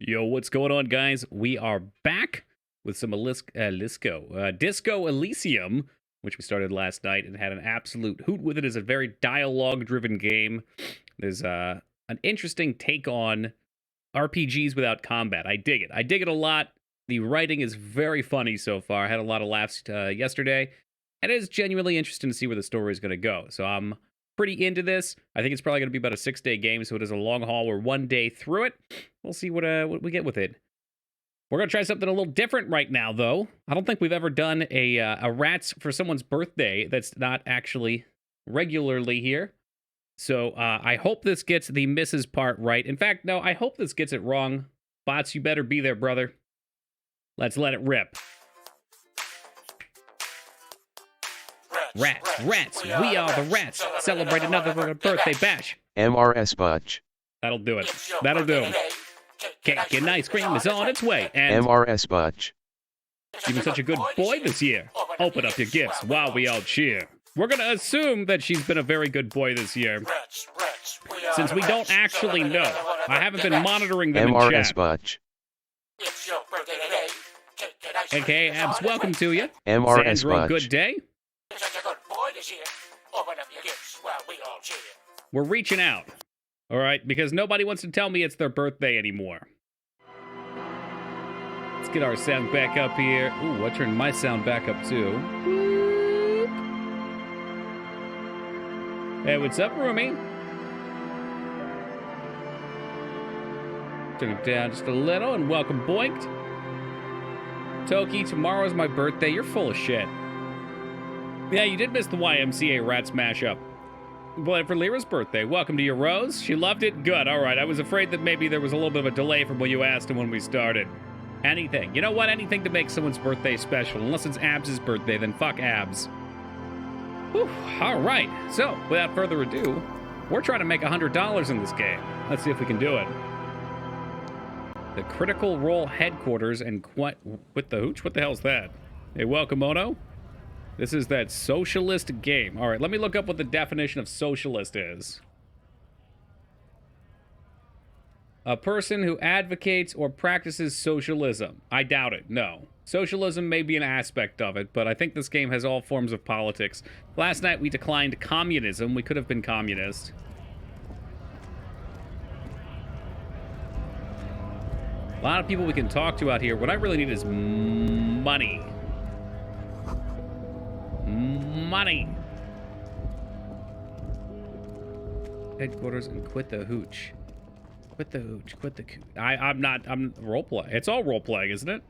Yo, what's going on, guys? We are back with some Disco Elysium, which we started last night and had an absolute hoot with it. It's a very dialogue-driven game. There's an interesting take on RPGs without combat. I dig it. I dig it a lot. The writing is very funny so far. I had a lot of laughs yesterday, and it is genuinely interesting to see where the story is going to go. So I'm pretty into this. I think it's probably going to be about a 6-day game, so it is a long haul. We're 1 day through it. We'll see what we get with it. We're going to try something a little different right now, though. I don't think we've ever done a rats for someone's birthday that's not actually regularly here. So I hope this gets the Mrs. part right. In fact, no, I hope this gets it wrong. Bots, you better be there, brother. Let's let it rip. Rats, we are the rats. Celebrate another birthday bash. MRS Budge. That'll do it. That'll do. Cake and ice cream is on its way. And MRS Budge. you've been such a good boy this year. Open up your gifts while we all cheer. We're going to assume that she's been a very good boy this year. Since we don't actually know. I haven't been monitoring them in MRS chat. Budge. Okay, Abs, welcome to you. MRS Sandro, Budge. good day. We're reaching out. All right, because nobody wants to tell me it's their birthday anymore. Let's get our sound back up here. Ooh, I turned my sound back up too. Whoop. Hey, what's up, roomie? Turn it down just a little and welcome Boinked. Toki, tomorrow's my birthday. You're full of shit. Yeah, you did miss the YMCA Rats mashup. But for Lyra's birthday, welcome to your Rose. She loved it? Good, all right. I was afraid that maybe there was a little bit of a delay from when you asked and when we started. Anything. You know what? Anything to make someone's birthday special. Unless it's Abs' birthday, then fuck Abs. Whew, all right. So, without further ado, we're trying to make $100 in this game. Let's see if we can do it. The Critical Role Headquarters and with the hooch? What the hell's that? Hey, welcome, Ono. This is that socialist game. All right, let me look up what the definition of socialist is. A person who advocates or practices socialism. I doubt it, no. Socialism may be an aspect of it, but I think this game has all forms of politics. Last night we declined communism. We could have been communist. A lot of people we can talk to out here. What I really need is money. Money. Headquarters and quit the hooch. Quit the hooch. Quit the cooch. I'm roleplay. It's all roleplay, isn't it?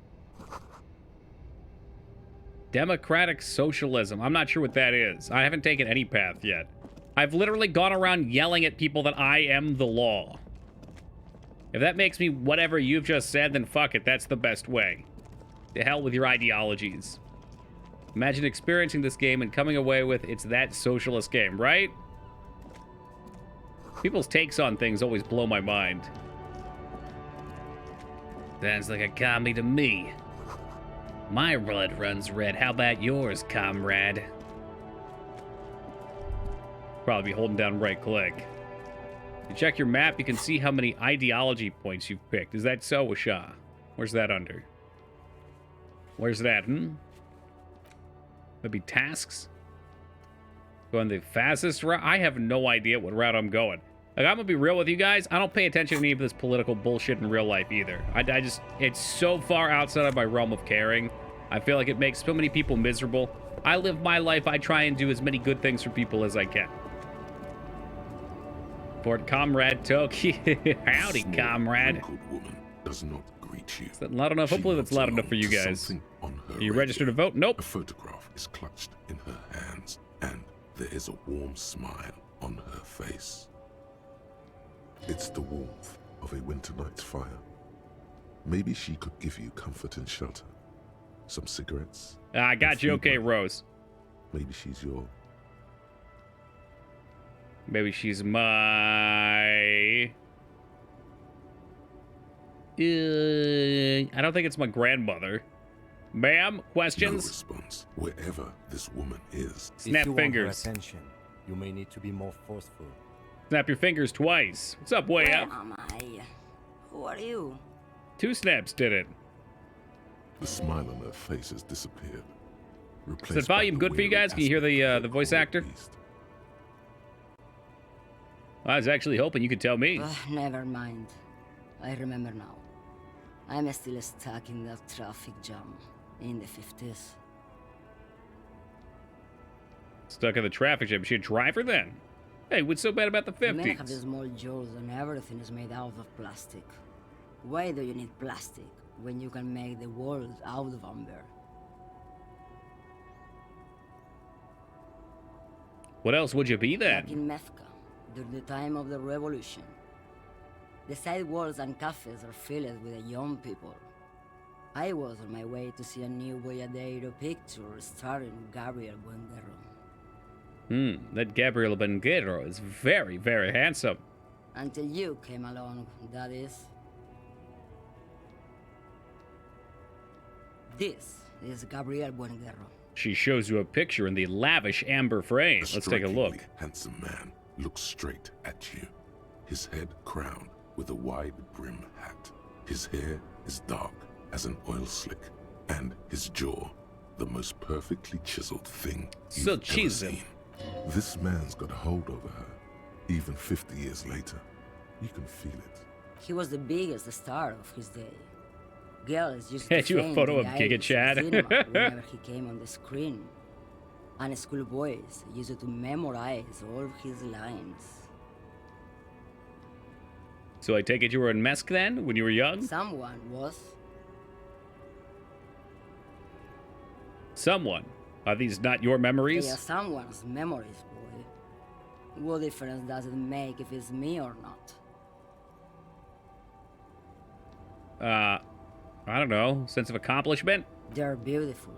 Democratic socialism. I'm not sure what that is. I haven't taken any path yet. I've literally gone around yelling at people that I am the law. If that makes me whatever you've just said, then fuck it. That's the best way. To hell with your ideologies. Imagine experiencing this game and coming away with it's that socialist game, right? People's takes on things always blow my mind. Sounds like a commie to me. My blood runs red. How about yours, comrade? Probably be holding down right click. You check your map, you can see how many ideology points you've picked. Is that so, Washa? Where's that under? Where's that, Maybe tasks? Going the fastest route? I have no idea what route I'm going. Like, I'm gonna be real with you guys. I don't pay attention to any of this political bullshit in real life either. I just, it's so far outside of my realm of caring. I feel like it makes so many people miserable. I live my life. I try and do as many good things for people as I can. Fort Comrade Toki. Howdy, comrade. Good woman does not greet you. Is that loud enough? Hopefully that's loud enough for you guys. Are you registered to vote? Nope. A photograph is clutched in her hands, and there is a warm smile on her face. It's the warmth of a winter night's fire. Maybe she could give you comfort and shelter. Some cigarettes. I got you. Okay, Rose. Maybe she's your... Maybe she's my... I don't think it's my grandmother. Ma'am, questions? No response. Wherever this woman is. Snap if you fingers. Want her attention, you may need to be more forceful. Snap your fingers twice. What's up, way Where up? am I? Who are you? 2 snaps did it. The smile on her face has disappeared. Is the volume good for you guys? Can you hear the voice actor? I was actually hoping you could tell me. Never mind. I remember now. I'm still stuck in that traffic jam in the 50s. Stuck in the traffic jam. Is she a driver then? Hey, what's so bad about the Men have 50s? these small jaws and everything is made out of plastic. Why do you need plastic when you can make the world out of amber? What else would you be Back then? in Mecca, during the time of the revolution, the sidewalks and cafes are filled with young people. I was on my way to see a new Boyadero picture starring Gabriel Buenguerro. That Gabriel Buenguerro is very, very handsome. Until you came along, that is. This is Gabriel Buenguerro. She shows you a picture in the lavish amber frame. Let's take a look. strikingly handsome man looks straight at you. His head crowned with a wide brim hat. His hair is dark as an oil slick, and his jaw the most perfectly chiseled thing you've So ever chiseled. seen. This man's got a hold over her. Even 50 years later, you can feel it. He was the biggest star of his day. Girls used Had to you a faint photo in of the Giga eyes Chad? cinema whenever he came on the screen. And schoolboys used to memorize all of his lines. So I take it you were in Mesk then, when you were young? Someone was. Someone. Are these not your They memories? are someone's memories, boy. What difference does it make if it's me or not? I don't know. Sense of accomplishment? They're beautiful.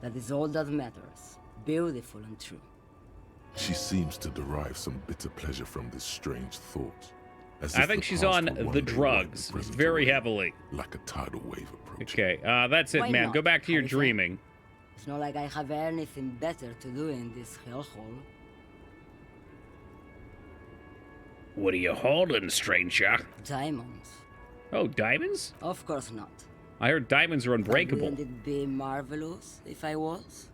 That is all that matters. Beautiful and true. She seems to derive some bitter pleasure from this strange thought. As I if think the she's past on will one the day wipe drugs the present very away, heavily. like a tidal wave approaching. Okay, that's it, Why man. not, Go back to your Khalifa? dreaming. It's not like I have anything better to do in this hellhole. What are you holding, stranger? Diamonds. Oh, diamonds? Of course not. I heard diamonds are But unbreakable. wouldn't it be marvelous if I was?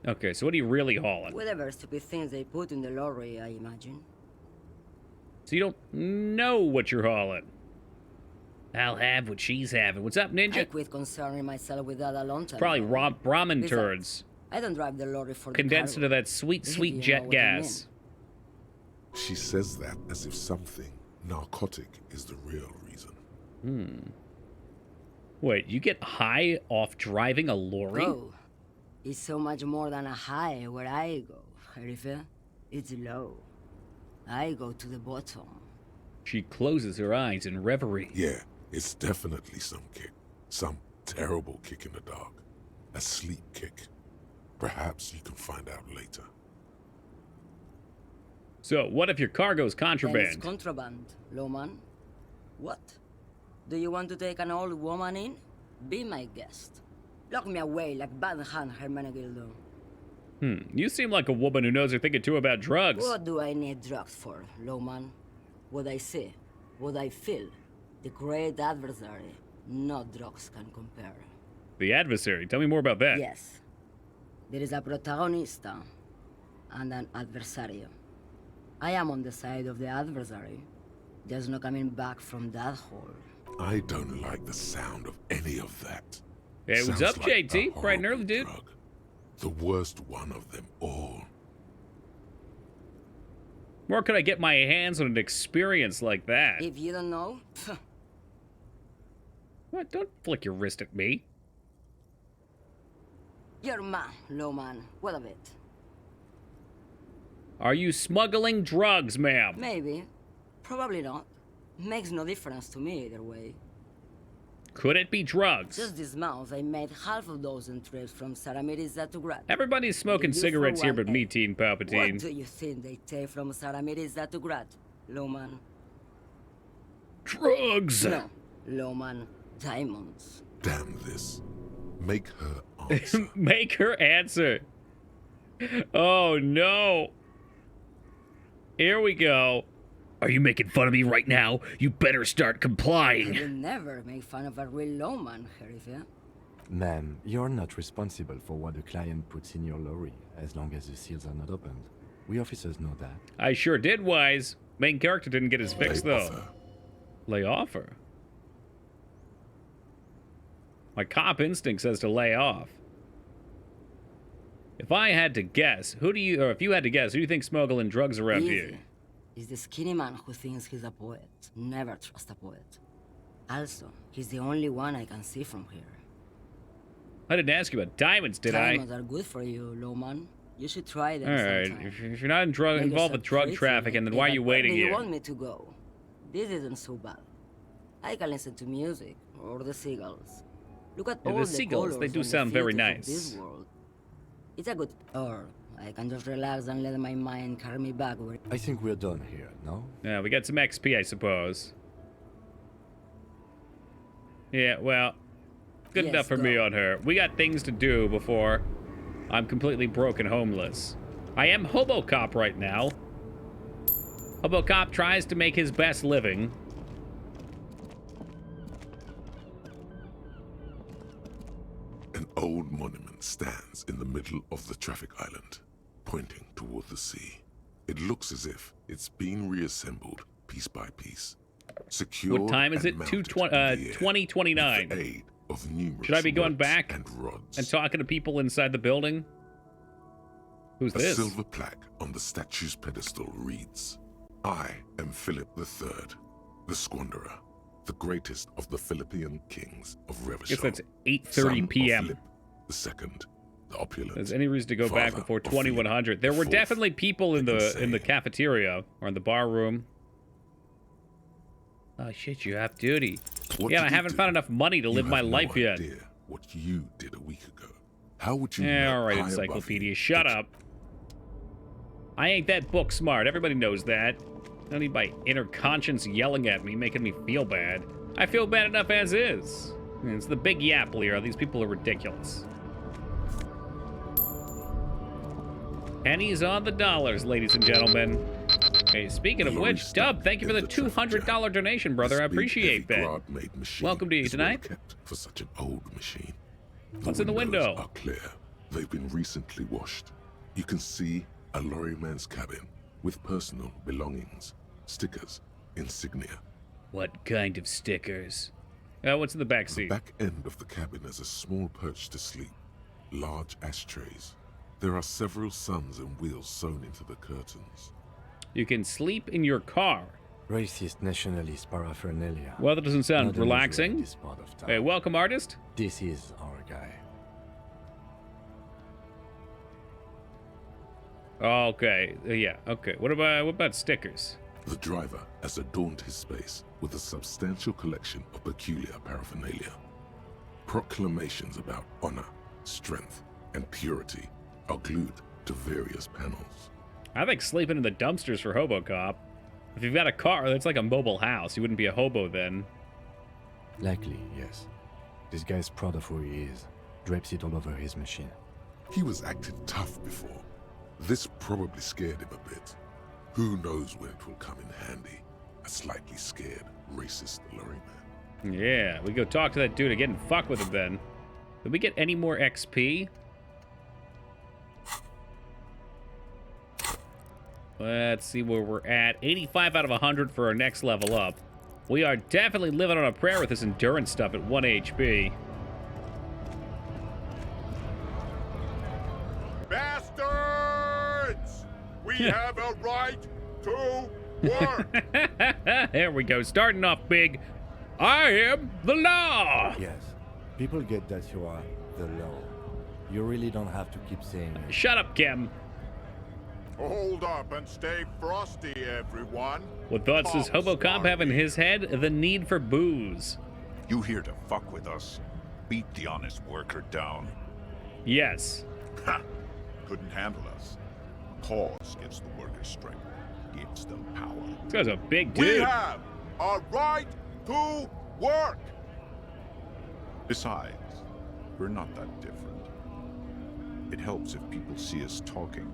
Okay, so what are you really hauling? Whatever stupid things they put in the lorry, I imagine. So you don't know what you're hauling. I'll have what she's having. What's up, I Ninja? quit concerning myself with that a long time Probably ago. ramen Besides, turds. I don't drive the lorry for Condensed the into cargo. that sweet, If sweet you know jet what I mean. gas. She says that as if something narcotic is the real reason. Wait, you get high off driving a lorry? Oh, it's so much more than a high where I go, Khalifa. It's low. I go to the bottom. She closes her eyes in reverie. Yeah, it's definitely some kick. Some terrible kick in the dark. A sleep kick. Perhaps you can find out later. So, what if your cargo's Then it's contraband? contraband, Lowman. What? Do you want to take an old woman in? Be my guest. Lock me away like Bad Hand Hermenegildo. You seem like a woman who knows her thing or two about drugs. What do I need drugs for, Lowman? What I see, what I feel. The great adversary. No drugs can compare. The adversary. Tell me more about that. Yes. There is a protagonista and an adversario. I am on the side of the adversary. There's no coming back from that hole. I don't like the sound of any of that. Hey, what's Sounds up, like a JT? Bright and early, horrible dude. drug. The worst one of them all. Where could I get my hands on an experience like that? If you don't know, What? Don't flick your wrist at me. you're man, Lowman. What of it? Are you smuggling drugs, ma'am? Maybe. Probably not. Makes no difference to me either way. Could it be drugs? Just this month, I made half a dozen trips from Saramiriza to Grad. Everybody's smoking You for cigarettes here one, but me, eh? Teen What Palpatine. do you think they take from Saramiriza to Grad, Lowman? Drugs! No, Lowman. Diamonds. Damn this. Make her answer. Make her answer. Oh, no. Here we go. Are you making fun of me right now? You better start I complying. will never make fun of a real lawman, Sheriff. Ma'am, you're not responsible for what the client puts in your lorry, as long as the seals are not opened. We officers know that. I sure did, Wise. Main character didn't get his fix, though. Lay off her. My cop instinct says to lay off. If I had to guess, if you had to guess, who do you think smuggling drugs around Easy. here? He's the skinny man who thinks he's a poet. Never trust a poet. Also, he's the only one I can see from here. I didn't ask you about diamonds, did Diamonds are good for you, lawman. You should try them Alright, sometime. if you're not Make involved yourself with drug pretty, trafficking, then make why are it you where waiting do you here? want me to go? This isn't so bad. I can listen to music, or the seagulls. Look at Yeah, all the the seagulls, they colors do and the sound very filters of nice. this world. It's a good... Or I can just relax and let my mind carry me back where... I think we're done here, no? Yeah, we got some XP, I suppose. Yeah, well, good Yes, enough for me go. on her. We got things to do before I'm completely broke and homeless. I am Hobo Cop right now. Hobo Cop tries to make his best living. An old monument stands in the middle of the traffic island, pointing toward the sea. It looks as if it's been reassembled piece by piece. Secured What time is and it? mounted 2029. with the aid of numerous Should I be going ropes back and rods. and talking to people inside the building? Who's A this? silver plaque on the statue's pedestal reads, I am Philip III, the Squanderer, the greatest of the Philippian kings of I Revachol. guess that's son 8:30 of p.m. Philip the second, the opulent. There's any reason to go back father before of Philip 2100? There the were Fourth, definitely people in the the insane. cafeteria or in the bar room. Oh shit, you have duty. What Yeah, did I you haven't do? found enough money to You live my have no life yet. idea what you did a week ago. How would you Yeah, know all right, high above encyclopedia, you shut that up. I ain't that book smart. Everybody knows that. No need my inner conscience yelling at me, making me feel bad. I feel bad enough as is. It's the big yap, Leo. These people are ridiculous. Pennies on the dollars, ladies and gentlemen. Hey, speaking of Lorry which, stuck Dub, thank you for in the the traffic jam. $200 donation, brother. I This big, appreciate heavy that. grad-made machine Welcome to you is well tonight. kept for such an old machine. What's in the windows window? are clear. They've been recently washed. You can see a lorryman's cabin with personal belongings, stickers, insignia. What kind of stickers? What's in the back The seat? back end of the cabin is a small perch to sleep, large ashtrays. There are several suns and wheels sewn into the curtains. You can sleep in your car. Racist nationalist paraphernalia. Well, that doesn't Not sound unusual in relaxing. this part of town. Hey, welcome, artist. This is our guy. Okay, yeah, okay. What about stickers? The driver has adorned his space with a substantial collection of peculiar paraphernalia. Proclamations about honor, strength, and purity are glued to various panels. I think sleeping in the dumpsters for Hobo Cop. If you've got a car, that's like a mobile house. You wouldn't be a hobo then. Likely, yes. This guy's proud of who he is. Drapes it all over his machine. He was acting tough before. This probably scared him a bit. Who knows when it will come in handy? A slightly scared, racist lorryman. Yeah, we go talk to that dude again and fuck with him then. Did we get any more XP? Let's see where we're at. 85 out of 100 for our next level up. We are definitely living on a prayer with this endurance stuff at 1 HP. Bastards! We have a right to work! There we go, starting off big. I am the law! Yes. People get that you are the law. You really don't have to keep saying it. Shut up, Kim. Hold up and stay frosty, everyone. What thoughts does Hobo Cop have in his head? The need for booze. You here to fuck with us? Beat the honest worker down. Yes. Ha! Couldn't handle us. Cause gives the workers strength, gives them power. This guy's a big We dude. have a right to work! Besides, we're not that different. It helps if people see us talking,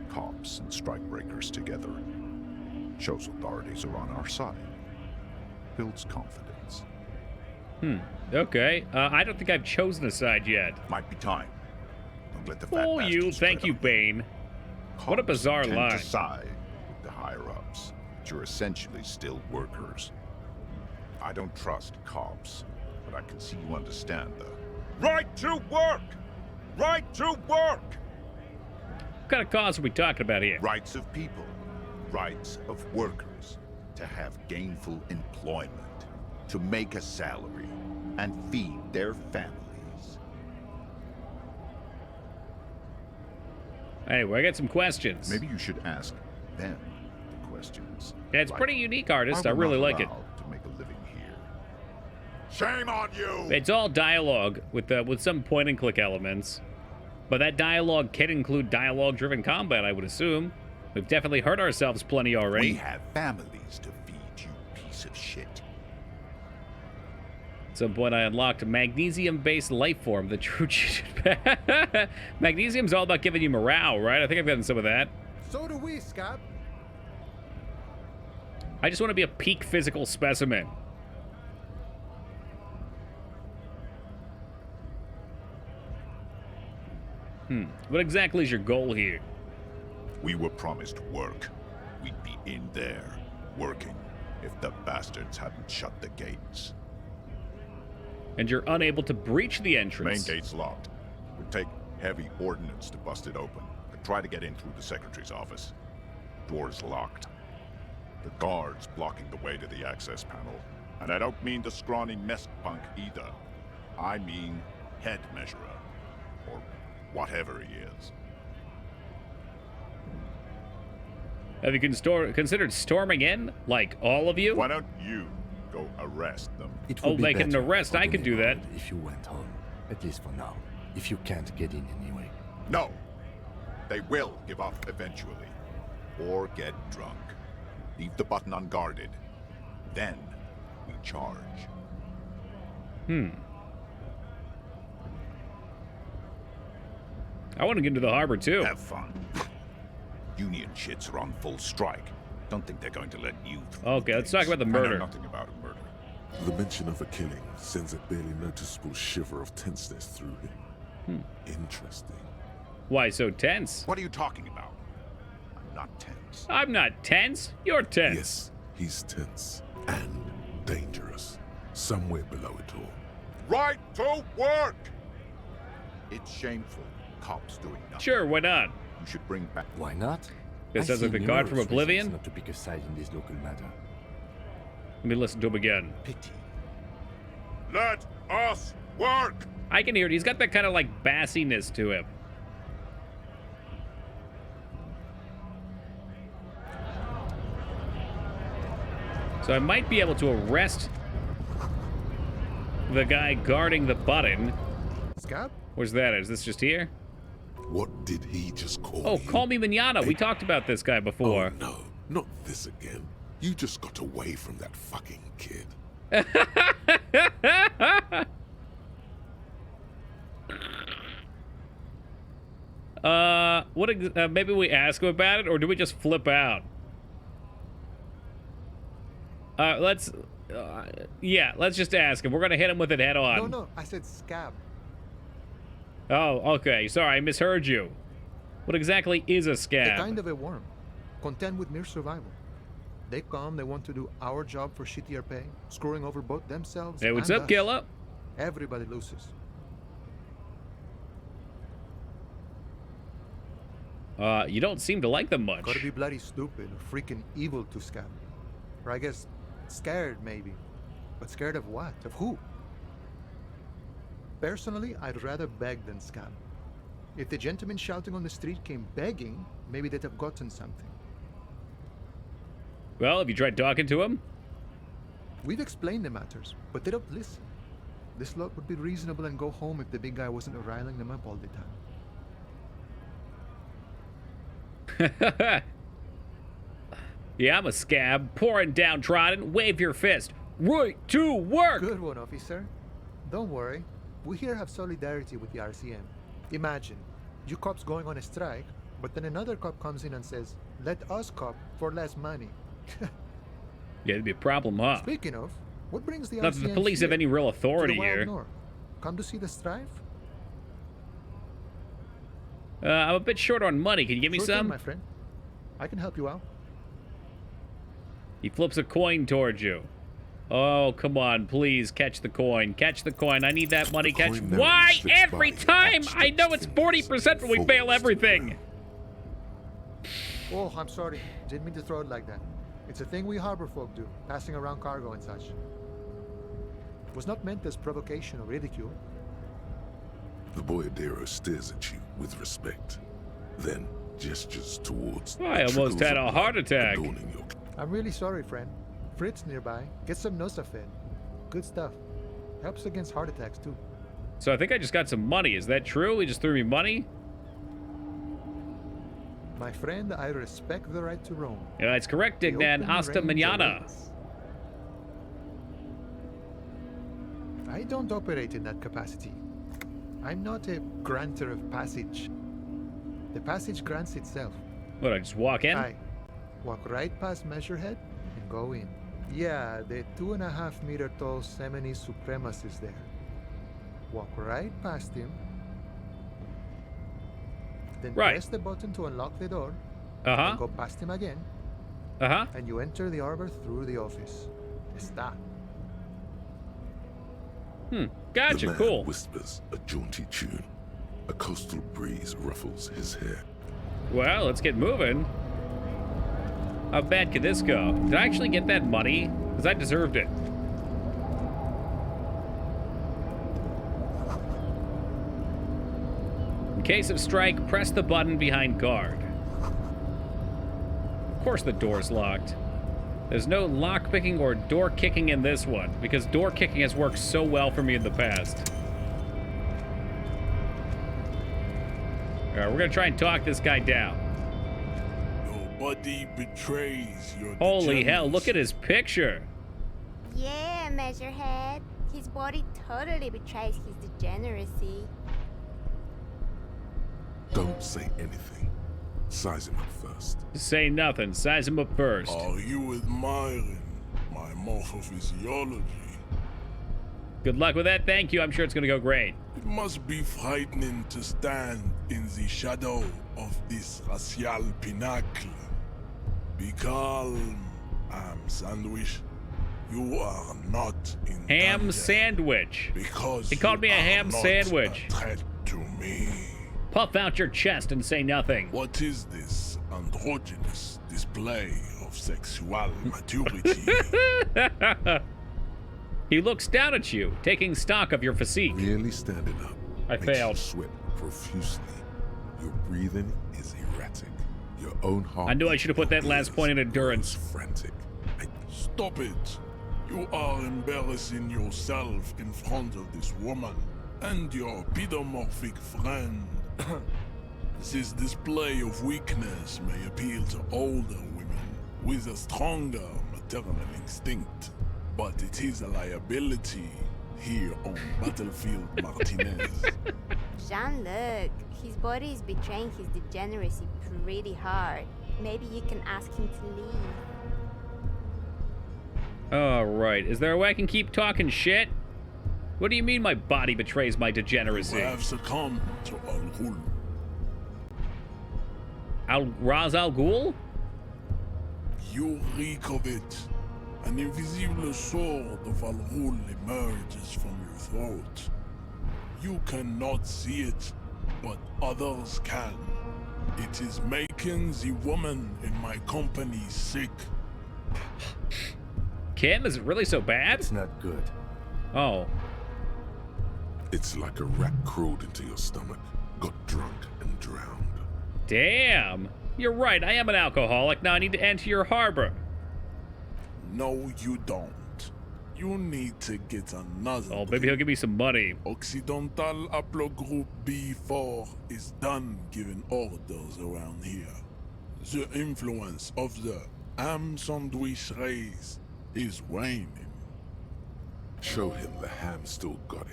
cops and strikebreakers together. Shows authorities are on our side. Builds confidence. Okay. I don't think I've chosen a side yet. Might be time. Don't let the fat Oh, you. bastards Thank tread you, on Bane. What a Cops bizarre tend line. to side with the higher-ups, but you're essentially still workers. I don't trust cops, but I can see you understand the right to work! Right to work! What kind of cause are we talking about here? Rights of people, rights of workers, to have gainful employment, to make a salary, and feed their families. Anyway, I got some questions. Maybe you should ask them the questions. Yeah, it's Like, pretty unique, artist. are I we really not like it. allowed to make a living here? Shame on you! It's all dialogue with some point-and-click elements. But that dialogue can include dialogue-driven combat, I would assume. We've definitely hurt ourselves plenty already. We have families to feed, you piece of shit. At some point, I unlocked a magnesium-based life form, the true Magnesium's all about giving you morale, right? I think I've gotten some of that. So do we, Scab. I just want to be a peak physical specimen. What exactly is your goal here? We were promised work. We'd be in there, working, if the bastards hadn't shut the gates. And you're unable to breach the Main entrance. gate's locked. Would take heavy ordnance to bust it open. Could try to get in through the secretary's office. Door's locked. The guard's blocking the way to the access panel. And I don't mean the scrawny nest punk either. I mean head measurer. Or whatever he is. Have you considered storming in? Like, all of you? Why don't you go arrest them? It Oh, would be make it an better arrest. for I the could do that. neighborhood if you went home, at least for now. If you can't get in anyway. No. They will give up eventually. Or get drunk. Leave the button unguarded. Then we charge. I want to get into the harbor, too. Have fun. Union shits are on full strike. Don't think they're going to let you through. Okay, let's talk about the I know murder. nothing about a murder. The mention of a killing sends a barely noticeable shiver of tenseness through him. Interesting. Why so tense? What are you talking about? I'm not tense. I'm not tense. You're tense. Yes, he's tense and dangerous. Somewhere below it all. Right to work! It's shameful. Cops doing nothing. Sure, why not? You should bring back. Why not? This I sounds like see the guard numerous from reasons Oblivion. not to pick a side in this local matter. Let me listen to him again. Pity. Let us work! I can hear it. He's got that kind of like bassiness to him. So I might be able to arrest the guy guarding the button. Scab? Where's that? Is this just here? What did he just call Oh, you? call me Manana. We talked about this guy before. Oh, no, not this again. You just got away from that fucking kid. Maybe we ask him about it, or do we just flip out? Let's just ask him. We're gonna hit him with it head on. No, I said Scab. Oh, okay. Sorry, I misheard you. What exactly is a The scab? kind of a worm. Content with mere survival. They come, they want to do our job for shittier pay, screwing over both themselves Hey, what's and up, us. Killa? Everybody loses. You don't seem to like them much. Gotta be bloody stupid or freaking evil to Scab. Or I guess scared, maybe. But scared of what? Of who? Personally, I'd rather beg than scab. If the gentleman shouting on the street came begging, maybe they'd have gotten something. Well, have you tried talking to him? We've explained the matters, but they don't listen. This lot would be reasonable and go home if the big guy wasn't riling them up all the time. Yeah, I'm a scab. Poor and downtrodden. Wave your fist. Right to work! Good one, officer. Don't worry. We here have solidarity with the RCM. Imagine, you cops going on a strike, but then another cop comes in and says, let us cop for less money. Yeah, it'd be a problem, huh? Speaking of, what brings the Not that the ancients police have here any real to authority the Wild here. North? Come to see the strife? I'm a bit short on money. Can you give me Sure thing, some? my friend. I can help you out. He flips a coin towards you. Oh, come on, please catch the coin. Catch the coin. I need that money. The Catch. coin narrowly Why slips every by, time? I know it's outstretched 40% when we fingers fail falls to the everything. ground. Oh, I'm sorry. Didn't mean to throw it like that. It's a thing we harbor folk do, passing around cargo and such. It was not meant as provocation or ridicule. The boyadero stares at you with respect, then gestures towards the I almost trickles had of a heart blood attack. adorning your I'm really sorry, friend. Fritz nearby. Get some Nosafed. Good stuff. Helps against heart attacks, too. So I think I just got some money. Is that true? He just threw me money? My friend, I respect the right to roam. Yeah, that's correct, The Dignan. open Hasta range mañana. awaits. I don't operate in that capacity. I'm not a granter of passage. The passage grants itself. What, I just walk in? I walk right past Measurehead and go in. Yeah, the 2.5 meter tall Semini Supremus is there. Walk right past him. Then Right. press the button to unlock the door. Uh-huh. And go past him again. Uh-huh. And you enter the arbor through the office. Está. The Gotcha, man cool. whispers a jaunty tune. A coastal breeze ruffles his hair. Well, let's get moving. How bad could this go? Did I actually get that money? Because I deserved it. In case of strike, press the button behind guard. Of course the door's locked. There's no lock picking or door kicking in this one, because door kicking has worked so well for me in the past. Alright, we're gonna try and talk this guy down. Nobody betrays your Holy hell, look at his picture. Yeah, Measurehead. His body totally betrays his degeneracy. Don't say anything. Size him up first. Say nothing, size him up first. Are you admiring my morphophysiology? Good luck with that, thank you, I'm sure it's gonna go great. It must be frightening to stand in the shadow of this racial pinnacle. Be calm, ham sandwich. You are not in Ham danger sandwich. because He called me you a are ham not sandwich. a threat to me. Puff out your chest and say nothing. What is this androgynous display of sexual maturity? He looks down at you, taking stock of your physique. Really standing up. I makes failed. You sweat profusely. Your breathing is erratic. Your own heart. I knew I should have put that last point in endurance. Frantic. Stop it. You are embarrassing yourself in front of this woman and your pedomorphic friend. This display of weakness may appeal to older women with a stronger maternal instinct, but it is a liability here on Battlefield Martinez. Jean-Luc, his body is betraying his degeneracy pretty hard. Maybe you can ask him to leave. Alright, is there a way I can keep talking shit? What do you mean my body betrays my You degeneracy? have succumbed to Al Ghul. Raz Al Ghul? You reek of it. An invisible sword of Al Ghul emerges from your throat. You cannot see it, but others can. It is making the woman in my company sick. Kim, is it really so bad? It's not good. Oh. It's like a rat crawled into your stomach, got drunk, and drowned. Damn. You're right, I am an alcoholic. Now I need to enter your harbor. No, you don't. You need to get another. Oh, maybe he'll give me some money. Occidental Haplogroup B4 is done giving orders around here. The influence of the ham sandwich race is waning. Show him the ham still got it.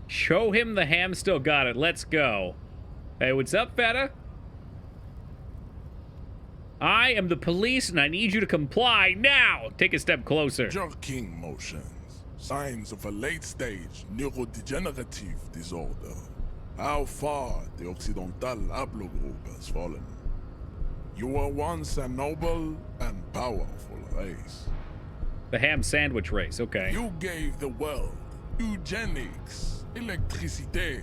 Show him the ham still got it. Let's go. Hey, what's up, feta? I am the police and I need you to comply now. Take a step closer. Jerking motions. Signs of a late-stage neurodegenerative disorder. How far the Occidental haplogroup has fallen. You were once a noble and powerful race. The ham sandwich race, okay. You gave the world eugenics, electricity,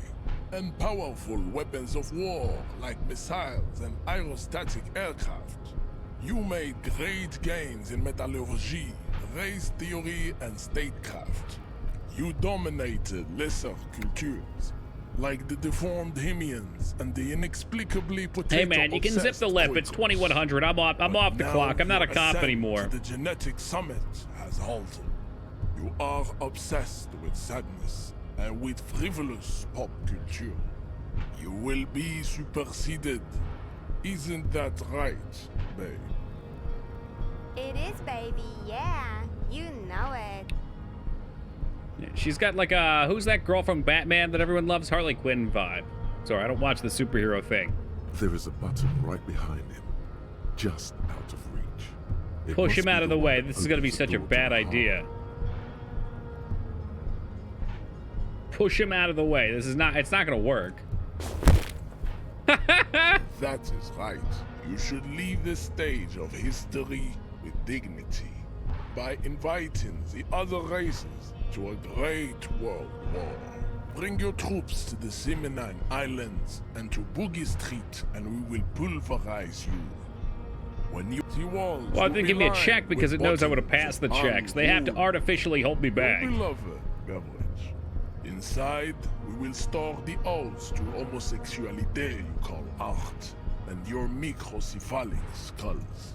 and powerful weapons of war like missiles and aerostatic aircraft. You made great gains in metallurgy, race theory, and statecraft. You dominated lesser cultures, like the deformed Hemians and the inexplicably potato. Hey man, you can zip the lip. It's 2100. I'm off the clock. I'm not a cop anymore. The genetic summit has halted. You are obsessed with sadness and with frivolous pop culture. You will be superseded. Isn't that right, babe? It is, baby, yeah. You know it. She's got like a, who's that girl from Batman that everyone loves? Harley Quinn vibe. Sorry, I don't watch the superhero thing. There is a button right behind him, just out of reach. It Push must him be out of the one way. that This is going to be opens the such a door to bad the idea. Push him out of the way. This is not, it's not going to work. That is right. You should leave the stage of history with dignity by inviting the other races to a great world war. Bring your troops to the Simonine Islands and to Boogie Street, and we will pulverize you. When you see walls, Well, it didn't give me a check because it knows I would have passed the checks. They have to artificially hold me back. Beloved beverage. Inside, we will store the odes to homosexuality you call art, and your microcephalic skulls.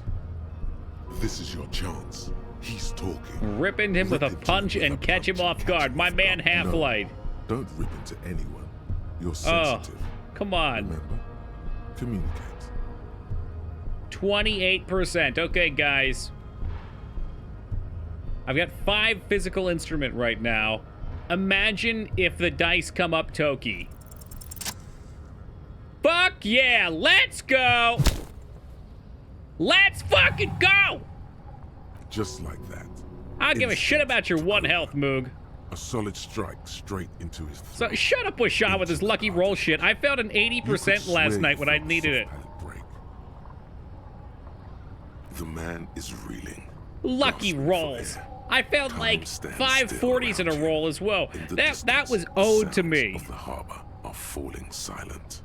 This is your chance. He's talking. Rip into him with a punch and catch him off guard. My man Half-Light. No, don't rip into anyone. You're sensitive. Come on. Remember? Communicate. 28%. Okay, guys. I've got 5 physical instrument right now. Imagine if the dice come up Toki. Fuck yeah, let's go! Let's fucking go! Just like that. I don't give a shit about your 1 health, Moog. A solid strike straight into his So throat. shut up with Sean with his lucky roll shit. I failed an 80% last night when I needed it. The man is reeling. Lucky gasping for rolls. air. I failed Time like stands 5 still 40s in a around roll you. as well. In the That distance, was the owed to sounds me. Of the harbor are falling silent.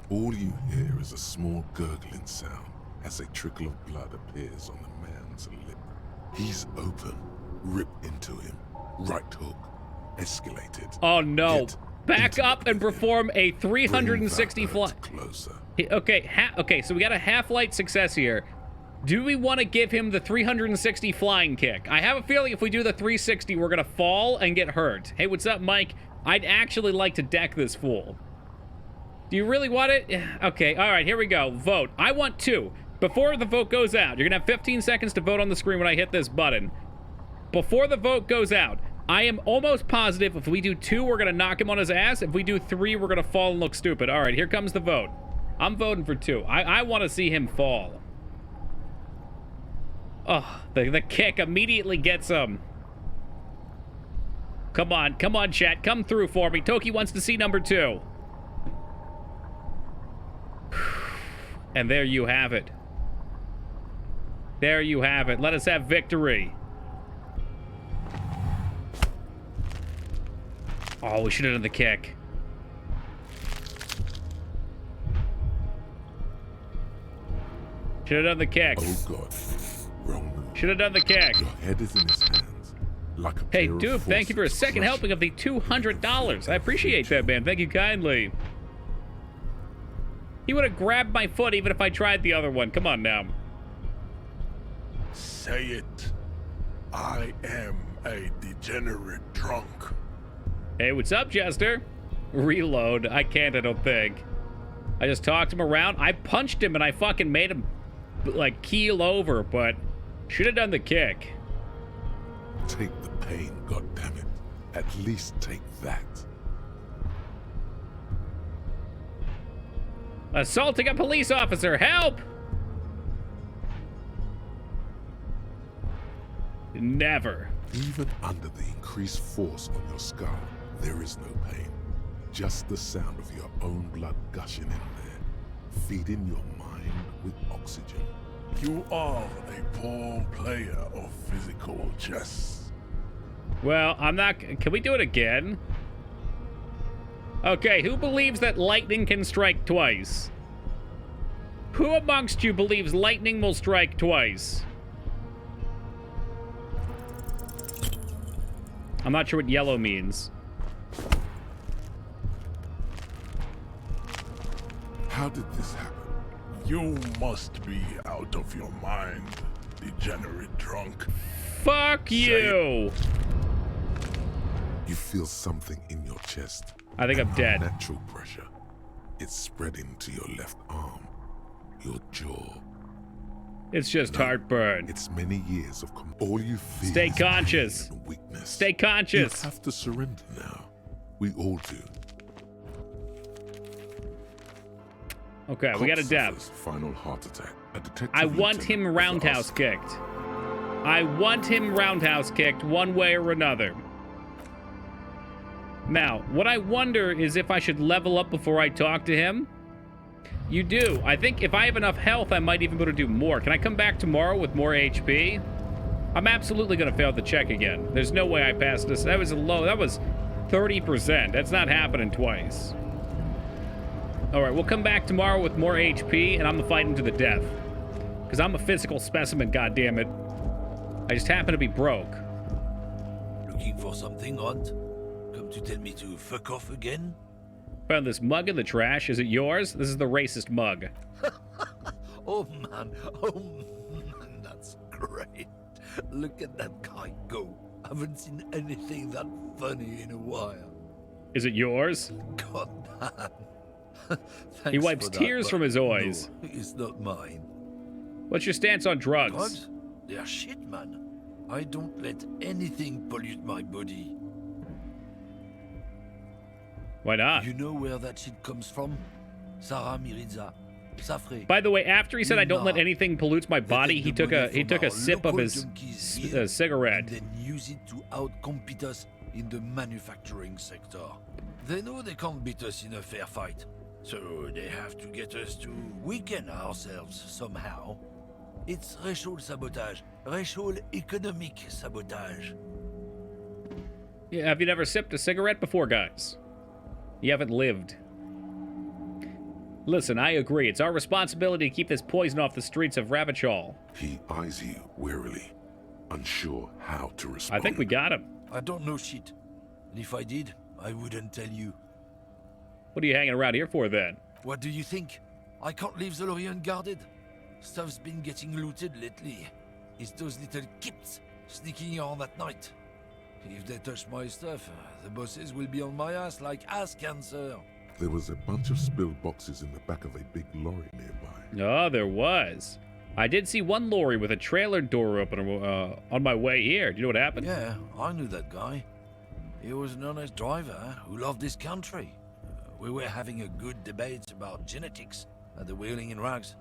All you hear is a small gurgling sound as a trickle of blood appears on the man's lip. He's open. Rip into him. Right hook. Escalated. Oh no. Get Back up and intimate with him. perform a Bring 360 that fly. hurt closer. Okay, okay, so we got a half-light success here. Do we want to give him the 360 flying kick? I have a feeling if we do the 360, we're going to fall and get hurt. Hey, what's up, Mike? I'd actually like to deck this fool. Do you really want it? Okay, all right, here we go. Vote. I want 2. Before the vote goes out, you're going to have 15 seconds to vote on the screen when I hit this button. Before the vote goes out, I am almost positive if we do 2, we're going to knock him on his ass. If we do 3, we're going to fall and look stupid. All right, here comes the vote. I'm voting for 2. I want to see him fall. Oh, the kick immediately gets him. Come on, chat. Come through for me. Toki wants to see number 2. And there you have it. There you have it. Let us have victory. Oh, we should have done the kick. Should have done the kick. Oh God. Wrong move. Should have done the kick. Your head is in his hands. Like a Hey, pair of dude, thank you for a forceps second helping crushing of the $200. I appreciate that, man. Thank you kindly. He would have grabbed my foot even if I tried the other one. Come on now. Say it. I am a degenerate drunk. Hey, what's up, Jester? Reload. I can't, I don't think. I just talked him around. I punched him and I fucking made him, like, keel over, but should have done the kick. Take the pain, goddammit. At least take that. Assaulting a police officer. Help! Never. Even under the increased force on your skull, there is no pain. Just the sound of your own blood gushing in there, feeding your mind with oxygen. You are a poor player of physical chess. Well, I'm not... Can we do it again? Okay, who believes that lightning can strike twice? Who amongst you believes lightning will strike twice? I'm not sure what yellow means. How did this happen? You must be out of your mind, degenerate drunk. Fuck you! You feel something in your chest. I think I'm dead. Natural pressure. It's spreading to your left arm, your jaw. It's just heartburn. It's many years of all you feel. Stay is conscious. pain and weakness. Stay conscious. You have to surrender now. We all do. Okay, we got a Cop death. suffers final heart attack. A detective I want him lieutenant was roundhouse asked- kicked. I want him roundhouse kicked one way or another. Now, what I wonder is if I should level up before I talk to him. You do. I think if I have enough health, I might even be able to do more. Can I come back tomorrow with more HP? I'm absolutely going to fail the check again. There's no way I passed this. That was a low. That was 30%. That's not happening twice. All right, we'll come back tomorrow with more HP, and I'm going to fight him to the death. Because I'm a physical specimen, goddammit. I just happen to be broke. Looking for something, Hunt? Come to tell me to fuck off again? Found this mug in the trash. Is it yours? This is the racist mug. Oh man, that's great. Look at that guy go. Haven't seen anything that funny in a while. Is it yours? God damn. He Thanks wipes for that, tears but from his eyes. No, it's not mine. What's your stance on drugs? Drugs? They are shit, man. I don't let anything pollute my body. Why not? You know where that shit comes from? Sarah Miriza. Safre. By the way, after he said I don't let Lina. anything pollute my body, he took a sip of his cigarette. And then use it to outcompete us in the manufacturing sector. They know they can't beat us in a fair fight, so they have to get us to weaken ourselves somehow. It's racial sabotage, racial economic sabotage. Yeah, have you never sipped a cigarette before, guys? You haven't lived. Listen, I agree. It's our responsibility to keep this poison off the streets of Ravachol. He eyes you warily, unsure how to respond. I think we got him. I don't know shit. And if I did, I wouldn't tell you. What are you hanging around here for, then? What do you think? I can't leave the lorry unguarded. Stuff's been getting looted lately. It's those little kips sneaking on at night. If they touch my stuff, the bosses will be on my ass like ass cancer. There was a bunch of spilled boxes in the back of a big lorry nearby. Oh, there was. I did see one lorry with a trailer door open on my way here. Do you know what happened? Yeah, I knew that guy. He was an honest driver who loved his country. We were having a good debate about genetics at the Wheeling in Rags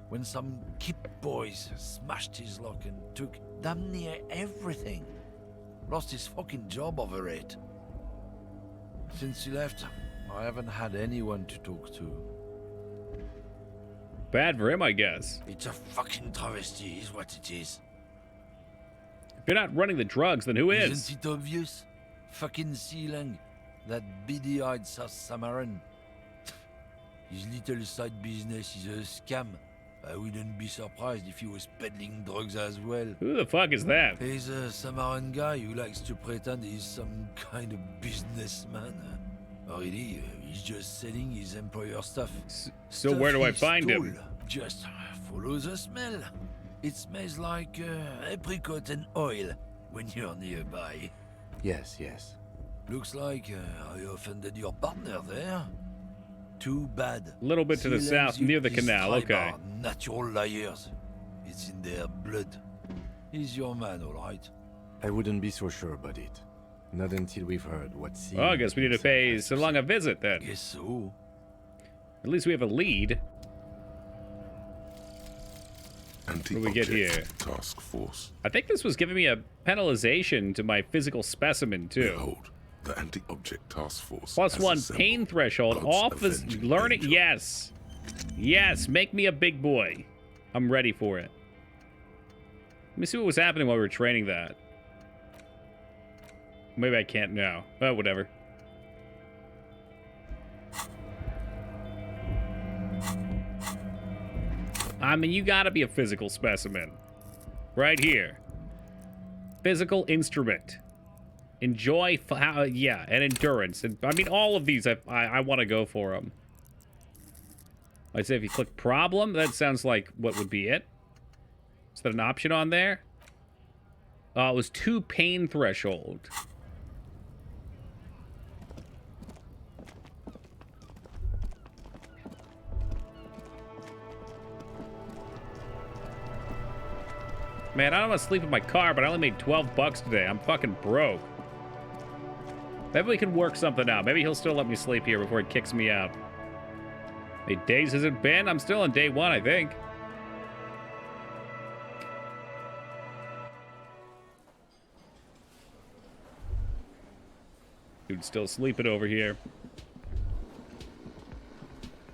when some kip boys smashed his lock and took damn near everything. Lost his fucking job over it. Since he left, I haven't had anyone to talk to. Bad for him, I guess. It's a fucking travesty, is what it is. If you're not running the drugs, then who is? Isn't it obvious? Fucking Sealang, that beady-eyed South Samaran. His little side business is a scam. I wouldn't be surprised if he was peddling drugs as well. Who the fuck is that? He's a Samaran guy who likes to pretend he's some kind of businessman. Really, he's just selling his employer stuff. So where do I find him? Just follow the smell. It smells like apricot and oil when you're nearby. Yes, yes. Looks like I offended your partner there. Too bad. A little bit to the south, near the canal, okay. Natural liars. It's in their blood. He's your man, all right. I wouldn't be so sure about it. Not until we've heard what sea. Well, I guess we need to pay Salong a visit then. Guess so. At least we have a lead. What do we get here? Task Force. I think this was giving me a penalization to my physical specimen, too. Behold, the Anti-Object Task Force. Plus has 1 assembled pain threshold. God's Office avenging learning. angel. Yes. Yes, make me a big boy. I'm ready for it. Let me see what was happening while we were training that. Maybe I can't now. Oh, whatever. I mean, you gotta be a physical specimen. Right here. Physical instrument. Enjoy, yeah, and endurance. And I mean, all of these, I want to go for them. I'd say if you click problem, that sounds like what would be it. Is that an option on there? It was 2 pain threshold. Man, I don't want to sleep in my car, but I only made 12 bucks today. I'm fucking broke. Maybe we can work something out. Maybe he'll still let me sleep here before he kicks me out. How many days has it been? I'm still on day 1, I think. Dude's still sleeping over here.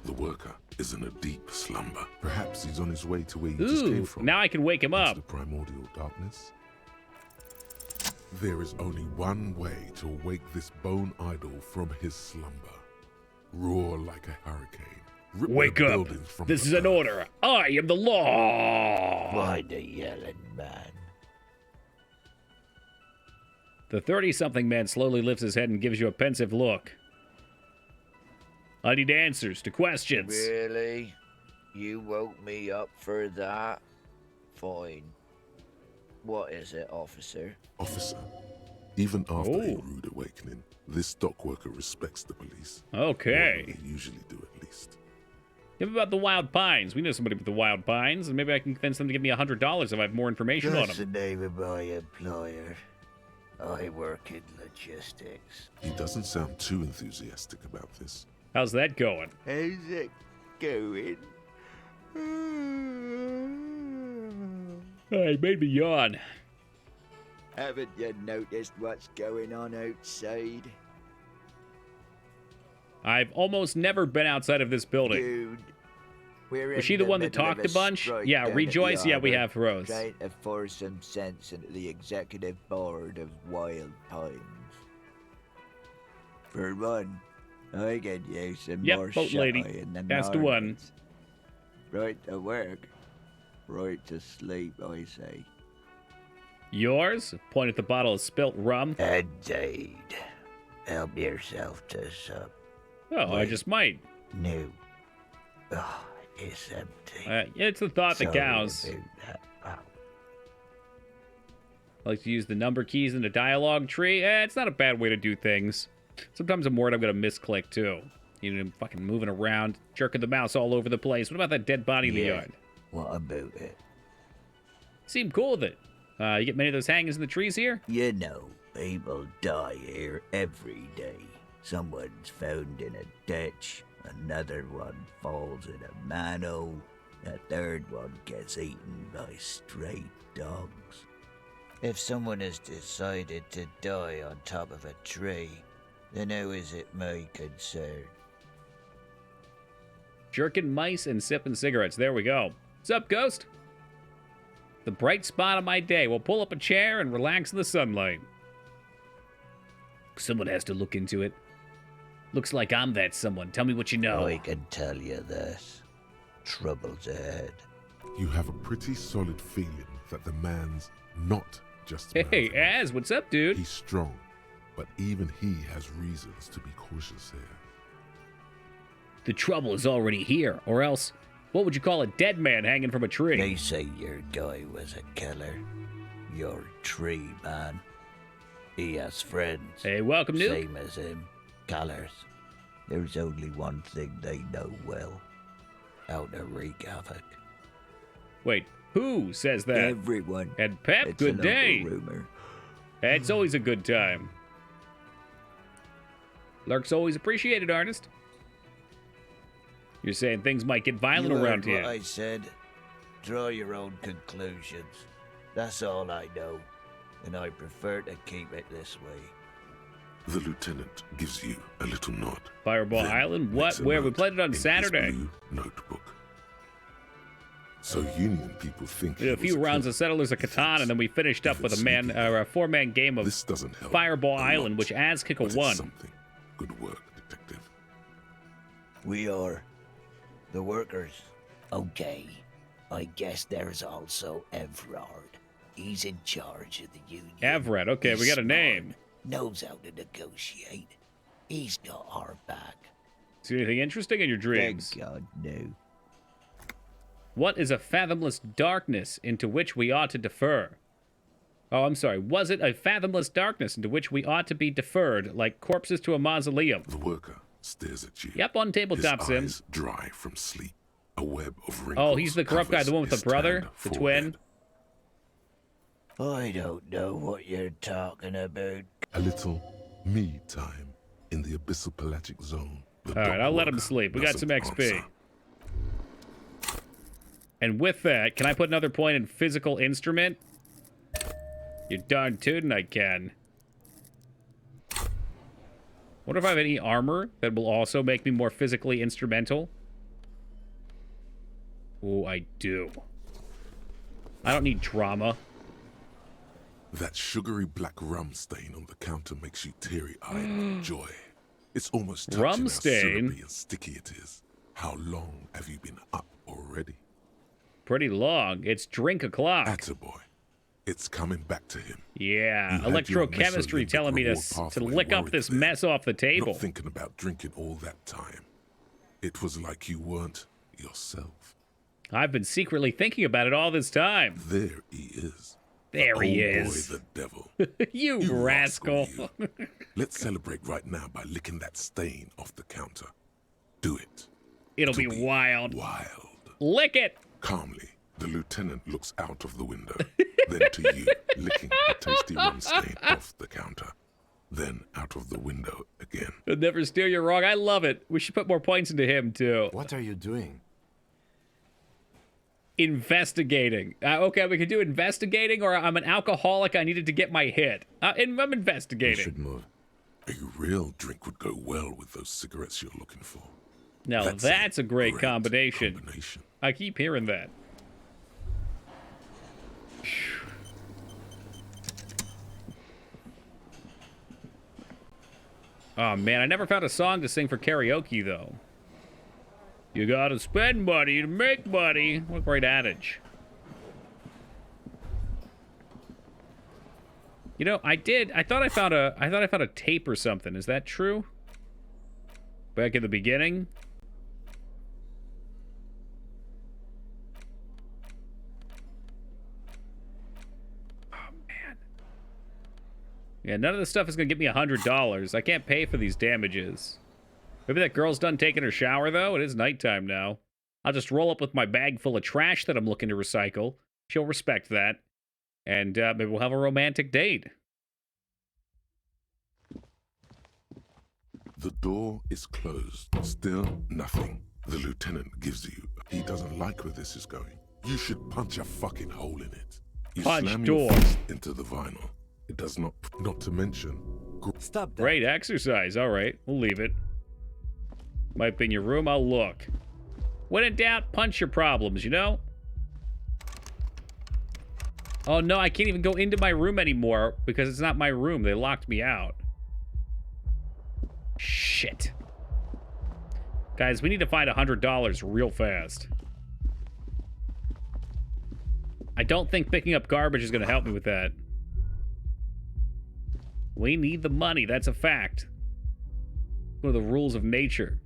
The worker is in a deep slumber. Perhaps he's on his way to where he just came Ooh, from. now I can wake him into up. the primordial darkness. There is only one way to wake this bone idol from his slumber. Roar like a hurricane. Rip Wake the up. buildings from This the is an earth. order. I am the law. Why the yelling man? The 30-something man slowly lifts his head and gives you a pensive look. I need answers to questions. Really? You woke me up for that? Fine. What is it, officer? Officer, even after a Oh. rude awakening, this dock worker respects the police. Okay. More than they usually do, at least. Give about the Wild Pines. We know somebody with the Wild Pines, and maybe I can convince them to give me $100 if I have more information on That's them. the name of my employer. I work in logistics. He doesn't sound too enthusiastic about this. How's that going? How's it going? Hey, made me yawn. Haven't you noticed what's going on outside? I've almost never been outside of this building. Dude, we're Was she the one that talked a bunch? Yeah, Rejoice. Yeah, we have Rose. Trying to force some sense into the executive board of Wild Pines. For one, I could use some Yep, more boat shine lady. in the That's the one. markets. Right to work, right to sleep, I say. Yours? Point at the bottle of spilt rum. Indeed. Help yourself to some. Oh, I just might. No. Oh, it's empty. It's the thought that Sorry counts. about that, pal. I like to use the number keys in the dialogue tree. It's not a bad way to do things. Sometimes I'm worried I'm going to misclick, too. You know, fucking moving around, jerking the mouse all over the place. What about that dead body in the yard? What about it? Seem cool with it. You get many of those hangings in the trees here? You know, people die here every day. Someone's found in a ditch, another one falls in a manhole, a third one gets eaten by stray dogs. If someone has decided to die on top of a tree, then how is it my concern? Jerking mice and sipping cigarettes. There we go. What's up, Ghost? The bright spot of my day. We'll pull up a chair and relax in the sunlight. Someone has to look into it. Looks like I'm that someone. Tell me what you know. I can tell you this. Trouble's ahead. You have a pretty solid feeling that the man's not just Hey, murderous. Az, what's up, dude? He's strong, but even he has reasons to be cautious here. The trouble is already here, or else, what would you call a dead man hanging from a tree? They say your guy was a killer. Your tree man. He has friends. Hey, welcome, Noob. Same as him. Killers. There's only one thing they know well. How to wreak havoc. Wait, who says that? Everyone. And Pep, It's good an day. old rumor. It's always a good time. Lurk's always appreciated, artist. You're saying things might get violent You around heard here. what I said. Draw your own conclusions. That's all I know, and I prefer to keep it this way. The lieutenant gives you a little nod. Fireball then Island? makes What? a Where? We note played it on in his Saturday. blue notebook. So Union people think We did a few rounds of Settlers of Catan, and then we finished up with a four-man game of This doesn't help Fireball a Island, lot, which Azkick but it's won. something. Good work, detective. We are the workers. Okay. I guess there's also Everard. He's in charge of the union. Everett, okay, we He's got a smart, name. knows how to negotiate. He's got our back. See anything interesting in your dreams? Thank God, no. What is a fathomless darkness into which we ought to defer? Oh, I'm sorry. Was it a fathomless darkness into which we ought to be deferred, like corpses to a mausoleum? The worker stares at you. Yep, on tabletop His sim. eyes dry from sleep. A web of wrinkles. Oh, he's the corrupt guy, the one with covers the brother, his the tanned twin. forehead. I don't know what you're talking about. A little me time in the abyssal pelagic zone. The All right, dock I'll let him worker sleep. We got some doesn't XP. answer. And with that, can I put another point in physical instrument? You're darn tootin' I can. Wonder if I have any armor that will also make me more physically instrumental. Oh, I do. I don't need drama. That sugary black rum stain on the counter makes you teary-eyed with joy. It's almost touching Rum how stain? syrupy and sticky it is. How long have you been up already? Pretty long. It's drink o'clock. Attaboy. It's coming back to him. Yeah, You had your electrochemistry Mesolimbic telling me to, reward to pathway lick up worried this there. mess off the table. Not thinking about drinking all that time. It was like you weren't yourself. I've been secretly thinking about it all this time. There he is. There he Old is. boy, the devil. You rascal. you. Let's celebrate right now by licking that stain off the counter. Do it. It'll be wild. Wild. Lick it. Calmly, the lieutenant looks out of the window, then to you, licking the tasty rum stain off the counter, then out of the window again. He'll never steer you wrong. I love it. We should put more points into him, too. What are you doing? Investigating. Okay, we could do investigating, or I'm an alcoholic. I needed to get my hit. I'm We investigating. should move. A real drink would go well with those cigarettes you're looking for. Now, that's a great combination. combination. I keep hearing that. Oh, man, I never found a song to sing for karaoke, though. You gotta spend money to make money. What a great adage. You know, I thought I found a tape or something. Is that true? Back in the beginning? Yeah, none of this stuff is going to get me $100. I can't pay for these damages. Maybe that girl's done taking her shower, though. It is nighttime now. I'll just roll up with my bag full of trash that I'm looking to recycle. She'll respect that. And maybe we'll have a romantic date. The door is closed. Still nothing. The lieutenant gives you. He doesn't like where this is going. You should punch a fucking hole in it. You Punch slam door. your fist into the vinyl. It does not to mention. Stop that. Great exercise. All right, we'll leave it. Might be in your room. I'll look. When in doubt, punch your problems, you know? Oh, no, I can't even go into my room anymore because it's not my room. They locked me out. Shit. Guys, we need to find $100 real fast. I don't think picking up garbage is going to help me with that. We need the money. That's a fact. One of the rules of nature.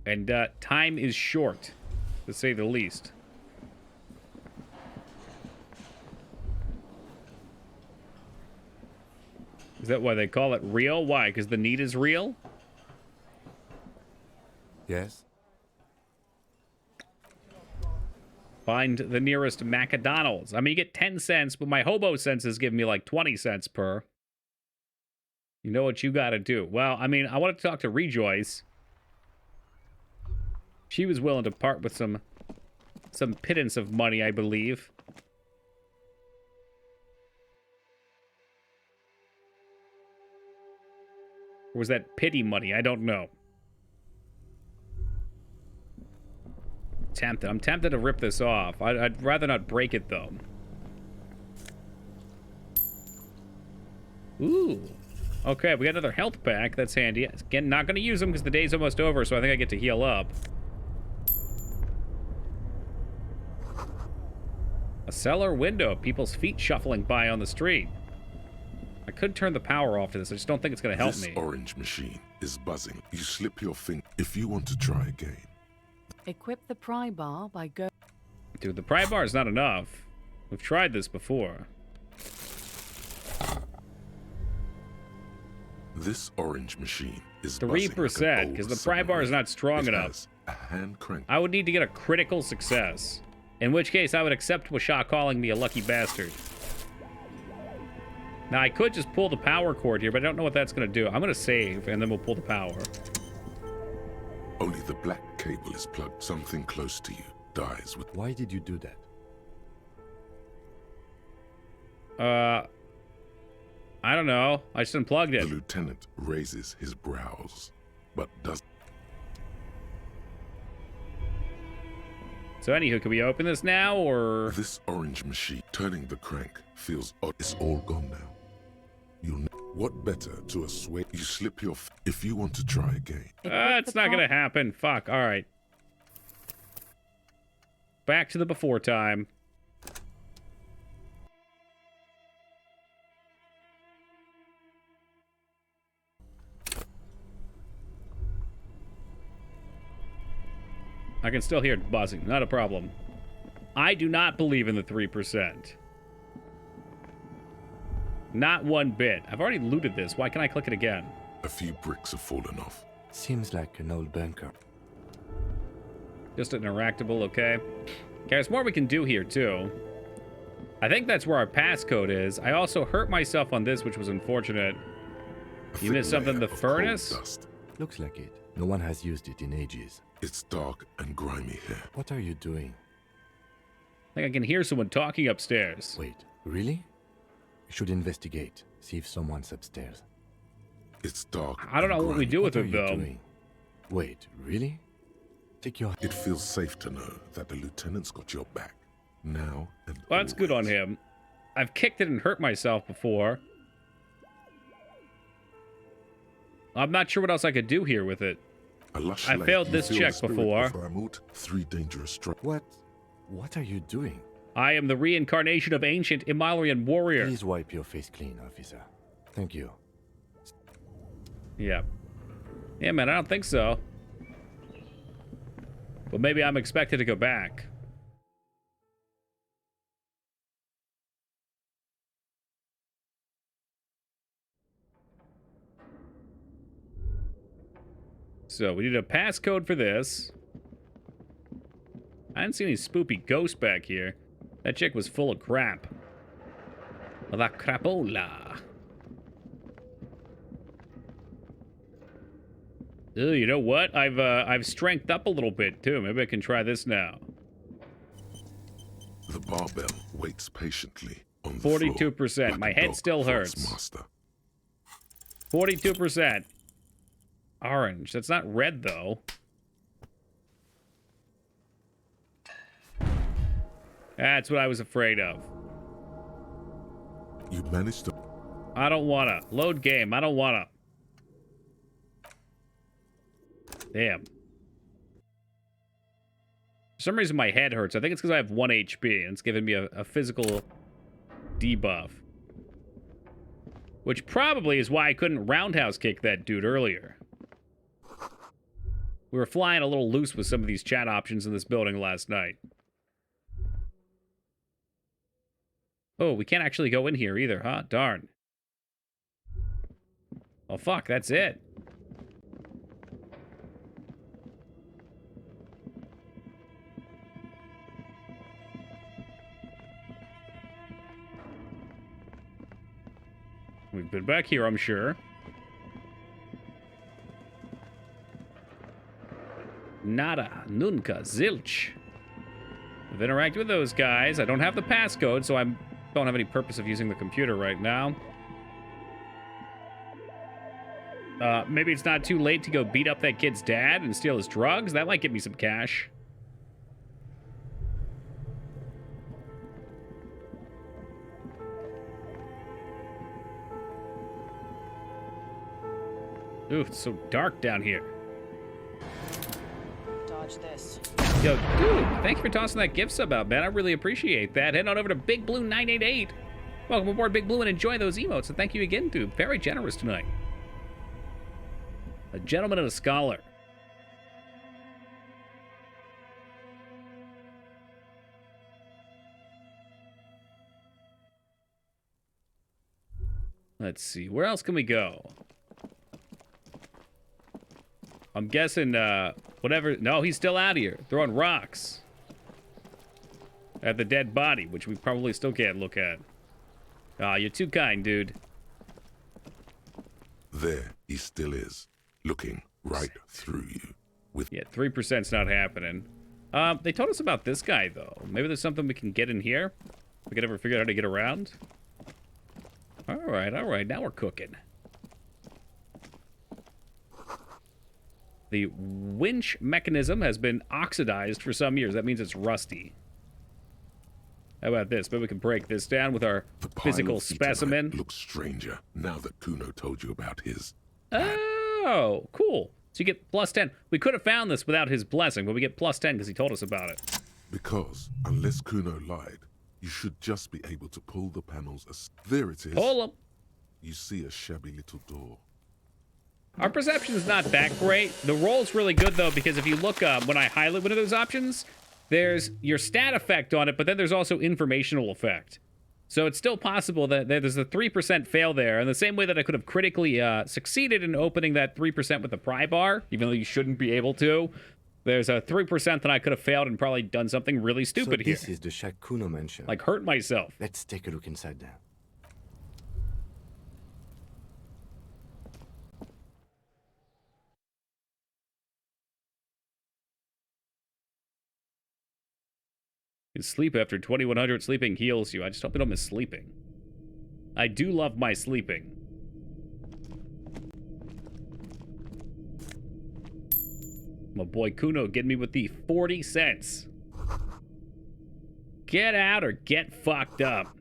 And time is short, to say the least. Is that why they call it real? Why? Because the need is real? Yes? Find the nearest McDonald's. I mean, you get 10 cents, but my hobo senses give me like 20 cents per. You know what you gotta do. Well, I mean, I want to talk to Rejoice. She was willing to part with some pittance of money, I believe. Or was that pity money? I don't know. Tempted. I'm tempted to rip this off. I'd rather not break it, though. Ooh. Okay, we got another health pack. That's handy. Again, not going to use them because the day's almost over, so I think I get to heal up. A cellar window. People's feet shuffling by on the street. I could turn the power off to this. I just don't think it's going to help me. This orange machine is buzzing. You slip your finger if you want to try again. Equip the pry bar by go. Dude, the pry bar is not enough. We've tried this before. This orange machine is 3%, because the pry bar is not strong enough. A hand crank. I would need to get a critical success. In which case, I would accept Washa calling me a lucky bastard. Now, I could just pull the power cord here, but I don't know what that's going to do. I'm going to save, and then we'll pull the power. Only the black cable is plugged. Something close to you dies with... Why did you do that? I don't know. I just unplugged it. The lieutenant raises his brows, but does... So anywho, can we open this now, or...? This orange machine, turning the crank, feels odd. It's all gone now. What better to assuage? You slip your... if you want to try again. It's not gonna happen. Fuck. Alright. Back to the before time. I can still hear it buzzing. Not a problem. I do not believe in the 3%. Not one bit. I've already looted this. Why can't I click it again? A few bricks have fallen off. Seems like an old bunker. Just an interactable, okay. Okay, there's more we can do here, too. I think that's where our passcode is. I also hurt myself on this, which was unfortunate. You missed something in the furnace? Looks like it. No one has used it in ages. It's dark and grimy here. What are you doing? I think I can hear someone talking upstairs. Wait, really? You should investigate. See if someone's upstairs. It's dark. I don't know what we do with it, though. Doing? Wait, really? Take your... It feels safe to know that the lieutenant's got your back. Now and well, that's good on him. I've kicked it and hurt myself before. I'm not sure what else I could do here with it. I failed this check before. Three dangerous What are you doing? I am the reincarnation of ancient Imalian warrior. Please wipe your face clean, officer. Thank you. Yeah. Yeah, man, I don't think so. But maybe I'm expected to go back. So, we need a passcode for this. I didn't see any spoopy ghosts back here. That chick was full of crap. La crapola. Ooh, you know what? I've strengthened up a little bit, too. Maybe I can try this now. The barbell waits patiently on the 42%. floor, like My head still hurts. Master. 42%. Orange. That's not red, though. That's what I was afraid of. You managed to... I don't wanna. Load game. I don't wanna. Damn. For some reason my head hurts. I think it's because I have 1 HP, and it's giving me a physical debuff. Which probably is why I couldn't roundhouse kick that dude earlier. We were flying a little loose with some of these chat options in this building last night. Oh, we can't actually go in here either, huh? Darn. Oh, fuck, that's it. We've been back here, I'm sure. Nada. Nunca. Zilch. I've interacted with those guys. I don't have the passcode, so I don't have any purpose of using the computer right now. Maybe it's not too late to go beat up that kid's dad and steal his drugs. That might get me some cash. Ooh, it's so dark down here. Dodge this. Yo, dude, thank you for tossing that gift sub out, man. I really appreciate that. Head on over to Big Blue 988. Welcome aboard, Big Blue, and enjoy those emotes. And thank you again, dude. Very generous tonight. A gentleman and a scholar. Let's see. Where else can we go? I'm guessing, whatever. No, he's still out here, throwing rocks at the dead body, which we probably still can't look at. Ah, you're too kind, dude. There he still is, looking right through you. With Yeah, 3%'s not happening. They told us about this guy, though. Maybe there's something we can get in here. We could ever figure out how to get around. All right. Now we're cooking. The winch mechanism has been oxidized for some years. That means it's rusty. How about this? Maybe we can break this down with our the pile physical of Eternite specimen. looks stranger now that Kuno told you about his. Oh, cool. So you get plus 10. We could have found this without his blessing, but we get plus 10 because he told us about it. Because, unless Kuno lied, you should just be able to pull the panels as... There it is. Pull them. You see a shabby little door. Our perception's not that great. The roll's really good, though, because if you look up, when I highlight one of those options, there's your stat effect on it, but then there's also informational effect. So it's still possible that there's a 3% fail there. In the same way that I could have critically succeeded in opening that 3% with the pry bar, even though you shouldn't be able to, there's a 3% that I could have failed and probably done something really stupid so here. This is the shack Kuno mentioned. Like hurt myself. Let's take a look inside there. His sleep after 2100 sleeping heals you. I just hope I don't miss sleeping. I do love my sleeping. My boy Kuno getting me with the 40 cents. Get out or get fucked up.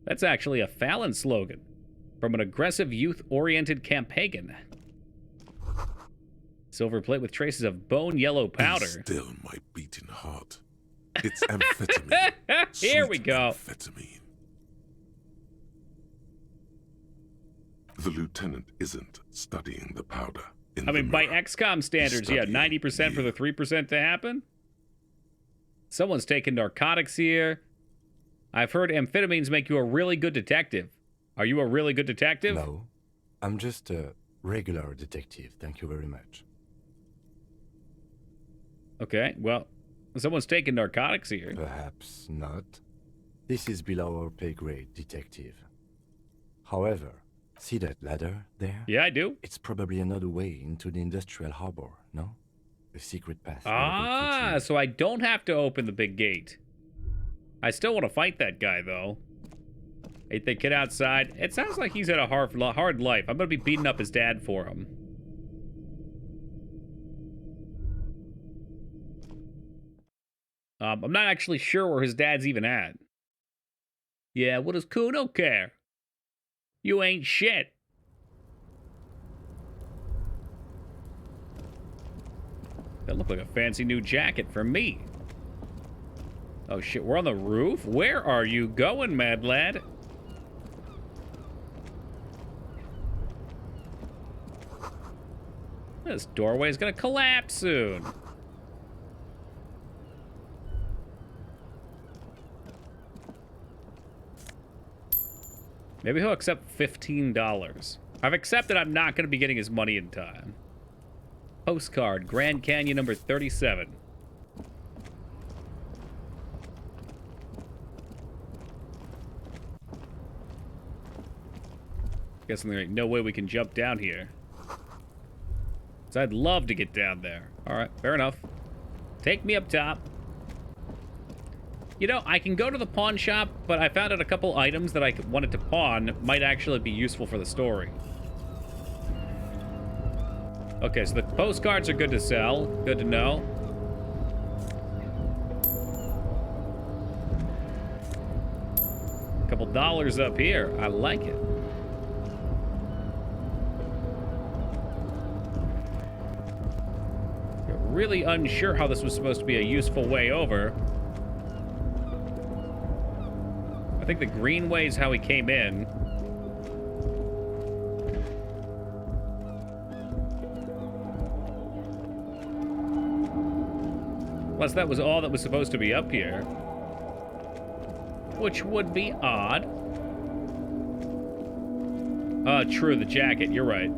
That's actually a Fallon slogan from an aggressive youth-oriented campaign. Silver plate with traces of bone yellow powder. Be still, my beating heart. It's amphetamine. Here we go. Amphetamine. The lieutenant isn't studying the powder. I mean, by XCOM standards, yeah, 90% for the 3% to happen. Someone's taking narcotics here. I've heard amphetamines make you a really good detective. Are you a really good detective? No, I'm just a regular detective. Thank you very much. Okay, well, someone's taking narcotics here. Perhaps not. This is below our pay grade, detective. However, see that ladder there? Yeah, I do. It's probably another way into the industrial harbor, no? A secret path. Ah, so I don't have to open the big gate. I still want to fight that guy, though. Ain't the kid outside? It sounds like he's had a hard life. I'm going to be beating up his dad for him. I'm not actually sure where his dad's even at. Yeah, what does Kuno care? You ain't shit. That looked like a fancy new jacket for me. Oh shit, we're on the roof? Where are you going, mad lad? This doorway is gonna collapse soon. Maybe he'll accept $15. I've accepted I'm not going to be getting his money in time. Postcard, Grand Canyon number 37. Guessing there ain't no way we can jump down here. So I'd love to get down there. All right, fair enough. Take me up top. You know, I can go to the pawn shop, but I found out a couple items that I wanted to pawn might actually be useful for the story. Okay, so the postcards are good to sell. Good to know. Couple dollars up here. I like it. Really unsure how this was supposed to be a useful way over. I think the green way is how he came in. Unless that was all that was supposed to be up here. Which would be odd. True, the jacket, you're right.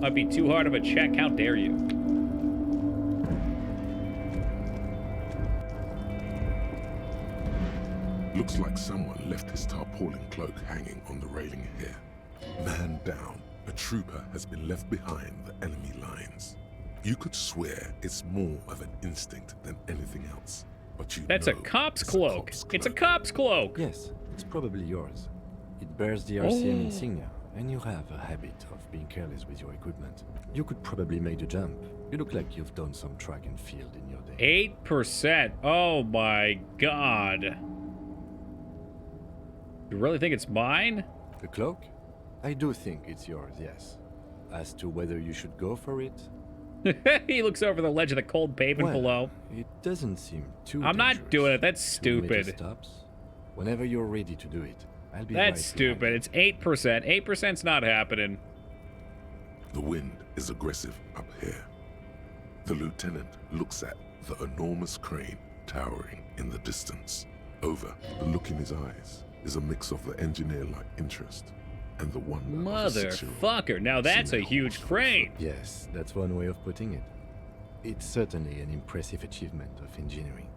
Might be too hard of a check, how dare you. Looks like someone left his tarpaulin cloak hanging on the railing here. Man down, a trooper has been left behind the enemy lines. You could swear it's more of an instinct than anything else. But you That's know a cop's it's cloak. It's a cop's cloak. Yes, it's probably yours. It bears the RCM insignia, and you have a habit of being careless with your equipment. You could probably make the jump. You look like you've done some track and field in your day. 8%. Oh my god. You really think it's mine? The cloak? I do think it's yours, yes. As to whether you should go for it? He looks over the ledge of the cold pavement below. It doesn't seem too I'm not doing it. That's 2 major stupid. stops. Whenever you're ready to do it, I'll be That's right stupid. It's 8%. 8%'s not happening. The wind is aggressive up here. The lieutenant looks at the enormous crane towering in the distance. Over, the look in his eyes is a mix of the engineer-like interest and the wonder of a 6-year-old. Motherfucker. Now that's a huge crane. Yes, that's one way of putting it. It's certainly an impressive achievement of engineering.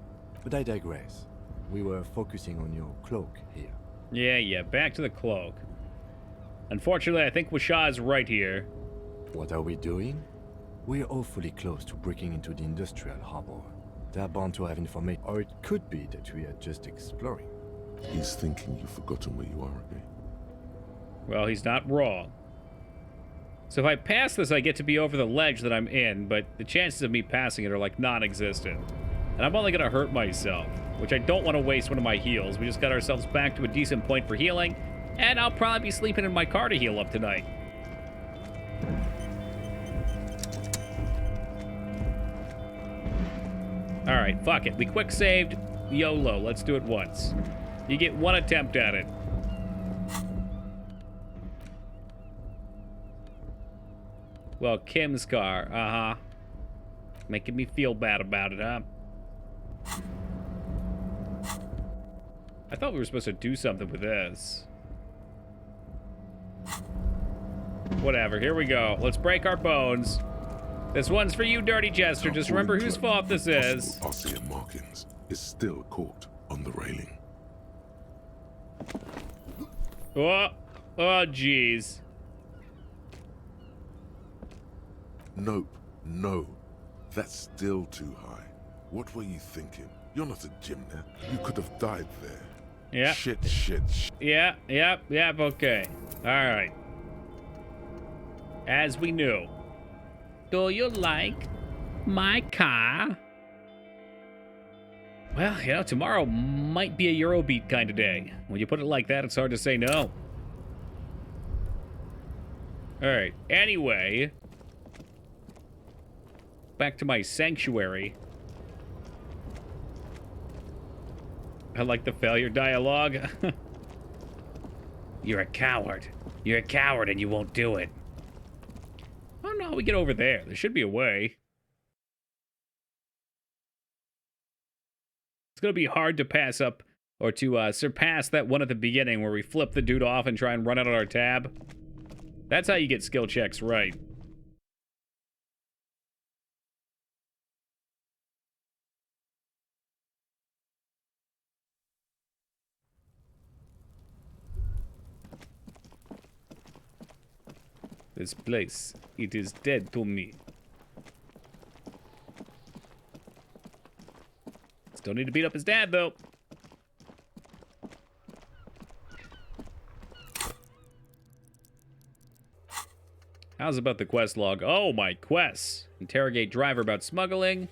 But I digress. We were focusing on your cloak here. Yeah, back to the cloak. Unfortunately, I think Washaw's right here. What are we doing? We're awfully close to breaking into the industrial harbor. They're bound to have information, or it could be that we are just exploring. He's thinking you've forgotten where you are again. Well, he's not wrong. So if I pass this, I get to be over the ledge that I'm in, but the chances of me passing it are like non-existent. And I'm only gonna hurt myself, which I don't want to waste one of my heals. We just got ourselves back to a decent point for healing, and I'll probably be sleeping in my car to heal up tonight. Alright, fuck it. We quick saved YOLO. Let's do it once. You get one attempt at it. Well, Kim's car. Uh-huh. Making me feel bad about it, huh? I thought we were supposed to do something with this. Whatever, here we go. Let's break our bones. This one's for you, Dirty Jester. Just remember whose fault this is. RCM markings is still caught on the railing. Oh, jeez. Nope, no. That's still too high. What were you thinking? You're not a gymnast. You could have died there. Yeah. Shit. Yeah, okay. Alright. As we knew. Do you like my car? Well, you know, tomorrow might be a Eurobeat kind of day. When you put it like that, it's hard to say no. Alright, anyway. Back to my sanctuary. I like the failure dialogue. You're a coward. You're a coward and you won't do it. I don't know how we get over there. There should be a way. It's going to be hard to pass up or to surpass that one at the beginning where we flip the dude off and try and run out of our tab. That's how you get skill checks right. This place It is dead to me. Still need to beat up his dad, though. How's about the quest log? Oh, my quests. Interrogate driver about smuggling.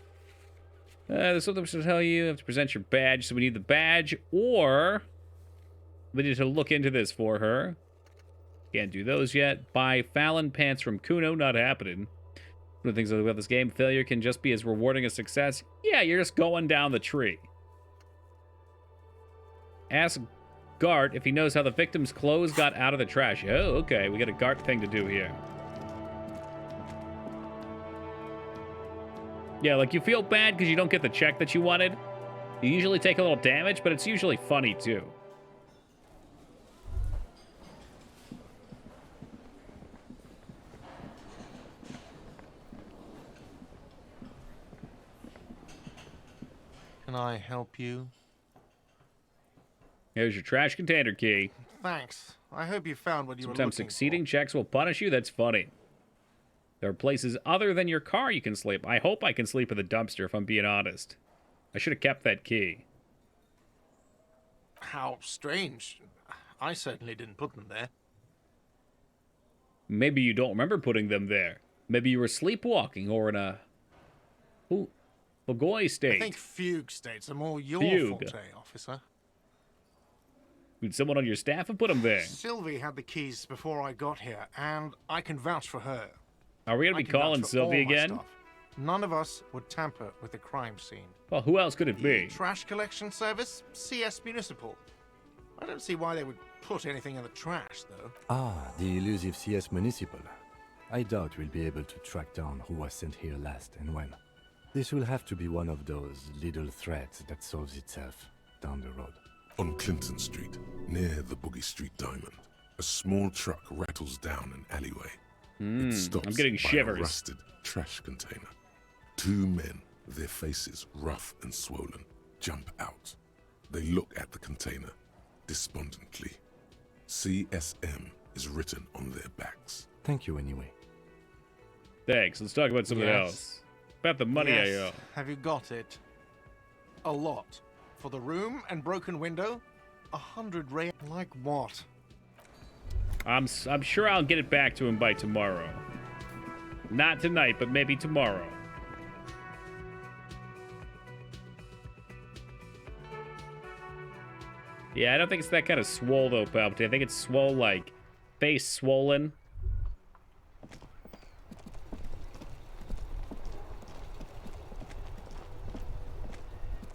There's something to tell you. You have to present your badge, so we need the badge, or we need to look into this for her. Can't do those yet. Buy Fallon pants from Kuno, not happening. One of the things about this game, failure can just be as rewarding as success. Yeah, you're just going down the tree. Ask Gart if he knows how the victim's clothes got out of the trash. Oh, okay, we got a Gart thing to do here. Yeah, like you feel bad because you don't get the check that you wanted. You usually take a little damage, but it's usually funny too. Can I help you? Here's your trash container key. Thanks. I hope you found what you were looking Sometimes succeeding checks will punish you. That's funny. There are places other than your car you can sleep. I hope I can sleep in the dumpster, if I'm being honest. I should have kept that key. How strange. I certainly didn't put them there. Maybe you don't remember putting them there. Maybe you were sleepwalking or in a... Bogoy state. I think fugue states are more your forte, officer. Would someone on your staff have put them there? Sylvie had the keys before I got here, and I can vouch for her. Are we going to be calling Sylvie again? None of us would tamper with the crime scene. Well, who else could it be? Trash collection service? CS Municipal. I don't see why they would put anything in the trash, though. Ah, the elusive CS Municipal. I doubt we'll be able to track down who was sent here last and when. This will have to be one of those little threads that solves itself down the road. On Clinton Street, near the Boogie Street Diamond, a small truck rattles down an alleyway. It stops I'm getting by shivers. a rusted trash container. Two men, their faces rough and swollen, jump out. They look at the container despondently. CSM is written on their backs. Thank you anyway. Thanks. Let's talk about something else. About the money I owe. Have you got it? A lot. For the room and broken window? 100 rand. Like what? I'm sure I'll get it back to him by tomorrow. Not tonight, but maybe tomorrow. Yeah, I don't think it's that kind of swole, though, Palpatine. I think it's swole, like, face swollen.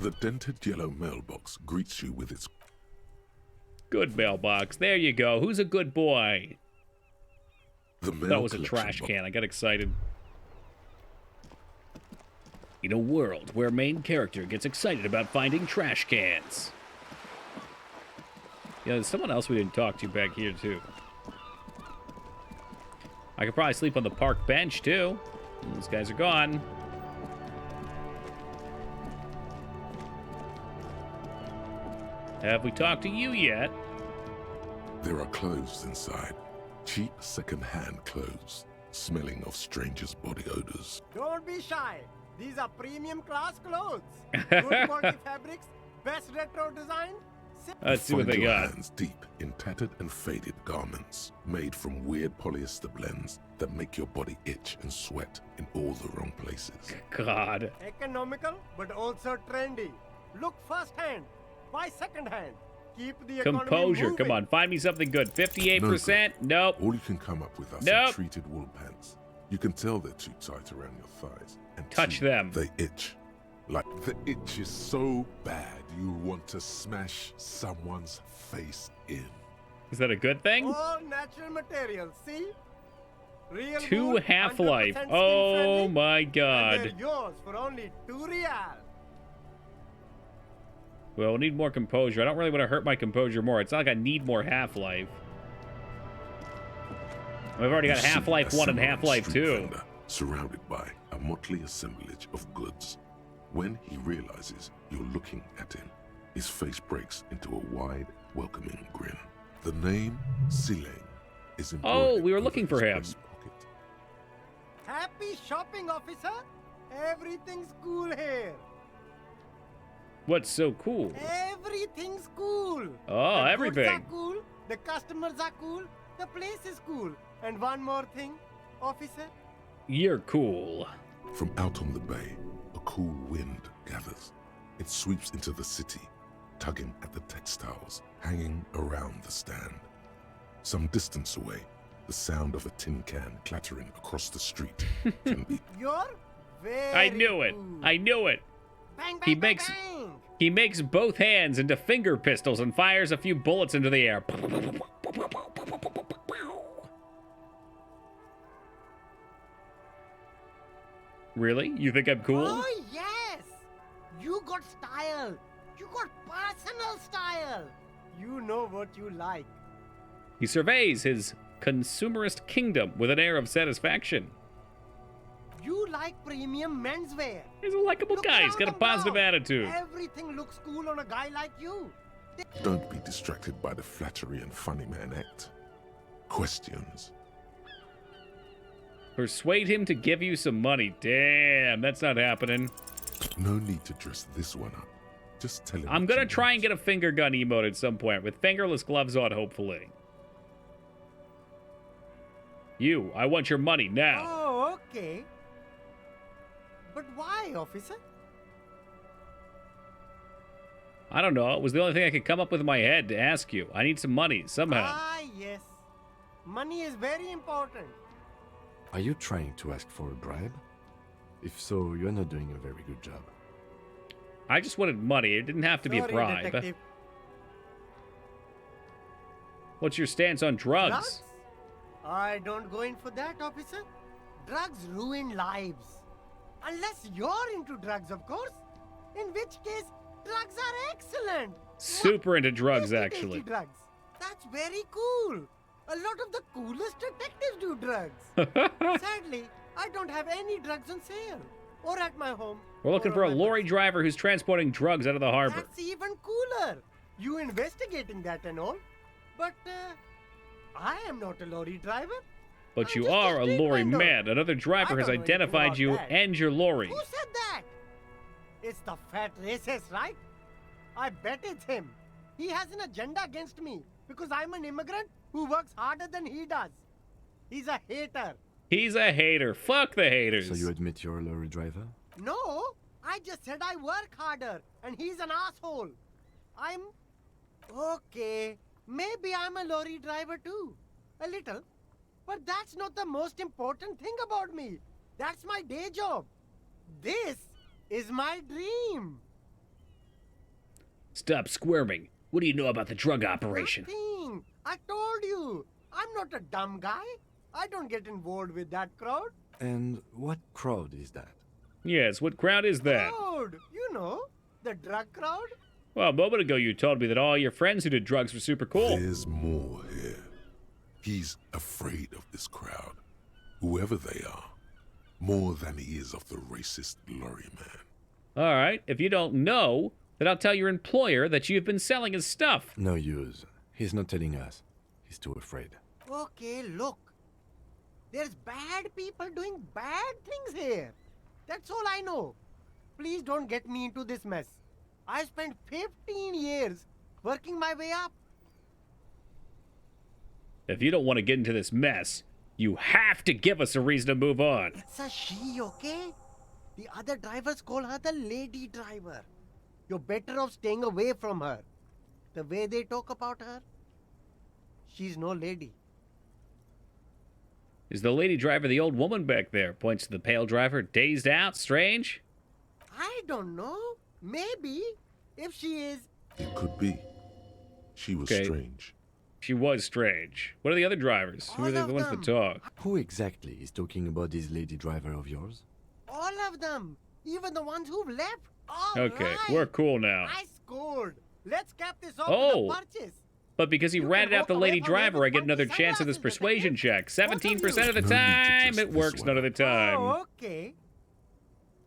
The dented yellow mailbox greets you with its good mailbox. There you go. Who's a good boy? That was a trash collection can. I got excited. In a world where main character gets excited about finding trash cans. Yeah, there's someone else we didn't talk to back here, too. I could probably sleep on the park bench, too. These guys are gone. Have we talked to you yet? There are clothes inside. Cheap second-hand clothes, smelling of strangers' body odors. Don't be shy. These are premium class clothes. Good quality fabrics, best retro design. Let's see what they Find your got. hands deep in tattered and faded garments made from weird polyester blends that make your body itch and sweat in all the wrong places. God. Economical, but also trendy. Look firsthand, buy secondhand. Keep the Composure. economy Come on, find me something good. 58%? Nope. All you can come up with are Nope. some treated wool pants. You can tell they're too tight around your thighs. And Touch two, them. They itch. Like the itch is so bad you want to smash someone's face in. Is that a good thing? All natural materials, see? Real Two wool, Half-Life. 100% Oh skin-friendly, my and god. they're yours for only 2 real. Well, we'll need more composure. I don't really want to hurt my composure more. It's not like I need more Half-Life. I've already got You see Half-Life a 1 and samurai Half-Life street 2. vendor surrounded by a motley assemblage of goods. When he realizes you're looking at him, his face breaks into a wide, welcoming grin. The name Sileng is embroidered Oh, we were over looking his for him. breast pocket. Happy shopping, officer. Everything's cool here. What's so cool? Everything's cool. Oh, the everything. Goods are cool. The customers are cool. The place is cool. And one more thing, officer. You're cool. From out on the bay, a cool wind gathers. It sweeps into the city, tugging at the textiles hanging around the stand. Some distance away, the sound of a tin can clattering across the street can be. You're very I knew it. cool. I knew it. Bang, bang, He bang, makes bang. he makes both hands into finger pistols and fires a few bullets into the air. Really? You think I'm cool? Oh, yes. You got style. You got personal style. You know what you like. He surveys his consumerist kingdom with an air of satisfaction. You like premium menswear. He's a likable Look guy. He's around got a him positive now. attitude. Everything looks cool on a guy like you. Don't be distracted by the flattery and funny man act. Questions. Persuade him to give you some money. Damn, that's not happening. No need to dress this one up. Just tell him. I'm what gonna you try and want. get a finger gun emote at some point with fingerless gloves on, hopefully. You, I want your money now. Oh, okay. But why, officer? I don't know. It was the only thing I could come up with in my head to ask you. I need some money somehow. Ah, yes. Money is very important. Are you trying to ask for a bribe? If so, you're not doing a very good job. I just wanted money. It didn't have to be a Sorry, bribe. detective. What's your stance on drugs? Drugs? I don't go in for that, officer. Drugs ruin lives. Unless you're into drugs, of course. In which case, drugs are excellent. Super into drugs, Tasty, actually. tasty drugs. That's very cool. A lot of the coolest detectives do drugs. Sadly, I don't have any drugs on sale. Or at my home. We're looking or for a on my lorry bus. driver who's transporting drugs out of the harbor. That's even cooler. You investigating that and all. But I am not a lorry driver. But I'm you just a are a street lorry vendor. man. Another driver I has don't know anything identified about you that. and your lorry. Who said that? It's the fat racist, right? I bet it's him. He has an agenda against me because I'm an immigrant who works harder than he does. He's a hater. He's a hater. Fuck the haters. So you admit you're a lorry driver? No, I just said I work harder and he's an asshole. I'm... Okay, maybe I'm a lorry driver too. A little. But that's not the most important thing about me. That's my day job. This is my dream. Stop squirming. What do you know about the drug operation? Nothing. I told you. I'm not a dumb guy. I don't get involved with that crowd. And what crowd is that? Yes, what crowd is that? Crowd. You know, the drug crowd. Well, a moment ago you told me that all your friends who did drugs were super cool. There's more here. He's afraid of this crowd, whoever they are, more than he is of the racist lorry man. All right, if you don't know, then I'll tell your employer that you've been selling his stuff. No use. He's not telling us. He's too afraid. Okay, look. There's bad people doing bad things here. That's all I know. Please don't get me into this mess. I spent 15 years working my way up. If you don't want to get into this mess, you have to give us a reason to move on. It's a she, okay? The other drivers call her the lady driver. You're better off staying away from her. The way they talk about her, she's no lady. Is the lady driver the old woman back there? Points to the pale driver, dazed out, strange? I don't know. Maybe. If she is. It could be. She was Okay. strange. She was strange. What are the other drivers? Who are All the of ones them. that talk? Who exactly is talking about this lady driver of yours? All of them. Even the ones who've left. All Okay, right. we're cool now. I scored. Let's cap this off Oh. with a purchase. But because he You ratted can out the walk away lady from driver, here I get with another funky chance at this sunglasses, persuasion check. 17% of the No need to time, twist it this works one. none of the time. Oh, okay.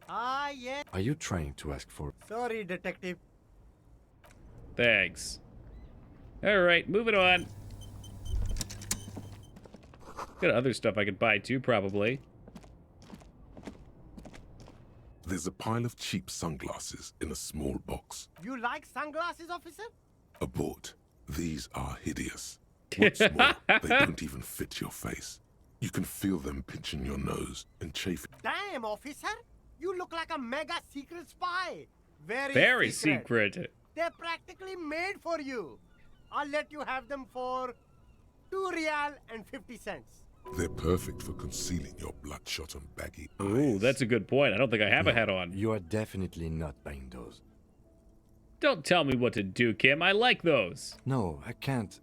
Ah, yes. Are you trying to ask for... Sorry, detective. Thanks. All right, moving on. Got other stuff I could buy too, probably. There's a pile of cheap sunglasses in a small box. You like sunglasses, officer? Abort. These are hideous. What's more, they don't even fit your face. You can feel them pinching your nose and chafing. Damn, officer! You look like a mega secret spy. Very secret. They're practically made for you. I'll let you have them for 2 real and 50 cents. They're perfect for concealing your bloodshot and baggy eyes. Ooh, that's a good point. I don't think I have a hat on. You are definitely not buying those. Don't tell me what to do, Kim. I like those. No, I can't.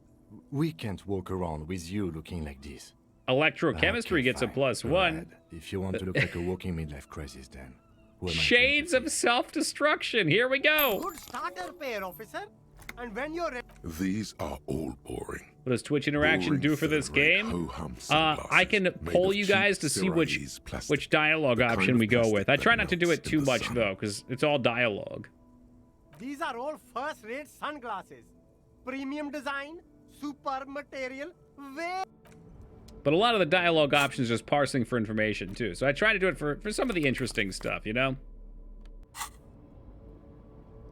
We can't walk around with you looking like this. Electrochemistry gets a +1. Ahead. If you want to look like a walking midlife crisis, then. Shades of self-destruction. Here we go. Good starter pair, officer. And when you're ready. These are all boring. What does Twitch Interaction do for this game? I can poll you guys to see which dialogue option we go with. I try not to do it too much, though, because it's all dialogue. These are all first-rate sunglasses. Premium design, superb material, But a lot of the dialogue options are just parsing for information, too. So I try to do it for some of the interesting stuff, you know?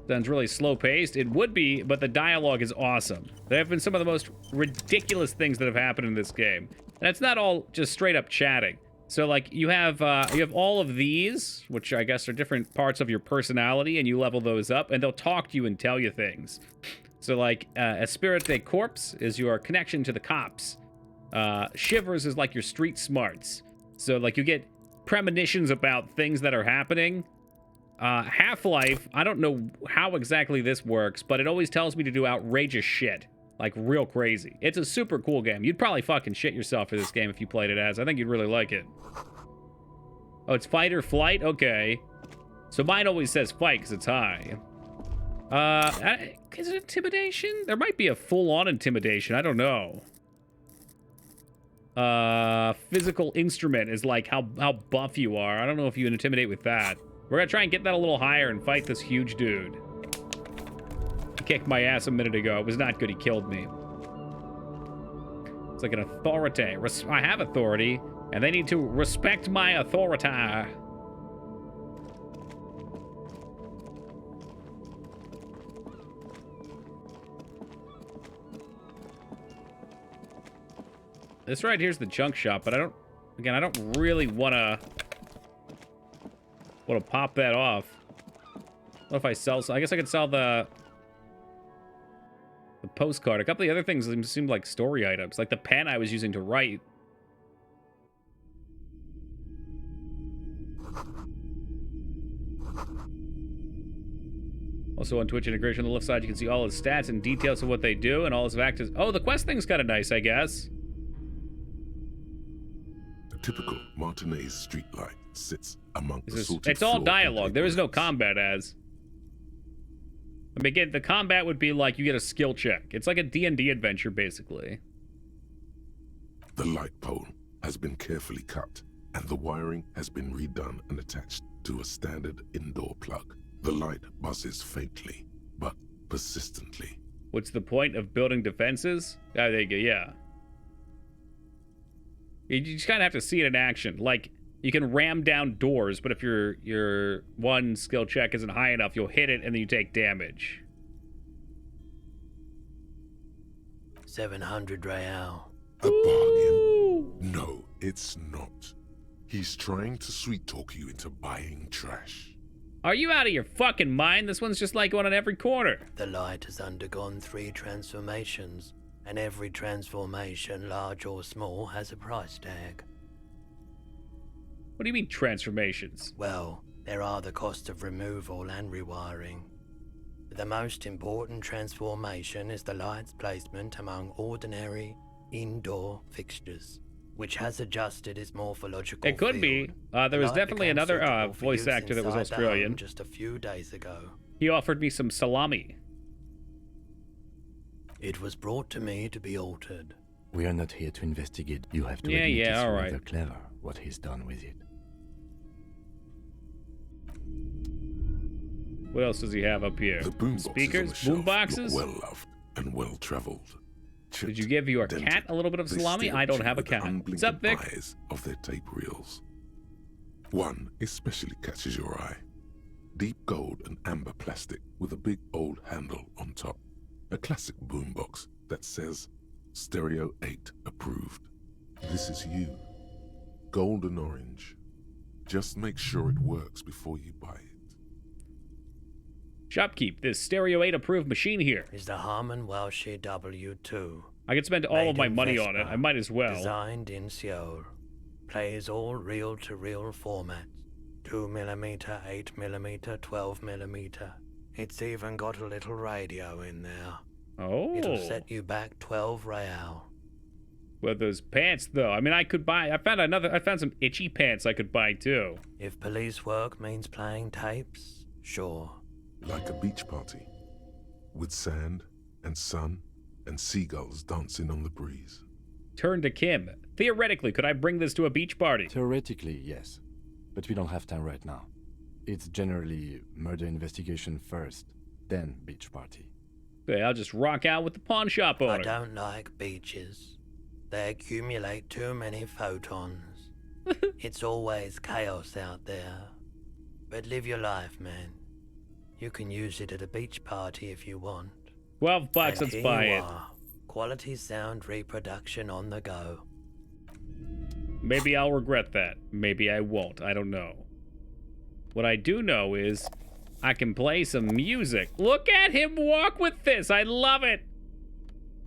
Sounds really slow-paced. It would be, but the dialogue is awesome. There have been some of the most ridiculous things that have happened in this game. And it's not all just straight-up chatting. So, like, you have all of these, which I guess are different parts of your personality, and you level those up, and they'll talk to you and tell you things. So, like, Esprit de Corps is your connection to the cops. Shivers is like your street smarts. So, like, you get premonitions about things that are happening. Half-Life, I don't know how exactly this works, but it always tells me to do outrageous shit. Like, real crazy. It's a super cool game. You'd probably fucking shit yourself for this game if you played it as. I think you'd really like it. Oh, it's fight or flight? Okay. So mine always says fight because it's high. Is it intimidation? There might be a full-on intimidation. I don't know. Physical instrument is like how buff you are. I don't know if you intimidate with that. We're gonna try and get that a little higher and fight this huge dude. He kicked my ass a minute ago. It was not good. He killed me. It's like an authority. I have authority, and they need to respect my authority. This right here's the junk shop, but I don't really want to pop that off. What if I sell? I guess I could sell the postcard. A couple of the other things seemed like story items, like the pen I was using to write. Also on Twitch integration on the left side, you can see all his stats and details of what they do and all his actors. Oh, the quest thing's kind of nice, I guess. A typical Martinez streetlight sits among the it's all dialogue. There is no combat as. I mean, again, the combat would be like you get a skill check. It's like a D&D adventure, basically. The light pole has been carefully cut, and the wiring has been redone and attached to a standard indoor plug. The light buzzes faintly, but persistently. What's the point of building defenses? Oh, there you go, yeah. You just kind of have to see it in action. Like, you can ram down doors, but if your one skill check isn't high enough, you'll hit it and then you take damage. 700 real. A bargain? No, it's not. He's trying to sweet-talk you into buying trash. Are you out of your fucking mind? This one's just like one on every corner. The light has undergone 3 transformations, and every transformation, large or small, has a price tag. What do you mean, transformations? Well, there are the cost of removal and rewiring. The most important transformation is the light's placement among ordinary indoor fixtures, which has adjusted its morphological It could be. There was definitely another voice actor that was Australian. Just a few days ago. He offered me some salami. It was brought to me to be altered. We are not here to investigate. You have to admit it's all rather clever what he's done with it. What else does he have up here? The boom speakers, boom boxes. Well loved and well traveled. Did you give your cat a little bit of salami? I don't have a cat. What's up, Vic? Of their tape reels. One especially catches your eye. Deep gold and amber plastic with a big old handle on top. A classic boombox that says Stereo 8 approved. This is you. Golden orange. Just make sure it works before you buy it. Shopkeep, this Stereo 8 approved machine here. Is the Harman Welsh W2. I could spend all of my money on it. I might as well. Designed in Seoul. Plays all reel-to-reel formats. 2mm, 8mm, 12mm. It's even got a little radio in there. Oh. It'll set you back 12 real. Well, those pants, though. I mean, I could buy... I found some itchy pants I could buy, too. If police work means playing tapes, sure. Like a beach party. With sand and sun and seagulls dancing on the breeze. Turn to Kim. Theoretically, could I bring this to a beach party? Theoretically, yes. But we don't have time right now. It's generally murder investigation first, then beach party. Okay, I'll just rock out with the pawn shop owner. I don't like beaches. They accumulate too many photons. It's always chaos out there. But live your life, man. You can use it at a beach party if you want. $12, let's buy it. Quality sound reproduction on the go. Maybe I'll regret that. Maybe I won't. I don't know. What I do know is I can play some music. Look at him walk with this. I love it.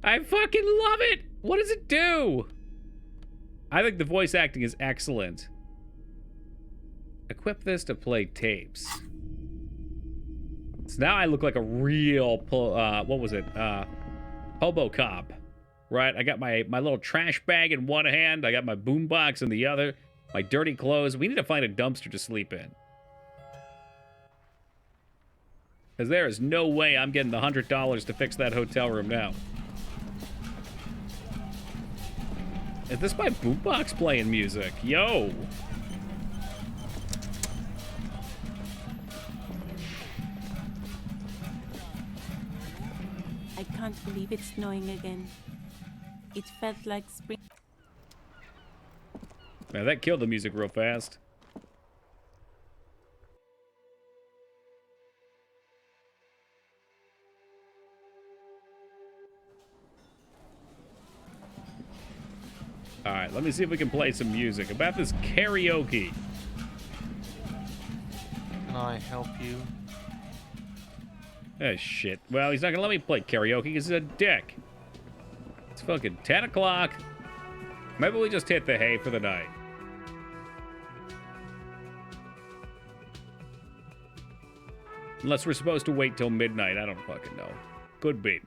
I fucking love it. What does it do? I think the voice acting is excellent. Equip this to play tapes. So now I look like a real, what was it? Hobo cop. Right, I got my little trash bag in one hand. I got my boombox in the other. My dirty clothes. We need to find a dumpster to sleep in. Because there is no way I'm getting the $100 to fix that hotel room now. Is this my boombox playing music? Yo! I can't believe it's snowing again. It felt like spring. Man, that killed the music real fast. Alright, let me see if we can play some music. About this karaoke. Can I help you? Oh, shit. Well, he's not gonna let me play karaoke because he's a dick. It's fucking 10 o'clock. Maybe we just hit the hay for the night. Unless we're supposed to wait till midnight. I don't fucking know. Could be.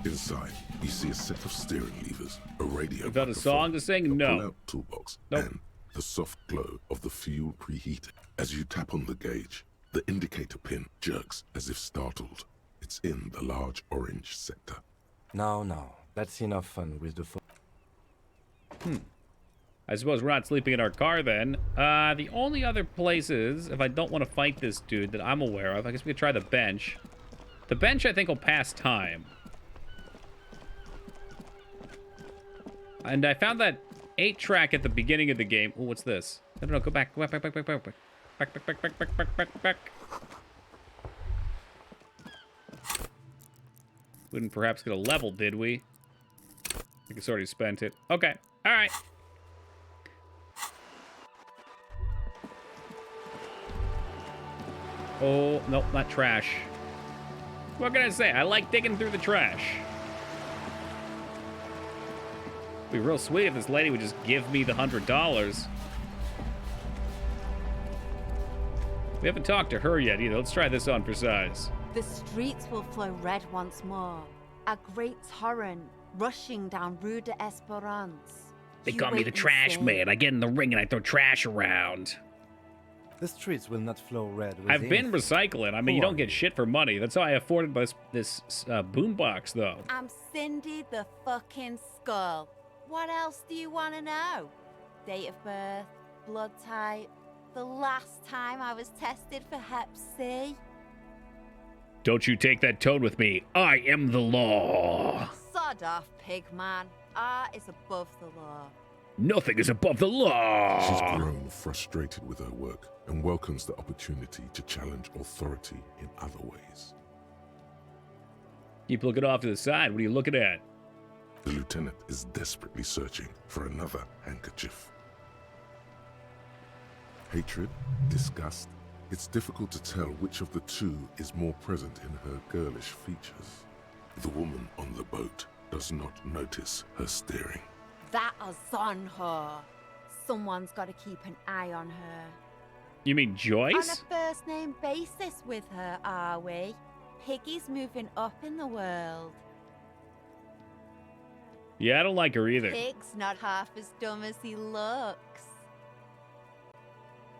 Inside, you see a set of steering levers, a radio. Without a song to sing? No. Pull-out toolbox, nope. And the soft glow of the fuel preheater. As you tap on the gauge, the indicator pin jerks as if startled. It's in the large orange sector. No. That's enough fun with the phone. I suppose we're not sleeping in our car then. The only other places, if I don't want to fight this dude that I'm aware of, I guess we could try the bench. The bench, I think, will pass time. And I found that 8-track at the beginning of the game. Oh, what's this? No, go back. Go back. Back. We didn't perhaps get a level, did we? I think it's already spent it. Okay, all right. Oh, nope, not trash. What can I say? I like digging through the trash. It'd be real sweet if this lady would just give me the $100. We haven't talked to her yet either. Let's try this on for size. The streets will flow red once more. A great torrent rushing down Rue de Esperance. They call me the trash man. I get in the ring and I throw trash around. The streets will not flow red. I've been recycling. I mean, you don't get shit for money. That's how I afforded this boombox, though. I'm Cindy the fucking Skull. What else do you want to know? Date of birth, blood type, the last time I was tested for Hep C. Don't you take that tone with me. I am the law. Sod off, pig man. Art is above the law. Nothing is above the law. She's grown frustrated with her work and welcomes the opportunity to challenge authority in other ways. Keep looking off to the side. What are you looking at? The lieutenant is desperately searching for another handkerchief. Hatred, disgust. It's difficult to tell which of the two is more present in her girlish features. The woman on the boat does not notice her staring. That is on her. Someone's got to keep an eye on her. You mean Joyce? On a first name basis with her, are we? Piggy's moving up in the world. Yeah, I don't like her either. Pig's not half as dumb as he looks.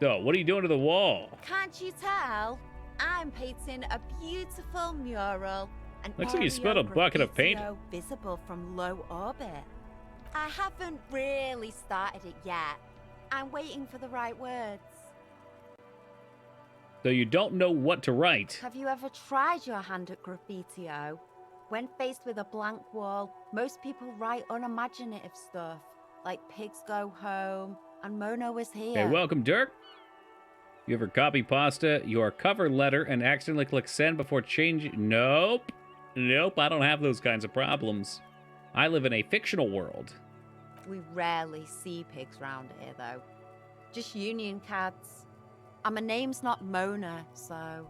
So, what are you doing to the wall? Can't you tell? I'm painting a beautiful mural. An Looks like you spilled a bucket of paint. Visible from low orbit. I haven't really started it yet. I'm waiting for the right words. So you don't know what to write. Have you ever tried your hand at graffiti-o? When faced with a blank wall, most people write unimaginative stuff, like pigs go home and Mono is here. Hey, welcome, Dirk. You ever copy pasta your cover letter and accidentally click send before changing? Nope. Nope, I don't have those kinds of problems. I live in a fictional world. We rarely see pigs round here, though. Just union cads. And my name's not Mona, so...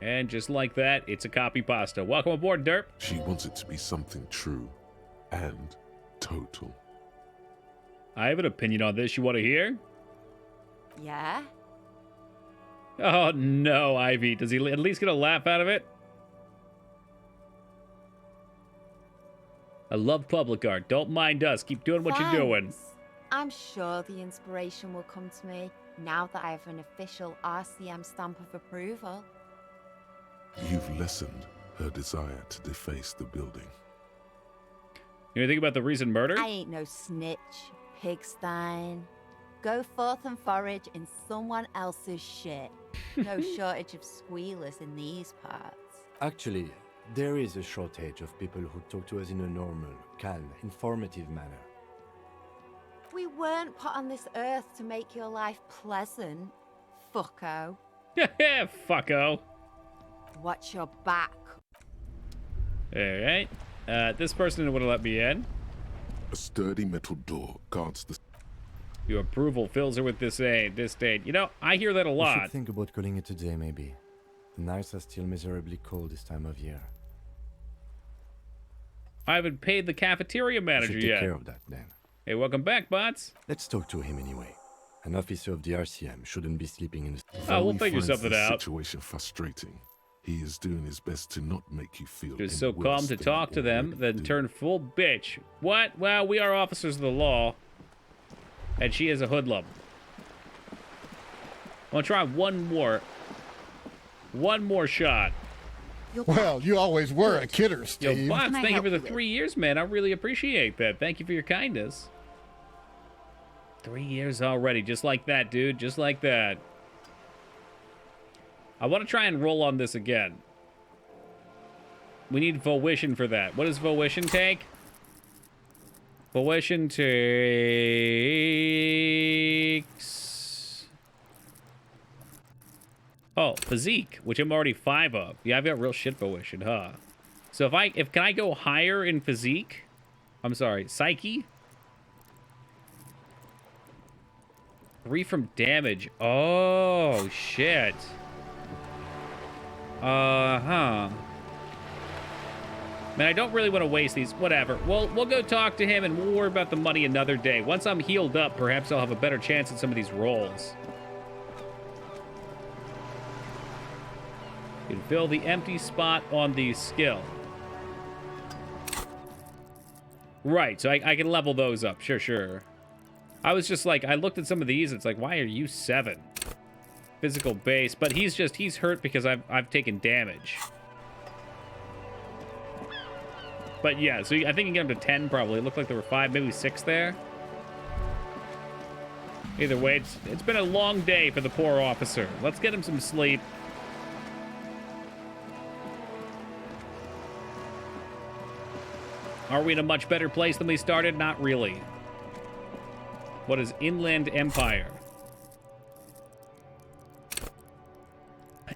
And just like that, it's a copy pasta. Welcome aboard, Derp. She wants it to be something true and total. I have an opinion on this. You want to hear? Yeah? Oh, no, Ivy. Does he at least get a laugh out of it? I love public art. Don't mind us. Keep doing what you're doing. I'm sure the inspiration will come to me now that I have an official RCM stamp of approval. You've lessened her desire to deface the building. You ever think about the recent murder? I ain't no snitch, pigstein. Go forth and forage in someone else's shit. No shortage of squealers in these parts. Actually, there is a shortage of people who talk to us in a normal, calm, informative manner. We weren't put on this earth to make your life pleasant, fucko. Fucko. Watch your back. Alright. This person didn't want to let me in. A sturdy metal door guards the... Your approval fills her with disdain. You know, I hear that a We lot. should think about calling it a day, maybe. The nights are still miserably cold this time of year. I haven't paid the cafeteria manager We should take yet. care of that, then. Hey, welcome back, bots. Let's talk to him anyway. An officer of the RCM shouldn't be sleeping in the... Oh, we'll He figure finds something the out. situation frustrating. He is doing his best to not make you feel Just so any calm worse to than talk to you them, already then do. turn full bitch. What? Well, we are officers of the law. And she is a hoodlum. I'm gonna try one more. One more shot. Well, you always were a kidder, Steve. Yo, bots, thank you for the 3 years, man. I really appreciate that. Thank you for your kindness. 3 years already. Just like that, dude. Just like that. I want to try and roll on this again. We need volition for that. What does volition take? Volition takes... Oh, physique, which I'm already 5 of. Yeah, I've got real shit volition, huh? So can I go higher in physique? I'm sorry, psyche? 3 from damage. Oh, shit. Man, I don't really want to waste these. Whatever. We'll go talk to him and we'll worry about the money another day. Once I'm healed up, perhaps I'll have a better chance at some of these rolls. You can fill the empty spot on the skill. Right, so I can level those up. Sure. I was just like, I looked at some of these. It's like, why are you 7? Physical base. But he's hurt because I've taken damage. But yeah, so I think you can get him to 10 probably. It looked like there were 5, maybe 6 there. Either way, it's been a long day for the poor officer. Let's get him some sleep. Are we in a much better place than we started? Not really. What is Inland Empire?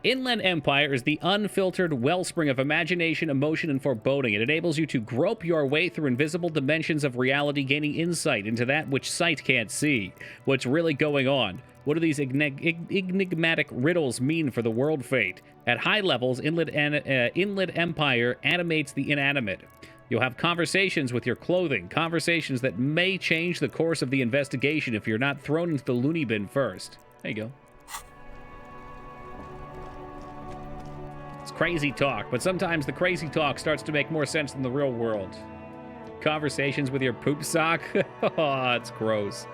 Inland Empire is the unfiltered wellspring of imagination, emotion, and foreboding. It enables you to grope your way through invisible dimensions of reality, gaining insight into that which sight can't see. What's really going on? What do these enigmatic riddles mean for the world fate? At high levels, Inland Empire animates the inanimate. You'll have conversations with your clothing, conversations that may change the course of the investigation if you're not thrown into the loony bin first. There you go. It's crazy talk, but sometimes the crazy talk starts to make more sense than the real world. Conversations with your poop sock? Oh, it's gross.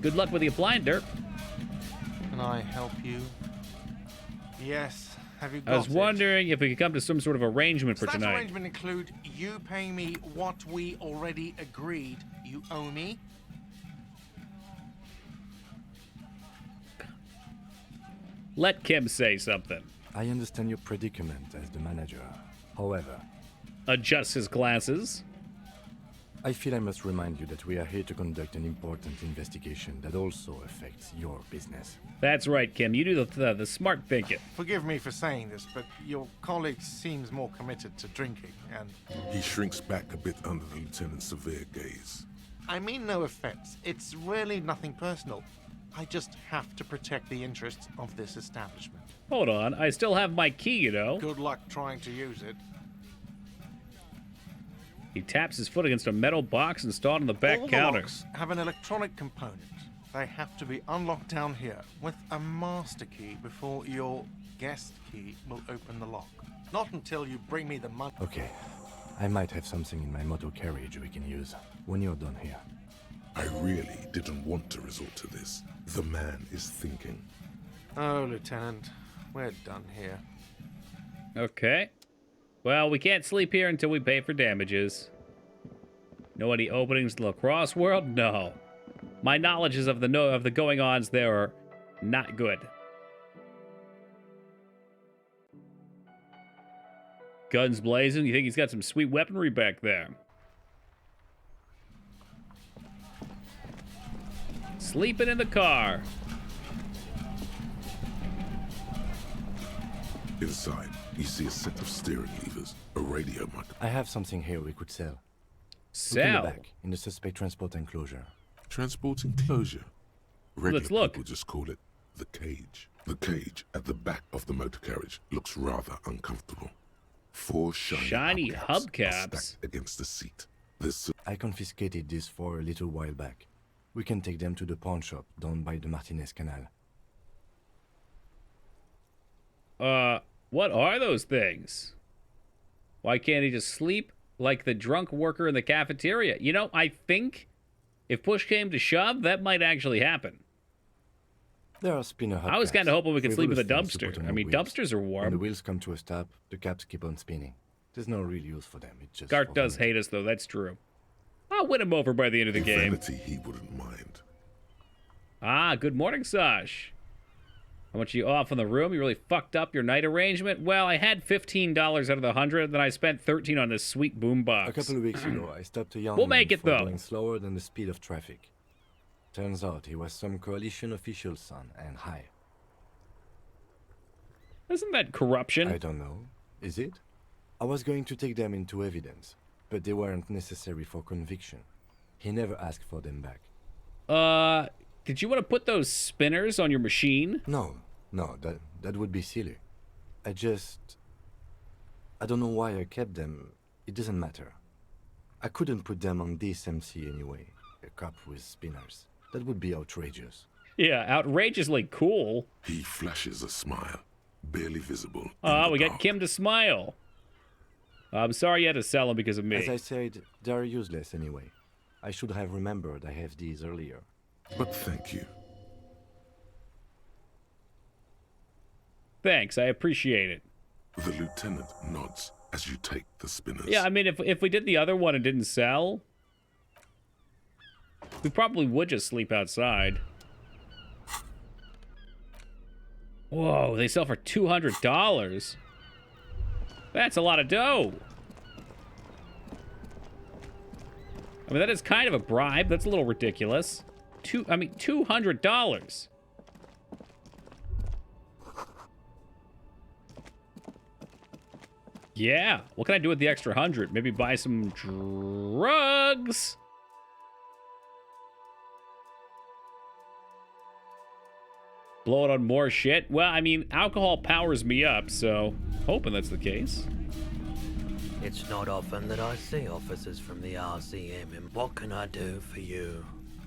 Good luck with the applying, Derp. Can I help you? Yes. Have you got I was wondering if we could come to some sort of arrangement for Does that tonight. arrangement include you paying me what we already agreed you owe me? Let Kim say something. I understand your predicament as the manager. However, adjusts his glasses. I feel I must remind you that we are here to conduct an important investigation that also affects your business. That's right, Kim. You do the smart thinking. Forgive me for saying this, but your colleague seems more committed to drinking, and... He shrinks back a bit under the lieutenant's severe gaze. I mean no offense. It's really nothing personal. I just have to protect the interests of this establishment. Hold on. I still have my key, you know. Good luck trying to use it. He taps his foot against a metal box installed on the back All counter. the locks have an electronic component. They have to be unlocked down here with a master key before your guest key will open the lock. Not until you bring me the money. Okay. I might have something in my motor carriage we can use when you're done here. I really didn't want to resort to this. The man is thinking. Oh, Lieutenant, we're done here. Okay. Well, we can't sleep here until we pay for damages. Know any openings in the lacrosse world? No. My knowledges of the going-ons there are not good. Guns blazing. You think he's got some sweet weaponry back there? Sleeping in the car. Inside, you see a set of steering levers, a radio mic. I have something here we could sell. Sell? Look in the back, in the suspect transport enclosure. Transport enclosure? Regular Let's look. people just call it the cage. The cage at the back of the motor carriage looks rather uncomfortable. 4 shiny hubcaps are hubcaps stacked against the seat. I confiscated this for a little while back. We can take them to the pawn shop down by the Martinez Canal. What are those things? Why can't he just sleep like the drunk worker in the cafeteria? You know, I think if push came to shove, that might actually happen. There are spinner hubcaps. I was kind of hoping we could sleep with a Frivolous things to dumpster. put on I mean, wheels. dumpsters are When the warm. wheels come to a stop, the caps keep on spinning. There's no real use for them. It's just Gart for does vanity. hate us, though. That's true. I'll win him over by the end of the game. Vanity he wouldn't mind. Ah, good morning, Sash. How much are you off on the room? You really fucked up your night arrangement? Well, I had $15 out of the 100, then I spent $13 on this sweet boombox. A couple of weeks ago, I stopped a young We'll man make it, for though. going slower than the speed of traffic. Turns out he was some coalition official's son and high. Isn't that corruption? I don't know. Is it? I was going to take them into evidence, but they weren't necessary for conviction. He never asked for them back. Did you want to put those spinners on your machine? No, that would be silly. I don't know why I kept them. It doesn't matter. I couldn't put them on this MC anyway. A cop with spinners. That would be outrageous. Yeah, outrageously cool. He flashes a smile, barely visible. We got Kim to smile. I'm sorry you had to sell them because of me. As I said, they're useless anyway. I should have remembered I have these earlier. But thank you. Thanks, I appreciate it. The lieutenant nods as you take the spinners. Yeah, I mean, if we did the other one and didn't sell, we probably would just sleep outside. Whoa, they sell for $200. That's a lot of dough. I mean, that is kind of a bribe. That's a little ridiculous. $200. Yeah. What can I do with the extra 100? Maybe buy some drugs? Blow it on more shit? Well, I mean, alcohol powers me up, so hoping that's the case. It's not often that I see officers from the RCM, and what can I do for you?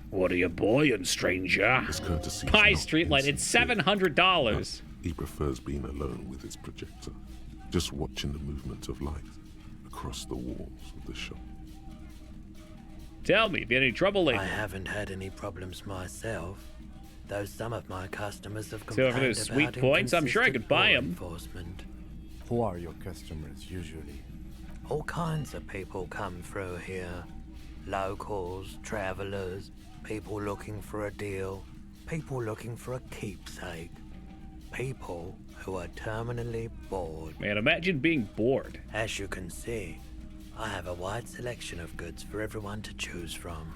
What are you buying, stranger? His courtesy is Pie not Streetlight, it's insincere, $700. but he prefers being alone with his projector, just watching the movement of light across the walls of the shop. Tell me, have you had any trouble lately? I haven't had any problems myself, though some of my customers have So complained for those sweet about points, I'm sure I could buy them. enforcement. Who are your customers usually? All kinds of people come through here. Locals, travelers, people looking for a deal, people looking for a keepsake. People who are terminally bored. Man, imagine being bored. As you can see, I have a wide selection of goods for everyone to choose from.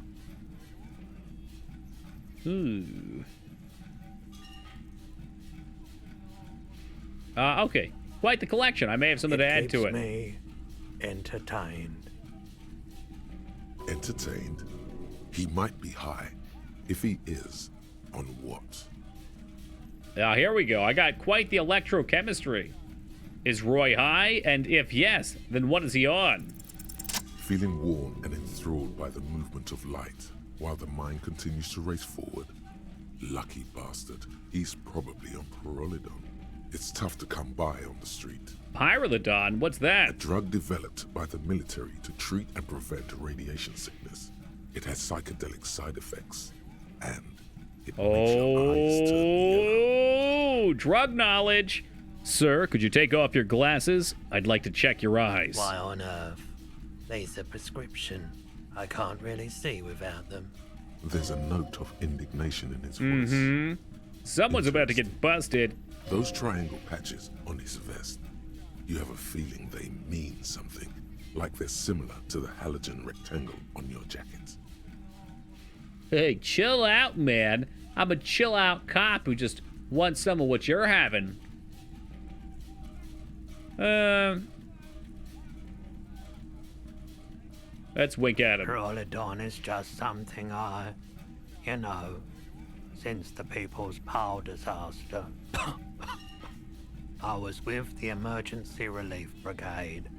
Okay. Quite the collection. I may have something to add to it. Keeps me entertained. Entertained? He might be high. If he is, on what? Here we go. I got quite the electrochemistry. Is Roy high? And if yes, then what is he on? Feeling warm and enthralled by the movement of light, while the mind continues to race forward. Lucky bastard. He's probably on Pyrrolidon. It's tough to come by on the street. Pyrrolidon? What's that? A drug developed by the military to treat and prevent radiation sickness. It has psychedelic side effects, and it makes your eyes turn yellow. Drug knowledge. Sir, could you take off your glasses? I'd like to check your eyes. Why on earth? These are prescription. I can't really see without them. There's a note of indignation in his voice. Someone's about to get busted. Those triangle patches on his vest, you have a feeling they mean something, like they're similar to the halogen rectangle on your jacket. Hey, chill out, man. I'm a chill out cop who just wants some of what you're having. Let's wink at him. Pyrrolidon is just something since the People's Power disaster. I was with the Emergency Relief Brigade.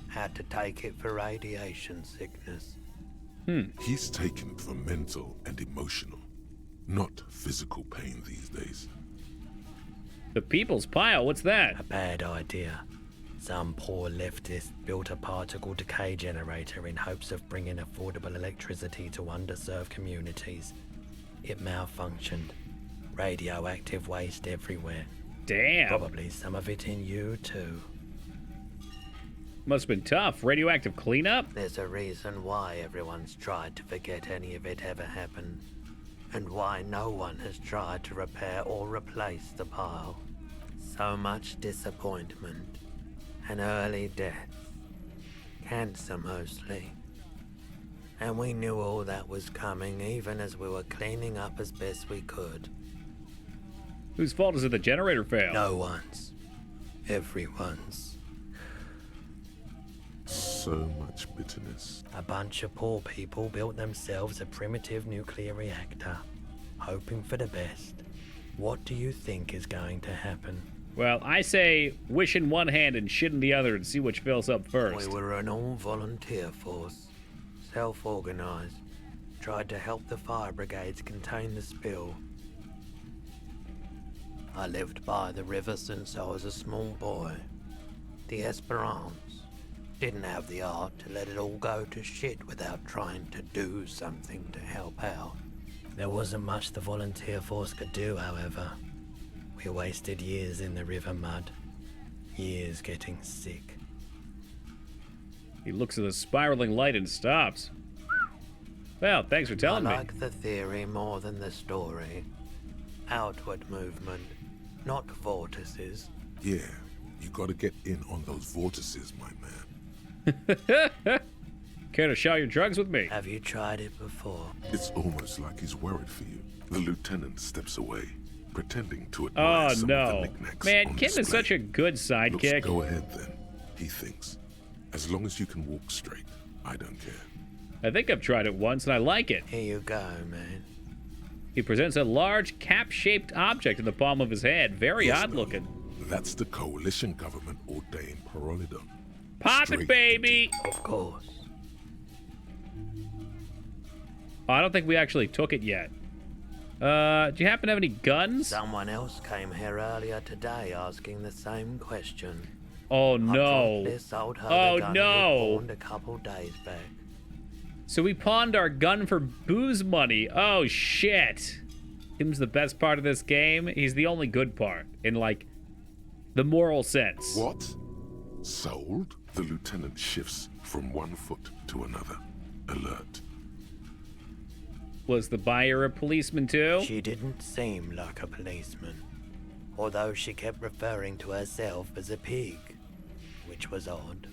Had to take it for radiation sickness. He's taken it for mental and emotional, not physical pain these days. The People's Pile? What's that? A bad idea. Some poor leftist built a particle decay generator in hopes of bringing affordable electricity to underserved communities. It malfunctioned. Radioactive waste everywhere. Damn. Probably some of it in you, too. Must have been tough. Radioactive cleanup? There's a reason why everyone's tried to forget any of it ever happened. And why no one has tried to repair or replace the pile. So much disappointment. An early death. Cancer mostly. And we knew all that was coming even as we were cleaning up as best we could. Whose fault is it the generator failed? No one's. Everyone's. So much bitterness. A bunch of poor people built themselves a primitive nuclear reactor, hoping for the best. What do you think is going to happen? Well, I say wish in one hand and shit in the other and see which fills up first. We were an all-volunteer force, self-organized, tried to help the fire brigades contain the spill. I lived by the river since I was a small boy. The Esperance didn't have the art to let it all go to shit without trying to do something to help out. There wasn't much the volunteer force could do, however. We wasted years in the river mud, years getting sick. He looks at the spiraling light and stops. Well, thanks for telling me. I like the theory more than the story. Outward movement, not vortices. Yeah, you gotta get in on those vortices, my man. Care to share your drugs with me? Have you tried it before? It's almost like he's worried for you. The lieutenant steps away, pretending to Oh admire some of the no. knickknacks Man, on Kim is display. such a good sidekick. Looks, go ahead then, he thinks. As long as you can walk straight, I don't care. I think I've tried it once and I like it. Here you go, man. He presents a large cap-shaped object in the palm of his hand. Very Yes, odd looking. That's the coalition government ordained parolidom. Pop it, baby! Of course. Oh, I don't think we actually took it yet. Do you happen to have any guns? Someone else came here earlier today asking the same question. Oh no. Oh no. Pawned a couple days back. So we pawned our gun for booze money. Oh shit. Kim's the best part of this game. He's the only good part in like the moral sense. What? Sold? The lieutenant shifts from one foot to another. Alert. Was the buyer a policeman too? She didn't seem like a policeman, although she kept referring to herself as a pig, which was odd.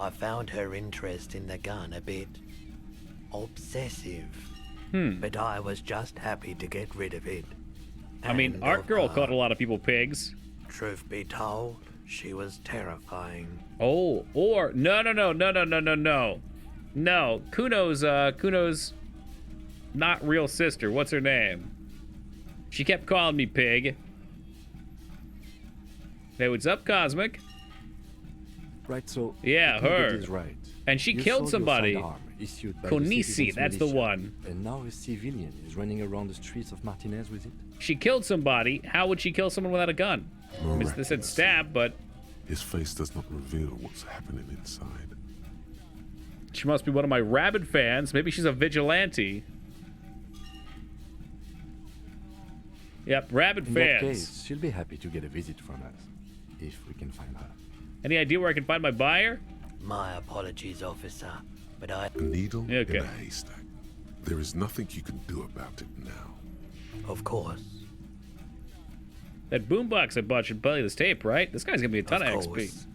I found her interest in the gun a bit obsessive, but I was just happy to get rid of it. I mean, And Art of Girl her. called a lot of people pigs. Truth be told, she was terrifying. Oh, or no. No, Kuno's not real sister. What's her name? She kept calling me pig. Hey, what's up, Cosmic? Right, so Yeah, the her. candidate is right. And she You killed sold your somebody. firearm issued by the Konisi, citizens' that's the militia, one. And now a civilian is running around the streets of Martinez with it. She killed somebody. How would she kill someone without a gun? I mean, they said stab, but His face does not reveal what's happening inside. she must be one of my rabid fans. Maybe she's a vigilante. Yep, rabid In that fans. case, she'll be happy to get a visit from us, if we can find her. Any idea where I can find my buyer? My apologies, officer, but I... A needle Okay. in a haystack. There is nothing you can do about it now. Of course. That boombox I bought should play this tape, right? This guy's gonna be a ton of, XP. course.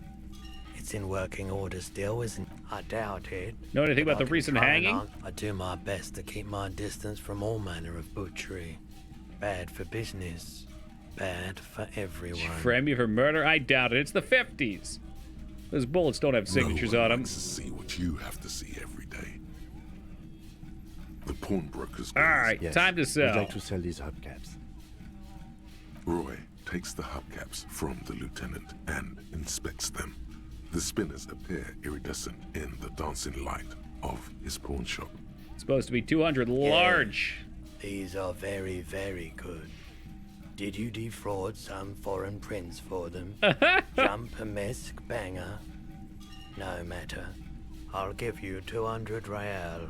It's in working order still, isn't it? I doubt it. Know anything but about the I can recent try and hanging? I do my best to keep my distance from all manner of butchery. Bad for business. Bad for everyone. Frame you for murder? I doubt it. It's the 50s. Those bullets don't have signatures no one on them. likes to see what you have to see every day. The pawnbrokers. All right, Yes, time to we'd sell. like to sell these hubcaps. Roy takes the hubcaps from the lieutenant and inspects them. The spinners appear iridescent in the dancing light of his pawn shop. Supposed to be 200 large. These are very, very good. Did you defraud some foreign prince for them? Jump-a-mesk banger? No matter. I'll give you 200 real.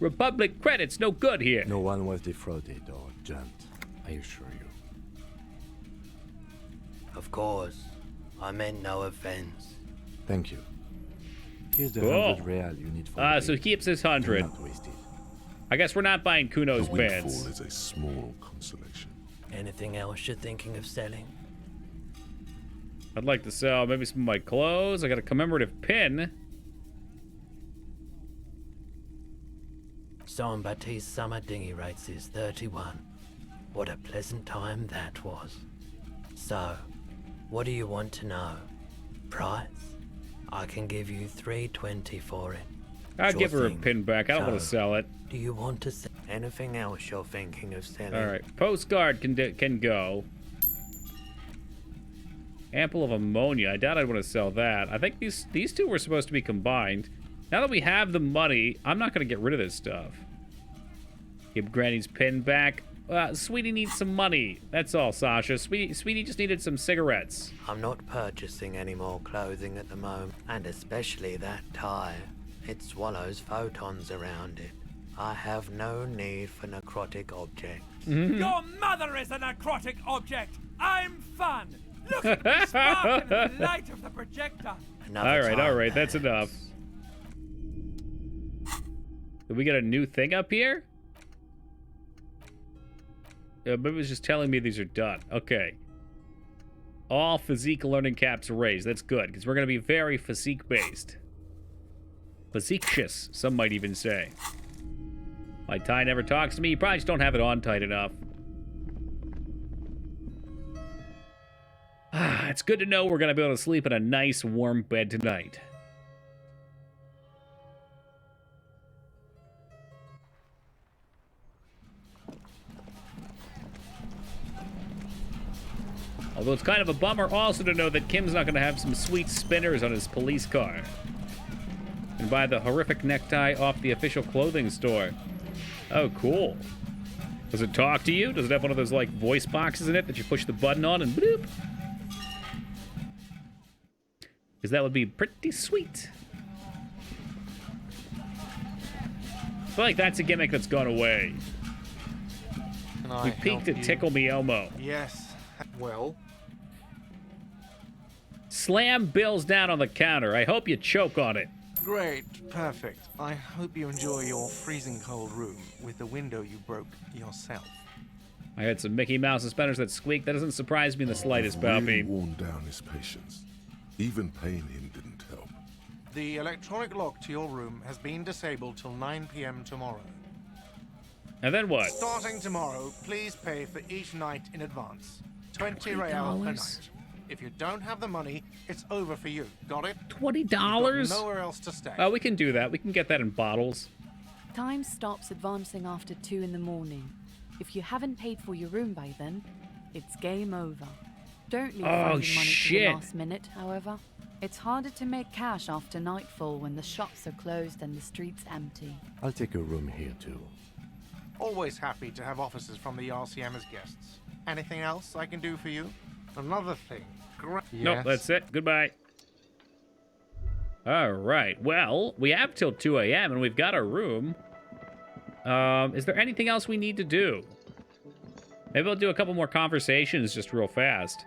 Republic credit's no good here. No one was defrauded or jumped, I assure you. Of course. I meant no offense. Thank you. Here's the Cool. 100 real you need for the So he date. keeps his Do 100. not waste it. I guess we're not buying Kuno's The windfall beds. is a small consolation. Anything else you're thinking of selling? I'd like to sell maybe some of my clothes. I got a commemorative pin. Jean-Baptiste summer dinghy rates is 31. What a pleasant time that was. So, what do you want to know? Price? I can give you 320 for it. I'll Sure give her a thing. pin back. I don't want to So, sell it. Do you want to sell anything else you're thinking of selling? All right, postcard can go. Ample of ammonia. I doubt I'd want to sell that. I think these two were supposed to be combined. Now that we have the money, I'm not going to get rid of this stuff. Give Granny's pin back. Sweetie needs some money. That's all, Sasha. Sweetie just needed some cigarettes. I'm not purchasing any more clothing at the moment, and especially that tie. It swallows photons around it. I have no need for necrotic objects. Your mother is a necrotic object. I'm fun. Look at me spark in the light of the projector. All right, that's enough. Did we get a new thing up here? maybe it was just telling me these are done. Okay. All physique learning caps raised. That's good, because we're going to be very physique-based. Physiquecious, some might even say. My tie never talks to me. You probably just don't have it on tight enough. It's good to know we're going to be able to sleep in a nice, warm bed tonight. Although it's kind of a bummer also to know that Kim's not going to have some sweet spinners on his police car. And buy the horrific necktie off the official clothing store. Oh, cool. Does it talk to you? Does it have one of those, like, voice boxes in it that you push the button on and bloop? Because that would be pretty sweet. I feel like that's a gimmick that's gone away. We peaked at Tickle Me Elmo. Yes. Well. Slam bills down on the counter. I hope you choke on it. Great. Perfect. I hope you enjoy your freezing cold room with the window you broke yourself. I had some Mickey Mouse suspenders that squeaked. That doesn't surprise me in the slightest, Palpy. Worn down his patience. Even paying him didn't help. The electronic lock to your room has been disabled till 9 p.m. tomorrow. And then what? Starting tomorrow, please pay for each night in advance. 20 real per night. If you don't have the money, it's over for you. Got it? $20? You've got nowhere else to stay. Oh, we can do that. We can get that in bottles. Time stops advancing after 2 in the morning. If you haven't paid for your room by then, it's game over. Don't leave finding money to the last minute, however. It's harder to make cash after nightfall when the shops are closed and the streets empty. I'll take a room here too. Always happy to have officers from the RCM as guests. Anything else I can do for you? Another thing. Nope, that's it. Goodbye. All right. Well, we have till 2 a.m. and we've got our room. Is there anything else we need to do? Maybe I'll do a couple more conversations just real fast.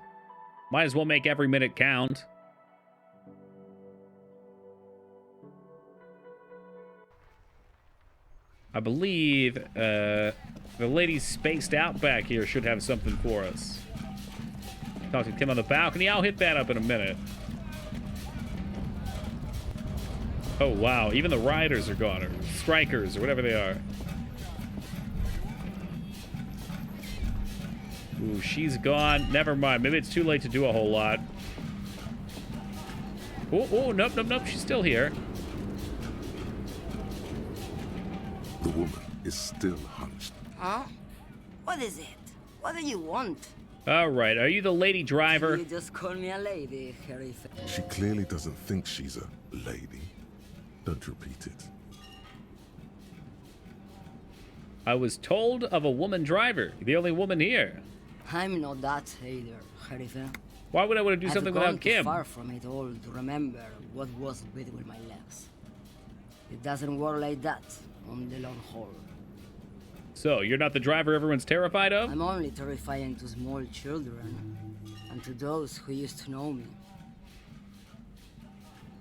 Might as well make every minute count. I believe the lady spaced out back here should have something for us. Talk to Tim on the balcony. I'll hit that up in a minute. Oh, wow. Even the riders are gone, or strikers, or whatever they are. Ooh, she's gone. Never mind. Maybe it's too late to do a whole lot. Oh, nope. She's still here. The woman is still hunched. Huh? What is it? What do you want? All right. Are you the lady driver? You just call me a lady, Harry. She clearly doesn't think she's a lady. Don't repeat it. I was told of a woman driver. The only woman here. I'm not that either, Harry. Why would I want to do something without Kim? I've gone too far from it all to remember what was between my legs. It doesn't work like that on the long haul. So, you're not the driver everyone's terrified of? I'm only terrifying to small children and to those who used to know me.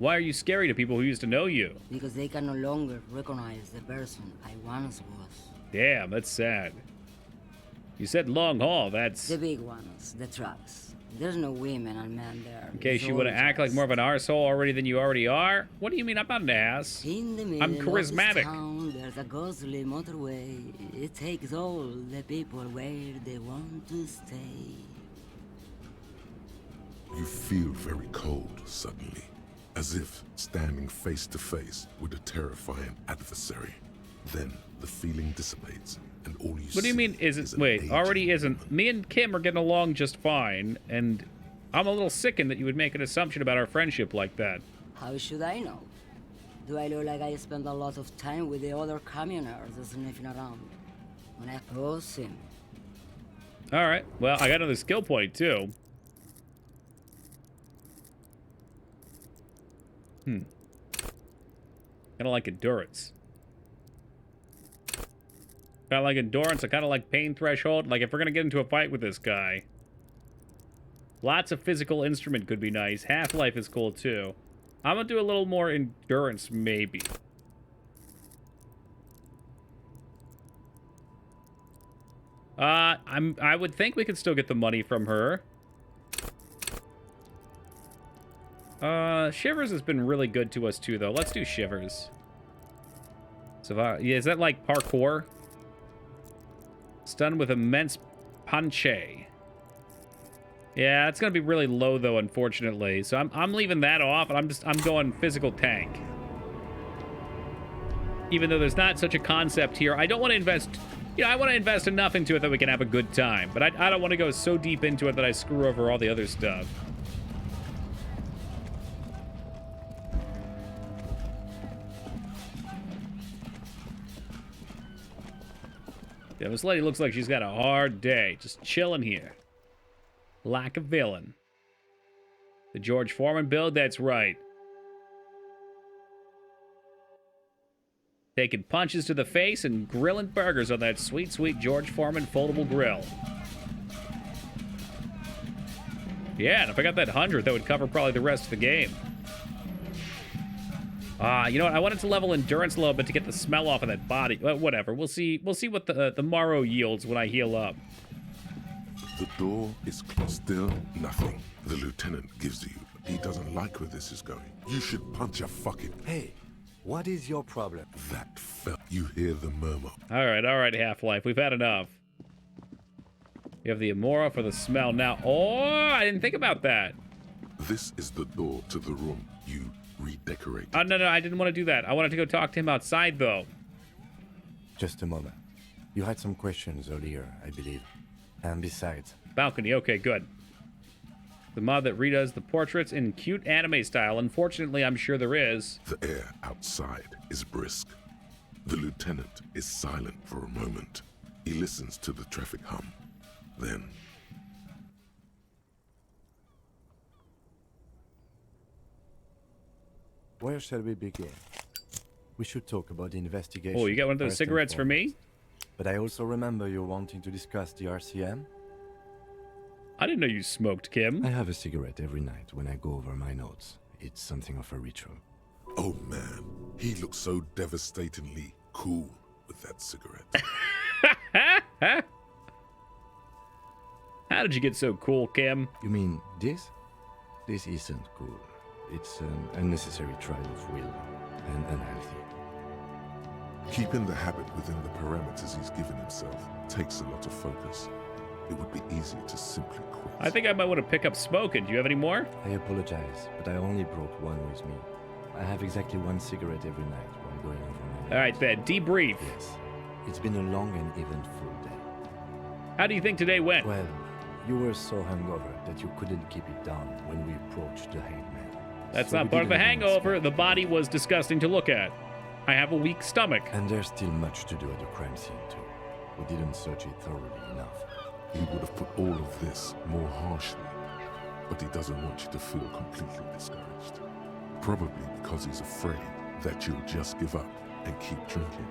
Why are you scary to people who used to know you? Because they can no longer recognize the person I once was. Damn, that's sad. You said long haul, that's... The big ones, the trucks. There's no women and men there. In case you want to act like more of an arsehole already than you already are? What do you mean? I'm not an ass. In the middle I'm charismatic. Of this town, there's a ghostly motorway. It takes all the people where they want to stay. You feel very cold suddenly, as if standing face to face with a terrifying adversary. Then the feeling dissipates, and all you see. What do you mean isn't? Wait, already isn't. Me and Kim are getting along just fine, and I'm a little sickened that you would make an assumption about our friendship like that. How should I know? Do I look like I spend a lot of time with the other communers sniffing around? When I pose him. All right. Well, I got another skill point too. Kind of like endurance. Kind of like endurance. I kind of like pain threshold. Like if we're gonna get into a fight with this guy, lots of physical instrument could be nice. Half-life is cool too. I'm gonna do a little more endurance, maybe. I would think we could still get the money from her. Shivers has been really good to us too, though. Let's do Shivers. So, yeah, is that like parkour? Stunned with immense punche. Yeah, it's gonna be really low though, unfortunately. So I'm leaving that off, and I'm going physical tank. Even though there's not such a concept here, I don't want to invest. You know, I want to invest enough into it that we can have a good time, but I don't want to go so deep into it that I screw over all the other stuff. Yeah, this lady looks like she's got a hard day, just chilling here. Like a villain. The George Foreman build, that's right. Taking punches to the face and grilling burgers on that sweet, sweet George Foreman foldable grill. Yeah, and if I got that 100, that would cover probably the rest of the game. You know what? I wanted to level endurance a little bit to get the smell off of that body. Well, whatever. We'll see what the morrow yields when I heal up. The door is closed. Still nothing. The lieutenant gives you. He doesn't like where this is going. You should punch a fucking... Hey, what is your problem? That felt. You hear the murmur. All right, Half-Life. We've had enough. You have the Amora for the smell now. Oh, I didn't think about that. This is the door to the room you redecorate. Oh, no, I didn't want to do that. I wanted to go talk to him outside, though. Just a moment. You had some questions earlier, I believe. And besides... Balcony, okay, good. The mod that redoes the portraits in cute anime style. Unfortunately, I'm sure there is. The air outside is brisk. The lieutenant is silent for a moment. He listens to the traffic hum. Then... Where shall we begin? We should talk about the investigation. Oh, you got one of those cigarettes for me? But I also remember you wanting to discuss the RCM. I didn't know you smoked, Kim. I have a cigarette every night when I go over my notes. It's something of a ritual. Oh man, he looks so devastatingly cool with that cigarette. How did you get so cool, Kim? You mean this? This isn't cool. It's an unnecessary trial of will and unhealthy. Keeping the habit within the parameters he's given himself takes a lot of focus. It would be easier to simply quit. I think I might want to pick up smoking. Do you have any more? I apologize, but I only brought one with me. I have exactly one cigarette every night while going over my... All right, then. Debrief. Yes. It's been a long and eventful day. How do you think today went? Well, you were so hungover that you couldn't keep it down when we approached the hangman. That's not part of the hangover. The body was disgusting to look at. I have a weak stomach. And there's still much to do at the crime scene, too. We didn't search it thoroughly enough. He would have put all of this more harshly, but he doesn't want you to feel completely discouraged. Probably because he's afraid that you'll just give up and keep drinking.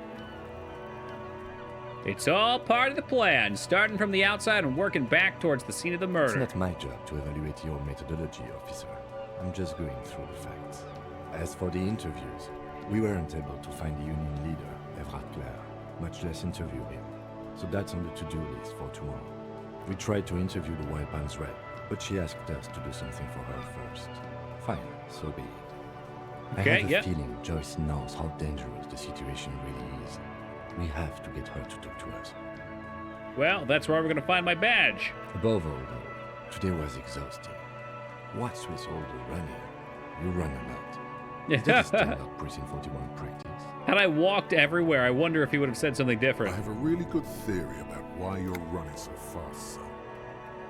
It's all part of the plan, starting from the outside and working back towards the scene of the murder. It's not my job to evaluate your methodology, officer. I'm just going through the facts. As for the interviews, we weren't able to find the union leader, Everard Clare, much less interview him. So that's on the to-do list for tomorrow. We tried to interview the White Palms rep, but she asked us to do something for her first. Fine, so be it. Okay, I have a feeling Joyce knows how dangerous the situation really is. We have to get her to talk to us. Well, that's where we're going to find my badge. Above all, though, today was exhausting. What's with all the running? You run a lot. That is still not Precinct 41 practice. Had I walked everywhere, I wonder if he would have said something different. I have a really good theory about why you're running so fast, son.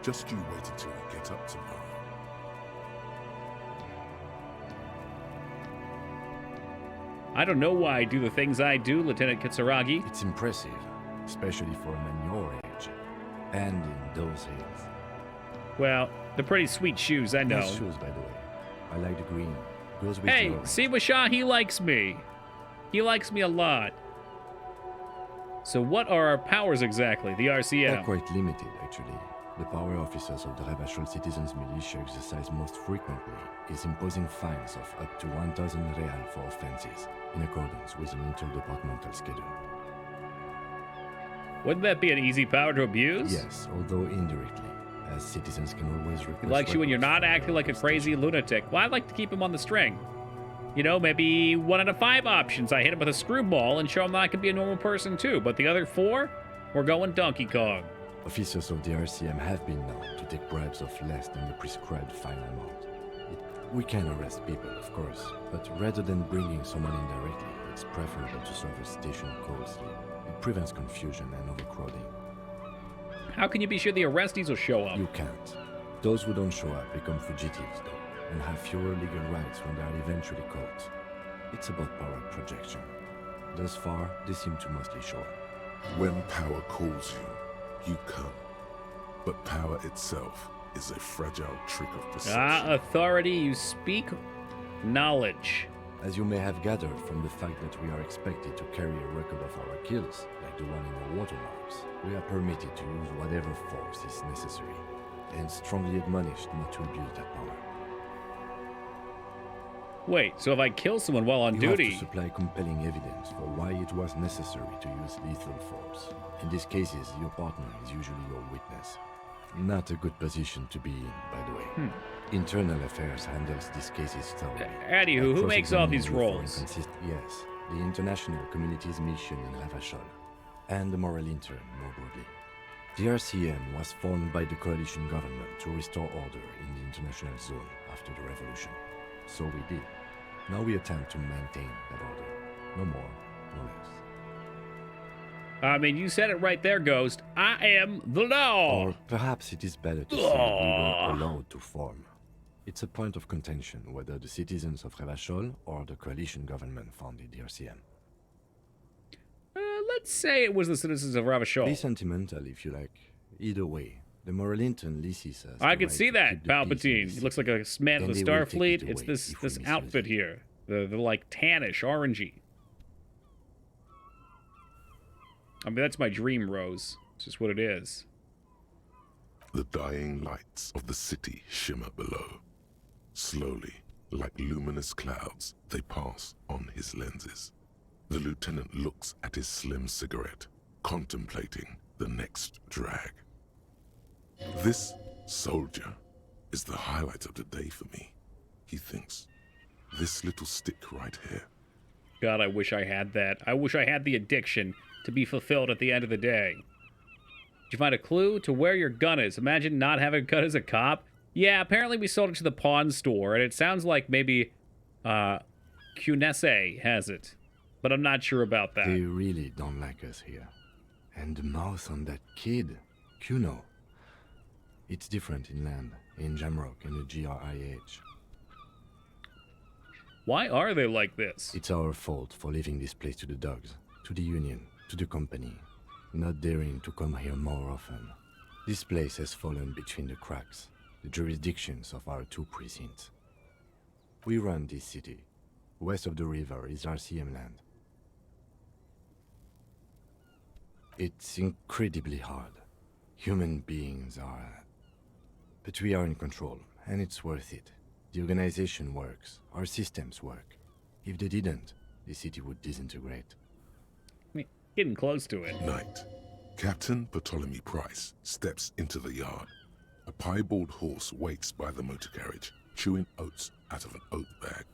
Just you wait until we get up tomorrow. I don't know why I do the things I do, Lieutenant Kitsuragi. It's impressive, especially for a man your age. And in those heels. Well, they're pretty sweet shoes, I know. Nice shoes, by the way. I like the green. Goes with hey, yours. see Washaw, he likes me. He likes me a lot. So what are our powers exactly, the RCM? They're quite limited, actually. The power officers of the Rebachol Citizens Militia exercise most frequently is imposing fines of up to 1,000 real for offenses, in accordance with an interdepartmental schedule. Wouldn't that be an easy power to abuse? Yes, although indirectly, as citizens can always request. He likes you when you're not acting like a crazy lunatic. Well, I'd like to keep him on the string. You know, maybe 1 out of 5 options. I hit him with a screwball and show him that I can be a normal person too. But the other 4, we're going Donkey Kong. Officers of the RCM have been known to take bribes of less than the prescribed fine amount. We can arrest people, of course, but rather than bringing someone in directly, it's preferable to serve a station closely. It prevents confusion and overcrowding. How can you be sure the arrestees will show up? You can't. Those who don't show up become fugitives, though, and have fewer legal rights when they are eventually caught. It's about power projection. Thus far, they seem to mostly show up. When power calls you, you come. But power itself is a fragile trick of perception. Authority, you speak knowledge. As you may have gathered from the fact that we are expected to carry a record of our kills, like the one in the watermarks, we are permitted to use whatever force is necessary, and strongly admonished not to abuse that power. Wait, so if I kill someone while on duty... You have to supply compelling evidence for why it was necessary to use lethal force. In these cases, your partner is usually your witness. Not a good position to be in, by the way. Internal Affairs handles these cases thoroughly. Anywho, who makes all these roles? Yes, the international community's mission in Ravachol, and the moral intern, more broadly. The RCM was formed by the coalition government to restore order in the international zone after the revolution. So we did. Now we attempt to maintain that order. No more, no less. I mean, you said it right there, Ghost. I am the law! Or perhaps it is better to say that we were allowed to form. It's a point of contention whether the citizens of Ravachol or the coalition government founded the RCM. Let's say it was the citizens of Ravachol. Be sentimental if you like. Either way, the moral intern leases us. I can see that, Palpatine. He looks like a man of the Starfleet. It's this outfit here. The like tannish, orangey. I mean, that's my dream, Rose. It's just what it is. The dying lights of the city shimmer below. Slowly, like luminous clouds, they pass on his lenses. The lieutenant looks at his slim cigarette, contemplating the next drag. This soldier is the highlight of the day for me, he thinks. This little stick right here. God, I wish I had that. I wish I had the addiction to be fulfilled at the end of the day. Did you find a clue to where your gun is? Imagine not having a gun as a cop. Yeah, apparently we sold it to the pawn store, and it sounds like maybe Cunese has it. But I'm not sure about that. They really don't like us here. And the mouth on that kid, Cuno. It's different inland, in Jamrock and the GRIH. Why are they like this? It's our fault for leaving this place to the dogs, to the Union, to the company, not daring to come here more often. This place has fallen between the cracks, the jurisdictions of our 2 precincts. We run this city. West of the river is RCM land. It's incredibly hard. Human beings are... But we are in control, and it's worth it. The organization works. Our systems work. If they didn't, the city would disintegrate. Getting close to it. Night. Captain Ptolemy Price steps into the yard. A piebald horse waits by the motor carriage, chewing oats out of an oat bag.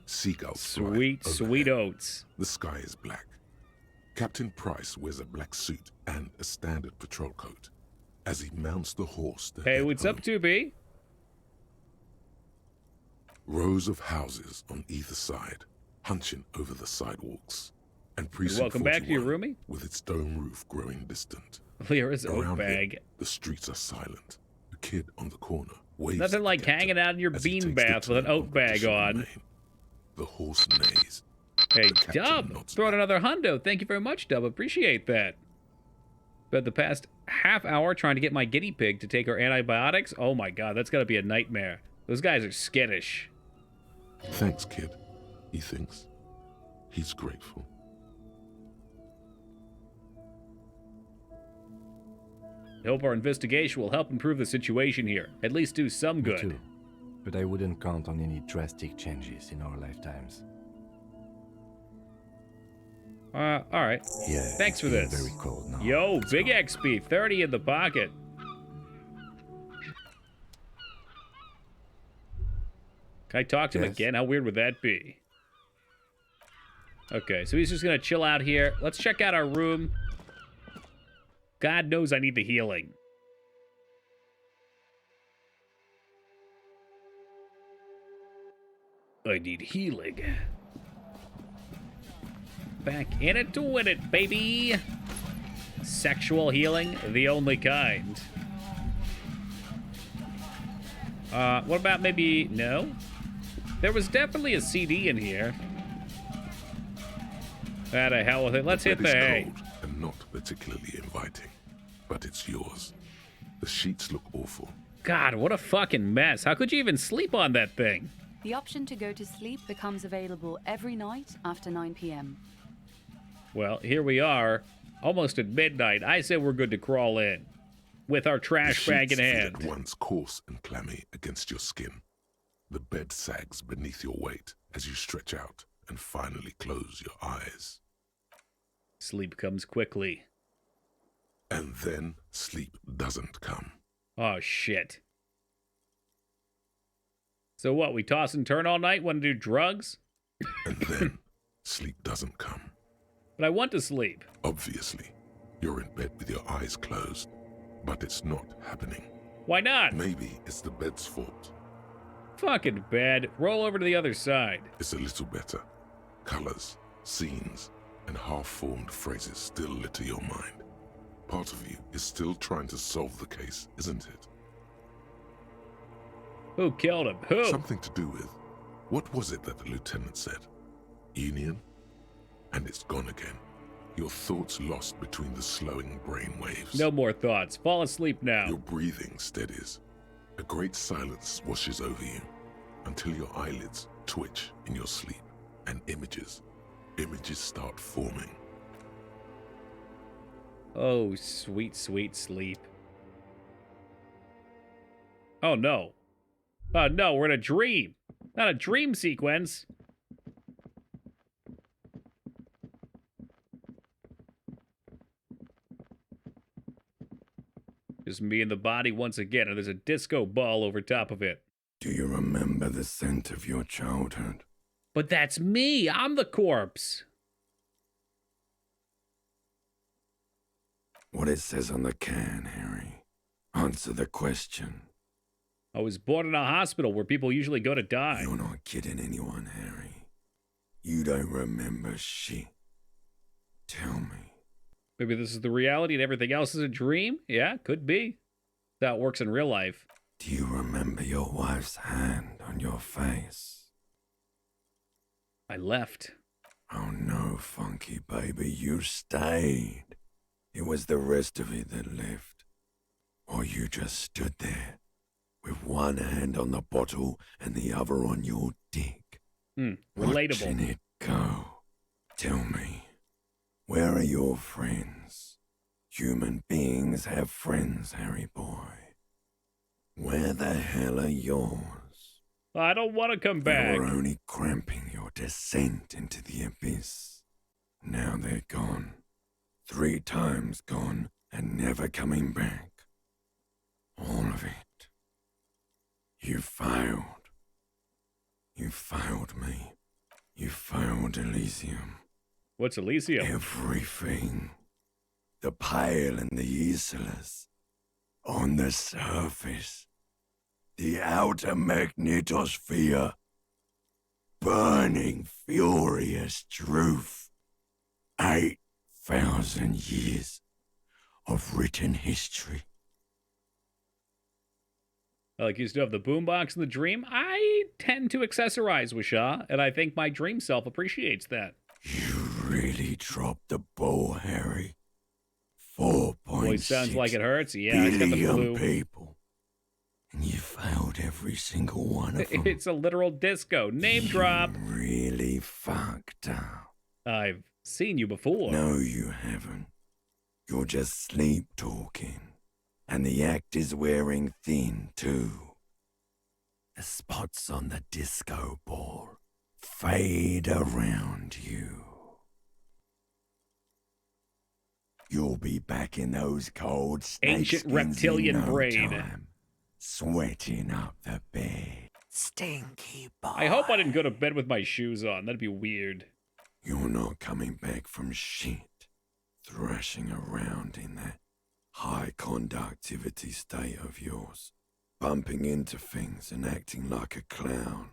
Seagulls sweet, sweet oats. The sky is black. Captain Price wears a black suit and a standard patrol coat. As he mounts the horse to Hey, what's up, 2B? Rows of houses on either side, hunching over the sidewalks. And precinct Welcome back to your roomie? With its dome roof growing distant. Lyra's oat Around bag. Him, the streets are silent. A kid on the corner waves. Nothing like hanging out in your bean bath with an oat bag on. The horse neighs. Hey, Dub, throwing another hundo. Thank you very much, Dub. Appreciate that. But the past half hour trying to get my guinea pig to take her antibiotics? Oh my god, that's gotta be a nightmare. Those guys are skittish. Thanks, kid, he thinks. He's grateful. I hope our investigation will help improve the situation here. At least do some good. Me too. But I wouldn't count on any drastic changes in our lifetimes. All right. Yeah. Thanks for this. Very cold now. Yo, big XP, 30 in the pocket. Can I talk to him again? How weird would that be? Okay, so he's just gonna chill out here. Let's check out our room. God knows I need the healing. I need healing. Back in it to win it, baby. Sexual healing, the only kind. What about maybe... No? There was definitely a CD in here. Ah, the hell with it. Let's hit the hay. Cold and not particularly inviting, but it's yours. The sheets look awful. God, what a fucking mess. How could you even sleep on that thing? The option to go to sleep becomes available every night after 9 p.m. Well, here we are, almost at midnight. I say we're good to crawl in, with our trash bag in hand. At once coarse and clammy against your skin. The bed sags beneath your weight as you stretch out and finally close your eyes. Sleep comes quickly. And then sleep doesn't come. Oh, shit. So what, we toss and turn all night, want to do drugs? And then sleep doesn't come. But I want to sleep. Obviously, you're in bed with your eyes closed, but it's not happening. Why not? Maybe it's the bed's fault. Fucking bed. Roll over to the other side. It's a little better. Colors, scenes, and half-formed phrases still litter your mind. Part of you is still trying to solve the case, isn't it? Who killed him? Who? Something to do with... What was it that the lieutenant said? Union? And it's gone again. Your thoughts lost between the slowing brain waves. No more thoughts. Fall asleep now. Your breathing steadies. A great silence washes over you until your eyelids twitch in your sleep and images start forming. Oh, sweet, sweet sleep. Oh, no. Oh, no, we're in a dream. Not a dream sequence. Just me and the body once again, and there's a disco ball over top of it. Do you remember the scent of your childhood? But that's me. I'm the corpse. What it says on the can, Harry. Answer the question. I was born in a hospital where people usually go to die. You're not kidding anyone, Harry. You don't remember shit. Tell me. Maybe this is the reality and everything else is a dream? Yeah, could be. That's how it works in real life. Do you remember your wife's hand on your face? I left. Oh no, Funky baby, you stayed. It was the rest of it that left. Or you just stood there, with one hand on the bottle and the other on your dick. Relatable. Watching it go. Tell me, where are your friends? Human beings have friends, Harry boy. Where the hell are yours? I don't want to come back. They were only cramping your descent into the abyss. Now they're gone. 3 times gone and never coming back. All of it. You failed. You failed me. You failed Elysium. What's Elysium? Everything. The Pale and the Islas. On the surface. The outer magnetosphere. Burning, furious truth. 8,000 years of written history. Like you still have the boombox in the dream. I tend to accessorize with Shaw, and I think my dream self appreciates that. You really dropped the ball, Harry. 4.6 Boy, sounds like it hurts. Yeah, I got the billion flu. people. And you failed every single one of them. It's a literal disco. Name drop. Really fucked up. I've seen you before. No, you haven't. You're just sleep talking. And the act is wearing thin, too. The spots on the disco ball fade around you. You'll be back in those cold Ancient snakeskins reptilian in no brain. time, sweating up the bed. Stinky boy. I hope I didn't go to bed with my shoes on. That'd be weird. You're not coming back from shit, thrashing around in that high conductivity state of yours, bumping into things and acting like a clown.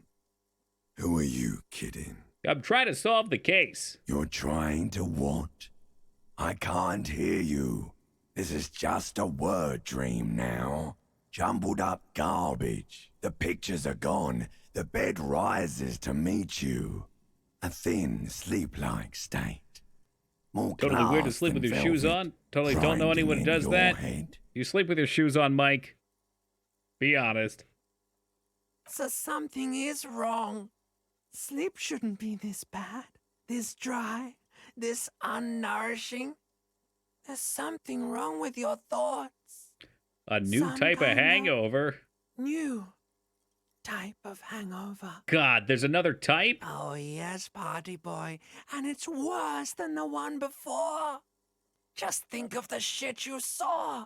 Who are you kidding? I'm trying to solve the case. You're trying to what? I can't hear you. This is just a word dream now. Jumbled up garbage. The pictures are gone. The bed rises to meet you. A thin, sleep-like state. More Totally weird to glass sleep than with your shoes velvet, on. Totally don't know anyone who grinding in does your that. head. You sleep with your shoes on, Mike. Be honest. So something is wrong. Sleep shouldn't be this bad, this dry, this unnourishing. There's something wrong with your thoughts. A new Some type of kind of hangover. New type of hangover. God, there's another type? Oh, yes, party boy. And it's worse than the one before. Just think of the shit you saw.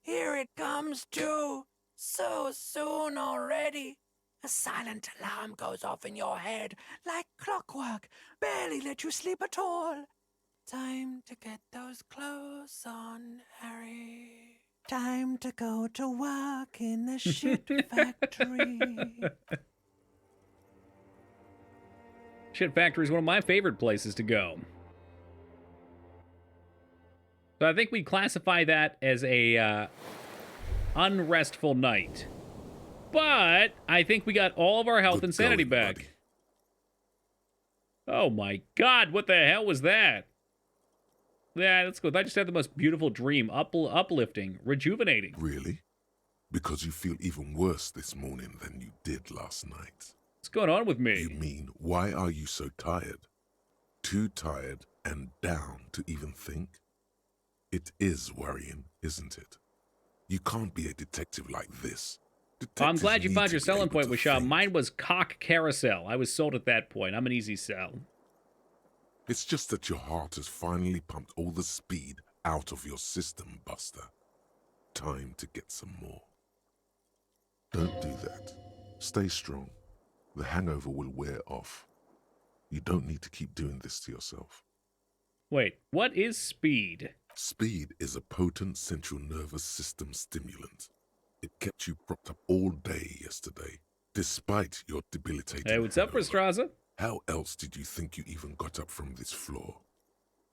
Here it comes, too. So soon already. A silent alarm goes off in your head like clockwork. Barely let you sleep at all. Time to get those clothes on, Harry. Time to go to work in the shit factory. Shit Factory is one of my favorite places to go. So I think we classify that as a unrestful night. But I think we got all of our health and sanity back. Oh my God, what the hell was that? Yeah, let's go. I just had the most beautiful dream. Uplifting, rejuvenating. Really? Because you feel even worse this morning than you did last night. What's going on with me? You mean, why are you so tired? Too tired and down to even think? It is worrying, isn't it? You can't be a detective like this. I'm glad you Detectives found need your to be selling able point, to Wisham. think. Mine was cock carousel. I was sold at that point. I'm an easy sell. It's just that your heart has finally pumped all the speed out of your system, Buster. Time to get some more. Don't do that. Stay strong. The hangover will wear off. You don't need to keep doing this to yourself. Wait, what is speed? Speed is a potent central nervous system stimulant. It kept you propped up all day yesterday, despite your debilitating Hey, what's up, Rastraza? How else did you think you even got up from this floor?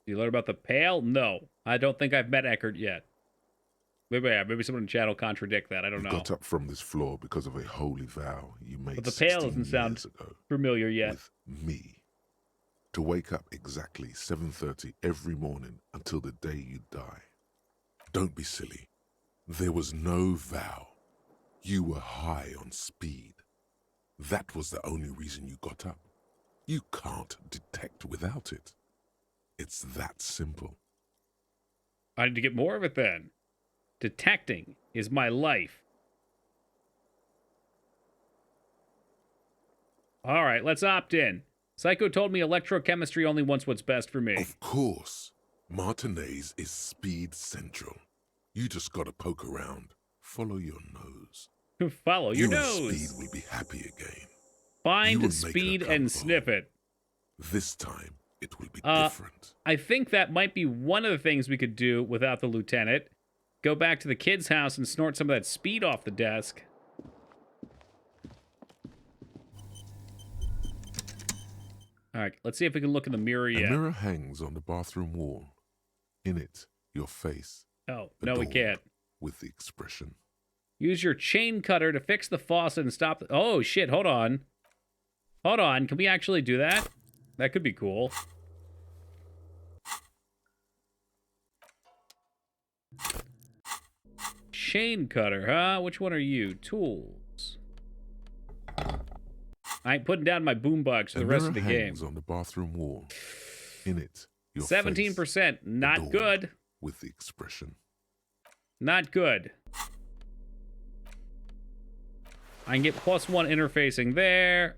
You learn about the Pale? No. I don't think I've met Eckert yet. Maybe someone in chat will contradict that. I don't know. You got up from this floor because of a holy vow you made But the Pale 16 doesn't sound years ago familiar yet. with me. To wake up exactly 7:30 every morning until the day you die. Don't be silly. There was no vow. You were high on speed. That was the only reason you got up. You can't detect without it. It's that simple. I need to get more of it then. Detecting is my life. All right, let's opt in. Psycho told me electrochemistry only wants what's best for me. Of course. Martinez is speed central. You just gotta poke around. Follow your nose. Follow your you nose. And speed will be happy again. Find speed and sniff it. This time, it will be different. I think that might be one of the things we could do without the lieutenant. Go back to the kid's house and snort some of that speed off the desk. All right, let's see if we can look in the mirror A yet. mirror hangs on the bathroom wall. In it, your face. Oh, no, we can't. With the expression. Use your chain cutter to fix the faucet and stop the... Oh, shit, hold on. Hold on, can we actually do that? That could be cool. Chain cutter, huh? Which one are you? Tools. I ain't putting down my boombox for the rest of the game. Hangs on the bathroom wall. In it, your 17%. Not good. With the expression. Not good. I can get +1 interfacing there.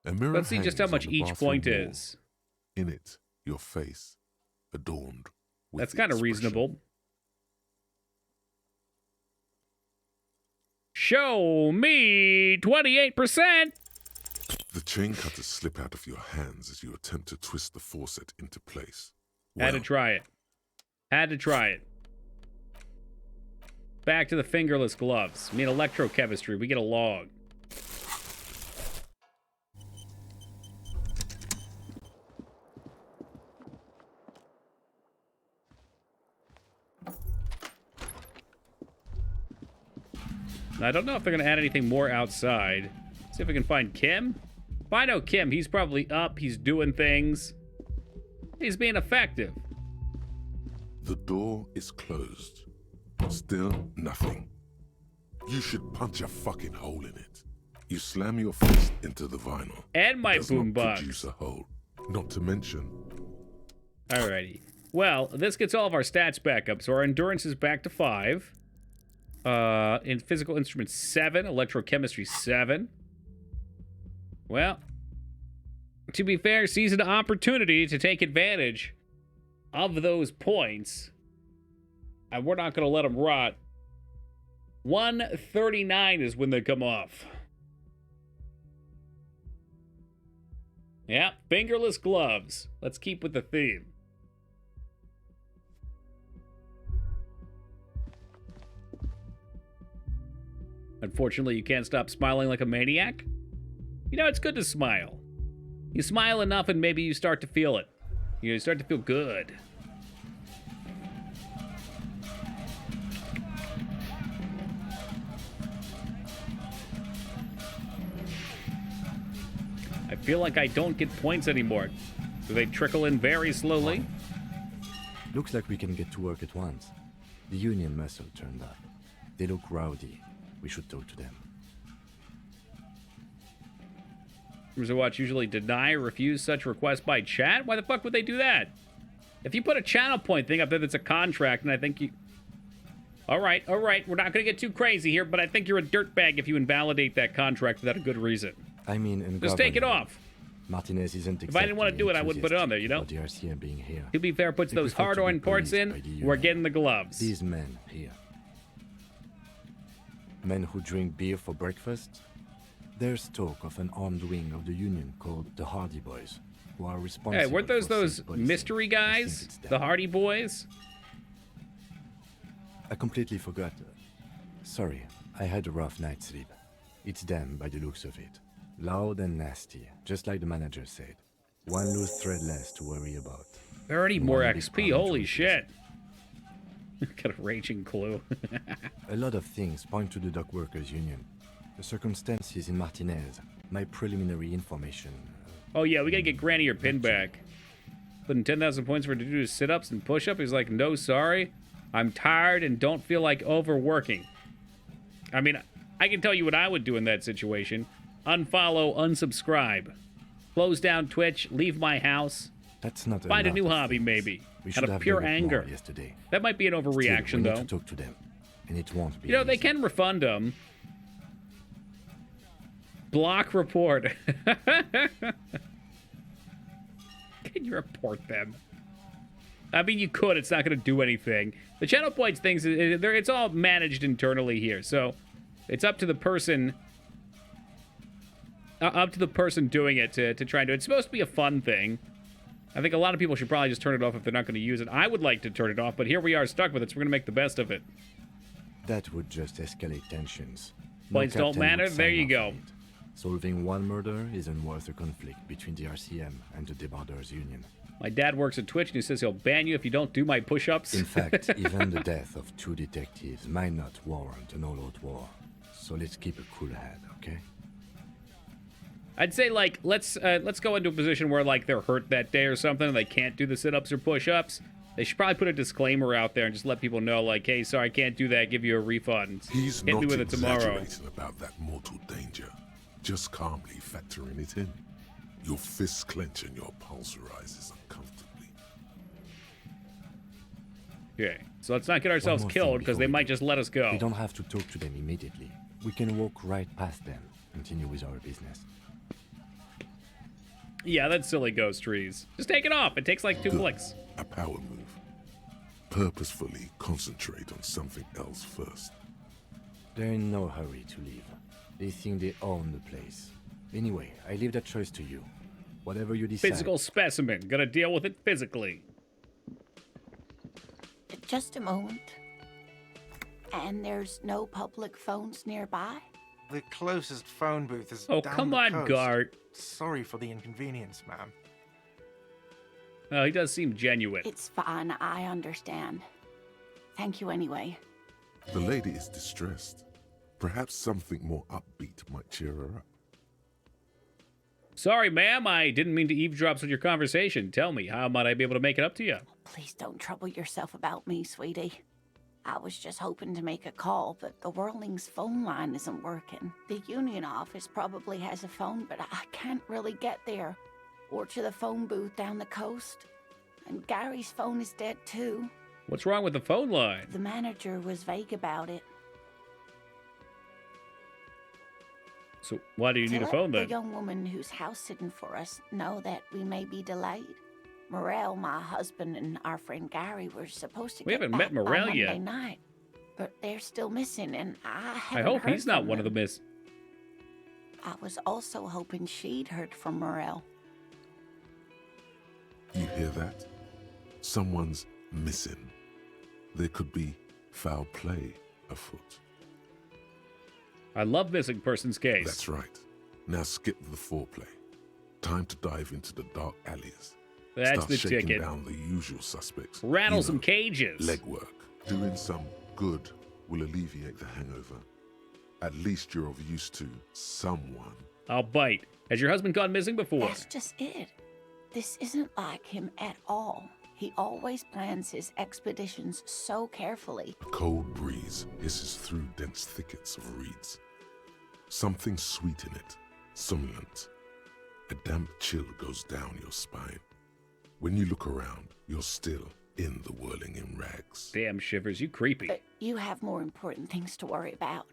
A mirror Let's see just how hangs much on the each bathroom point wall. is. In it, your face adorned with That's the kind of expression, reasonable. Show me 28%. The chain cutters slip out of your hands as you attempt to twist the faucet into place. Had to try it. Had to try it. Back to the fingerless gloves. I mean, electrochemistry. We get a log. I don't know if they're going to add anything more outside. See if we can find Kim. If I know Kim, he's probably up. He's doing things. He's being effective. The door is closed. Still nothing. You should punch a fucking hole in it. You slam your fist into the vinyl. And my boombox. Produce a hole. Not to mention. Alrighty. Well, this gets all of our stats back up. So our endurance is back to 5. In physical instruments 7, electrochemistry 7. Well, to be fair, sees an opportunity to take advantage of those points. And we're not going to let them rot. 139 is when they come off. Yeah, fingerless gloves. Let's keep with the theme. Unfortunately, you can't stop smiling like a maniac. You know, it's good to smile. You smile enough and maybe you start to feel it. You start to feel good. I feel like I don't get points anymore. Do they trickle in very slowly? Looks like we can get to work at once. The Union muscle turned up. They look rowdy. We should talk to them. Members of Watch usually deny or refuse such requests by chat. Why the fuck would they do that? If you put a channel point thing up there that's a contract, and I think you... All right. We're not going to get too crazy here, but I think you're a dirtbag if you invalidate that contract without a good reason. I mean, just take it off. Martinez isn't. If I didn't want to do it, I wouldn't put it on there, you know? The RCM being here. To be fair, puts those hard-on parts in, we're getting the gloves. These men here. Men who drink beer for breakfast? There's talk of an armed wing of the Union called the Hardy Boys, who are responsible. Hey, weren't those mystery guys? The Hardy Boys? I completely forgot. Sorry, I had a rough night's sleep. It's them by the looks of it. Loud and nasty, just like the manager said. One loose thread less to worry about. 30 more XP, holy shit. Got a raging clue. A lot of things point to the Dock Workers Union. The circumstances in Martinez, my preliminary information. Oh yeah, we gotta get Granny her pin back. Putting 10,000 points for her to do sit-ups and push-up. He's like, no, sorry. I'm tired and don't feel like overworking. I mean, I can tell you what I would do in that situation. Unfollow, unsubscribe. Close down Twitch, leave my house. That's not Find a new hobby, maybe. Out of pure anger. Yesterday. That might be an overreaction, Still, we though. need to talk to them, and it won't be. You know, they can refund them. Block report. Can you report them? I mean, you could. It's not going to do anything. The channel points things, it's all managed internally here. So it's up to the person... doing it to try and do it. It's supposed to be a fun thing. I think a lot of people should probably just turn it off if they're not going to use it. I would like to turn it off, but here we are stuck with it, so we're going to make the best of it. That would just escalate tensions. Points don't matter. There you go. Solving one murder isn't worth a conflict between the RCM and the Debarders Union. My dad works at Twitch, and he says he'll ban you if you don't do my push-ups. In fact, even the death of 2 detectives might not warrant an all-out war. So let's keep a cool head, okay? I'd say, like, let's go into a position where, like, they're hurt that day or something, and they can't do the sit-ups or push-ups. They should probably put a disclaimer out there and just let people know, like, hey, sorry, I can't do that. Give you a refund. He's Hit not me with it tomorrow. exaggerating about that mortal danger. Just calmly factoring it in. Your fists clench and your pulse rises uncomfortably. Okay, so let's not get ourselves killed, because they might just let us go. We don't have to talk to them immediately. We can walk right past them, continue with our business. Yeah, that's silly ghost trees. Just take it off. It takes like 2 clicks. A power move. Purposefully concentrate on something else first. They're in no hurry to leave. They think they own the place. Anyway, I leave that choice to you. Whatever you decide. Physical specimen. Gonna deal with it physically. Just a moment. And there's no public phones nearby? The closest phone booth is Oh, down come the on, coast. Gart. Sorry for the inconvenience, ma'am. Oh, he does seem genuine. It's fine, I understand. Thank you anyway. The lady is distressed. Perhaps something more upbeat might cheer her up. Sorry, ma'am. I didn't mean to eavesdrop on your conversation. Tell me, how might I be able to make it up to you? Please don't trouble yourself about me, sweetie. I was just hoping to make a call, but the Whirling's phone line isn't working. The union office probably has a phone, but I can't really get there. Or to the phone booth down the coast. And Gary's phone is dead too. What's wrong with the phone line? The manager was vague about it. So why do you need a let phone the then? young woman who's house sitting for us know that we may be delayed. Morel, my husband, and our friend Gary were supposed to We get haven't back met by Morel Monday yet. night, but they're still missing, and I I haven't hope heard he's not from one of the them. miss. I was also hoping she'd heard from Morel. You hear that? Someone's missing. There could be foul play afoot. I love missing persons case. That's right. Now skip the foreplay. Time to dive into the dark alleys. That's Start the shaking ticket. down the usual suspects. Rattle You some know, cages. Legwork. Doing some good will alleviate the hangover. At least you're of use to someone. I'll bite. Has your husband gone missing before? That's just it. This isn't like him at all. He always plans his expeditions so carefully. A cold breeze hisses through dense thickets of reeds. Something sweet in it, somnolent. A damp chill goes down your spine. When you look around, you're still in the whirling in rags. Damn shivers, you creepy. You have more important things to worry about.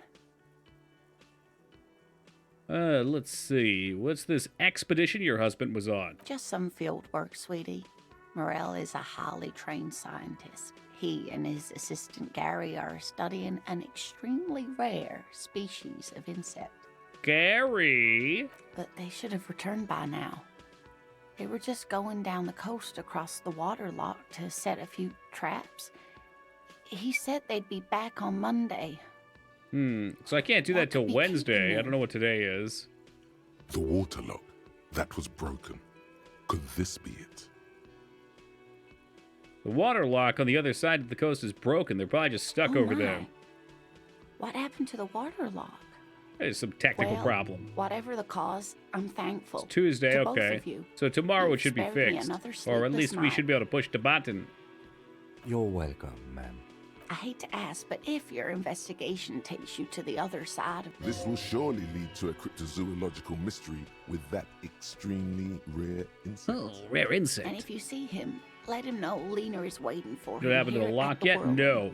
Let's see. What's this expedition your husband was on? Just some field work, sweetie. Morel is a highly trained scientist. He and his assistant Gary are studying an extremely rare species of insect. Gary? But they should have returned by now. They were just going down the coast across the water lock to set a few traps. He said they'd be back on Monday. So I can't do that till Wednesday. I don't know what today is. The water lock, that was broken. Could this be it? The water lock on the other side of the coast is broken. They're probably just stuck over there. What happened to the water lock? There's some technical Well, problem. Whatever the cause, I'm thankful. It's Tuesday, to both okay. of you. So tomorrow it You've should be spared me fixed. another Or at sleepless least we night. should be able to push the button. You're welcome, ma'am. I hate to ask, but if your investigation takes you to the other side of This will surely lead to a cryptozoological mystery with that extremely rare insect. Oh, rare insect. and if you see him, let him know Lena is waiting for Did him. it happen to the here lock at the yet? Whirling. No.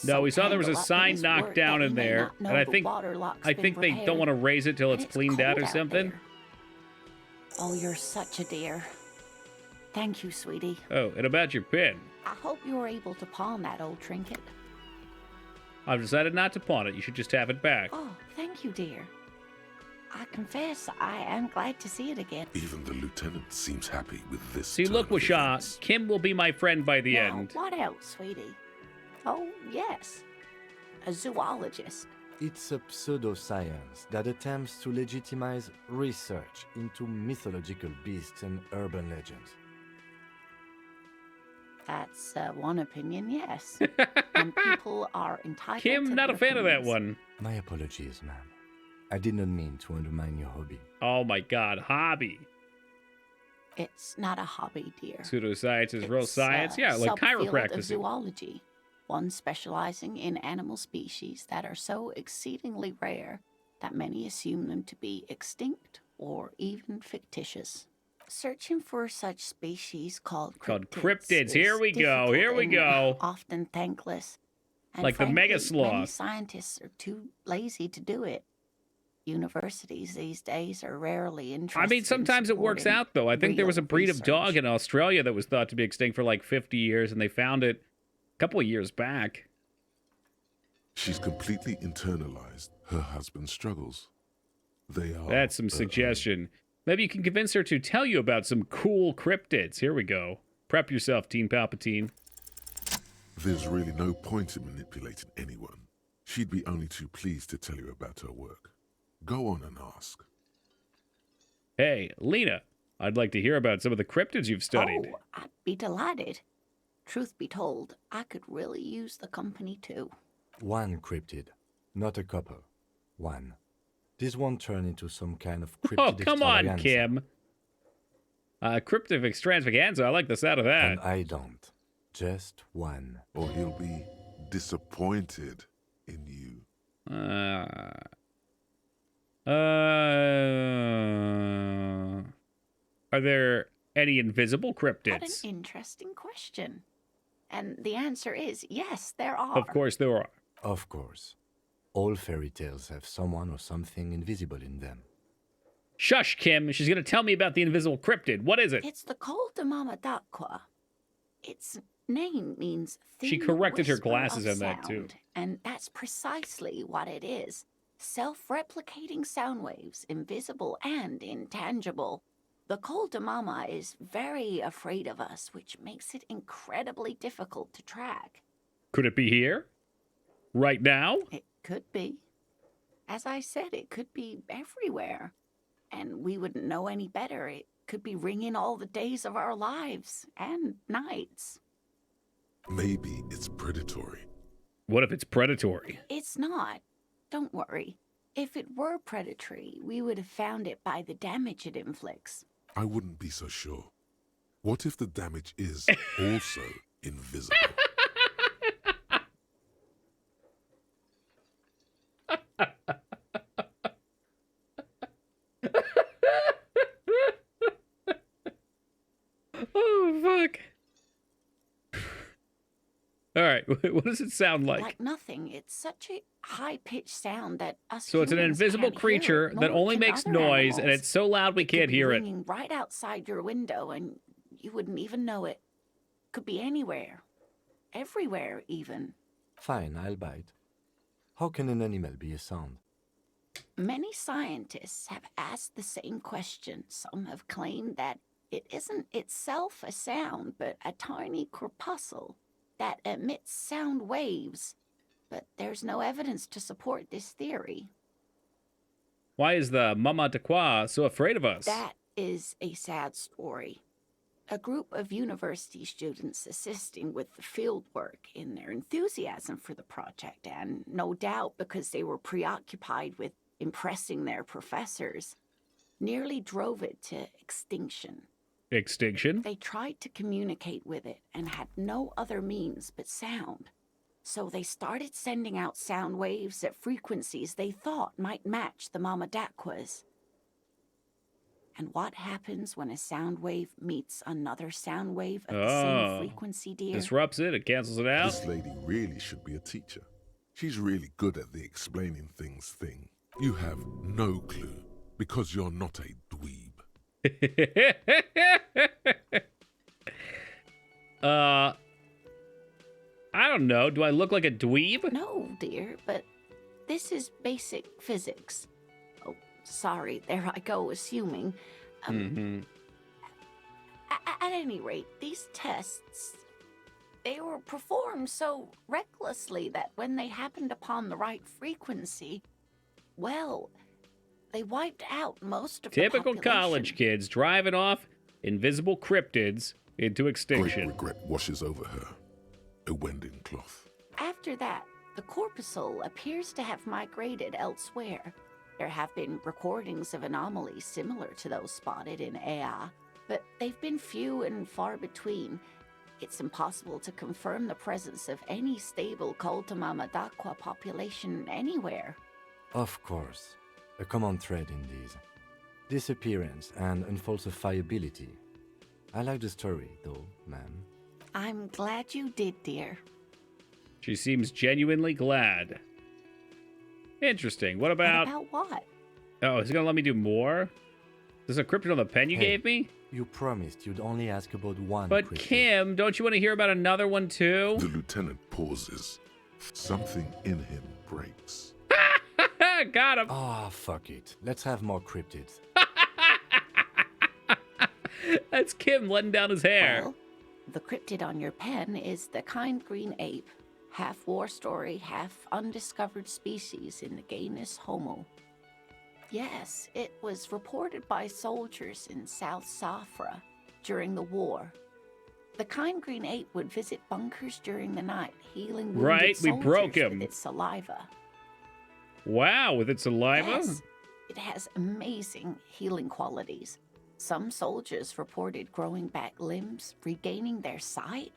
No, we saw there was a tangled up in sign his knocked work down that in he may there, not know and I the think water lock's they been don't want to repaired. raise it till And it's cleaned out cold or something. there. Oh, you're such a dear. Thank you, sweetie. Oh, and about your pin. I hope you were able to pawn that old trinket. I've decided not to pawn it. You should just have it back. Oh, thank you, dear. I confess, I am glad to see it again. Even the lieutenant seems happy with this. See, turn look, of Washaw. events. Kim will be my friend by the Now, end. what else, sweetie? Oh, yes. A zoologist. It's a pseudoscience that attempts to legitimize research into mythological beasts and urban legends. That's one opinion, yes. And people are entitled to Kim, not a their fan of that opinions. one. My apologies, ma'am. I did not mean to undermine your hobby. Oh my god, hobby. It's not a hobby, dear. Pseudoscience is real It's science. a Yeah, like subfield of chiropractic. zoology, one specializing in animal species that are so exceedingly rare that many assume them to be extinct or even fictitious. Searching for such species called cryptids. is Here we go. Here difficult we and go. Often thankless. And Like the frankly, mega Many sloth. scientists are too lazy to do it. Universities these days are rarely interested. I mean, sometimes it works out, though. I think there was a breed of dog in Australia that was thought to be extinct for like 50 years, and they found it a couple of years back. She's completely internalized her husband's struggles. They are... That's some suggestion. Maybe you can convince her to tell you about some cool cryptids. Here we go. Prep yourself, Teen Palpatine. There's really no point in manipulating anyone. She'd be only too pleased to tell you about her work. Go on and ask. Hey, Lena, I'd like to hear about some of the cryptids you've studied. Oh, I'd be delighted. Truth be told, I could really use the company too. One cryptid, not a couple. One. This won't turn into some kind of cryptid Oh, come on, extravaganza. Kim. Cryptid extravaganza. I like the sound of that. And I don't. Just one. Or he'll be disappointed in you. Are there any invisible cryptids? What an interesting question. And the answer is yes, there are. Of course there are. Of course. All fairy tales have someone or something invisible in them. Shush, Kim. She's going to tell me about the invisible cryptid. What is it? It's the Col de Mama d'Aqua. Its name means thin She corrected her whisper glasses of on that, too. sound, and that's precisely what it is. Self-replicating sound waves, invisible and intangible. The Col de Mama is very afraid of us, which makes it incredibly difficult to track. Could it be here? Right now? It could be. As I said, it could be everywhere. And we wouldn't know any better. It could be ringing all the days of our lives and nights. Maybe it's predatory. What if it's predatory? It's not. Don't worry. If it were predatory, we would have found it by the damage it inflicts. I wouldn't be so sure. What if the damage is also invisible? Oh, fuck. All right, what does it sound like? Like nothing. It's such a high-pitched sound that us So it's an humans invisible can't creature hear it, that nor only can makes other noise, and animals. it's so loud we It could can't be hear it. ringing right outside your window, and you wouldn't even know it. Could be anywhere. Everywhere, even. Fine, I'll bite. How can an animal be a sound? Many scientists have asked the same question. Some have claimed that it isn't itself a sound, but a tiny corpuscle that emits sound waves. But there's no evidence to support this theory. Why is the Mama de Qua so afraid of us? That is a sad story. A group of university students assisting with the field work in their enthusiasm for the project, and no doubt because they were preoccupied with impressing their professors, nearly drove it to extinction. Extinction? They tried to communicate with it and had no other means but sound. So they started sending out sound waves at frequencies they thought might match the Mama d'Aqua's. And what happens when a sound wave meets another sound wave of the same frequency, dear? Disrupts it, it cancels it out. This lady really should be a teacher. She's really good at the explaining things thing. You have no clue because you're not a dweeb. I don't know. Do I look like a dweeb? No, dear, but this is basic physics. Oh, sorry, there I go, assuming. At any rate, these tests, they were performed so recklessly that when they happened upon the right frequency, well, they wiped out most of Typical the population. college kids driving off invisible cryptids into extinction. Great regret washes over her. A wending cloth. After that, the corpuscle appears to have migrated elsewhere. There have been recordings of anomalies similar to those spotted in Ea, but they've been few and far between. It's impossible to confirm the presence of any stable Mama d'Aqua population anywhere. Of course. A common thread in these. Disappearance and unfalsifiability. I like the story, though, ma'am. I'm glad you did, dear. She seems genuinely glad. Interesting. What about... About what? Oh, is he gonna let me do more? There's a cryptid on the pen you gave me? You promised you'd only ask about one But cryptid. Kim, don't you want to hear about another one too? The lieutenant pauses. Something in him breaks. Got him. Ah, fuck it. Let's have more cryptids. That's Kim letting down his hair. Well, the cryptid on your pen is the kind green ape, half war story, half undiscovered species in the genus Homo. Yes, it was reported by soldiers in South Safra during the war. The kind green ape would visit bunkers during the night, healing wounded Right, we soldiers broke him. with its saliva. Wow, with its saliva? Yes, it has amazing healing qualities. Some soldiers reported growing back limbs, regaining their sight.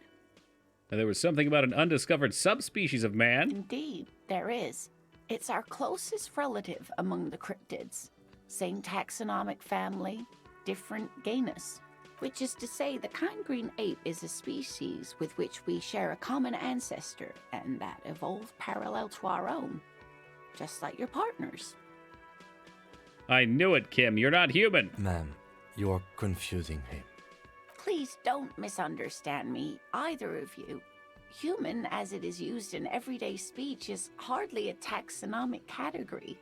And there was something about an undiscovered subspecies of man. Indeed, there is. It's our closest relative among the cryptids. Same taxonomic family, different genus. Which is to say, the kind green ape is a species with which we share a common ancestor, and that evolved parallel to our own. Just like your partners. I knew it, Kim. You're not human. Ma'am, you're confusing him. Please don't misunderstand me, either of you. Human, as it is used in everyday speech, is hardly a taxonomic category.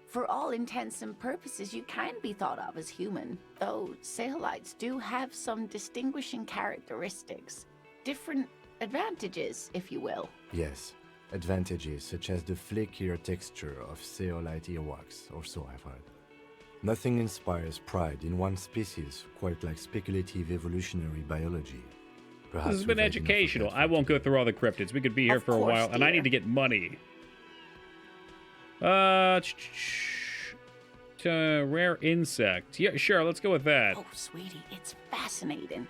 For all intents and purposes, you can be thought of as human, though Saelites do have some distinguishing characteristics. Different advantages, if you will. Yes, advantages such as the flakier texture of Saolite earwax, or so I've heard. Nothing inspires pride in one species quite like speculative evolutionary biology. Perhaps This has been we've had enough of educational. that. I won't go through all the cryptids. We could be here Of for a course, while, and I dear. need to get money. Rare insect. Yeah, sure, let's go with that. Oh, sweetie, it's fascinating.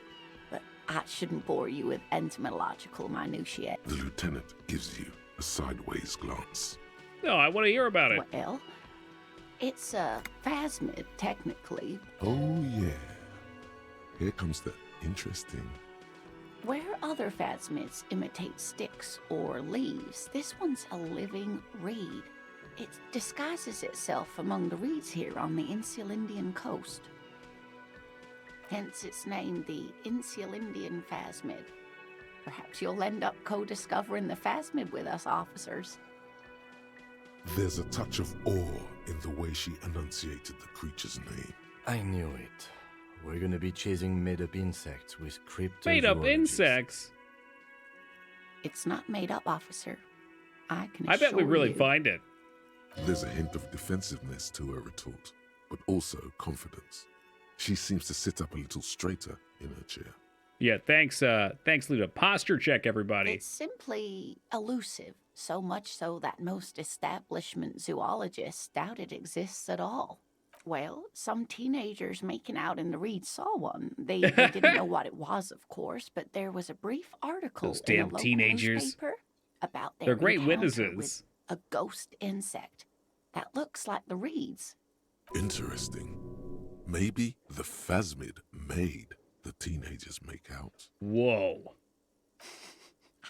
But I shouldn't bore you with entomological minutiae. The lieutenant gives you a sideways glance. No, I want to hear about it. Well, it's a phasmid, technically. Oh, yeah. Here comes the interesting. Where other phasmids imitate sticks or leaves, this one's a living reed. It disguises itself among the reeds here on the Insulindian coast. Hence its name, the Insulindian phasmid. Perhaps you'll end up co-discovering the phasmid with us, officers. There's a touch of awe in the way she enunciated the creature's name. I knew it. We're gonna be chasing made-up insects with cryptozoologists. Made-up insects? It's not made up, officer. I can I bet we assure really you. find it. There's a hint of defensiveness to her retort, but also confidence. She seems to sit up a little straighter in her chair. Yeah, thanks, Luda. Posture check, everybody. It's simply elusive, so much so that most establishment zoologists doubt it exists at all. Well, some teenagers making out in the reeds saw one. They didn't know what it was, of course, but there was a brief article Those in a damn local teenagers. newspaper about their They're great encounter witnesses. with a ghost insect that looks like the reeds. Interesting. Maybe the phasmid made the teenagers make out. Whoa.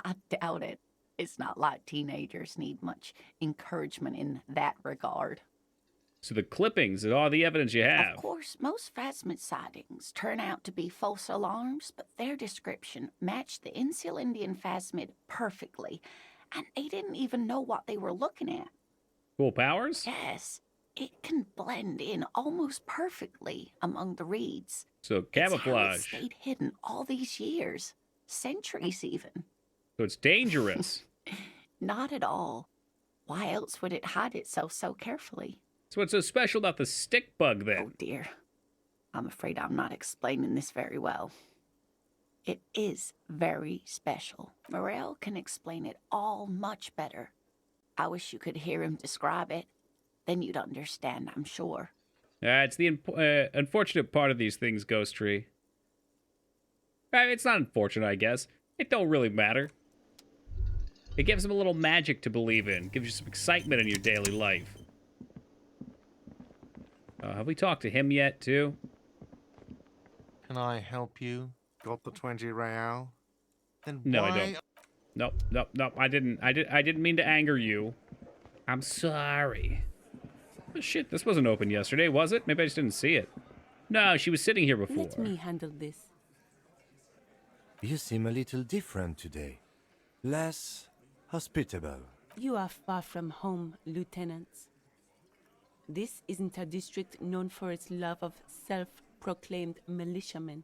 I doubt it. It's not like teenagers need much encouragement in that regard. So the clippings and all the evidence you have. Of course, most phasmid sightings turn out to be false alarms, but their description matched the Insulindian phasmid perfectly, and they didn't even know what they were looking at. Cool powers? Yes, it can blend in almost perfectly among the reeds. So It's how it camouflage. stayed hidden all these years, centuries even. So it's dangerous. Not at all. Why else would it hide itself so carefully? So what's so special about the stick bug then? Oh dear. I'm afraid I'm not explaining this very well. It is very special. Morel can explain it all much better. I wish you could hear him describe it. Then you'd understand, I'm sure. It's the unfortunate part of these things, Ghost Tree. It's not unfortunate, I guess. It don't really matter. It gives them a little magic to believe in. Gives you some excitement in your daily life. Have we talked to him yet, too? Can I help you? Got the 20 real? Then No, why... I don't. Nope. I didn't mean to anger you. I'm sorry. Oh, shit, this wasn't open yesterday, was it? Maybe I just didn't see it. No, she was sitting here before. Let me handle this. You seem a little different today. Less hospitable. You are far from home, lieutenants. This isn't a district known for its love of self-proclaimed militiamen.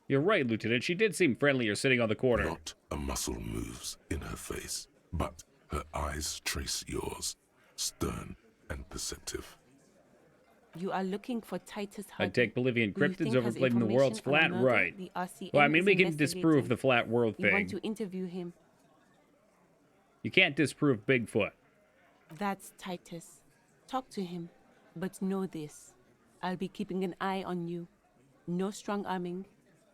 You're right, Lieutenant. She did seem friendlier sitting on the corner. Not a muscle moves in her face, but her eyes trace yours, stern and perceptive. You are looking for Titus Hardy. I'd take Bolivian cryptids over claiming the world's flat, right? Well, I mean, we can disprove the flat world thing. You want to interview him. You can't disprove Bigfoot. That's Titus. Talk to him. But know this. I'll be keeping an eye on you. No strong-arming.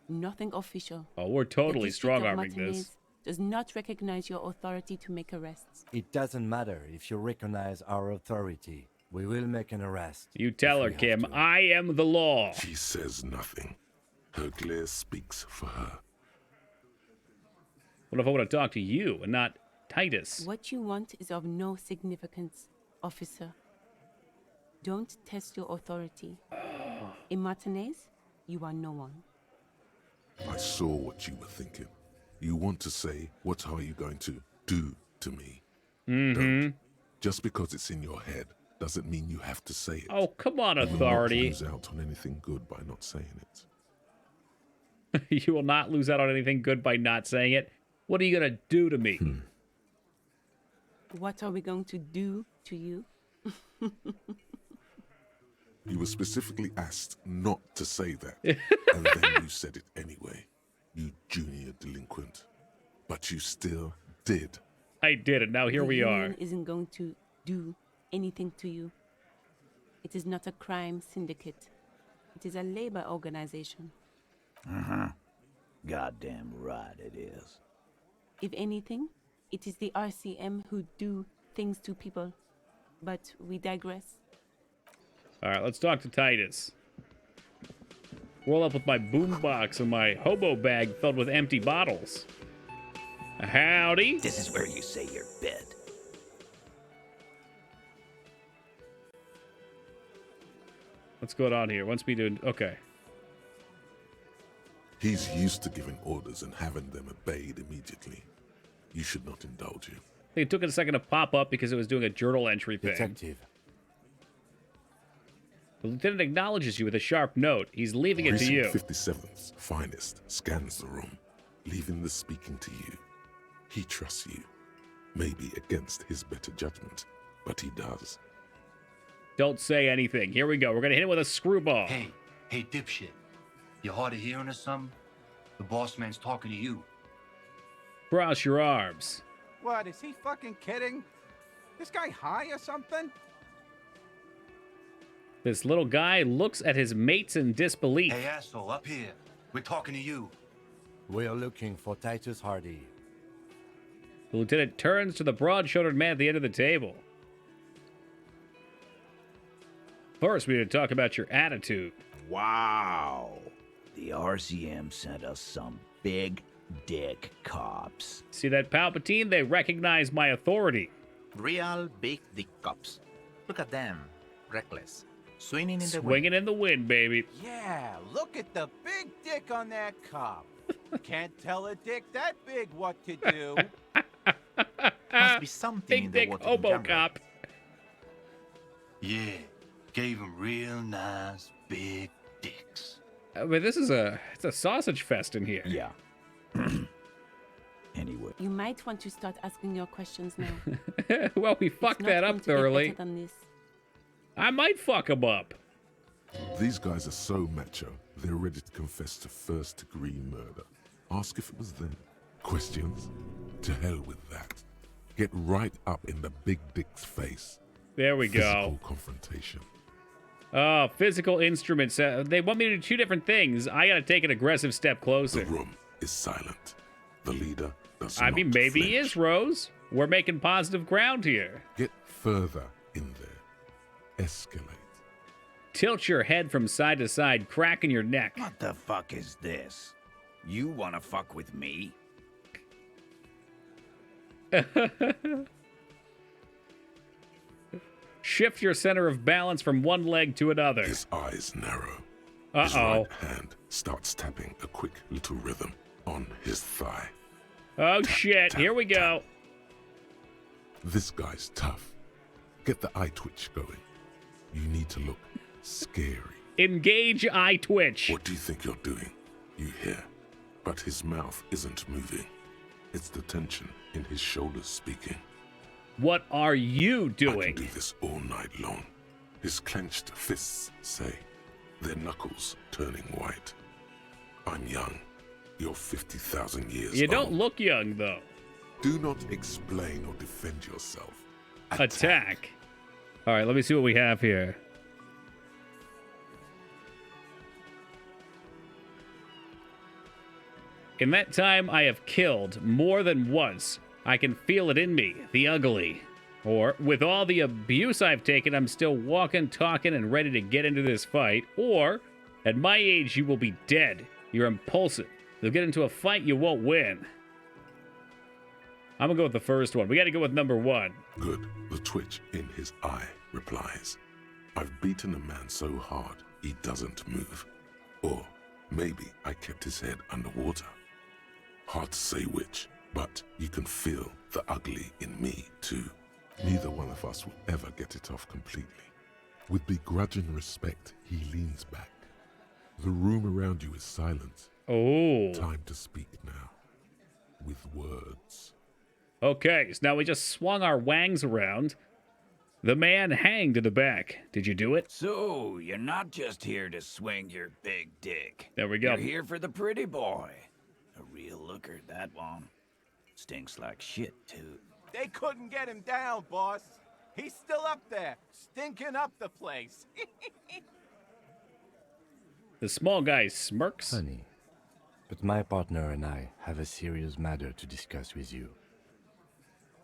Nothing official. Oh, we're totally strong-arming this. Does not recognize your authority to make arrests. It doesn't matter if you recognize our authority. We will make an arrest. You tell her, Kim. I am the law. She says nothing. Her glare speaks for her. What if I want to talk to you and not Titus? What you want is of no significance, officer. Don't test your authority. In Martinez, you are no one. I saw what you were thinking. You want to say, what are you going to do to me? Don't. Just because it's in your head doesn't mean you have to say it. Oh, come on, authority. You will not lose authority. out on anything good by not saying it. You will not lose out on anything good by not saying it. What are you going to do to me? What are we going to do to you? You were specifically asked not to say that, and then you said it anyway, you junior delinquent. But you still did. I did it. Now here we are. The union isn't going to do anything to you. It is not a crime syndicate. It is a labor organization. Goddamn right it is. If anything, it is the RCM who do things to people. But we digress. All right, let's talk to Titus. Roll up with my boombox and my hobo bag filled with empty bottles. Howdy. This is where you say your bit. What's going on here? Wants me to... Okay. He's used to giving orders and having them obeyed immediately. You should not indulge him. It took it a second to pop up because it was doing a journal entry thing. Detective. The lieutenant acknowledges you with a sharp note. He's leaving it to you. 57th's finest scans the room, leaving the speaking to you. He trusts you. Maybe against his better judgment, but he does. Don't say anything. Here we go. We're going to hit him with a screwball. Hey, dipshit. You hard of hearing or something? The boss man's talking to you. Cross your arms. What, is he fucking kidding? This guy high or something? This little guy looks at his mates in disbelief. Hey, asshole, up here. We're talking to you. We are looking for Titus Hardy. The lieutenant turns to the broad-shouldered man at the end of the table. First, we need to talk about your attitude. Wow. The RCM sent us some big dick cops. See that, Palpatine? They recognize my authority. Real big dick cops. Look at them. Reckless. Swinging in the wind. Swinging in the wind, baby. Yeah, look at the big dick on that cop. Can't tell a dick that big what to do. Must be something in the big water hobo jungle. cop. Yeah, gave him real nice big dicks. But this is it's a sausage fest in here. Yeah. Anyway. You might want to start asking your questions now. Well, we fucked that up thoroughly. I might fuck him up. These guys are so macho, they're ready to confess to first-degree murder. Ask if it was them. Questions? To hell with that. Get right up in the big dick's face. There we go. Physical confrontation. Oh, physical instruments. They want me to do two different things. I gotta take an aggressive step closer. The room is silent. The leader does I not mean, maybe he flinch. is, Rose. We're making positive ground here. Get further in there. Escalate. Tilt your head from side to side, cracking your neck. What the fuck is this? You wanna fuck with me? shift your center of balance from one leg to another. His eyes narrow. Uh-oh. His right hand starts tapping a quick little rhythm on his thigh. Oh, shit. Tap, here we go. This guy's tough. Get the eye twitch going. You need to look scary. Engage eye twitch. What do you think you're doing? You hear. But his mouth isn't moving. It's the tension in his shoulders speaking. What are you I doing? can do this all night long. His clenched fists say, their knuckles turning white. I'm young. You're 50,000 years You old. don't look young, though. Do not explain or defend yourself. Attack. All right, let me see what we have here. In that time, I have killed more than once. I can feel it in me, the ugly. Or, with all the abuse I've taken, I'm still walking, talking, and ready to get into this fight. Or, at my age, you will be dead. You're impulsive. You'll get into a fight you won't win. I'm gonna go with the first one. We gotta go with number one. Good. The twitch in his eye replies. I've beaten a man so hard he doesn't move. Or maybe I kept his head underwater. Hard to say which, but you can feel the ugly in me too. Neither one of us will ever get it off completely. With begrudging respect, he leans back. The room around you is silent. Oh. Time to speak now. With words. Okay, so now we just swung our wangs around. The man hanged in the back. Did you do it? So, you're not just here to swing your big dick. There we go. You're here for the pretty boy. A real looker, that one. Stinks like shit, too. They couldn't get him down, boss. He's still up there, stinking up the place. The small guy smirks. Honey, but my partner and I have a serious matter to discuss with you.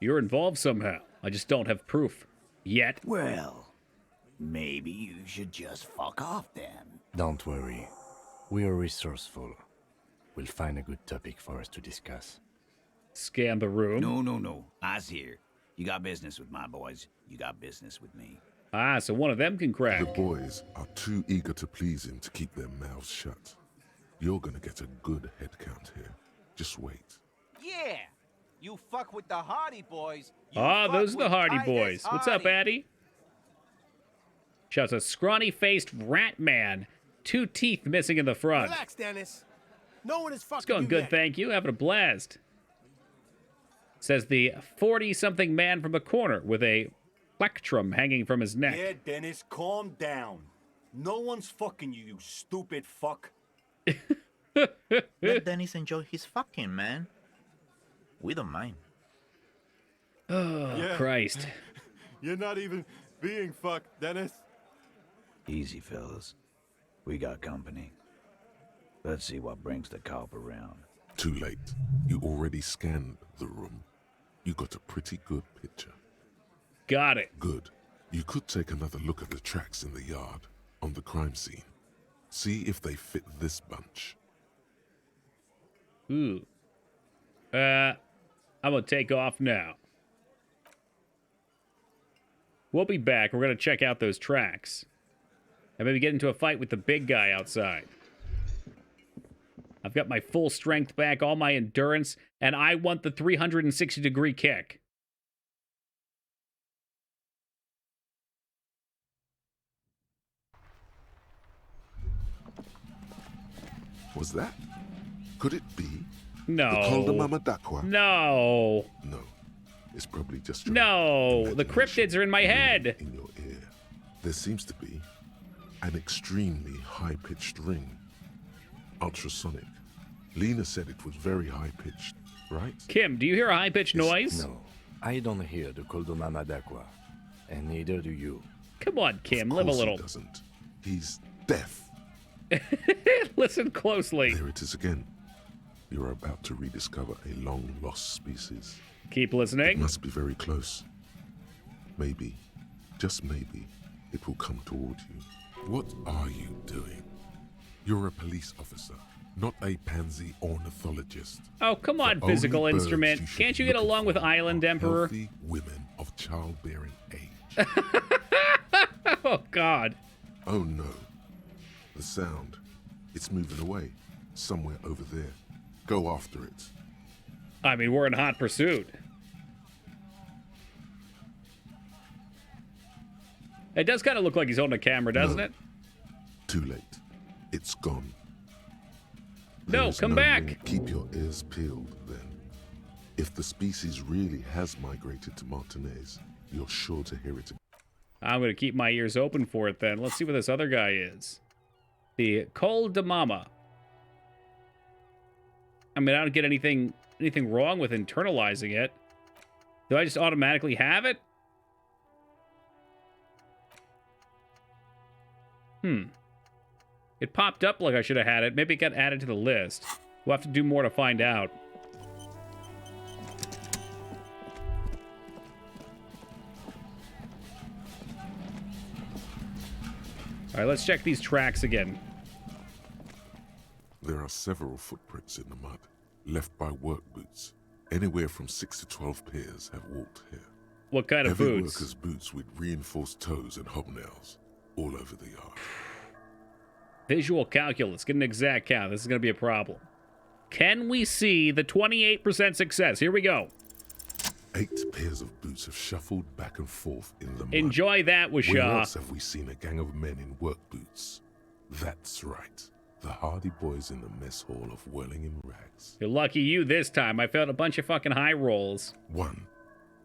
You're involved somehow. I just don't have proof. Yet. Well, maybe you should just fuck off then. Don't worry. We are resourceful. We'll find a good topic for us to discuss. Scan the room. No. I's here. You got business with my boys. You got business with me. Ah, so one of them can crack. The boys are too eager to please him to keep their mouths shut. You're gonna get a good head count here. Just wait. Yeah, you fuck with the Hardy Boys. Ah, those are the Hardy Titus Boys. What's up, Addy? Shouts a scrawny-faced rat man. 2 teeth missing in the front. Relax, Dennis. No one is fucking It's going you good, yet. thank you. Having a blast. Says the 40-something man from the corner with a plectrum hanging from his neck. Yeah, Dennis, calm down. No one's fucking you, you stupid fuck. Let Dennis enjoy his fucking, man. We don't mind. Oh, Yeah. Christ. You're not even being fucked, Dennis. Easy, fellas. We got company. Let's see what brings the cop around. Too late. You already scanned the room. You got a pretty good picture. Got it. Good. You could take another look at the tracks in the yard, on the crime scene. See if they fit this bunch. Ooh. I'm gonna take off now. We'll be back. We're gonna check out those tracks. And maybe get into a fight with the big guy outside. I've got my full strength back, all my endurance, and I want the 360-degree kick. Was that? Could it be? No. The Col de Mamadakwa? No. No. It's probably just your No. The cryptids are in my head. in your ear. There seems to be an extremely high-pitched ring. Ultrasonic. Lena said it was very high-pitched, right? Kim, do you hear a high-pitched noise? No, I don't hear the Koldoma Madakwa, and neither do you. Come on, Kim, live a Of course little. He doesn't. He's deaf. Listen closely. There it is again. You're about to rediscover a long-lost species. Keep listening. It must be very close. Maybe, just maybe, it will come toward you. What are you doing? You're a police officer, not a pansy ornithologist. Oh, come on, The physical only birds instrument. you should Can't be you get looking along with for Island are Emperor? Healthy women of childbearing age. Oh, God. Oh, no. The sound. It's moving away. Somewhere over there. Go after it. I mean, we're in hot pursuit. It does kind of look like he's holding a camera, doesn't it? Too late. It's gone. No, There's come no back. more. Keep your ears peeled, then. If the species really has migrated to Martinez, you're sure to hear it. I'm going to keep my ears open for it, then. Let's see what this other guy is. The Col de Mama. I mean, I don't get anything wrong with internalizing it. Do I just automatically have it? It popped up like I should have had it. Maybe it got added to the list. We'll have to do more to find out. All right, let's check these tracks again. There are several footprints in the mud, left by work boots. Anywhere from 6 to 12 pairs have walked here. What kind of Heavy boots? workers' boots with reinforced toes and hobnails all over the yard. Visual calculus. Get an exact count. This is going to be a problem. Can we see the 28% success? Here we go. 8 pairs of boots have shuffled back and forth in the mud. Enjoy that, Wishaw. Where else have we seen a gang of men in work boots? That's right. The Hardy Boys in the mess hall of whirling in rags. You're lucky you this time. I felt a bunch of fucking high rolls. 1.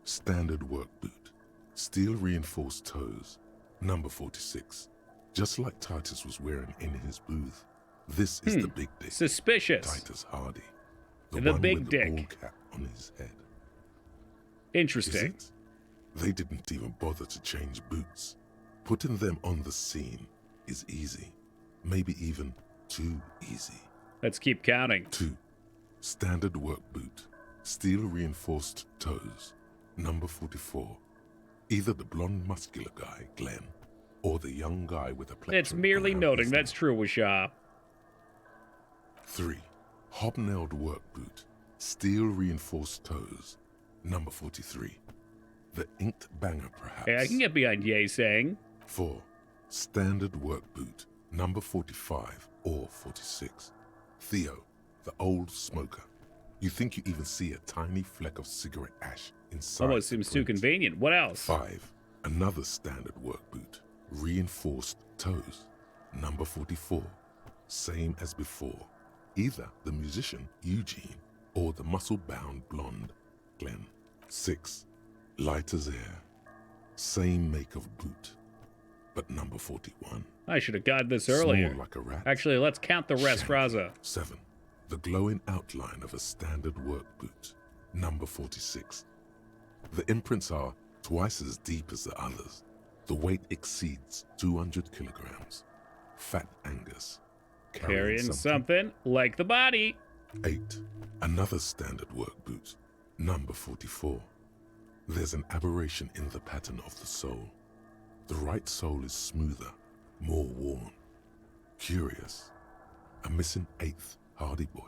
Standard work boot. Steel reinforced toes. Number 46. Just like Titus was wearing in his booth. This is the big dick. Suspicious. Titus Hardy. The one big with dick. the ball cap on his head. Interesting. Is it? They didn't even bother to change boots. Putting them on the scene is easy. Maybe even too easy. Let's keep counting. 2. Standard work boot. Steel reinforced toes. Number 44. Either the blonde muscular guy, Glenn, or the young guy with a plectrum. It's merely noting. That's true, Wishaw. 3. Hobnailed work boot. Steel reinforced toes. Number 43. The inked banger, perhaps. Hey, I can get behind Ye saying. 4. Standard work boot. Number 45 or 46. Theo, the old smoker. You think you even see a tiny fleck of cigarette ash inside. Almost seems too convenient. What else? 5. Another standard work boot. Reinforced toes. Number 44. Same as before. Either the musician, Eugene, or the muscle-bound blonde, Glenn. 6. Light as air. Same make of boot. But number 41. I should have got this earlier. Small like a rat. Actually, let's count the rest, Raza. 7. The glowing outline of a standard work boot. Number 46. The imprints are twice as deep as the others. The weight exceeds 200 kilograms. Fat Angus. Carrying something like the body. 8. Another standard work boot. Number 44. There's an aberration in the pattern of the sole. The right sole is smoother, more worn. Curious. A missing 8th Hardy Boy.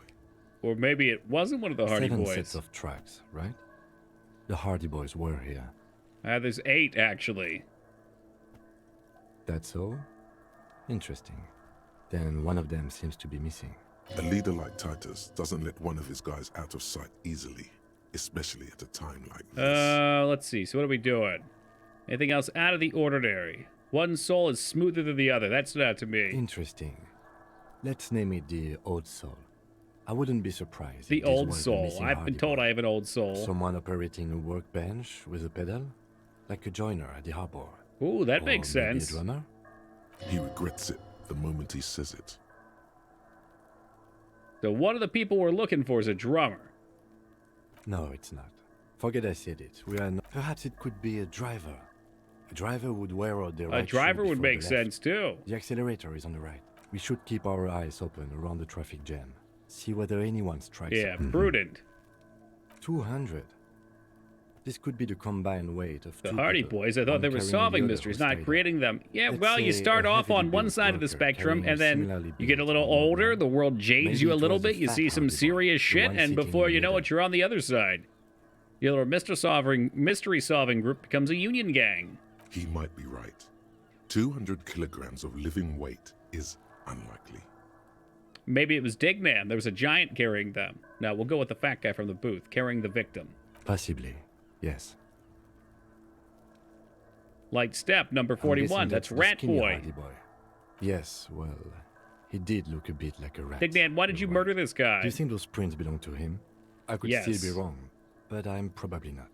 Or maybe it wasn't one of the Hardy 7 Boys. sets of tracks, right? The Hardy Boys were here. There's 8, actually. That's all? Interesting. Then one of them seems to be missing. A leader like Titus doesn't let one of his guys out of sight easily, especially at a time like this. Let's see. So what are we doing? Anything else out of the ordinary? One soul is smoother than the other. That stood out to me. Interesting. Let's name it the Old Soul. I wouldn't be surprised. The if this Old was the Soul. missing I've Hardy been told Boy. I have an Old Soul. Someone operating a workbench with a pedal? Like a joiner at the harbor. Ooh, that Or makes maybe sense. A drummer? He regrets it the moment he says it. So one of the people we're looking for is a drummer. No, it's not. Forget I said it. We are not. Perhaps it could be a driver. A driver would wear out the right A driver shoe would before make the left. sense, too. The accelerator is on the right. We should keep our eyes open around the traffic jam. See whether anyone strikes Yeah, up. prudent. 200. This could be the combined weight of The two Hardy people, Boys, I thought one they were carrying solving the other mysteries, who's not tied up. creating them. Yeah, Let's well, you say start a off on heavily one built side of the worker spectrum, carrying and a then similarly you get a built little woman. older, the world jades Maybe you a it little was bit, a you fat see some Hardy Boy, serious the shit, one and sitting before in you the know it, you're on the other side. Your little mystery solving group becomes a union gang. He might be right. 200 kilograms of living weight is unlikely. Maybe it was Dignan. There was a giant carrying them. No, we'll go with the fat guy from the booth, carrying the victim. Possibly, yes. Light step, number 41. That's Rat Boy. Yes, well, he did look a bit like a rat. Dignan, why did you murder this guy? Do you think those prints belong to him? I could Yes. still be wrong, but I'm probably not.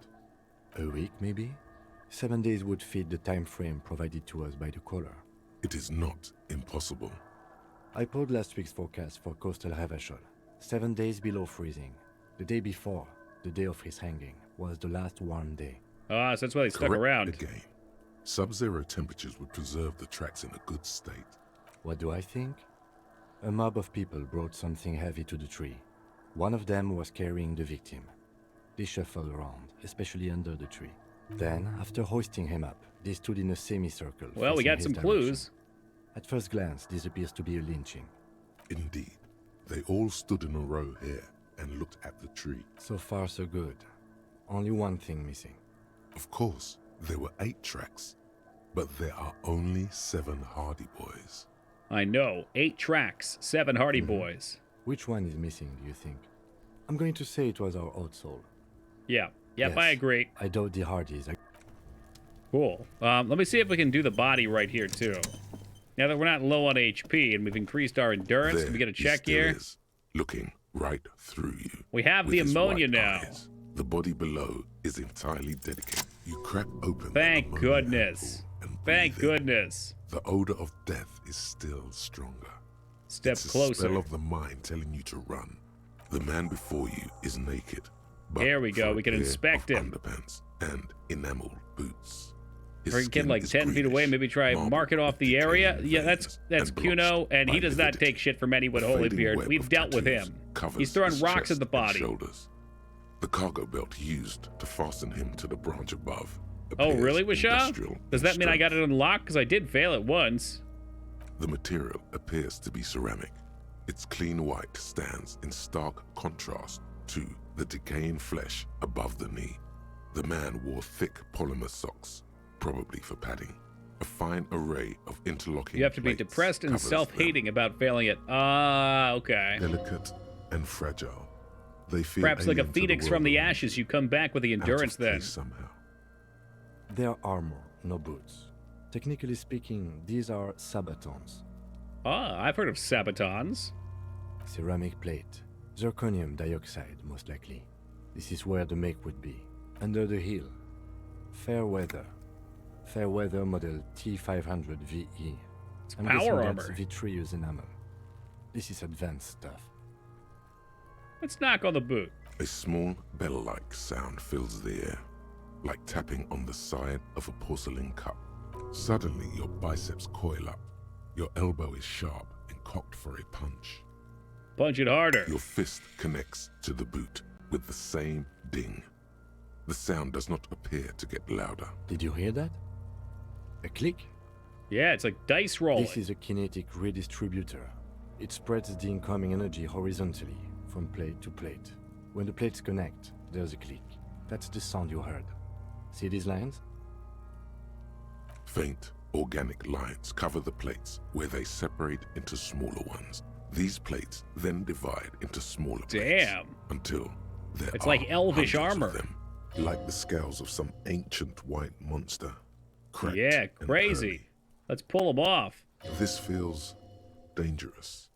A week, maybe? 7 days would fit the time frame provided to us by the caller. It is not impossible. I pulled last week's forecast for coastal Havashol. 7 days below freezing. The day before, the day of his hanging, was the last warm day. Ah, so that's why they stuck Correct around. Again. Sub-zero temperatures would preserve the tracks in a good state. What do I think? A mob of people brought something heavy to the tree. One of them was carrying the victim. They shuffled around, especially under the tree. Then, after hoisting him up, they stood in a semicircle. Well, we facing got his some direction. clues. At first glance, this appears to be a lynching. Indeed. They all stood in a row here and looked at the tree. So far, so good. Only one thing missing. Of course, there were 8 tracks, but there are only 7 Hardy Boys. I know. 8 tracks, 7 Hardy Boys. Which one is missing, do you think? I'm going to say it was our old soul. Yeah. Yep, Yes, I agree. I doubt the Hardys. Cool. Let me see if we can do the body right here, too. Now that we're not low on HP and we've increased our endurance, can we get a check he still here? is, looking right through you. We have with the his ammonia white now. eyes. The body below is entirely dedicated. You crack open Thank the ammonia goodness. ampoule and Thank breathe in. goodness. The odor of death is still stronger. Step it's closer. The spell of the mind telling you to run. The man before you is naked. But There we go. for We a can pair inspect of him. Underpants and enameled boots. His Or get skin like is 10 feet away, greenish, maybe try marbled market off with the area. decaying Yeah, that's veins and Kuno, blotched and he by does not lividity. take shit from anyone A with fading Holybeard. web We've of dealt with tattoos him. covers He's throwing his rocks at the chest and body. shoulders. The cargo belt used to fasten him to the branch above. Oh, appears really, Wishaw? industrial Does in that mean I got it strength. unlocked? Because I did fail it once. The material appears to be ceramic. Its clean white stands in stark contrast to the decaying flesh above the knee. The man wore thick polymer socks, probably for padding. A fine array of interlocking You have to be plates depressed and covers them. self-hating about failing it. Ah, okay. Delicate and fragile. They feel Perhaps like a alien to the phoenix world from the around ashes, you come back with the out of endurance then. place somehow. They're armor, no boots. Technically speaking, these are sabatons. Ah, I've heard of sabatons. Ceramic plate. Zirconium dioxide, most likely. This is where the make would be. Under the heel. Fair weather. Fair weather model T500 VE. It's I'm power guessing armor. that's vitreous enamel. This is advanced stuff. Let's knock on the boot. A small bell-like sound fills the air, like tapping on the side of a porcelain cup. Suddenly, your biceps coil up. Your elbow is sharp and cocked for a punch. Punch it harder. Your fist connects to the boot with the same ding. The sound does not appear to get louder. Did you hear that? A click? Yeah, it's like dice rolling. This is a kinetic redistributor. It spreads the incoming energy horizontally, from plate to plate. When the plates connect, there's a click. That's the sound you heard. See these lines? Faint, organic lines cover the plates where they separate into smaller ones. These plates then divide into smaller plates. Damn. Until there It's are like elvish hundreds of armor. them, like the scales of some ancient white monster. Cracked Yeah, and crazy. pearly. Let's pull them off. This feels dangerous.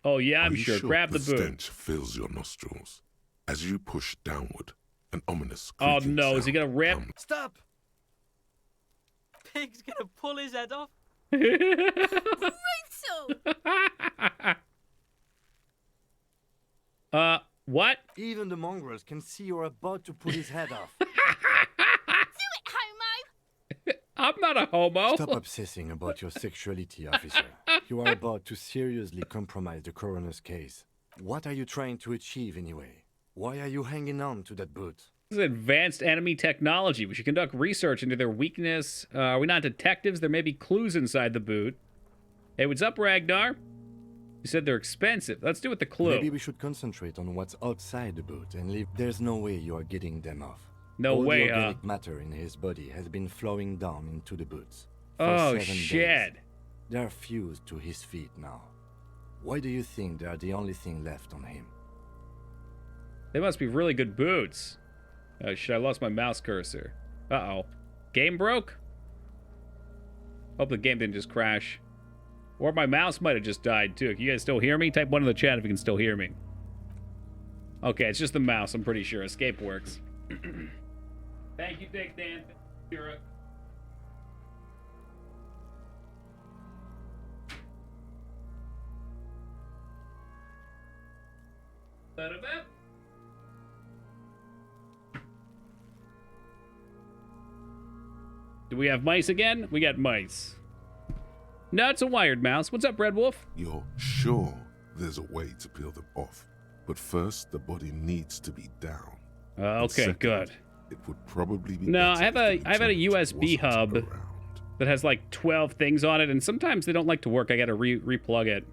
Oh, yeah, I'm Are you sure. Grab the boot. stench fills your nostrils. As you push downward, an ominous Oh, creaking no. Is he sound going to rip? comes. Stop! Pig's gonna pull his head off. Brutal! What? Even the mongrels can see you're about to pull his head off. Do it, homo! I'm not a homo. Stop obsessing about your sexuality, officer. You are about to seriously compromise the coroner's case. What are you trying to achieve anyway? Why are you hanging on to that boot? This is advanced enemy technology. We should conduct research into their weakness. Are we not detectives? There may be clues inside the boot. Hey, what's up, Ragnar? You said they're expensive. Let's do with the clue. Maybe we should concentrate on what's outside the boot and leave. There's no way you are getting them off. No All way, the organic matter in his body has been flowing down into the boots. For Oh, 7 shit. days. They are fused to his feet now. Why do you think they are the only thing left on him? They must be really good boots. Oh shit, I lost my mouse cursor. Uh-oh. Game broke? Hope the game didn't just crash. Or my mouse might have just died too. Can you guys still hear me? Type 1 in the chat if you can still hear me. Okay, it's just the mouse, I'm pretty sure. Escape works. Thank you, Dick Dan. Europe. Do we have mice again? We got mice. No, it's a wired mouse. What's up, Red Wolf? You're sure there's a way to peel them off, but first the body needs to be down. Okay, second, good. It would probably be No, better I've had a USB hub that has like 12 things on it, and sometimes they don't like to work. I gotta replug it.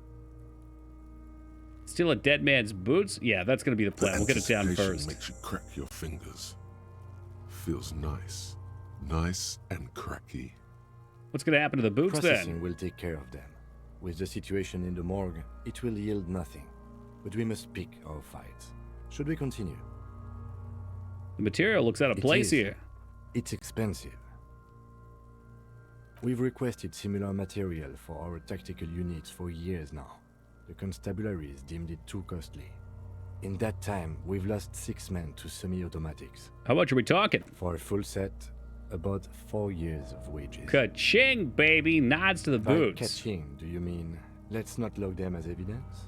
Steal a dead man's boots? Yeah, that's gonna be the plan. We'll get it down anticipation first. Makes you crack your fingers. Feels nice. Nice and cracky. What's gonna happen to the boots Processing then? will take care of them. With the situation in the morgue, it will yield nothing. But we must pick our fights. Should we continue? The material looks out of place here. It's expensive. We've requested similar material for our tactical units for years now. The constabularies deemed it too costly. In that time, we've lost 6 men to semi-automatics. How much are we talking? For a full set, about 4 years of wages. Ka-ching, baby! Nods to the By boots. Ka-ching, do you mean let's not log them as evidence?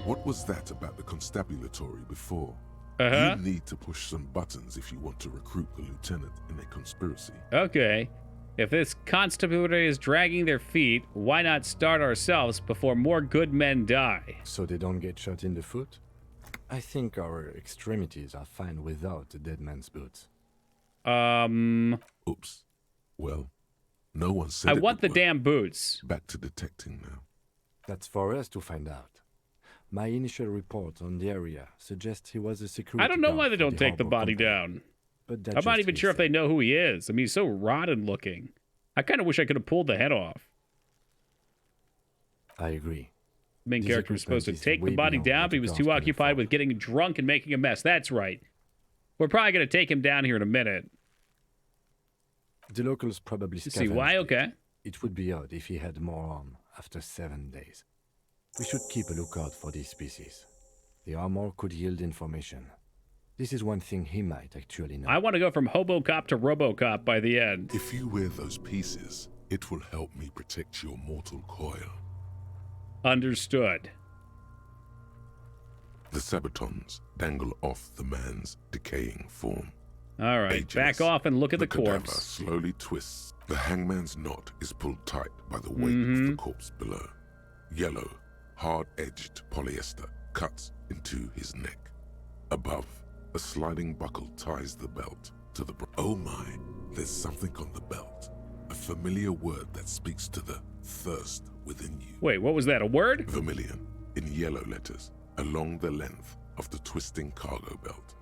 What was that about the constabulary before? Uh-huh. You need to push some buttons if you want to recruit the lieutenant in a conspiracy. Okay. If this constabulary is dragging their feet, why not start ourselves before more good men die? So they don't get shot in the foot? I think our extremities are fine without a dead man's boots. Oops. Well, no one said I it want would the work. damn boots. Back to detecting now. That's for us to find out. My initial report on the area suggests he was a security I don't know guard why they for don't take the Harbor body Company. down. But that's I'm not just even sure if they hearsay. know who he is. I mean, he's so rotten looking. I kind of wish I could have pulled the head off. I agree. The main This character was supposed to equipment is take the way body beyond down, what but he the was guards too can occupied afford. with getting drunk and making a mess. That's right. We're probably going to take him down here in a minute. The locals probably See scavenged why? it. Okay. It would be odd if he had more arm after 7 days. We should keep a lookout for these species. The armor could yield information. This is one thing he might actually know. I want to go from Hobocop to Robocop by the end. If you wear those pieces, it will help me protect your mortal coil. Understood. The sabatons dangle off the man's decaying form. All right, back off and look at the cadaver corpse. slowly twists. The hangman's knot is pulled tight by the weight of the corpse below. Yellow, hard-edged polyester cuts into his neck. Above, a sliding buckle ties the belt to the Oh my, there's something on the belt. A familiar word that speaks to the thirst within you. Wait, what was that? A word? Vermilion, in yellow letters, along the length of the twisting cargo belt.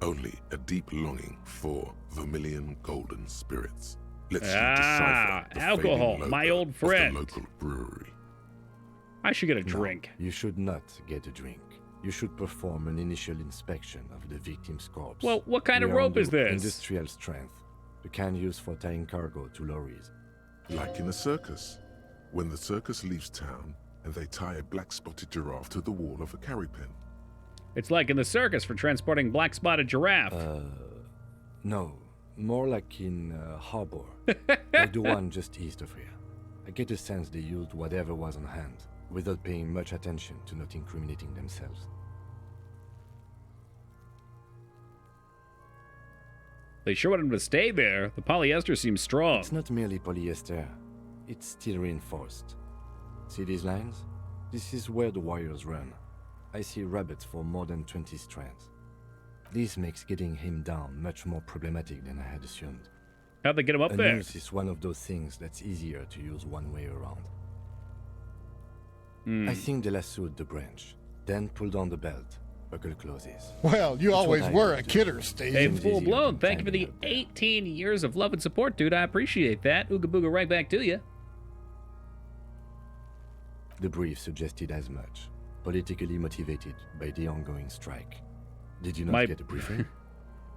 Only a deep longing for vermilion golden spirits lets you decipher the alcohol, fading my logo old of friend. the local brewery. I should get a No, drink. You should not get a drink. You should perform an initial inspection of the victim's corpse. Well, what kind of We are rope on is the this? Industrial strength. The kind used for tying cargo to lorries. Like in a circus. When the circus leaves town and they tie a black-spotted giraffe to the wall of a carry pen. It's like in the circus for transporting black-spotted giraffe. No, more like in Harbor, like the one just east of here. I get the sense they used whatever was on hand, without paying much attention to not incriminating themselves. They sure want him to stay there. The polyester seems strong. It's not merely polyester, it's steel reinforced. See these lines? This is where the wires run. I see rabbits for more than 20 strands. This makes getting him down much more problematic than I had assumed. How'd they get him up a there? noose is one of those things that's easier to use one way around. I think they lassoed the branch, then pulled on the belt, buckle closes. Well, you always were a kidder, Steve. Hey, full blown. Thank you for the 18 years of love and support, dude. I appreciate that. Ooga booga right back to you. The brief suggested as much. Politically motivated by the ongoing strike. Did you not get a briefing?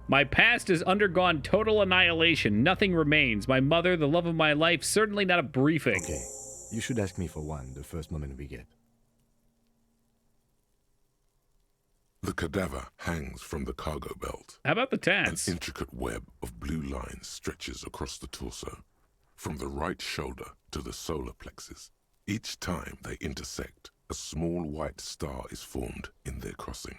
My past has undergone total annihilation. Nothing remains. My mother, the love of my life, certainly not a briefing. Okay. You should ask me for one the first moment we get. The cadaver hangs from the cargo belt. How about the tats? An intricate web of blue lines stretches across the torso, from the right shoulder to the solar plexus. Each time they intersect, a small white star is formed in their crossing.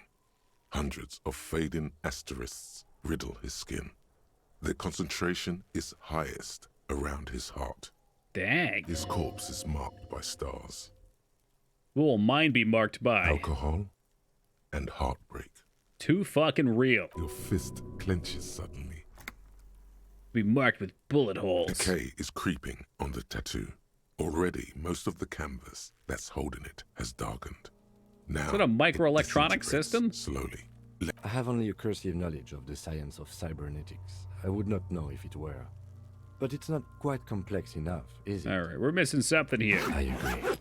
Hundreds of fading asterisks riddle his skin. Their concentration is highest around his heart. Dang. His corpse is marked by stars. Who will mine be marked by? Alcohol and heartbreak. Too fucking real. Your fist clenches suddenly. Be marked with bullet holes. Decay is creeping on the tattoo. Already, most of the canvas that's holding it has darkened. Now, is it a microelectronic system? Slowly. I have only a cursive knowledge of the science of cybernetics. I would not know if it were. But it's not quite complex enough, is it? All right, we're missing something here. I agree.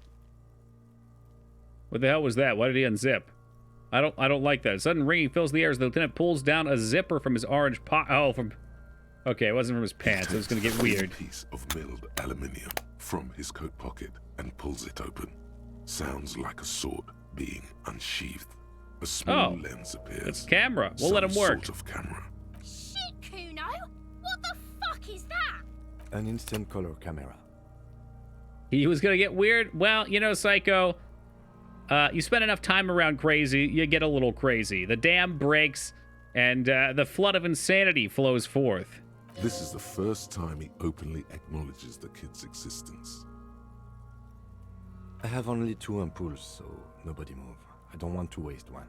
What the hell was that? Why did he unzip? I don't like that. A sudden ringing fills the air as the lieutenant pulls down a zipper from his orange from... Okay, it wasn't from his pants. It was going to get weird. A piece of milled aluminium from his coat pocket and pulls it open. Sounds like a sword being unsheathed. A small lens appears. It's camera. We'll let him work. Sort of camera. Shit, Kuno! What the fuck is that? An instant color camera. He was going to get weird. Well, you know, Psycho, you spend enough time around crazy, you get a little crazy. The dam breaks, and the flood of insanity flows forth. This is the first time he openly acknowledges the kid's existence. I have only 2 ampoules, so nobody move. I don't want to waste one.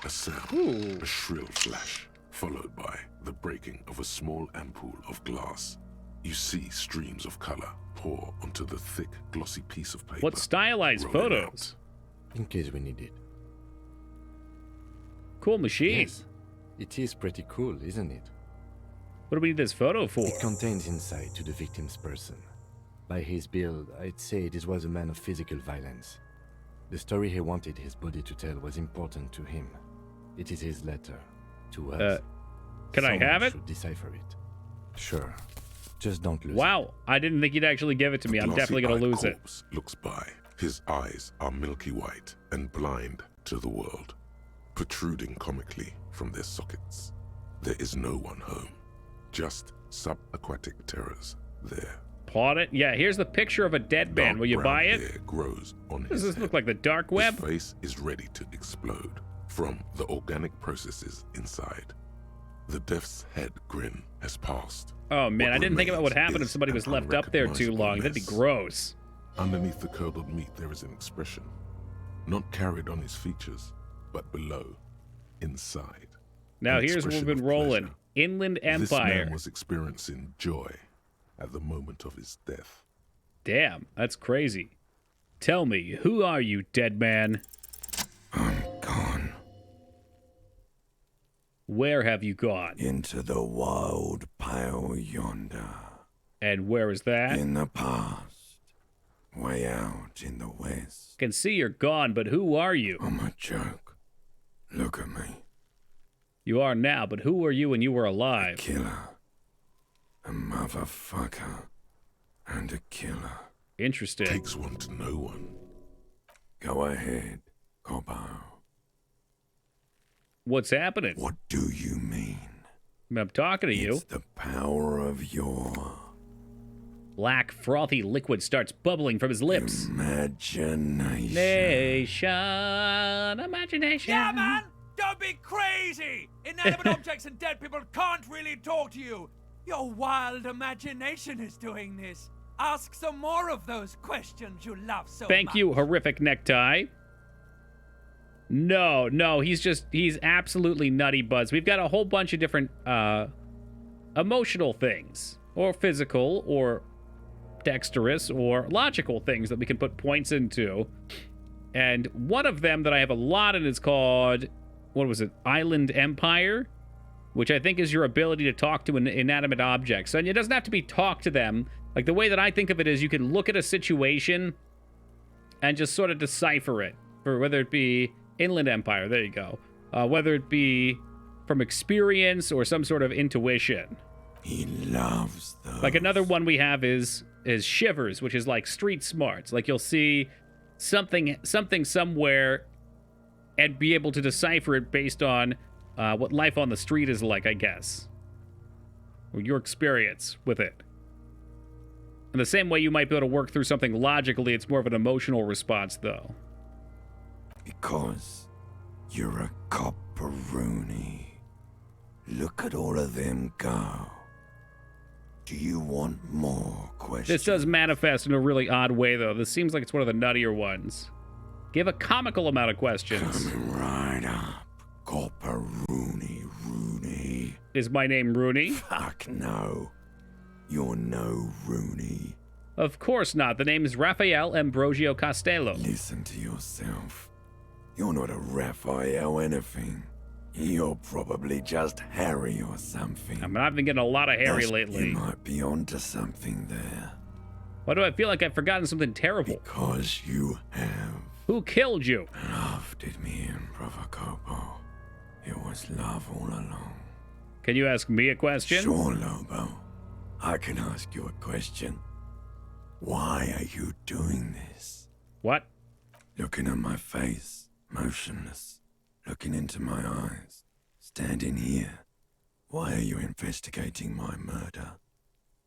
A sound, a shrill flash, followed by the breaking of a small ampoule of glass. You see streams of color pour onto the thick, glossy piece of paper. What stylized photos? In case we need it. Cool machine. Yes, it is pretty cool, isn't it? What do we need this photo for? It contains insight to the victim's person. By his build, I'd say this was a man of physical violence. The story he wanted his body to tell was important to him. It is his letter to us. Can I have it? Should decipher it. Sure. Just don't lose it. Wow, I didn't think you'd actually give it to me. I'm definitely going to lose it. Looks by. His eyes are milky white and blind to the world, protruding comically from their sockets. There is no one home. Just subaquatic terrors there. Plot it? Yeah, here's the picture of a dead man. Will you buy it? Hair grows on Does his this look like the dark web? His face is ready to explode from the organic processes inside. The death's head grin has passed. Oh man, I didn't think about what happened if somebody was left up there too long. That'd be gross. Underneath the curdled meat there is an expression, not carried on his features, but below, inside. Now here's where we've been rolling. Inland Empire. This man was experiencing joy at the moment of his death. Damn, that's crazy. Tell me, who are you, dead man? I'm gone. Where have you gone? Into the wild pale yonder. And where is that? In the past. Way out in the west. Can see you're gone, but who are you? I'm a joke. Look at me. You are now, but who were you when you were alive? A killer. A motherfucker. And a killer. Interesting. Takes one to know one. Go ahead, Cobo. What's happening? What do you mean? I'm talking to you. It's the power of your... Black, frothy liquid starts bubbling from his lips. Imagination. Imagination. Yeah, man! Don't be crazy! Inanimate objects and dead people can't really talk to you. Your wild imagination is doing this. Ask some more of those questions you love so much. Thank you, horrific necktie. No, he's absolutely nutty, Buzz. We've got a whole bunch of different emotional things, or physical, or dexterous, or logical things that we can put points into. And one of them that I have a lot in is called, what was it, Island Empire, which I think is your ability to talk to an inanimate object. So it doesn't have to be talk to them. Like, the way that I think of it is you can look at a situation and just sort of decipher it, for whether it be Inland Empire, there you go, whether it be from experience or some sort of intuition. He loves those. Like, another one we have is Shivers, which is like street smarts. Like, you'll see something somewhere and be able to decipher it based on what life on the street is like, I guess, or your experience with it. In the same way you might be able to work through something logically, it's more of an emotional response, though. Because you're a copperoonie. Look at all of them go. Do you want more questions? This does manifest in a really odd way, though. This seems like it's one of the nuttier ones. Give a comical amount of questions. Coming right up. Copperoonie, Rooney. Is my name Rooney? Fuck no. You're no Rooney. Of course not. The name is Raphael Ambrosio Costello. Listen to yourself. You're not a Raphael anything. You're probably just Harry or something. I mean, I've been getting a lot of Harry lately. You might be onto something there. Why do I feel like I've forgotten something terrible? Because you have. Who killed you? Love did me in, Provocopo. It was love all along. Can you ask me a question? Sure, Lobo. I can ask you a question. Why are you doing this? What? Looking at my face, motionless. Looking into my eyes. Standing here. Why are you investigating my murder?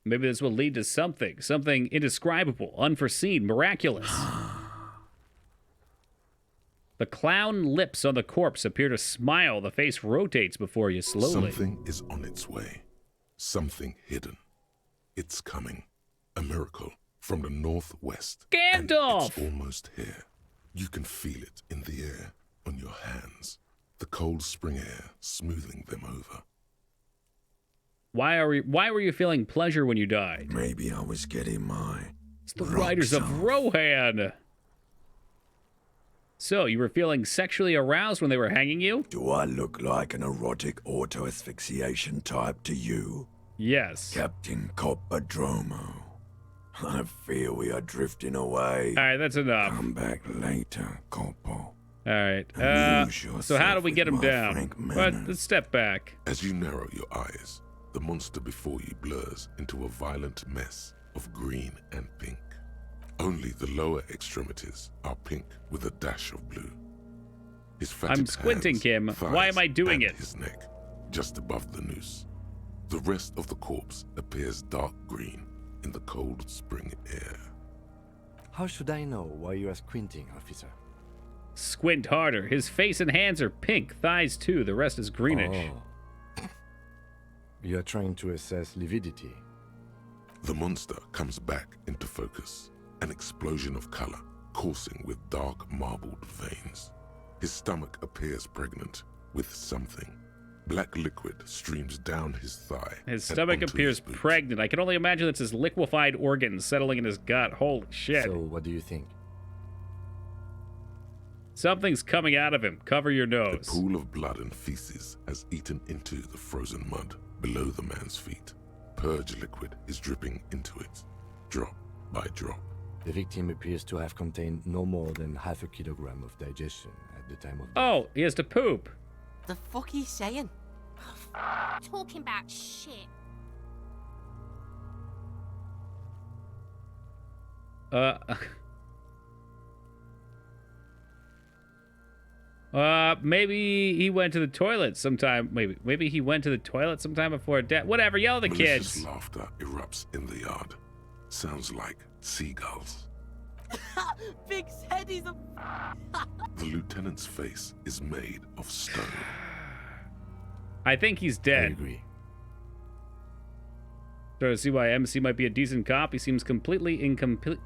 Maybe this will lead to something. Something indescribable, unforeseen, miraculous. The clown lips on the corpse appear to smile. The face rotates before you slowly. Something is on its way. Something hidden. It's coming. A miracle from the northwest. Gandalf! And it's almost here. You can feel it in the air, on your hands. The cold spring air smoothing them over. Why were you feeling pleasure when you died? Maybe I was getting my... It's the Riders of Rohan! So, you were feeling sexually aroused when they were hanging you? Do I look like an erotic auto-asphyxiation type to you? Yes. Captain Copperdromo. I fear we are drifting away. Alright, that's enough. Come back later, Coppo. Alright, so how do we get him down? But let's step back. As you narrow your eyes, the monster before you blurs into a violent mess of green and pink. Only the lower extremities are pink with a dash of blue. His fatted I'm squinting, hands, Kim. Why am I doing it? His neck, just above the noose. The rest of the corpse appears dark green in the cold spring air. How should I know why you are squinting, officer? Squint harder. His face and hands are pink, thighs too. The rest is greenish. Oh. You are trying to assess lividity. The monster comes back into focus. An explosion of color, coursing with dark marbled veins. His stomach appears pregnant with something. Black liquid streams down his thigh. His stomach appears pregnant. I can only imagine it's his liquefied organs settling in his gut. Holy shit. So, what do you think? Something's coming out of him. Cover your nose. A pool of blood and feces has eaten into the frozen mud below the man's feet. Purge liquid is dripping into it, drop by drop. The victim appears to have contained no more than half a kilogram of digestion at the time of death. Oh, he has to poop. The fuck he's saying? Talking about shit. Maybe he went to the toilet sometime. Maybe he went to the toilet sometime before death. Whatever, yell at the Malicious kids. Laughter erupts in the yard. Sounds like seagulls. Big head is a... The lieutenant's face is made of stone. I think he's dead. I agree. So to see why MC might be a decent cop, he seems completely incompetent,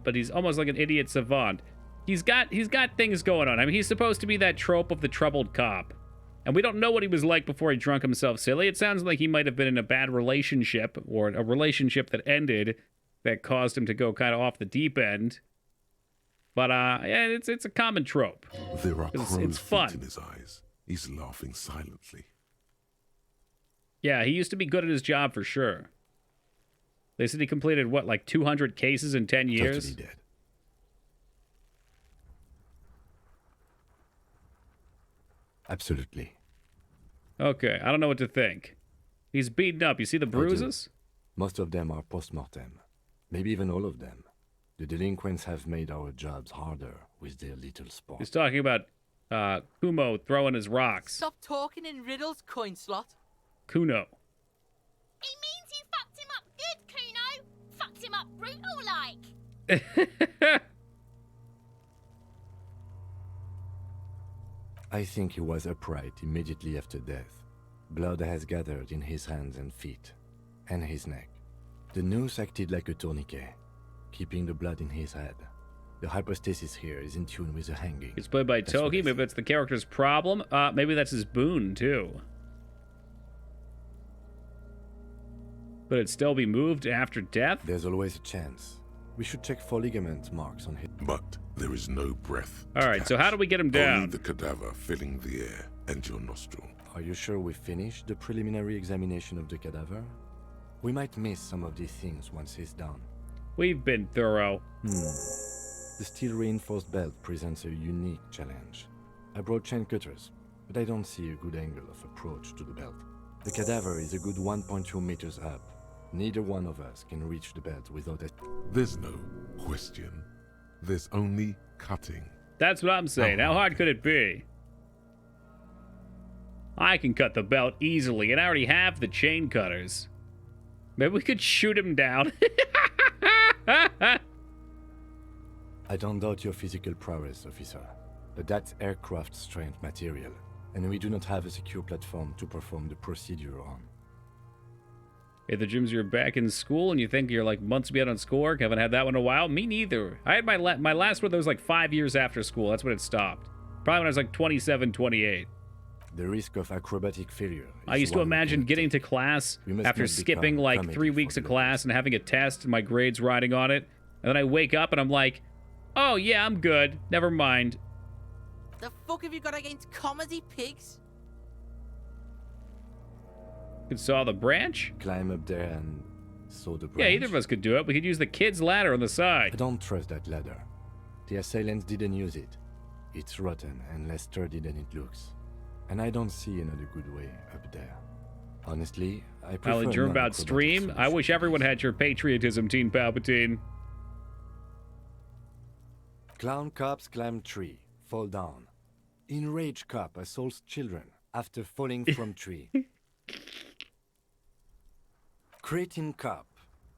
but he's almost like an idiot savant. He's got things going on. I mean, he's supposed to be that trope of the troubled cop. And we don't know what he was like before he drunk himself silly. It sounds like he might have been in a bad relationship, or a relationship that ended that caused him to go kind of off the deep end. But yeah, it's a common trope. There are It's crow's fun. feet in his eyes. He's laughing silently. Yeah, he used to be good at his job for sure. They said he completed, what, like 200 cases in 10 years? Totally dead. Absolutely. Okay, I don't know what to think. He's beaten up. You see the bruises? Most of them are post-mortem. Maybe even all of them. The delinquents have made our jobs harder with their little sport. He's talking about Kumo throwing his rocks. Stop talking in riddles, coin slot. Kuno. He means you fucked him up good, Kuno. Fucked him up brutal like. I think he was upright immediately after death. Blood has gathered in his hands and feet, and his neck. The noose acted like a tourniquet, keeping the blood in his head. The hypostasis here is in tune with the hanging. He's played by Toki. Maybe that's the character's problem. Maybe that's his boon, too. But it'd still be moved after death? There's always a chance. We should check for ligament marks on him. But there is no breath. All right, so how do we get him down? Only the cadaver filling the air and your nostril. Are you sure we finished the preliminary examination of the cadaver? We might miss some of these things once he's done. We've been thorough. The steel-reinforced belt presents a unique challenge. I brought chain cutters, but I don't see a good angle of approach to the belt. The cadaver is a good 1.2 meters up. Neither one of us can reach the belt without a... There's no question. There's only cutting. That's what I'm saying. How hard could it be? I can cut the belt easily, and I already have the chain cutters. Maybe we could shoot him down. I don't doubt your physical prowess, officer, but that's aircraft-strength material, and we do not have a secure platform to perform the procedure on. Hey, the Jims, you're back in school and you think you're like months behind on schoolwork? Haven't had that one in a while? Me neither. I had my last one that was like 5 years after school. That's when it stopped. Probably when I was like 27, 28. The risk of acrobatic failure. I used to imagine getting to class after skipping like 3 weeks of class and having a test and my grades riding on it. And then I wake up and I'm like, oh yeah, I'm good. Never mind. The fuck have you got against comedy pigs? You saw the branch? Climb up there and saw the branch. Yeah, either of us could do it. We could use the kid's ladder on the side. I don't trust that ladder. The assailants didn't use it. It's rotten and less sturdy than it looks. And I don't see another good way up there. Honestly, I prefer Alan, you're about stream? I wish everyone had your patriotism, Teen Palpatine. Clown cops climb tree, fall down. Enraged cop assaults children after falling from tree. Cretin cop,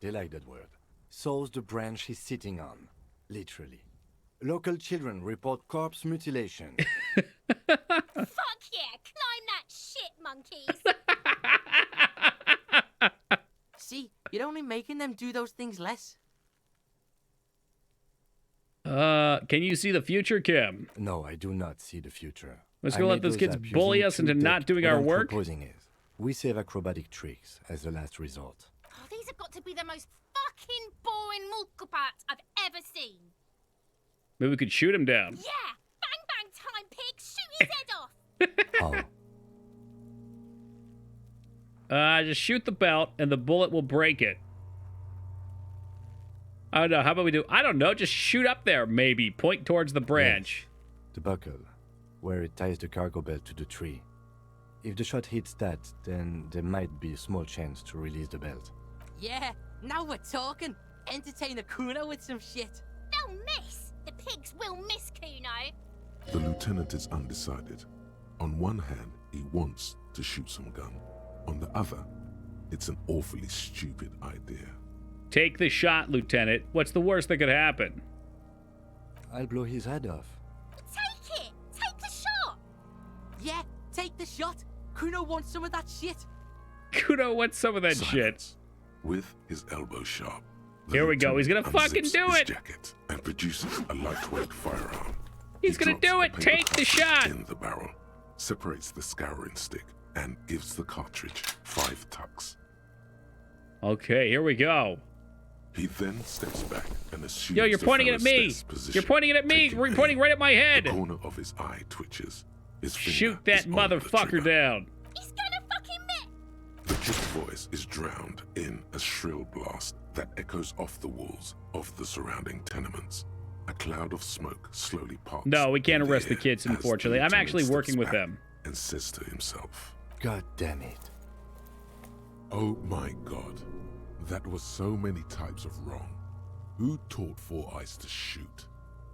they like that word, saws the branch he's sitting on, literally. Local children report corpse mutilation. Fuck yeah, climb that shit, monkeys. See, you're only making them do those things less. Can you see the future, Kim? No, I do not see the future. Let's go let those kids bully us into not doing our work. Proposing is, we save acrobatic tricks as the last resort. Oh, these have got to be the most fucking boring mulka parts I've ever seen. Maybe we could shoot him down. Yeah! Bang bang time, pig! Shoot his head off! Just shoot the belt and the bullet will break it. I don't know. How about we do... I don't know. Just shoot up there, maybe. Point towards the branch. Yes, the buckle, where it ties the cargo belt to the tree. If the shot hits that, then there might be a small chance to release the belt. Yeah, now we're talking. Entertain the Kuno with some shit. They'll miss. The pigs will miss Kuno. The lieutenant is undecided. On one hand, he wants to shoot some gun. On the other, it's an awfully stupid idea. Take the shot, Lieutenant. What's the worst that could happen? I'll blow his head off. Take it! Take the shot! Yeah, take the shot. Kuno wants some of that shit. Kuno wants some of that shit. With his elbow sharp. Here we go. He's gonna fucking do it. Jacket and produces a lightweight firearm. He's gonna do it. Take the shot. In the barrel, separates the scouring stick and gives the cartridge 5 tucks. Okay, here we go. He then steps back and assumes Yo, you're the pointing it at me. Pharos' position, You're pointing it at me. You're pointing right at my head. The corner of his eye twitches. His Shoot finger that is on the motherfucker trigger. down. He's gonna fucking miss. The kid's voice is drowned in a shrill blast that echoes off the walls of the surrounding tenements. A cloud of smoke slowly parts. No, we can't in the arrest the air kids, as unfortunately. I'm lieutenant actually steps working with back them. And says to himself, God damn it. "Oh my God, that was so many types of wrong. Who taught Four Eyes to shoot?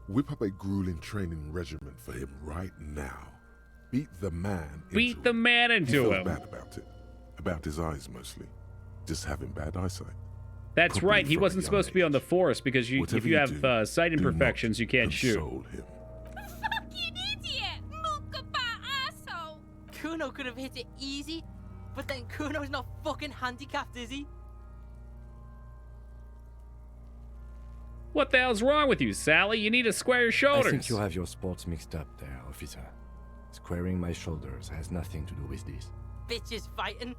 Whip up a grueling training regimen for him right now. Beat the man into Beat the man He into felt him. bad about it. About his eyes mostly. Just having bad eyesight. That's Probably right. He from a wasn't young supposed to be on the force because if Whatever you you have do, sight do not imperfections, you can't shoot. console him. Fucking idiot! Mookaba asshole! Kuno could have hit it easy, but then Kuno's not fucking handicapped, is he? What the hell's wrong with you, Sally? You need to square your I shoulders. think you have your sports mixed up there, officer. Squaring my shoulders has nothing to do with this. Bitches fighting.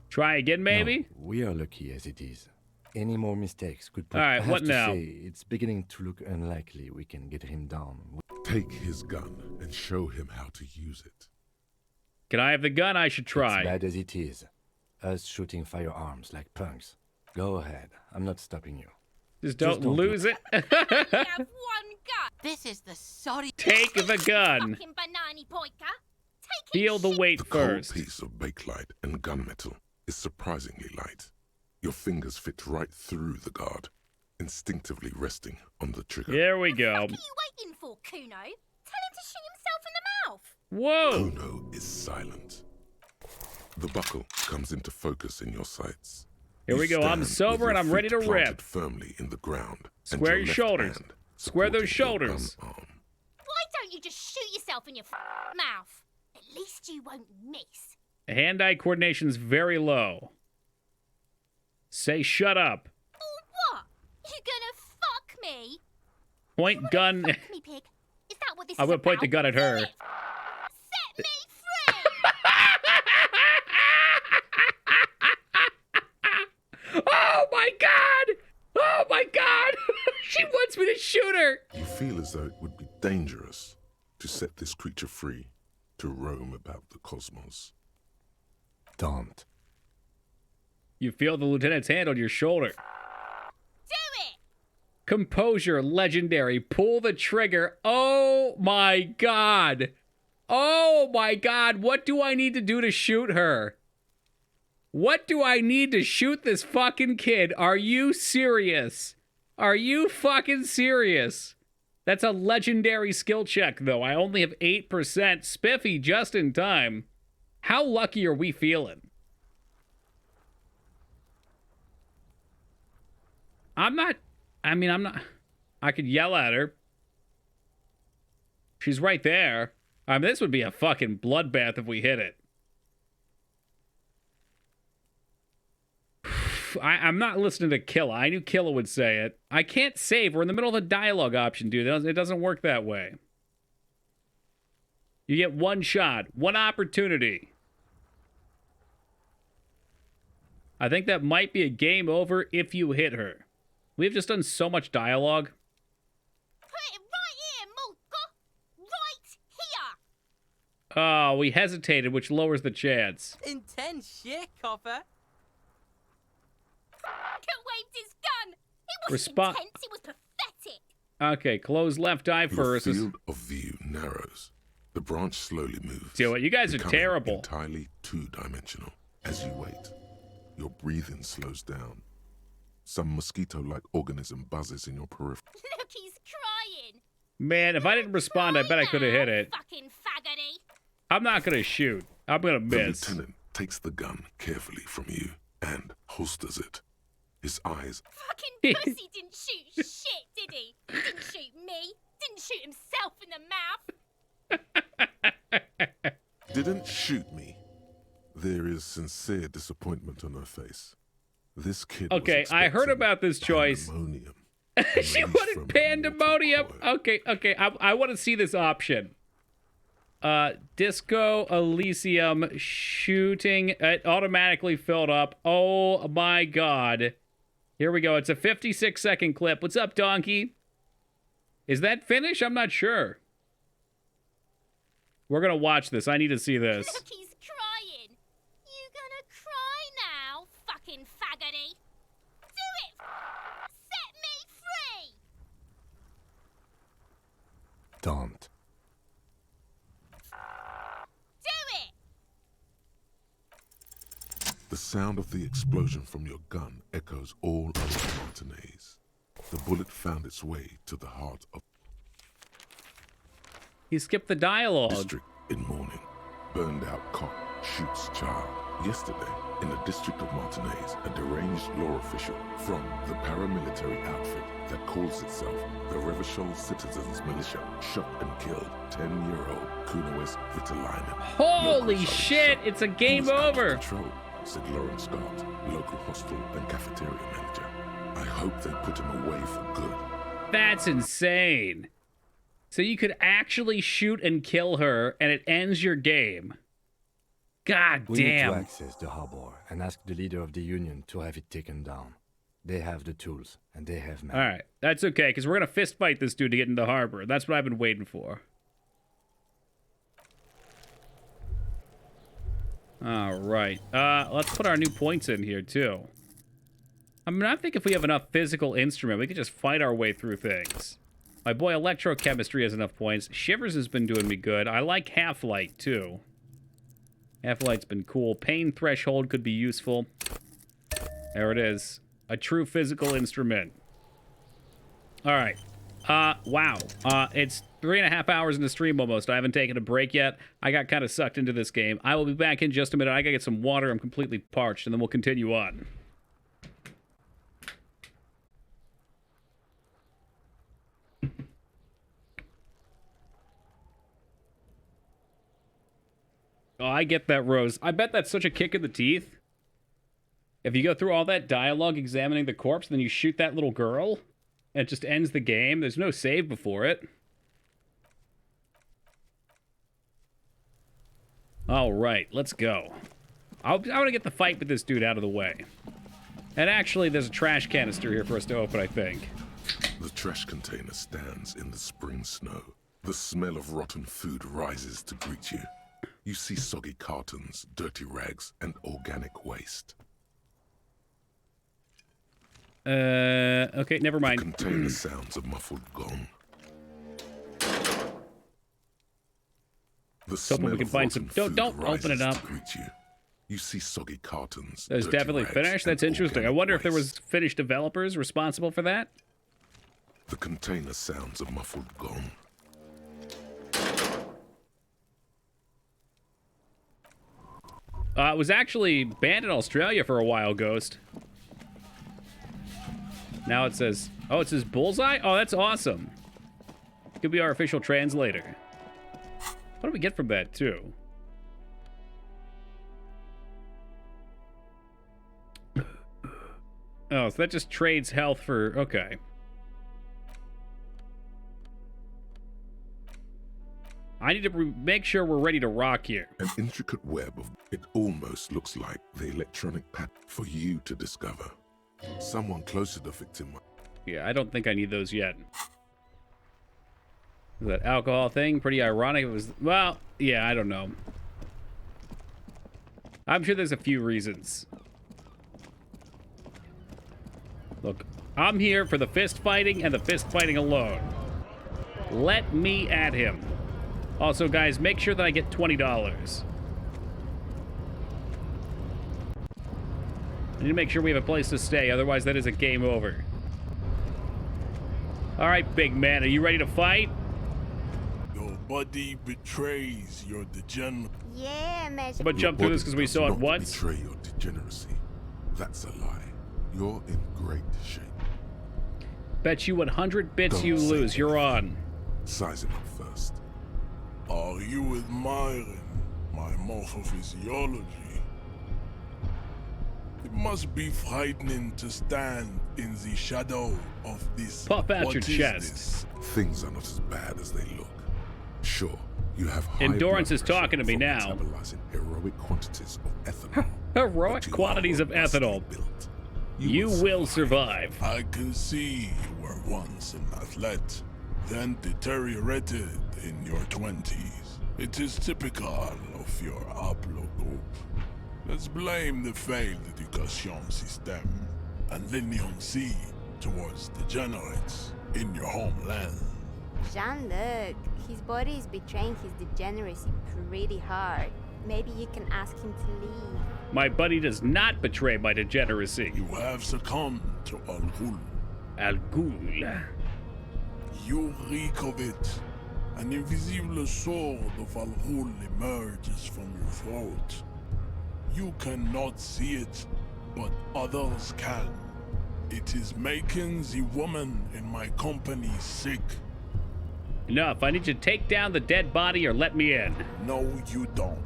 Try again, maybe? No, we are lucky as it is. Any more mistakes could put... All right, I have what to now? say, it's beginning to look unlikely we can get him down. Take his gun and show him how to use it. Can I have the gun? I should try. As bad as it is. Us shooting firearms like punks. Go ahead. I'm not stopping you. Just don't lose it. You have one gun. This is the sorry. Take the gun. Fucking banana poika. Take Feel the weight The cold first. piece of bakelite and gunmetal is surprisingly light. Your fingers fit right through the guard, instinctively resting on the trigger. There we go. What are you waiting for, Kuno? Tell him to shoot himself in the mouth. Whoa! Kuno is silent. The buckle comes into focus in your sights. Here You we go. I'm stand sober with and your I'm ready feet to planted rip. firmly in the ground. and Square your your left shoulders. hand Square those supporting your shoulders. gun arm. Why don't you just shoot yourself in your mouth? At least you won't miss. Hand-eye coordination's very low. Say shut up. Or what? You gonna fuck me? Point gun. Fuck me, pig. Is that what this I'm is gonna point the about? gun at her. Set me free! Oh my god! Oh my god! She wants me to shoot her! You feel as though it would be dangerous to set this creature free to roam about the cosmos. Don't. You feel the lieutenant's hand on your shoulder. Do it! Composure, legendary. Pull the trigger. Oh my god. Oh my god. What do I need to do to shoot her? What do I need to shoot this fucking kid? Are you serious? Are you fucking serious? That's a legendary skill check, though. I only have 8%. Spiffy just in time. How lucky are we feeling? I'm not... I could yell at her. She's right there. I mean, this would be a fucking bloodbath if we hit it. I'm not listening to Killa. I knew Killa would say it. I can't save. We're in the middle of a dialogue option, dude. It doesn't work that way. You get one shot, one opportunity. I think that might be a game over if you hit her. We've just done so much dialogue. Put it right here, Mulka! Right here! Oh, we hesitated, which lowers the chance. Intense shit, copper. Fucker waved his gun! It wasn't Respo- intense, it was pathetic! Okay, close left eye Your first. field of view narrows. The branch slowly moves. Do it. You guys are becoming terrible. Entirely two-dimensional. As you wait, your breathing slows down. Some mosquito-like organism buzzes in your periphery. Look, he's crying! Man, if I didn't respond, I bet I could have hit it. Fucking faggoty! I'm not going to shoot. I'm going to The miss. lieutenant takes the gun carefully from you and holsters it. His eyes Fucking pussy didn't shoot shit, did he? Didn't shoot me. Didn't shoot himself in the mouth. didn't shoot me. There is sincere disappointment on her face. This kid was Okay, I heard expecting about this choice. pandemonium. She wanted pandemonium. Okay. I want to see this option. Disco Elysium shooting. It automatically filled up. Oh my god. Here we go. It's a 56-second clip. What's up, Donkey? Is that finish? I'm not sure. We're going to watch this. I need to see this. Look, he's crying. You gonna cry now, fucking faggoty? Do it! Set me free! Don't. Do it! The sound of the explosion from your gun echoes all over Martinez. The bullet found its way to the heart of... He skipped the dialogue. District in morning. Burned out cop shoots child. Yesterday, in the district of Martinez, a deranged law official from the paramilitary outfit that calls itself the Revachol Citizens Militia shot and killed 10-year-old Kunoes Vitalainen. Holy shit, it's a game over. Control, said Lauren Scott, local hostel and cafeteria manager. I hope they put him away for good. That's insane. So you could actually shoot and kill her, and it ends your game. God We need damn. to access the harbor and ask the leader of the Union to have it taken down. They have the tools, and they have men. All right, that's okay, because we're going to fist fight this dude to get into the harbor. That's what I've been waiting for. All right. Let's put our new points in here, too. I mean, I think if we have enough physical instrument, we could just fight our way through things. My boy Electrochemistry has enough points. Shivers has been doing me good. I like Half-Light, too. Half-Light's been cool. Pain Threshold could be useful. There it is. A true physical instrument. All right. Wow. It's 3.5 hours in the stream almost. I haven't taken a break yet. I got kind of sucked into this game. I will be back in just a minute. I gotta get some water. I'm completely parched, and then we'll continue on. Oh, I get that, Rose. I bet that's such a kick in the teeth. If you go through all that dialogue examining the corpse, then you shoot that little girl, and it just ends the game. There's no save before it. All right, let's go. I want to get the fight with this dude out of the way. And actually, there's a trash canister here for us to open, I think. The trash container stands in the spring snow. The smell of rotten food rises to greet you. You see soggy cartons, dirty rags, and organic waste. Okay, never mind. The container sounds a muffled gong. The Hoping we can find some. Don't open it up. You see soggy cartons. That's definitely finished. That's interesting. I wonder if there was finished developers responsible for that. The container sounds a muffled gong. It was actually banned in Australia for a while, Ghost. Now it says, oh, it says Bullseye? Oh, that's awesome. Could be our official translator. What do we get from that, too? Oh, so that just trades health for... Okay. I need to make sure we're ready to rock here. An intricate web of... It almost looks like the electronic pattern for you to discover. Someone close to the victim... Yeah, I don't think I need those yet. That alcohol thing, pretty ironic. It was... Well, yeah, I don't know. I'm sure there's a few reasons. Look, I'm here for the fist fighting and the fist fighting alone. Let me at him. Also, guys, make sure that I get $20. I need to make sure we have a place to stay, otherwise that is a game over. All right, big man, are you ready to fight? Your body betrays your degenerate. Yeah, I'm gonna jump through this because we saw it once. Betray your degeneracy. That's a lie. You're in great shape. Bet you 100 bits you lose. You're on. Size him up first. Are you admiring my morphophysiology? It must be frightening to stand in the shadow of this. Puff out What your is chest. this? Things are not as bad as they look. Sure, you have high Endurance blood is talking to me pressure now. from metabolizing heroic quantities of ethanol. Heroic quantities of ethanol. Built. You will survive. I can see you were once an athlete, then deteriorated in your 20s. It is typical of your haplogroup. Let's blame the failed education system and leniency towards degenerates in your homeland. Jean-Luc, his body is betraying his degeneracy pretty hard. Maybe you can ask him to leave. My buddy does not betray my degeneracy. You have succumbed to Al Ghul. Al Ghul. You reek of it. An invisible sword of Al Ghul emerges from your throat. You cannot see it, but others can. It is making the woman in my company sick. Enough. I need you to take down the dead body or let me in. No, you don't.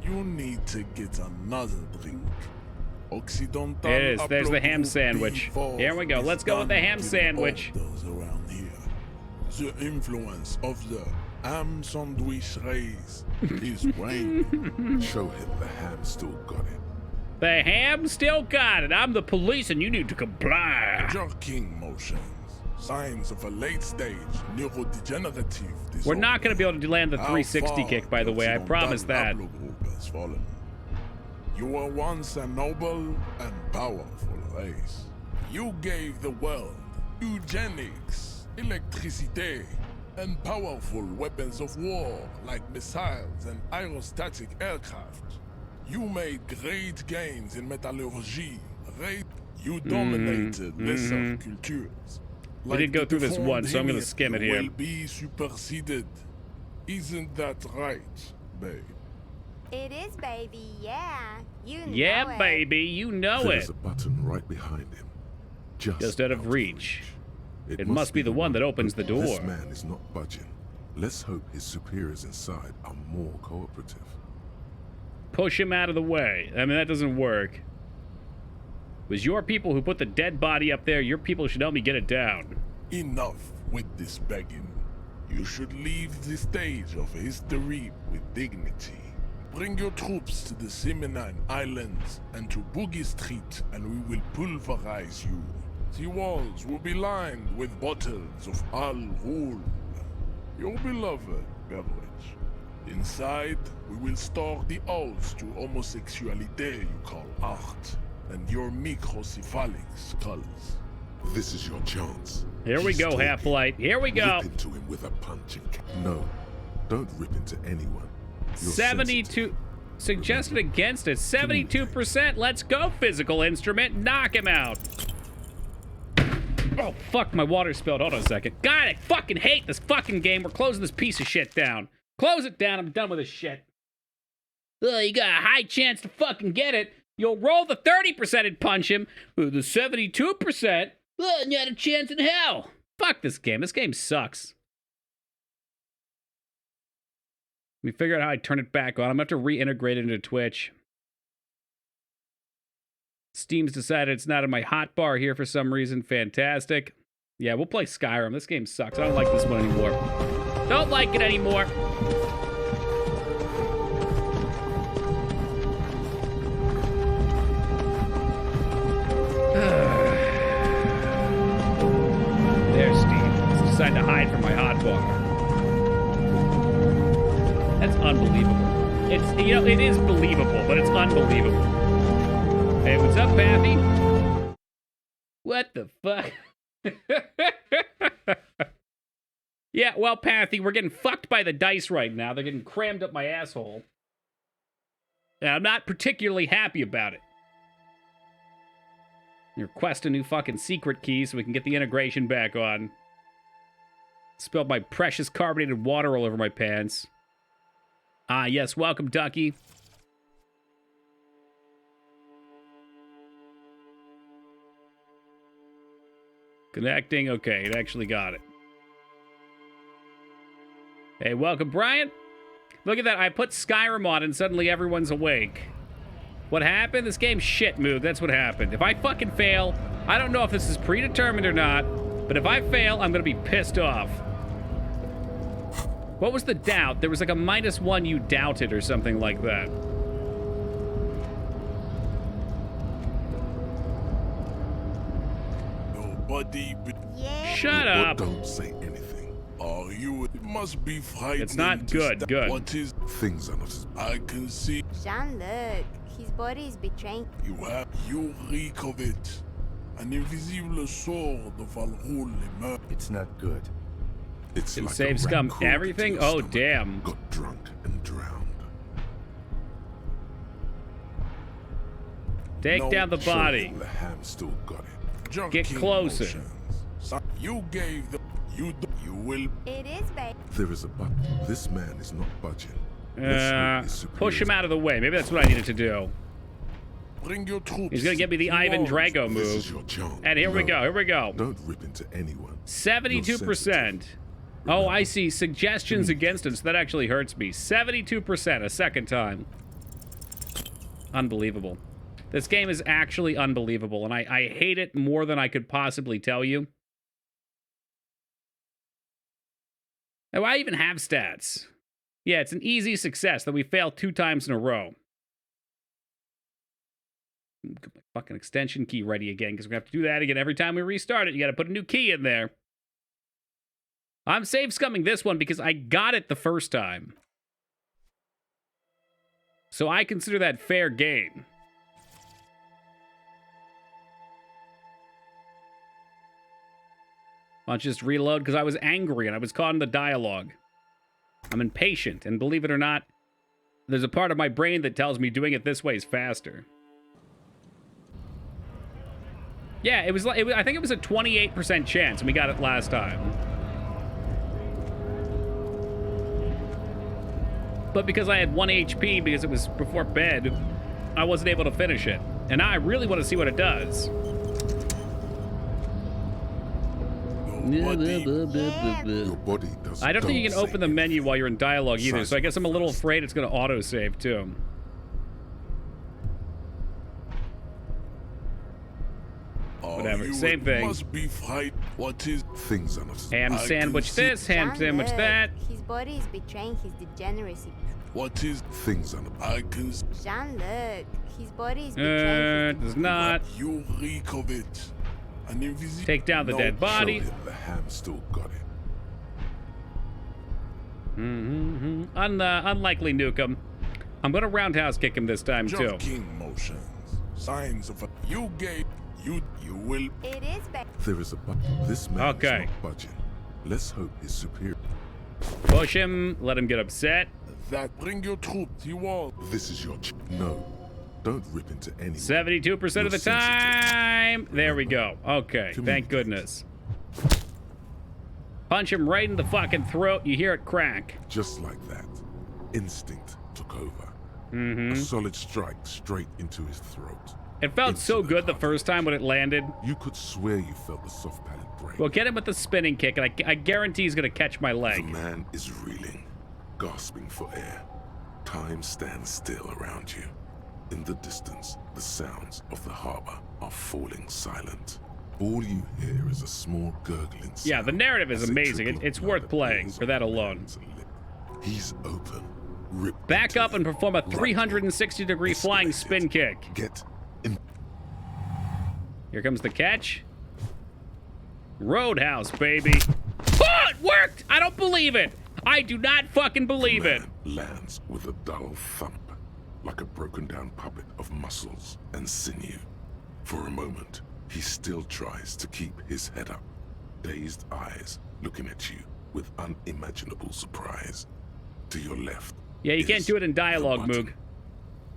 You need to get another drink. Occidental. It is. There's the ham sandwich. Here we go. Let's go with the ham sandwich. Around here. The influence of the ham sandwich race is waning. Show him the ham still got it. The ham still got it. I'm the police and you need to comply. Jerking motions. Signs of a late-stage neurodegenerative disorder. We're not going to be able to land the 360 kick, by the way. I promise that. Has fallen. You were once a noble and powerful race. You gave the world eugenics, electricity, and powerful weapons of war like missiles and aerostatic aircraft. You made great gains in metallurgy. You dominated lesser cultures. We did go through this once, so I'm going to skim it here. Will be superseded. Isn't that right, babe? It is, baby. Yeah. You know Yeah, baby. You know There's it. a button right behind him. Just out of reach. It must be the one that opens the door. This man is not budging. Let's hope his superiors inside are more cooperative. Push him out of the way. I mean, that doesn't work. It was your people who put the dead body up there. Your people should help me get it down. Enough with this begging. You should leave the stage of history with dignity. Bring your troops to the Simonine Islands and to Boogie Street, and we will pulverize you. The walls will be lined with bottles of Al Ghul, your beloved beverage. Inside, we will store the odes to homosexuality you call art, and your microcephalic skulls. This is your chance. Here we go, Half-Light. Here we go. Rip into him with a punch and no, don't rip into anyone. You're 72 suggested against it. 72%. Let's go, physical instrument. Knock him out. Oh, fuck, my water spilled. Hold on a second. God, I fucking hate this fucking game. We're closing this piece of shit down. Close it down. I'm done with this shit. You got a high chance to fucking get it. You'll roll the 30% and punch him. The 72%, not a chance in hell. Fuck this game. This game sucks. Let me figure out how I turn it back on. I'm going to have to reintegrate it into Twitch. Steam's decided it's not in my hotbar here for some reason. Fantastic. Yeah, we'll play Skyrim. This game sucks. I don't like this one anymore. Don't like it anymore. There's Steve. He's decided to hide from my hotbar. That's unbelievable. It's, you know, it is believable, but it's unbelievable. Hey, what's up, Pathy? What the fuck? Yeah, well, Pathy, we're getting fucked by the dice right now. They're getting crammed up my asshole. And I'm not particularly happy about it. Request a new fucking secret key so we can get the integration back on. Spilled my precious carbonated water all over my pants. Ah, yes, welcome, Ducky. Connecting. Okay, it actually got it. Hey, welcome, Brian. Look at that. I put Skyrim on and suddenly everyone's awake. What happened? This game's shit move. That's what happened. If I fucking fail, I don't know if this is predetermined or not, but if I fail, I'm going to be pissed off. What was the doubt? There was like a -1 you doubted or something like that. body. Yeah. Shut up. Don't say anything. Are you? It must be frightening. It's not good. Good. What is? Things are not as I can see. Jean, look. His body is betraying. You have. You reek of it. An invisible sword of unholy murder. It's not good. It's Can like save a rat scum crawled into everything? your Oh, stomach, damn. Got drunk and drowned. Take down the body. The ham still got it. Get closer. So you gave the. You will. It is, babe. There is a button. This man is not budging. Let's hope his superiors- Push him out of the way. Maybe that's what I needed to do. Bring your troops. He's gonna get me the Ivan Drago This is move. your chance. And here we No, go. Here we go. Don't rip into anyone. 72%. Oh, I see. Suggestions against him. So that actually hurts me. 72% a second time. Unbelievable. This game is actually unbelievable, and I hate it more than I could possibly tell you. Now, I even have stats. Yeah, it's an easy success that we failed 2 times in a row. Get my fucking extension key ready again, because we're going to have to do that again every time we restart it. You got to put a new key in there. I'm save scumming this one because I got it the first time. So I consider that fair game. I'll just reload because I was angry and I was caught in the dialogue. I'm impatient, and believe it or not, there's a part of my brain that tells me doing it this way is faster. Yeah, it was like I think it was a 28% chance, and we got it last time. But because I had 1 HP, because it was before bed, I wasn't able to finish it. And now I really want to see what it does. Your body does. I don't think you can open the menu while you're in dialogue either, so I guess I'm a little afraid it's going to autosave too. Whatever, same thing. Must be fight. What is? Things are not. Ham sandwich this, ham sandwich that. His body is betraying his degeneracy. What is? Things are not. I can. Jean, look. His body is betraying does not. You reek of it. An invisible. Take down the dead body. Show him the ham still got it. Unlikely nuke him. I'm gonna roundhouse kick him this time too. King motions. Signs of a. You gave. You will. It is back. There is a button. This man is not budging. Let's hope his superior. Push him. Let him get upset. That bring your troops. You all. This is your. No. Don't rip into anyone. 72% of the time. There we go. Okay. Thank goodness. Punch him right in the fucking throat. You hear it crack. Just like that. Instinct took over. Mm-hmm. A solid strike straight into his throat. It felt so good the first time when it landed. You could swear you felt the soft palate break. Well, get him with the spinning kick, and I guarantee he's going to catch my leg. The man is reeling, gasping for air. Time stands still around you. In the distance, the sounds of the harbor are falling silent. All you hear is a small gurgling sound. Yeah, the narrative is amazing. It's worth playing for that alone. He's open. Rip Back up and perform a 360-degree flying spin kick. Get in. Here comes the catch. Roadhouse, baby. Oh, it worked! I don't believe it. I do not fucking believe it. Lands with a dull thump, like a broken down puppet of muscles and sinew. For a moment, he still tries to keep his head up, dazed eyes looking at you with unimaginable surprise. To your left. Yeah, you can't do it in dialogue, Moog.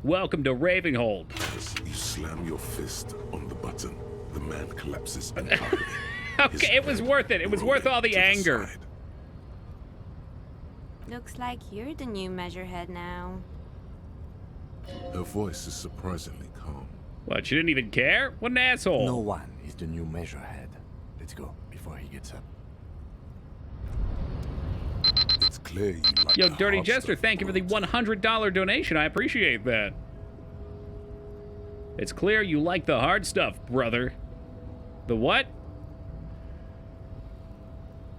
Welcome to Ravenhold. As you slam your fist on the button, the man collapses entirely. Okay, it was worth it. It was worth all the anger. Looks like you're the new measurehead now. Her voice is surprisingly calm. What, she didn't even care? What an asshole. No one is the new measurehead. Let's go before he gets up. It's clear you like Yo, the Dirty hard Jester, stuff thank you for the $100 donation. I appreciate that. It's clear you like the hard stuff, brother. The what?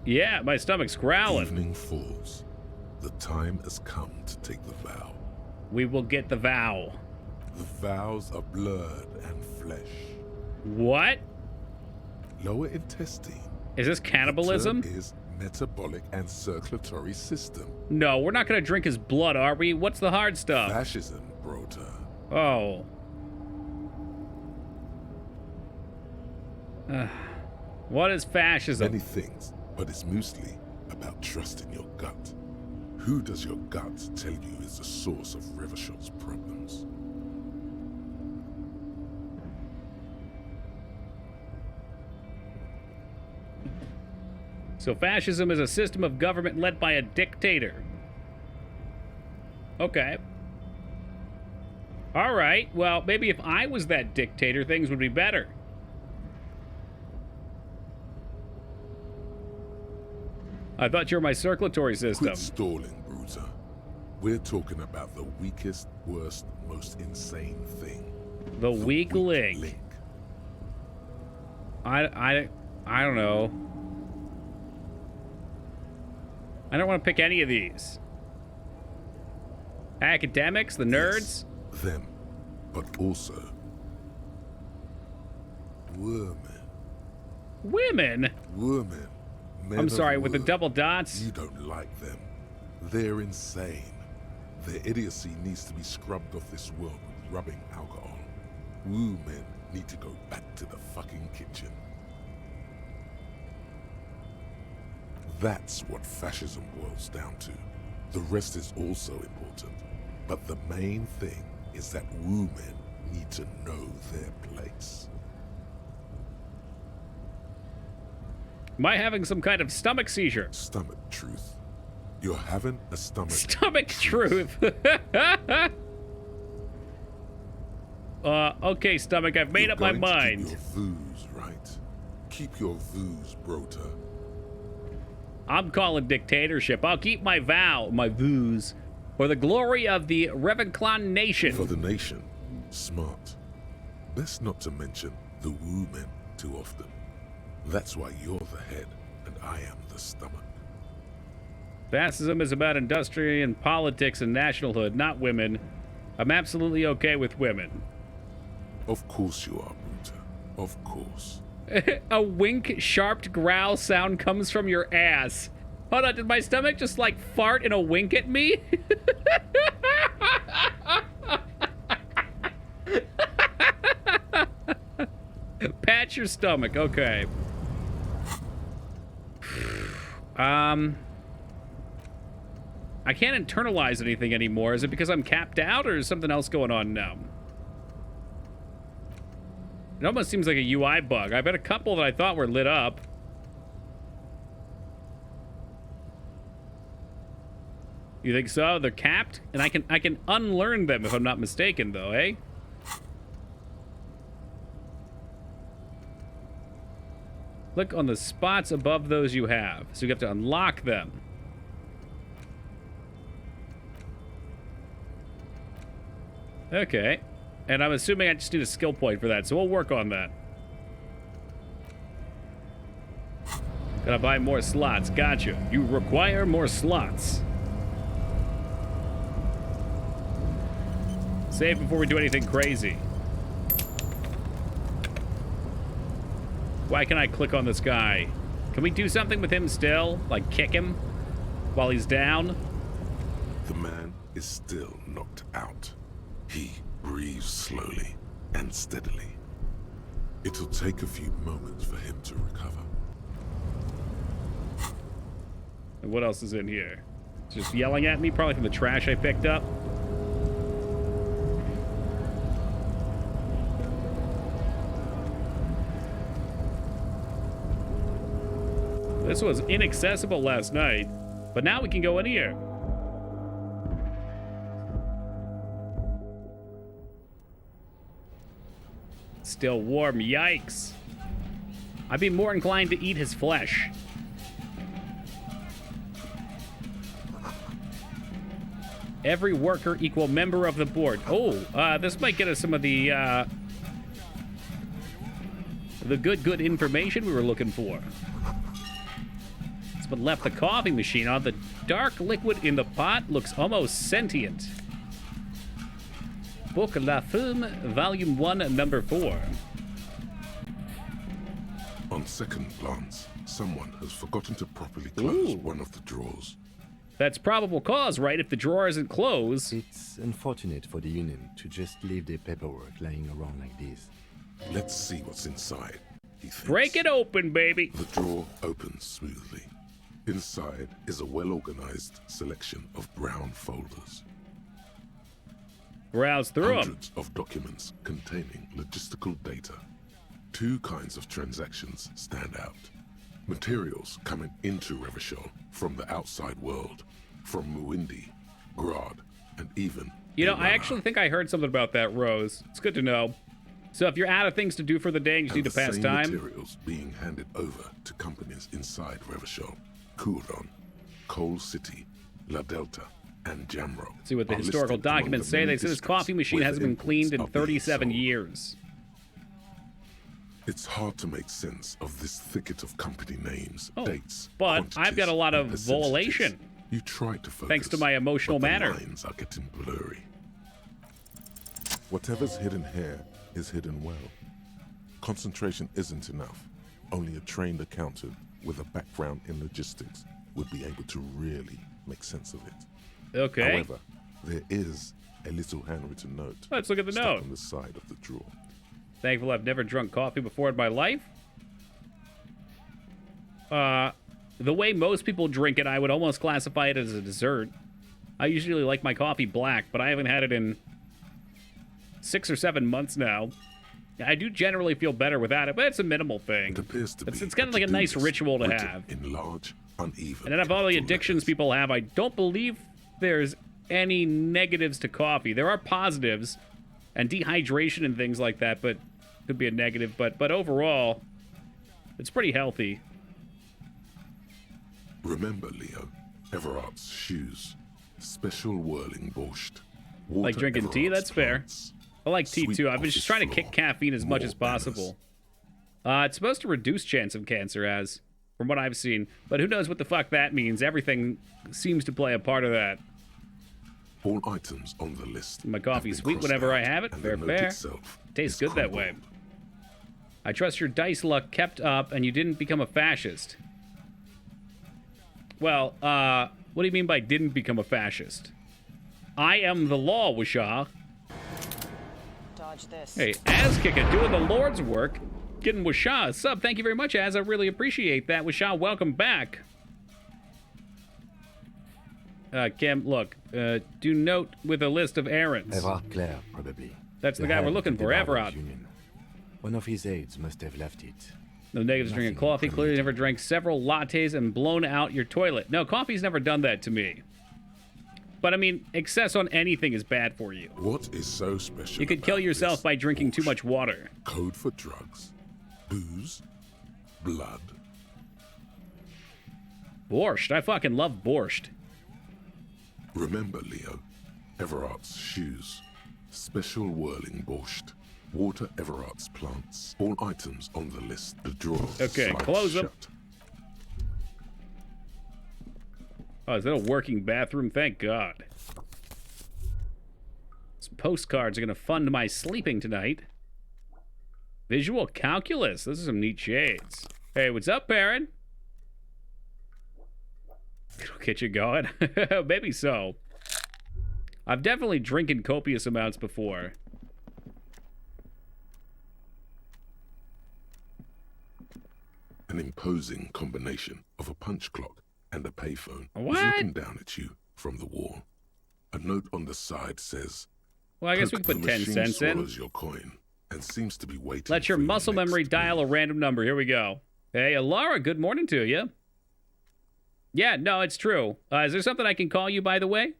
Yeah, my stomach's growling. Evening falls. The time has come to take the vow. We will get the vow. The vows are blood and flesh. What? lower intestine. Is this cannibalism? The term is metabolic and circulatory system. No, we're not going to drink his blood, are we? What's the hard stuff? Fascism, Brota. Oh. What is fascism? Many things, but it's mostly about trusting your gut. Who does your gut tell you is the source of Revachol's problems? So fascism is a system of government led by a dictator. Okay. All right. Well, maybe if I was that dictator, things would be better. I thought you were my circulatory system. Quit stalling, Bruiser. We're talking about the weakest, worst, most insane thing. The weak link. I don't know. I don't want to pick any of these. Academics, the nerds. Yes, them, but also women. Women? Women. Men I'm sorry, of with the word. double dots? You don't like them. They're insane. Their idiocy needs to be scrubbed off this world with rubbing alcohol. Woo men need to go back to the fucking kitchen. That's what fascism boils down to. The rest is also important. But the main thing is that woo men need to know their place. Am I having some kind of stomach seizure? Stomach truth. You're having a stomach truth. Okay, stomach, I've made up my mind. Keep your vooz, right? Keep your vooz, Brota. I'm calling dictatorship. I'll keep my vow, my vooz, for the glory of the Revenclan nation. For the nation. Smart. Best not to mention the woo men too often. That's why you're the head and I am the stomach. Fascism is about industry and politics and nationalhood, not women. I'm absolutely okay with women. Of course you are, Bruta. Of course. A wink, sharp growl sound comes from your ass. Hold on, did my stomach just like fart and a wink at me? Pat your stomach, okay. I can't internalize anything anymore. Is it because I'm capped out or is something else going on now? It almost seems like a UI bug. I've had a couple that I thought were lit up. You think so? They're capped? And I can unlearn them if I'm not mistaken though, eh? Click on the spots above those you have. So you have to unlock them. Okay. And I'm assuming I just need a skill point for that, so we'll work on that. Gotta buy more slots. Gotcha. You require more slots. Save before we do anything crazy. Why can I click on this guy? Can we do something with him still? Like kick him while he's down? The man is still knocked out. He breathes slowly and steadily. It'll take a few moments for him to recover. And what else is in here? Just yelling at me, probably from the trash I picked up. This was inaccessible last night, but now we can go in here. Still warm, yikes. I'd be more inclined to eat his flesh. Every worker equal member of the board. Oh, this might get us some of the good information we were looking for. Someone left the coffee machine on. The dark liquid in the pot looks almost sentient. Book La Fume, Volume 1, Number 4. On second glance, someone has forgotten to properly close one of the drawers. That's probable cause, right? If the drawer isn't closed. It's unfortunate for the Union to just leave their paperwork lying around like this. Let's see what's inside, he thinks. Break it open, baby. The drawer opens smoothly. Inside is a well-organized selection of brown folders. Browse through them. Hundreds of documents containing logistical data. Two kinds of transactions stand out. Materials coming into Revachol from the outside world, from Muindi, Grad, and even... You know, I actually think I heard something about that, Rose. It's good to know. So if you're out of things to do for the day and you need to pass time... materials being handed over to companies inside Revachol, Kuron, Coal City, La Delta, and Jamro. Let's see what the historical documents say. They say this coffee machine hasn't been cleaned in 37 years. It's hard to make sense of this thicket of company names, dates, but I've got a lot of volation. You try to focus, thanks to my emotional manner. The lines are getting blurry. Whatever's hidden here is hidden well. Concentration isn't enough. Only a trained accountant with a background in logistics would be able to really make sense of it. Okay. However, there is a little handwritten note. Let's look at the stuck note. On the side of the drawer. Thankful I've never drunk coffee before in my life. The way most people drink it, I would almost classify it as a dessert. I usually like my coffee black, but I haven't had it in 6 or 7 months now. I do generally feel better without it, but it's a minimal thing. It appears to it's kind of like a nice ritual to have. In large, uneven. And out of all the addictions people have, I don't believe there's any negatives to coffee. There are positives, and dehydration and things like that, but could be a negative. But overall, it's pretty healthy. Remember, Leo, Everart's shoes, special whirling borscht. Like drinking tea, that's fair. I like tea too. I've been just trying to kick caffeine as much as possible. It's supposed to reduce chance of cancer, as from what I've seen. But who knows what the fuck that means? Everything seems to play a part of that. All items on the list. My coffee's sweet whenever I have it. Fair. Tastes good that way. I trust your dice luck kept up and you didn't become a fascist. Well, what do you mean by didn't become a fascist? I am the law, Wishaw. Dodge this. Hey, Azkicka doing the Lord's work. Getting Wishaw a sub. Thank you very much, Az. I really appreciate that. Wishaw, welcome back. Kim, look, do note with a list of errands. Everard Clare, probably. That's the guy we're looking for, Everard. One of his aides must have left it. No negatives drinking coffee. Clearly never drank several lattes and blown out your toilet. No, coffee's never done that to me. But, I mean, excess on anything is bad for you. What is so special? You could kill yourself by drinking too much water. Code for drugs. Booze. Blood. Borscht. I fucking love borscht. Remember, Leo, Everart's shoes. Special whirling borscht. Water Everart's plants. All items on the list. The drawer. Okay, close them. Oh, is that a working bathroom? Thank God. These postcards are going to fund my sleeping tonight. Visual calculus. Those are some neat shades. Hey, what's up, Baron? It'll get you going. Maybe so. I've definitely drinking copious amounts before. An imposing combination of a punch clock and a payphone what? is looking down at you from the wall. A note on the side says, well, I guess we can put 10 cents in. Your coin and seems to be waiting. Let your muscle memory dial a random number. Here we go. Hey, Alara, good morning to you. Yeah, no, it's true. Is there something I can call you, by the way?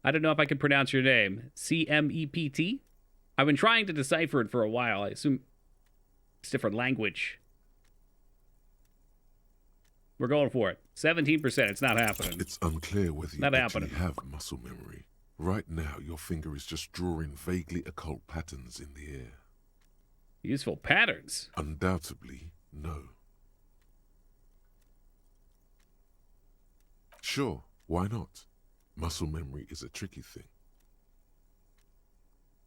I don't know if I can pronounce your name. C-M-E-P-T? I've been trying to decipher it for a while. I assume it's different language. We're going for it. 17%. It's not happening. It's unclear whether you actually have muscle memory. Right now, your finger is just drawing vaguely occult patterns in the air. Useful patterns? Undoubtedly, no. Sure, why not? Muscle memory is a tricky thing.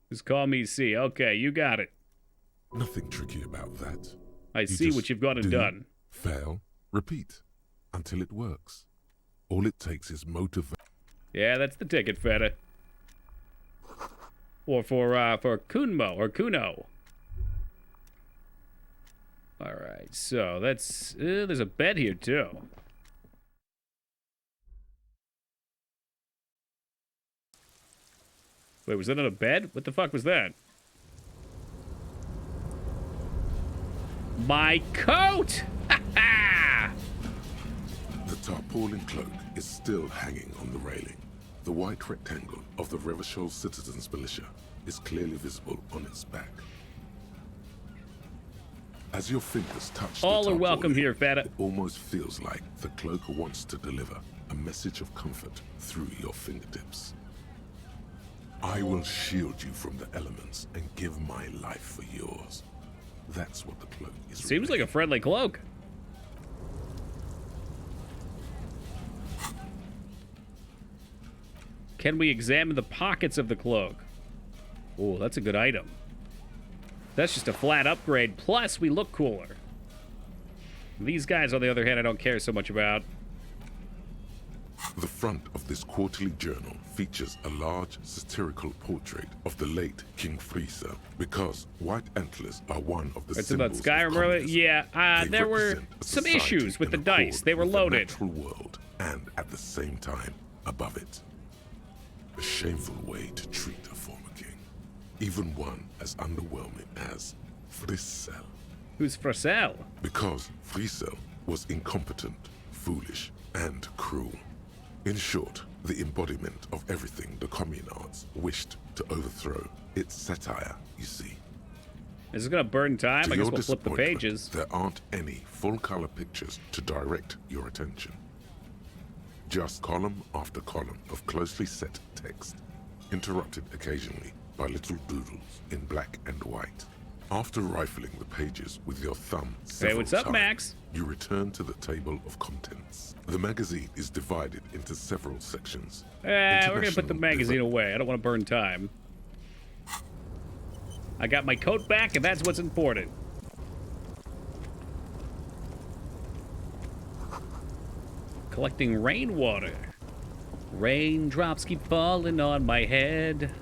Just call me C. Okay, you got it. Nothing tricky about that. I see what you've gone and done. Fail, repeat, until it works. All it takes is motivation. Yeah, that's the ticket, feta. Or for Kunmo or Kuno. All right, so that's there's a bed here too. Wait, was that not a bed? What the fuck was that? My coat! Ha ha! The tarpaulin cloak is still hanging on the railing. The white rectangle of the Revachol Citizens Militia is clearly visible on its back. As your fingers touch all the are welcome here, feta. It almost feels like the cloak wants to deliver a message of comfort through your fingertips. I will shield you from the elements and give my life for yours. That's what the cloak is. Seems like a friendly cloak. Can we examine the pockets of the cloak? Oh, that's a good item. That's just a flat upgrade, plus we look cooler. These guys, on the other hand, I don't care so much about. The front of this quarterly journal features a large satirical portrait of the late King Friese, because white antlers are one of the It's symbols about Skyrim, of really? communism. Yeah, They there were represent a some society issues with the in dice. accord They were with the loaded. natural world, and at the same time, above it. A shameful way to treat a former king. Even one as underwhelming as Friesel. Who's Friesel? Because Friesel was incompetent, foolish, and cruel. In short, the embodiment of everything the communards wished to overthrow. It's satire, you see. Is it gonna burn time? To I guess your we'll flip the disappointment, pages. There aren't any full-color pictures to direct your attention. Just column after column of closely set text, interrupted occasionally by little doodles in black and white. After rifling the pages with your thumb several what's up, times, Max? you return to the table of contents. The magazine is divided into several sections. We're gonna put the International magazine away. I don't want to burn time. I got my coat back, and that's what's important. Collecting rainwater. Raindrops keep falling on my head.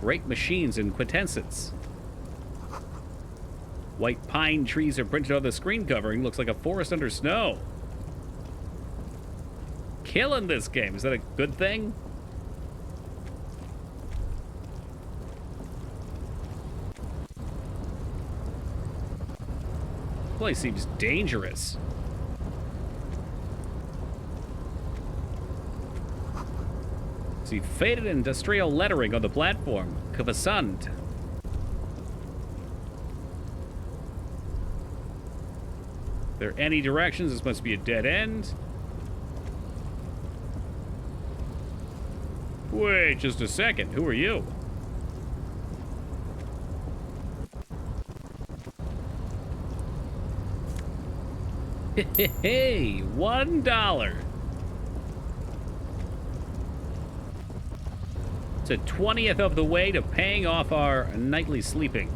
Great machines and quintessence. White pine trees are printed on the screen covering. Looks like a forest under snow. Killing this game. Is that a good thing? Place seems dangerous. See faded industrial lettering on the platform. Kavasant. There any directions? This must be a dead end. Wait just a second. Who are you? Hey, $1. It's a 20th of the way to paying off our nightly sleeping.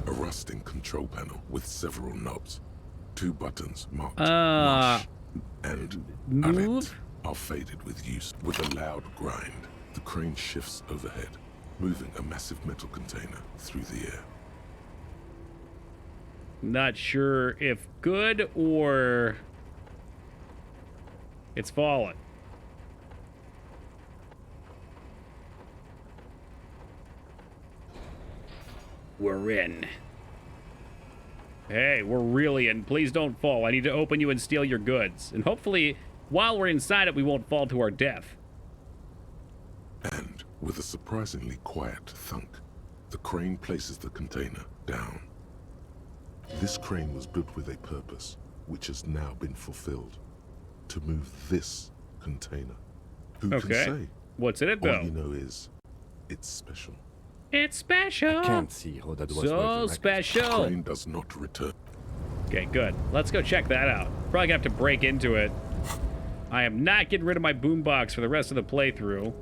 A rusting control panel with several knobs. 2 buttons marked Mush and move are faded with use. With a loud grind, the crane shifts overhead, moving a massive metal container through the air. Not sure if good or it's fallen. We're in. Hey, we're really in. Please don't fall. I need to open you and steal your goods. And hopefully, while we're inside it, we won't fall to our death. And with a surprisingly quiet thunk, the crane places the container down. This crane was built with a purpose, which has now been fulfilled. To move this container. Who can say? What's in it, though? All you know is, it's special. It's special. I can't see how that was so special. The crane does not return. Okay, good. Let's go check that out. Probably gonna have to break into it. I am not getting rid of my boombox for the rest of the playthrough.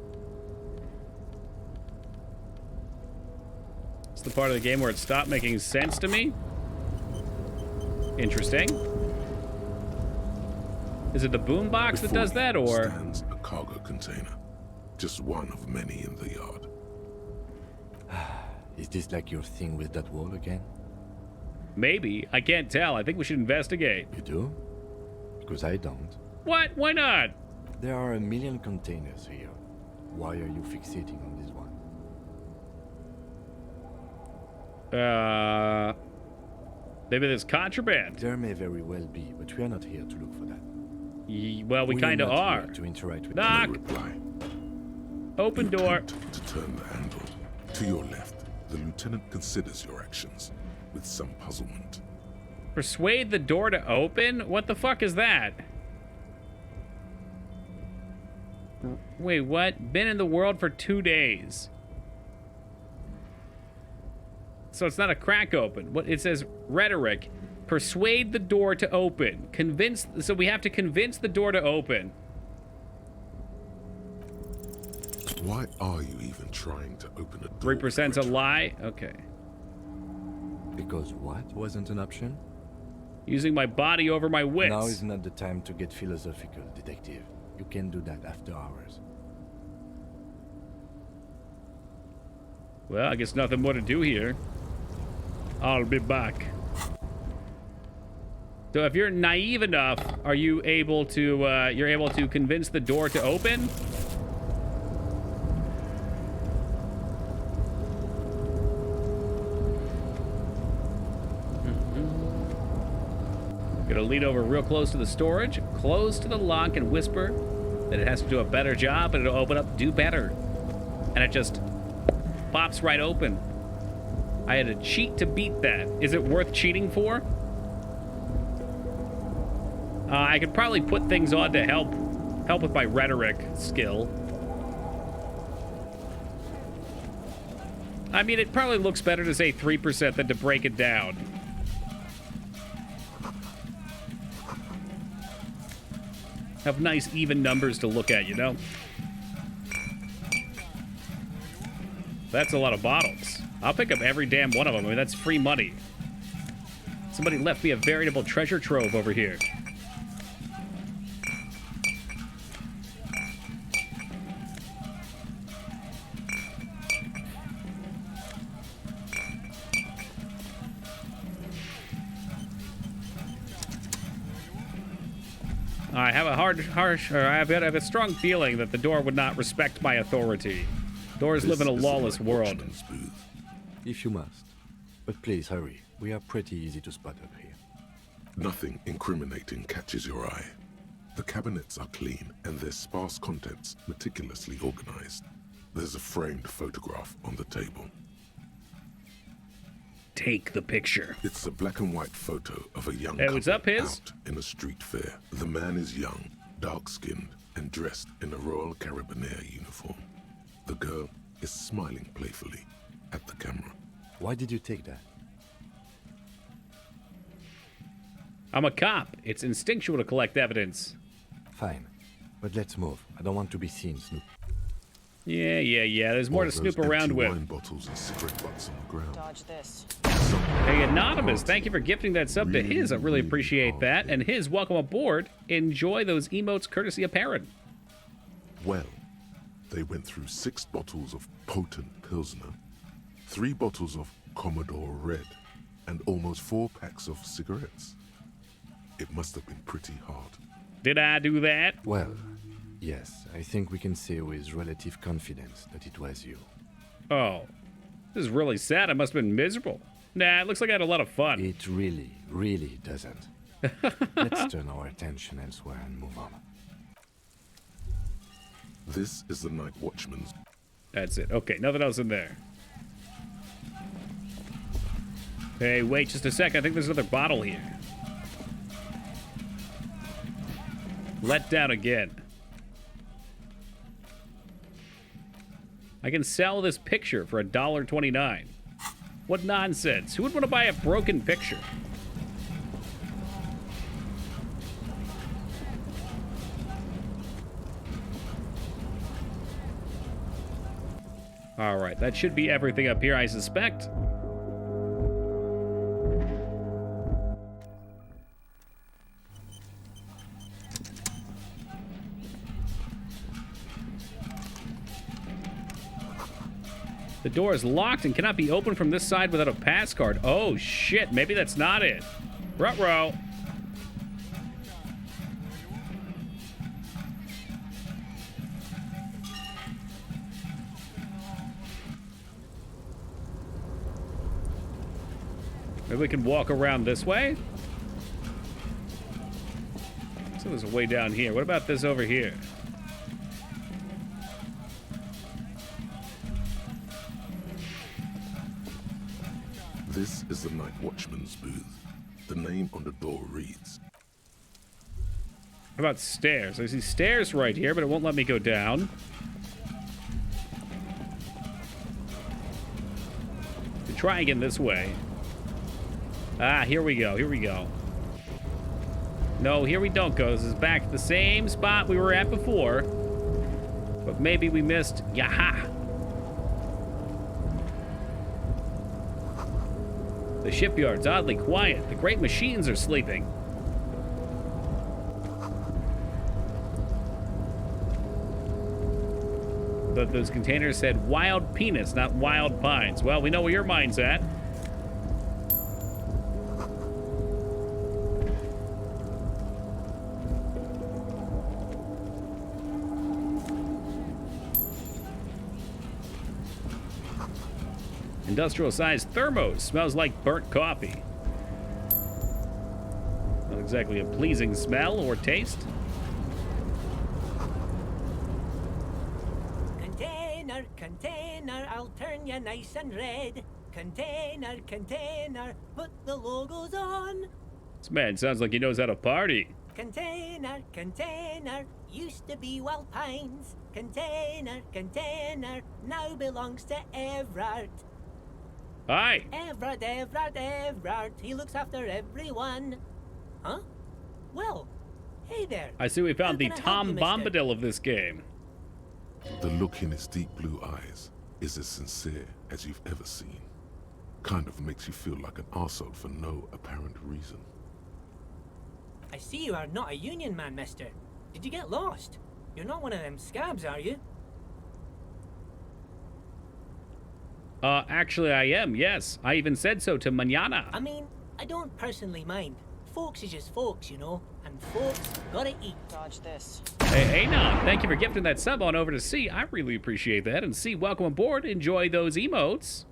the part of the game where it stopped making sense to me. Interesting. Is it the boombox that does that, or? Stands a cargo container, just one of many in the yard. Is this like your thing with that wall again? Maybe. I can't tell. I think we should investigate. You do? Because I don't. What? Why not? There are a million containers here. Why are you fixating on this one? Maybe there's contraband. There may very well be, but we are not here to look for that. Well, we kind of are. To interact with Knock. Open door. To turn the handle. To your left, the lieutenant considers your actions with some puzzlement. Persuade the door to open? What the fuck is that? Wait, what? Been in the world for 2 days. So it's not a crack open. What it says rhetoric. Persuade the door to open. Convince, so we have to convince the door to open. Why are you even trying to open a door? 3%'s a lie? Okay. Because what wasn't an option? Using my body over my wits. Now is not the time to get philosophical, detective. You can do that after hours. Well, I guess nothing more to do here. I'll be back. So if you're naive enough, are you able to, you're able to convince the door to open? Gonna lean over real close to the storage, close to the lock, and whisper that it has to do a better job, and it'll open up, do better. And it just pops right open. I had to cheat to beat that. Is it worth cheating for? I could probably put things on to help with my rhetoric skill. I mean, it probably looks better to say 3% than to break it down. Have nice even numbers to look at, you know? That's a lot of bottles. I'll pick up every damn one of them. I mean, that's free money. Somebody left me a veritable treasure trove over here. I have a a strong feeling that the door would not respect my authority. Doors live in a lawless world. If you must. But please hurry. We are pretty easy to spot up here. Nothing incriminating catches your eye. The cabinets are clean and their sparse contents meticulously organized. There's a framed photograph on the table. Take the picture. It's a black and white photo of a young couple out in a street fair. The man is young, dark-skinned, and dressed in a Royal Carabinieri uniform. The girl is smiling playfully at the camera. Why did you take that? I'm a cop. It's instinctual to collect evidence. Fine. But let's move. I don't want to be seen snooping. Yeah. There's more to snoop around with. Wine bottles and cigarette butts on the ground. Dodge this. Hey, Anonymous, thank you for gifting that sub to his. I really appreciate that. And his, welcome aboard. Enjoy those emotes courtesy of Perrin. Well, they went through 6 bottles of potent Pilsner, 3 bottles of Commodore Red, and almost 4 packs of cigarettes. It must have been pretty hard. Did I do that? Well, yes, I think we can say with relative confidence that it was you. Oh, this is really sad. I must have been miserable. Nah, it looks like I had a lot of fun. It really doesn't. Let's turn our attention elsewhere and move on. This is the night watchman's. That's it. Okay, nothing else in there. Hey, wait just a sec. I think there's another bottle here. Let down again. I can sell this picture for $1.29. What nonsense. Who would want to buy a broken picture? All right, that should be everything up here, I suspect. The door is locked and cannot be opened from this side without a pass card. Oh, shit. Maybe that's not it. Ruh-roh. Maybe we can walk around this way? So there's a way down here. What about this over here? This is the night watchman's booth. The name on the door reads. How about stairs? I see stairs right here, but it won't let me go down. Try again this way. Ah, here we go. Here we go. No, here we don't go. This is back to the same spot we were at before. But maybe we missed... Yaha! The shipyard's oddly quiet. The great machines are sleeping. But those containers said wild peanuts, not wild pines. Well, we know where your mind's at. Industrial-sized thermos. Smells like burnt coffee. Not exactly a pleasing smell or taste. Container, container, I'll turn you nice and red. Container, container, put the logos on. This man sounds like he knows how to party. Container, container, used to be Wild Pines. Container, container, now belongs to Everard. Hi. Everard, Everard, Everard. He looks after everyone. Huh? Well, hey there. I see we found the How can I Tom help you, mister? Bombadil of this game. The look in his deep blue eyes is as sincere as you've ever seen. Kind of makes you feel like an arsehole for no apparent reason. I see you are not a union man, mister. Did you get lost? You're not one of them scabs, are you? Actually I am, yes. I even said so to Manana. I mean, I don't personally mind. Folks is just folks, you know, and folks gotta eat. Dodge this. Hey, now, thank you for gifting that sub on over to C. I really appreciate that. And C, welcome aboard. Enjoy those emotes.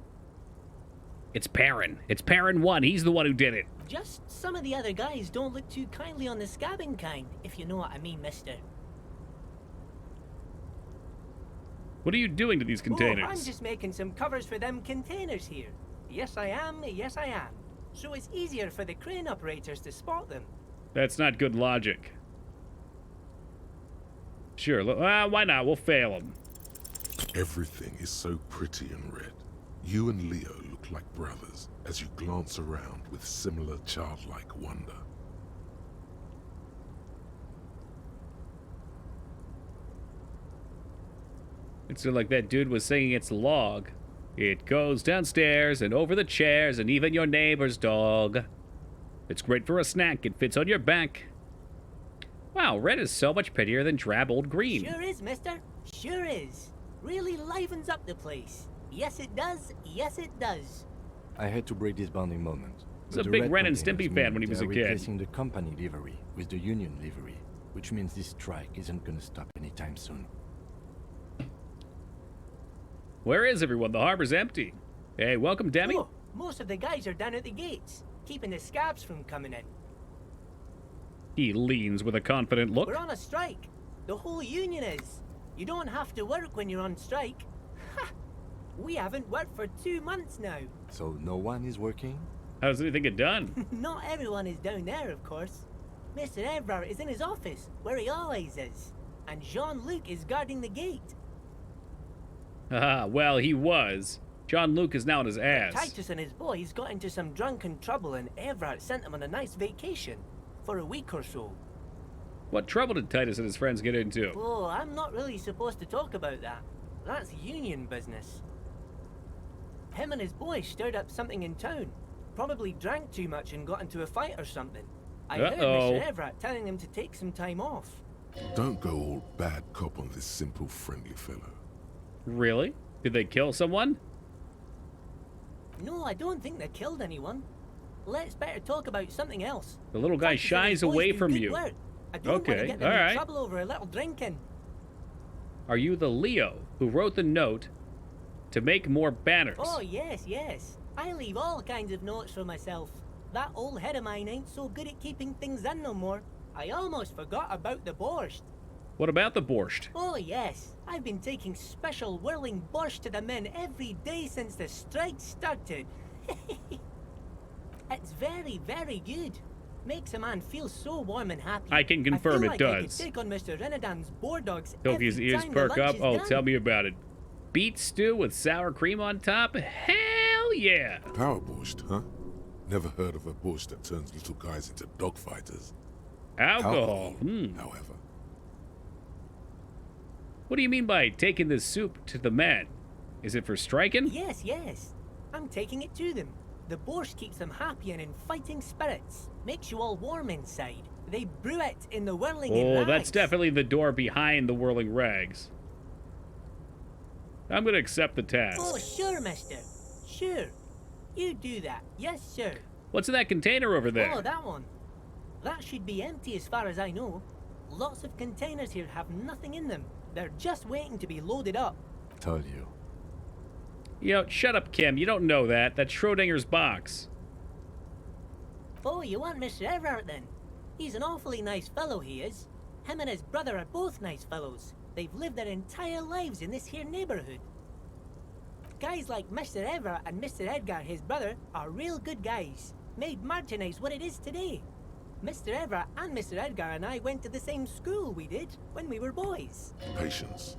It's Perrin. It's Perrin 1. He's the one who did it. Just some of the other guys don't look too kindly on the scabbing kind, if you know what I mean, mister. What are you doing to these containers? Oh, I'm just making some covers for them containers here. Yes, I am. Yes, I am. So it's easier for the crane operators to spot them. That's not good logic. Sure, why not? We'll fail them. Everything is so pretty and red. You and Leo look like brothers as you glance around with similar childlike wonder. It's like that dude was singing It's a Log. It goes downstairs and over the chairs and even your neighbor's dog. It's great for a snack. It fits on your back. Wow, red is so much prettier than drab old green. Sure is, mister. Sure is. Really livens up the place. Yes, it does. Yes, it does. I had to break this bonding moment. He was a big Ren and Stimpy fan when he was a kid. Replacing the company livery with the union livery, which means this strike isn't gonna stop anytime soon. Where is everyone? The harbor's empty. Hey, welcome, Demi. Oh, most of the guys are down at the gates, keeping the scabs from coming in. He leans with a confident look. We're on a strike. The whole union is. You don't have to work when you're on strike. Ha! We haven't worked for 2 months now. So no one is working? How does anything get done? Not everyone is down there, of course. Mr. Everard is in his office, where he always is. And Jean-Luc is guarding the gate. Ah, well, he was. Jean-Luc is now on his ass. Titus and his boys got into some drunken trouble and Everard sent them on a nice vacation. For a week or so. What trouble did Titus and his friends get into? Oh, I'm not really supposed to talk about that. That's union business. Him and his boys stirred up something in town. Probably drank too much and got into a fight or something. I heard Mr. Everett telling them to take some time off. Don't go all bad cop on this simple, friendly fellow. Really? Did they kill someone? No, I don't think they killed anyone. Let's better talk about something else. The little guy shies away from you. Work. I don't want to Okay, get them all in right. trouble over a little drinking. Are you the Leo who wrote the note to make more banners? Oh, yes, yes. I leave all kinds of notes for myself. That old head of mine ain't so good at keeping things in no more. I almost forgot about the borscht. What about the borscht? Oh, yes. I've been taking special whirling borscht to the men every day since the strike started. It's very, very good. Makes a man feel so warm and happy. I can confirm I it feel like does. I could take on Mr. Renadan's boar dogs Hope every his ears time perk the lunch up. is Oh, done. tell me about it. Beet stew with sour cream on top? Hell yeah! Power borscht, huh? Never heard of a borscht that turns little guys into dogfighters. Alcohol. However. What do you mean by taking this soup to the men? Is it for striking? Yes, yes. I'm taking it to them. The borscht keeps them happy and in fighting spirits. Makes you all warm inside. They brew it in the whirling Oh, rags. that's definitely the door behind the whirling rags. I'm gonna accept the task. Oh, sure, mister. Sure. You do that. Yes, sir. What's in that container over there? Oh, that one. That should be empty as far as I know. Lots of containers here have nothing in them. They're just waiting to be loaded up. Told you. Yo, shut up, Kim. You don't know that. That's Schrodinger's box. Oh, you want Mr. Everett then? He's an awfully nice fellow, he is. Him and his brother are both nice fellows. They've lived their entire lives in this here neighborhood. Guys like Mr. Everett and Mr. Edgar, his brother, are real good guys. Made Martinez what it is today. Mr. Everett and Mr. Edgar and I went to the same school we did when we were boys. Patience.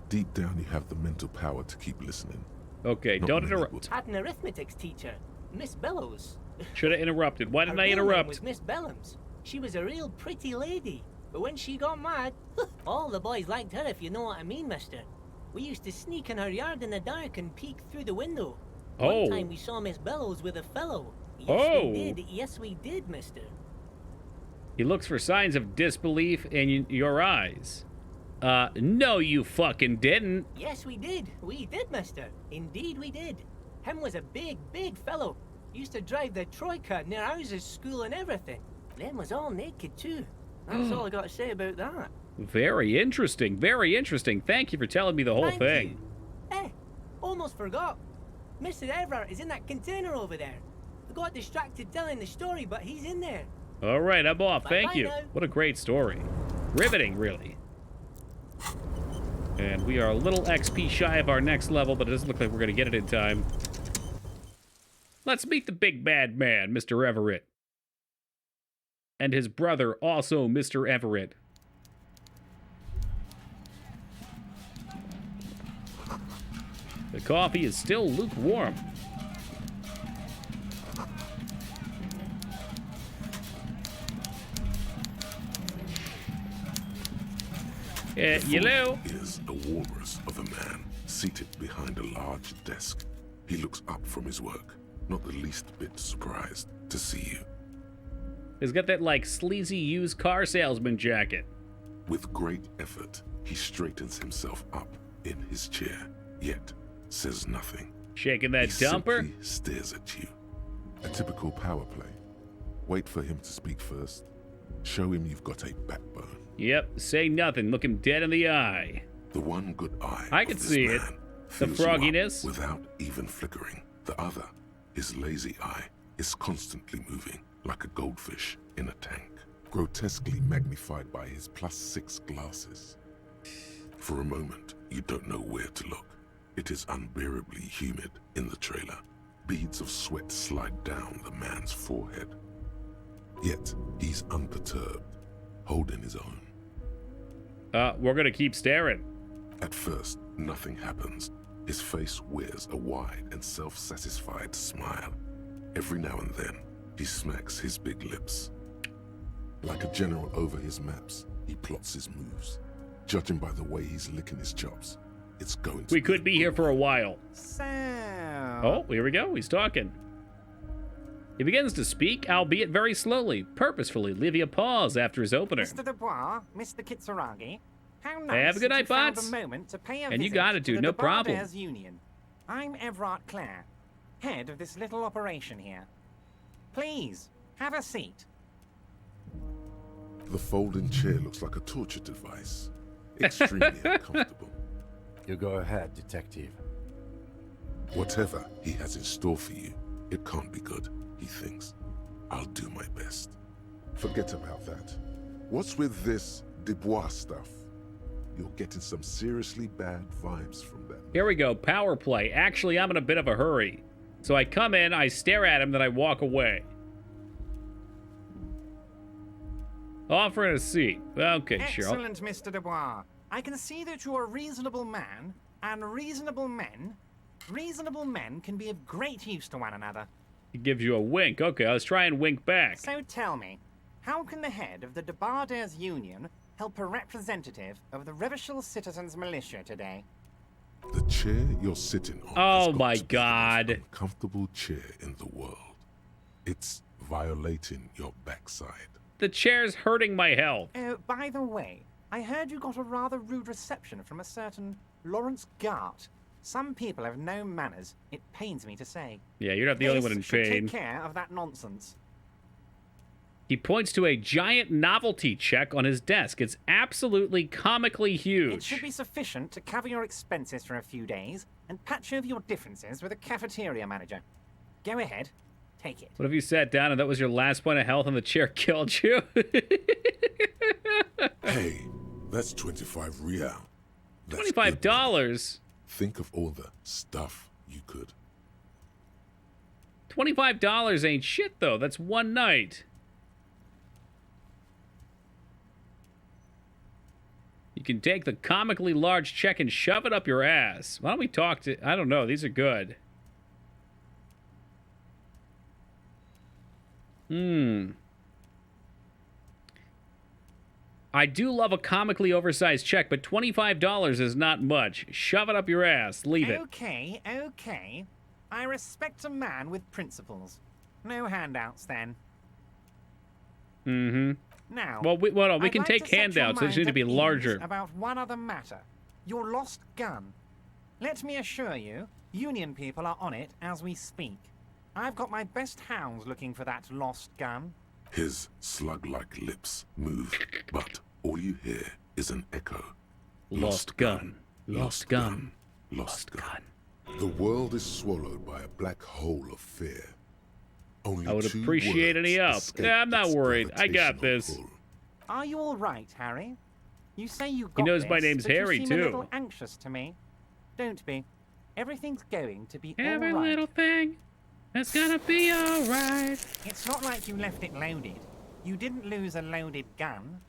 Deep down you have the mental power to keep listening. Okay, Not don't many interrupt. Had an arithmetics teacher, Miss Bellows. Should have interrupted. Why didn't I Her real name interrupt? was Miss Bellams. She was a real pretty lady. But when she got mad, all the boys liked her, if you know what I mean, mister. We used to sneak in her yard in the dark and peek through the window. Oh. One time we saw Miss Bellows with a fellow. Yes, Oh. we did. Yes, we did, mister. He looks for signs of disbelief in your eyes. No, you fucking didn't. Yes, we did. We did, mister. Indeed, we did. Him was a big, big fellow. Used to drive the Troika near ours school and everything. Them was all naked, too. That's all I got to say about that. Very interesting. Very interesting. Thank you for telling me the whole Thank thing. Almost forgot. Mr. Everett is in that container over there. I got distracted telling the story, but he's in there. All right, I'm off. Thank Bye-bye you. now. What a great story. Riveting, really. And we are a little XP shy of our next level, but it doesn't look like we're going to get it in time. Let's meet the big bad man, Mr. Everett. And his brother, also Mr. Everett. The coffee is still lukewarm. Hello? Is a walrus of a man seated behind a large desk. He looks up from his work, not the least bit surprised to see you. He's got that, like, sleazy used car salesman jacket. With great effort, he straightens himself up in his chair, yet says nothing. Shaking that He dumper? simply stares at you. A typical power play. Wait for him to speak first. Show him you've got a backbone. Yep, say nothing. Look him dead in the eye. The one good eye I of can this see it. man The fills you up frogginess. without even flickering. The other, his lazy eye, is constantly moving like a goldfish in a tank, grotesquely magnified by his +6 glasses. For a moment, you don't know where to look. It is unbearably humid in the trailer. Beads of sweat slide down the man's forehead. Yet, he's unperturbed, holding his own. We're gonna keep staring. At first, nothing happens. His face wears a wide and self-satisfied smile. Every now and then, he smacks his big lips. Like a general over his maps, he plots his moves. Judging by the way he's licking his chops, it's going to We could be here for a while. So... Oh, here we go. He's talking. He begins to speak, albeit very slowly, purposefully, leaving a pause after his opener. Mr. Dubois, Mr. Kitsuragi, how nice Hey, have a good that you night, found bots. a moment to pay a And you visit got it, to dude. the No Debardairs problem. Union. I'm Everard Clare. head of this little operation here. Please, have a seat. The folding chair looks like a torture device. Extremely uncomfortable. You go ahead, detective. Whatever he has in store for you, it can't be good, he thinks. I'll do my best. Forget about that. What's with this Dubois stuff? You're getting some seriously bad vibes from that. Here we go, power play. Actually, I'm in a bit of a hurry. So I come in, I stare at him, then I walk away. Offering a seat. Okay, sure. Excellent, Mr. Dubois. I can see that you're a reasonable man, and reasonable men can be of great use to one another. He gives you a wink. Okay, let's try and wink back. So tell me, how can the head of the Debarders Union help a representative of the Revachol Citizens Militia today? The chair you're sitting on. Oh my God. The most uncomfortable chair in the world. It's violating your backside. The chair's hurting my health. Oh, by the way, I heard you got a rather rude reception from a certain Lawrence Gart. Some people have no manners, it pains me to say. Yeah, you're not the only one in should pain. Take care of that nonsense. He points to a giant novelty check on his desk. It's absolutely comically huge. It should be sufficient to cover your expenses for a few days and patch over your differences with a cafeteria manager. Go ahead, take it. What if you sat down and that was your last point of health and the chair killed you? Hey, that's 25 real. That's $25? Think of all the stuff you could. $25 ain't shit, though. That's one night. You can take the comically large check and shove it up your ass. Why don't we talk to... I don't know. These are good. I do love a comically oversized check, but $25 is not much. Shove it up your ass. Leave it. Okay, okay. I respect a man with principles. No handouts, then. Mm-hmm. Now, well, we can take handouts. They just need to be larger. About one other matter. Your lost gun. Let me assure you, Union people are on it as we speak. I've got my best hounds looking for that lost gun. His slug-like lips move, but all you hear is an echo. Lost gun. Lost gun. Lost gun. The world is swallowed by a black hole of fear. Only I would appreciate any help. Yeah, I'm not worried. I got this. Pull. Are you all right, Harry? You say you got He knows this, my name's but Harry, you seem too. a little anxious to me. Don't be. Everything's going to be all right. Every little thing is gonna be all right. It's not like you left it loaded. You didn't lose a loaded gun.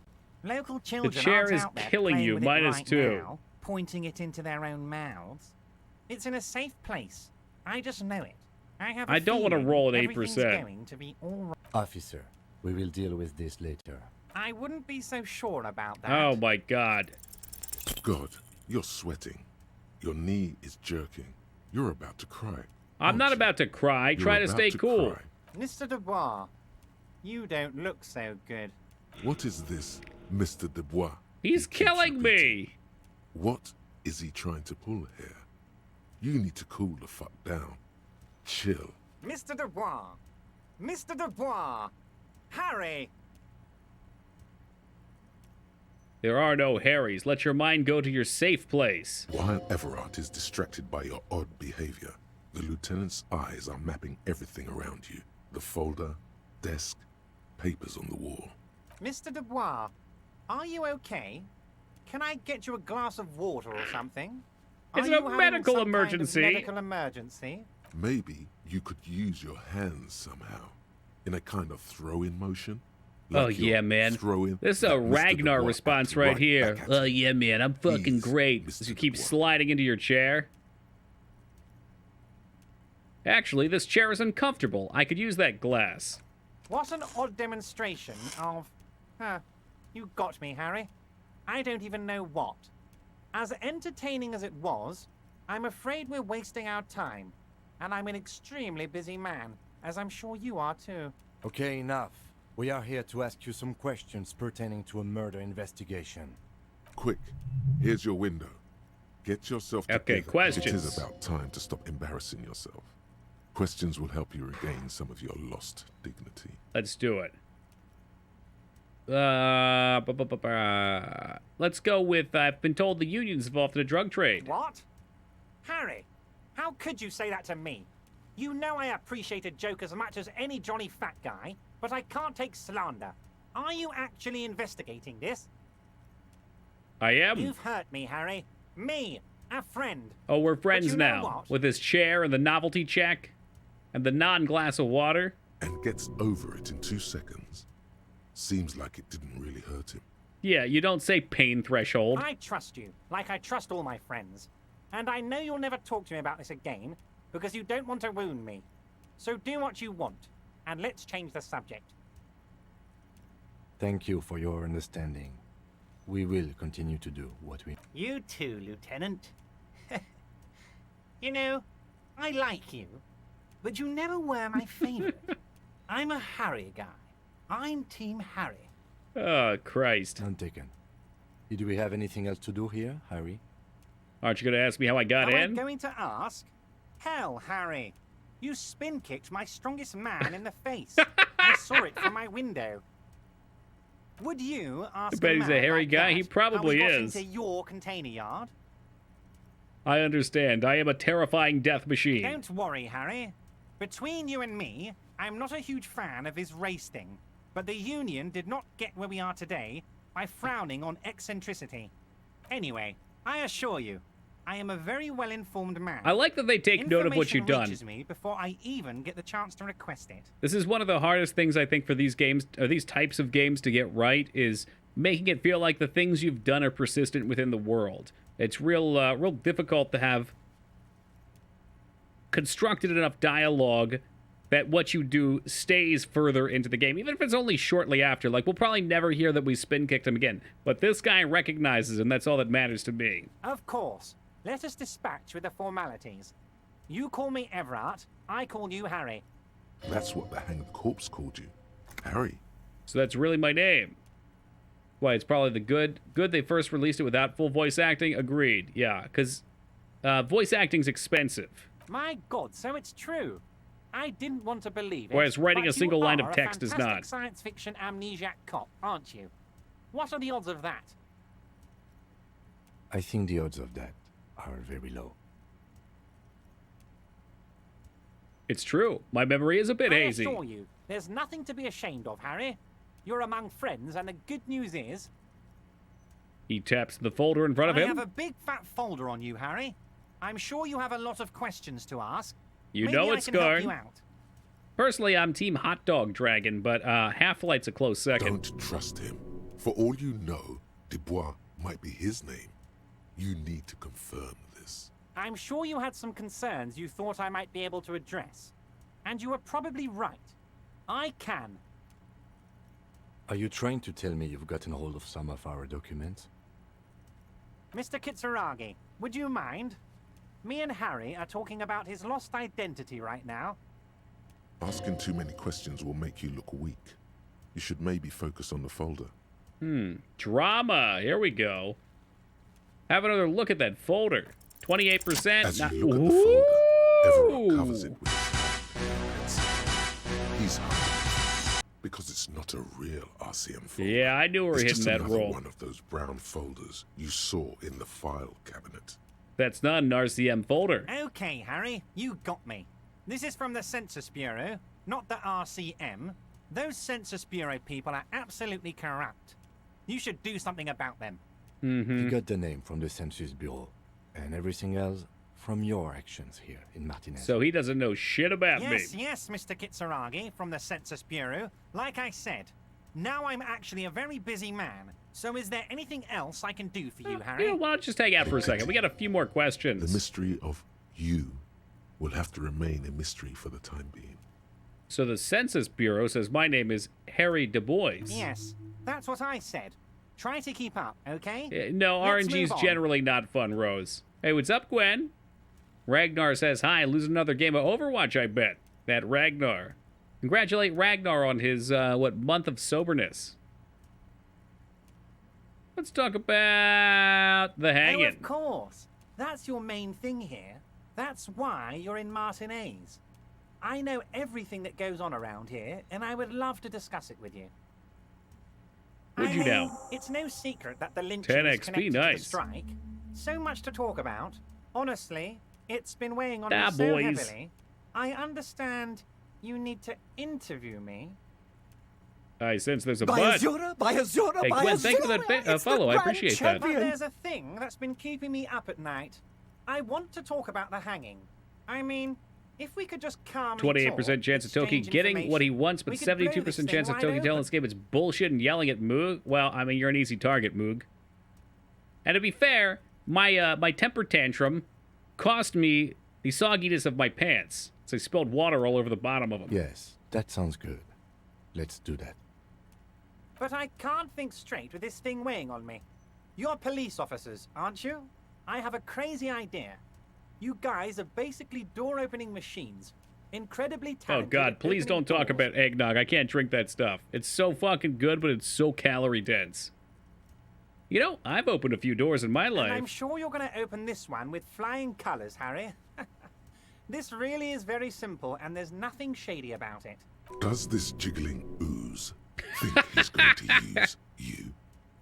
Local children The chair aren't is out there killing playing you, with it minus right 2. now, pointing it into their own mouths. It's in a safe place. I just know it. I don't want to roll at 8%. Everything's going to be all right. Officer, we will deal with this later. I wouldn't be so sure about that. Oh my God. God, you're sweating. Your knee is jerking. You're about to cry. I'm not about to cry. Try to stay cool. Cry. Mr. Dubois, you don't look so good. What is this, Mr. Dubois? He's killing me. What is he trying to pull here? You need to cool the fuck down. Chill. Mr. Dubois! Mr. Dubois! Harry! There are no Harrys. Let your mind go to your safe place. While Everard is distracted by your odd behavior, the lieutenant's eyes are mapping everything around you. The folder, desk, papers on the wall. Mr. Dubois, are you okay? Can I get you a glass of water or something? It's are a you having medical some emergency. Kind of medical emergency? Maybe you could use your hands somehow, in a kind of throw-in motion. Oh yeah, man. This is a Ragnar response right here. Oh yeah, man. I'm fucking great. As you keep sliding into your chair. Actually, this chair is uncomfortable. I could use that glass. What an odd demonstration of... you got me, Harry. I don't even know what. As entertaining as it was, I'm afraid we're wasting our time. And I'm an extremely busy man, as I'm sure you are too. Okay, enough. We are here to ask you some questions pertaining to a murder investigation. Quick, here's your window. Get yourself together. Okay, questions. It is about time to stop embarrassing yourself. Questions will help you regain some of your lost dignity. Let's do it. Let's go with, I've been told the union's involved in a drug trade. What? Harry, how could you say that to me? You know I appreciate a joke as much as any jolly fat guy, but I can't take slander. Are you actually investigating this? I am. You've hurt me, Harry. Me, a friend. Oh, we're friends you know now. what? With his chair and the novelty check and the non-glass of water. And gets over it in 2 seconds. Seems like it didn't really hurt him. Yeah, you don't say pain threshold. I trust you, like I trust all my friends. And I know you'll never talk to me about this again, because you don't want to wound me. So do what you want, and let's change the subject. Thank you for your understanding. We will continue to do what we... You too, Lieutenant. You know, I like you, but you never were my favorite. I'm a Harry guy. I'm Team Harry. Oh, Christ. Untaken. Did we have anything else to do here, Harry? Aren't you going to ask me how I got in? Am I going to ask? Hell, Harry. You spin-kicked my strongest man in the face. I saw it from my window. Would you ask I bet he's a hairy like guy. that He probably how we got is. into your container yard? I understand. I am a terrifying death machine. Don't worry, Harry. Between you and me, I'm not a huge fan of his race thing. But the Union did not get where we are today by frowning on eccentricity. Anyway, I assure you, I am a very well-informed man. I like that they take note of what you've done. Reaches me before I even get the chance to request it. This is one of the hardest things I think for these games, or these types of games to get right, is making it feel like the things you've done are persistent within the world. It's real difficult to have constructed enough dialogue that what you do stays further into the game, even if it's only shortly after. Like, we'll probably never hear that we spin-kicked him again, but this guy recognizes him. That's all that matters to me. Of course. Let us dispatch with the formalities. You call me Everett, I call you Harry. That's what the hanged corpse called you. Harry. So that's really my name. Why, it's probably the good they first released it without full voice acting? Agreed. Yeah, because voice acting's expensive. My God, so it's true. I didn't want to believe it. Whereas writing but a single you line are of text a is fantastic not. Science fiction amnesiac cop, aren't you? What are the odds of that? I think the odds of that are very low. It's true. My memory is a bit hazy. I assure you, there's nothing to be ashamed of, Harry. You're among friends, and the good news is... He taps the folder in front of him. I have a big fat folder on you, Harry. I'm sure you have a lot of questions to ask. You Maybe know I it's can help going. you out. Personally, I'm Team Hot Dog Dragon, but Half-Light's a close second. Don't trust him. For all you know, Dubois might be his name. You need to confirm this. I'm sure you had some concerns you thought I might be able to address. And you were probably right. I can. Are you trying to tell me you've gotten hold of some of our documents? Mr. Kitsuragi, would you mind? Me and Harry are talking about his lost identity right now. Asking too many questions will make you look weak. You should maybe focus on the folder. Drama. Here we go. Have another look at that folder. 28%. As you look at the folder, Everett covers it with his hand. He's hiding because it's not a real RCM folder. Yeah, I knew we were it's hitting just that another roll. one of those brown folders you saw in the file cabinet. That's not an RCM folder. Okay, Harry, you got me. This is from the Census Bureau, not the RCM. Those Census Bureau people are absolutely corrupt. You should do something about them. You got the name from the Census Bureau, and everything else from your actions here in Martinez. So he doesn't know shit about me. Yes, Mr. Kitsuragi from the Census Bureau. Like I said, now I'm actually a very busy man. So is there anything else I can do for you, Harry? Yeah, why don't you just hang out for a second? We got a few more questions. The mystery of you will have to remain a mystery for the time being. So the Census Bureau says my name is Harry Du Bois. Yes, that's what I said. Try to keep up, okay? No, Let's RNG's move on. generally not fun, Rose. Hey, what's up, Gwen? Ragnar says, hi, lose another game of Overwatch, I bet. That Ragnar. Congratulate Ragnar on his, month of soberness. Let's talk about the Oh, hanging. of course. That's your main thing here. That's why you're in Martinez. I know everything that goes on around here, and I would love to discuss it with you. Would you now? It's no secret that the lynching 10 is XP, connected to the nice. strike. So much to talk about. Honestly, it's been weighing on Ah, me so boys. heavily. I understand you need to interview me. I sense there's a By but. Azura, by Azura, Hey, by Gwen, Azura. thank you for that It's the follow. I grand appreciate that. But there's a thing that's been keeping me up at night. I want to talk about the hanging. I mean, if we could just calmly 28% chance of Toki exchange getting what he wants, but we could blow 72% this chance thing of Toki wide telling open. this game it's bullshit and yelling at Moog. Well, I mean, you're an easy target, Moog. And to be fair, my temper tantrum cost me the sogginess of my pants. So I spilled water all over the bottom of them. Yes, that sounds good. Let's do that. But I can't think straight with this thing weighing on me. You're police officers, aren't you? I have a crazy idea. You guys are basically door-opening machines. Incredibly Oh, talented. God, at please opening don't talk doors. about eggnog. I can't drink that stuff. It's so fucking good, but it's so calorie dense. You know, I've opened a few doors in my And I'm life. sure you're going to open this one with flying colors, Harry. This really is very simple, and there's nothing shady about it. Does this jiggling ooze think he's going to use you?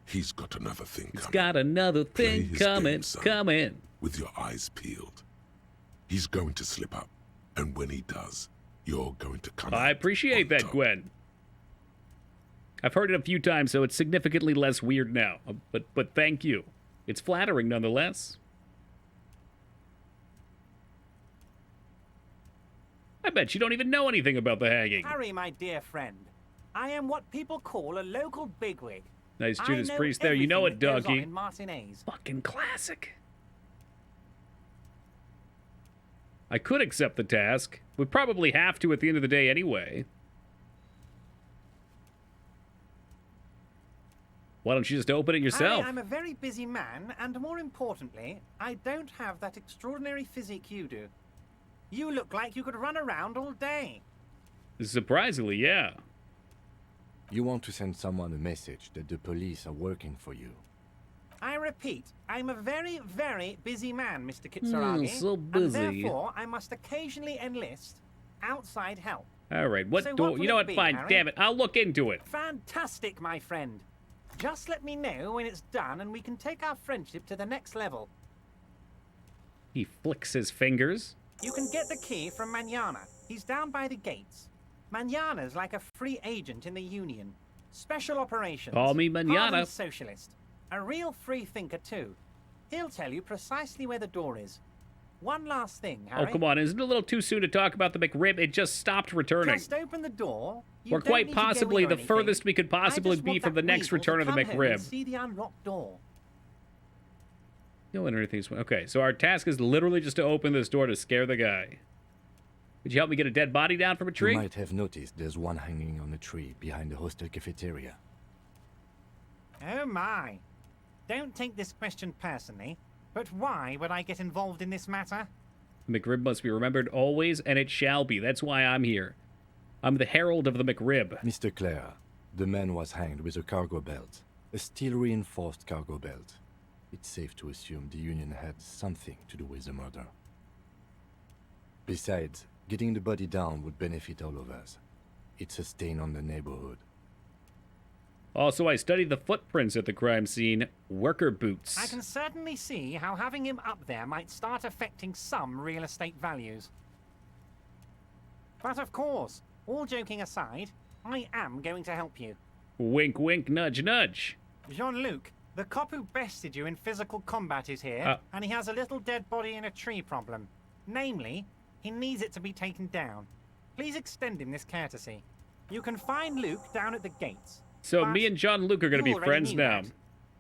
He's got another thing He's coming. got another Play thing his coming, game, son, coming. with your eyes peeled. He's going to slip up, and when he does, you're going to come I out appreciate on that, top. Gwen. I've heard it a few times, so it's significantly less weird now. But thank you. It's flattering nonetheless. I bet you don't even know anything about the hanging. Harry, my dear friend, I am what people call a local bigwig. Nice I Judas know Priest there. You know everything it, that goes on doggy. in Martinez. Fucking classic. I could accept the task. We probably have to at the end of the day anyway. Why don't you just open it yourself? Harry, I'm a very busy man, and more importantly, I don't have that extraordinary physique you do. You look like you could run around all day. Surprisingly, yeah. You want to send someone a message that the police are working for you. I repeat, I'm a very, very busy man, Mr. Kitsuragi. so busy. And therefore, I must occasionally enlist outside help. All right, what So door? what You will know it what? be, Fine, Harry? damn it. I'll look into it. Fantastic, my friend. Just let me know when it's done and we can take our friendship to the next level. He flicks his fingers. You can get the key from Manana. He's down by the gates. Manana's like a free agent in the Union. Special operations. Call me Manana. Hardened socialist. A real free thinker, too. He'll tell you precisely where the door is. One last thing, Harry. Oh, come on. Isn't it a little too soon to talk about the McRib? It just stopped returning. Just open the door. You We're don't quite need to go possibly in or the anything. furthest we could I possibly just be want from the that next weasel return to of the come home and McRib. see the unlocked door. No, and everything's okay. So our task is literally just to open this door to scare the guy. Would you help me get a dead body down from a tree? You might have noticed there's one hanging on a tree behind the hostel cafeteria. Oh my. Don't take this question personally, but why would I get involved in this matter? McRib must be remembered always, and it shall be. That's why I'm here. I'm the herald of the McRib. Mr. Clare, the man was hanged with a cargo belt. A steel-reinforced cargo belt. It's safe to assume the Union had something to do with the murder. Besides, getting the body down would benefit all of us. It's a stain on the neighborhood. Also, I studied the footprints at the crime scene. Worker boots. I can certainly see how having him up there might start affecting some real estate values. But of course, all joking aside, I am going to help you. Wink, wink, nudge, nudge. Jean-Luc, the cop who bested you in physical combat is here, and he has a little dead body in a tree problem. Namely, he needs it to be taken down. Please extend him this courtesy. You can find Luke down at the gates. So but me and John Luke are going to you be already friends knew now. that.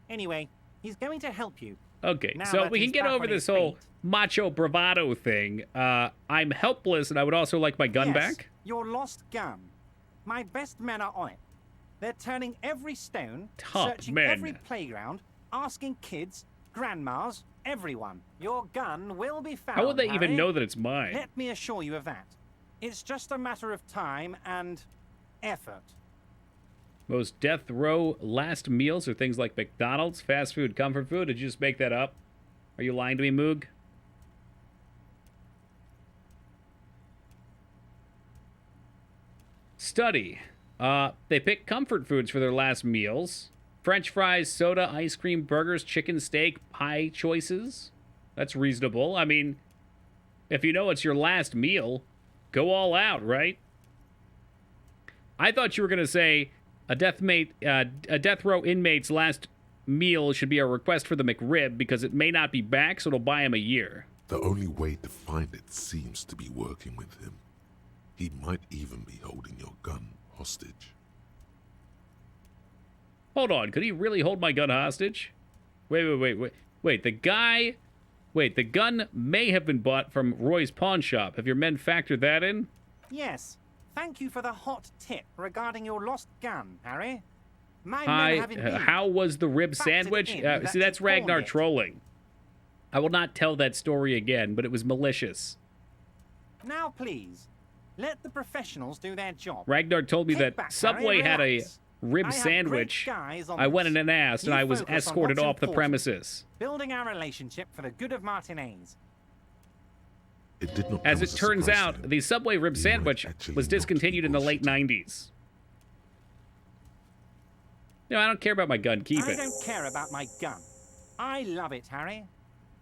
Anyway, he's going to help you. Okay, Now so that we can he's get back over on this his whole feet. macho bravado thing. I'm helpless, and I would also like my gun Yes, back. your lost gun. My best men are on it. They're turning every stone, Top searching men. every playground, asking kids, grandmas, everyone. Your gun will be found. How would they even Harry. know that it's mine? Let me assure you of that. It's just a matter of time and effort. Most death row last meals are things like McDonald's, fast food, comfort food. Did you just make that up? Are you lying to me, Moog? Study. They pick comfort foods for their last meals. French fries, soda, ice cream, burgers, chicken, steak, pie choices. That's reasonable. I mean, if you know it's your last meal, go all out, right? I thought you were going to say a death row inmate's last meal should be a request for the McRib because it may not be back, so it'll buy him a year. The only way to find it seems to be working with him. He might even be holding your gun hostage. Hold on, could he really hold my gun hostage? Wait, the gun may have been bought from Roy's pawn shop. Have your men factored that in? Yes. Thank you for the hot tip regarding your lost gun, Harry. My men have indeed how was the rib sandwich? See, that's Ragnar trolling. I will not tell that story again, but it was malicious. Now, please, let the professionals do their job. Ragnar told me Kick that back, Subway Harry, had a relax. rib I have sandwich. great guys on I went this. in and asked, and You I was focus on escorted what's off the important. premises. Building our relationship for the good of Martinez. It did not As come it a turns surprise to out, him. the Subway rib sandwich was discontinued in the late 90s. No, I don't care about my gun. Keep I it. don't care about my gun. I love it, Harry.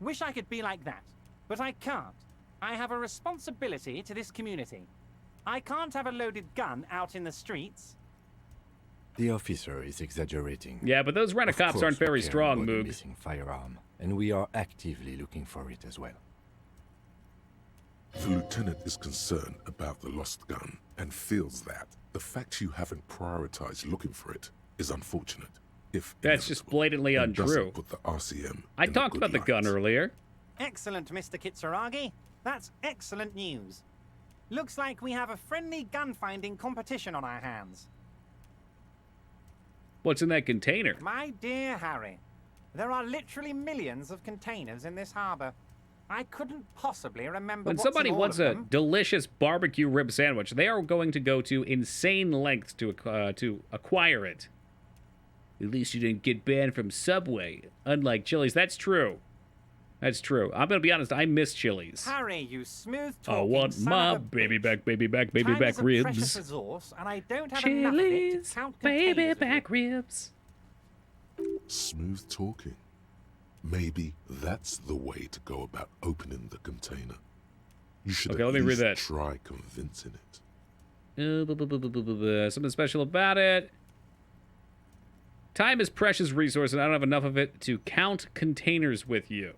Wish I could be like that, but I can't. I have a responsibility to this community. I can't have a loaded gun out in the streets. The officer is exaggerating. Yeah, but those rent-a-cops aren't very strong, Moog. Moog. Missing firearm, and we are actively looking for it as well. The lieutenant is concerned about the lost gun and feels that the fact you haven't prioritized looking for it is unfortunate. If That's just blatantly and doesn't untrue. Put the RCM I in a talked good about the light. gun earlier. Excellent, Mr. Kitsuragi. That's excellent news. Looks like we have a friendly gun-finding competition on our hands. What's in that container? My dear Harry, there are literally millions of containers in this harbor. I couldn't possibly remember When what's somebody in all wants of a them. delicious barbecue rib sandwich, they are going to go to insane lengths to acquire it. At least you didn't get banned from Subway, unlike Chili's. That's true. That's true. I'm going to be honest, I miss Chili's. Harry, you smooth I talking want son my of a baby bitch. back, baby back Time is a ribs. precious resource, and I don't have enough of it Chili's, to count baby containers with back you. ribs. Smooth talking. Maybe that's the way to go about opening the container. You should Okay, at let me read least that. try convincing it. Something special about it. Time is precious resource, and I don't have enough of it to count containers with you.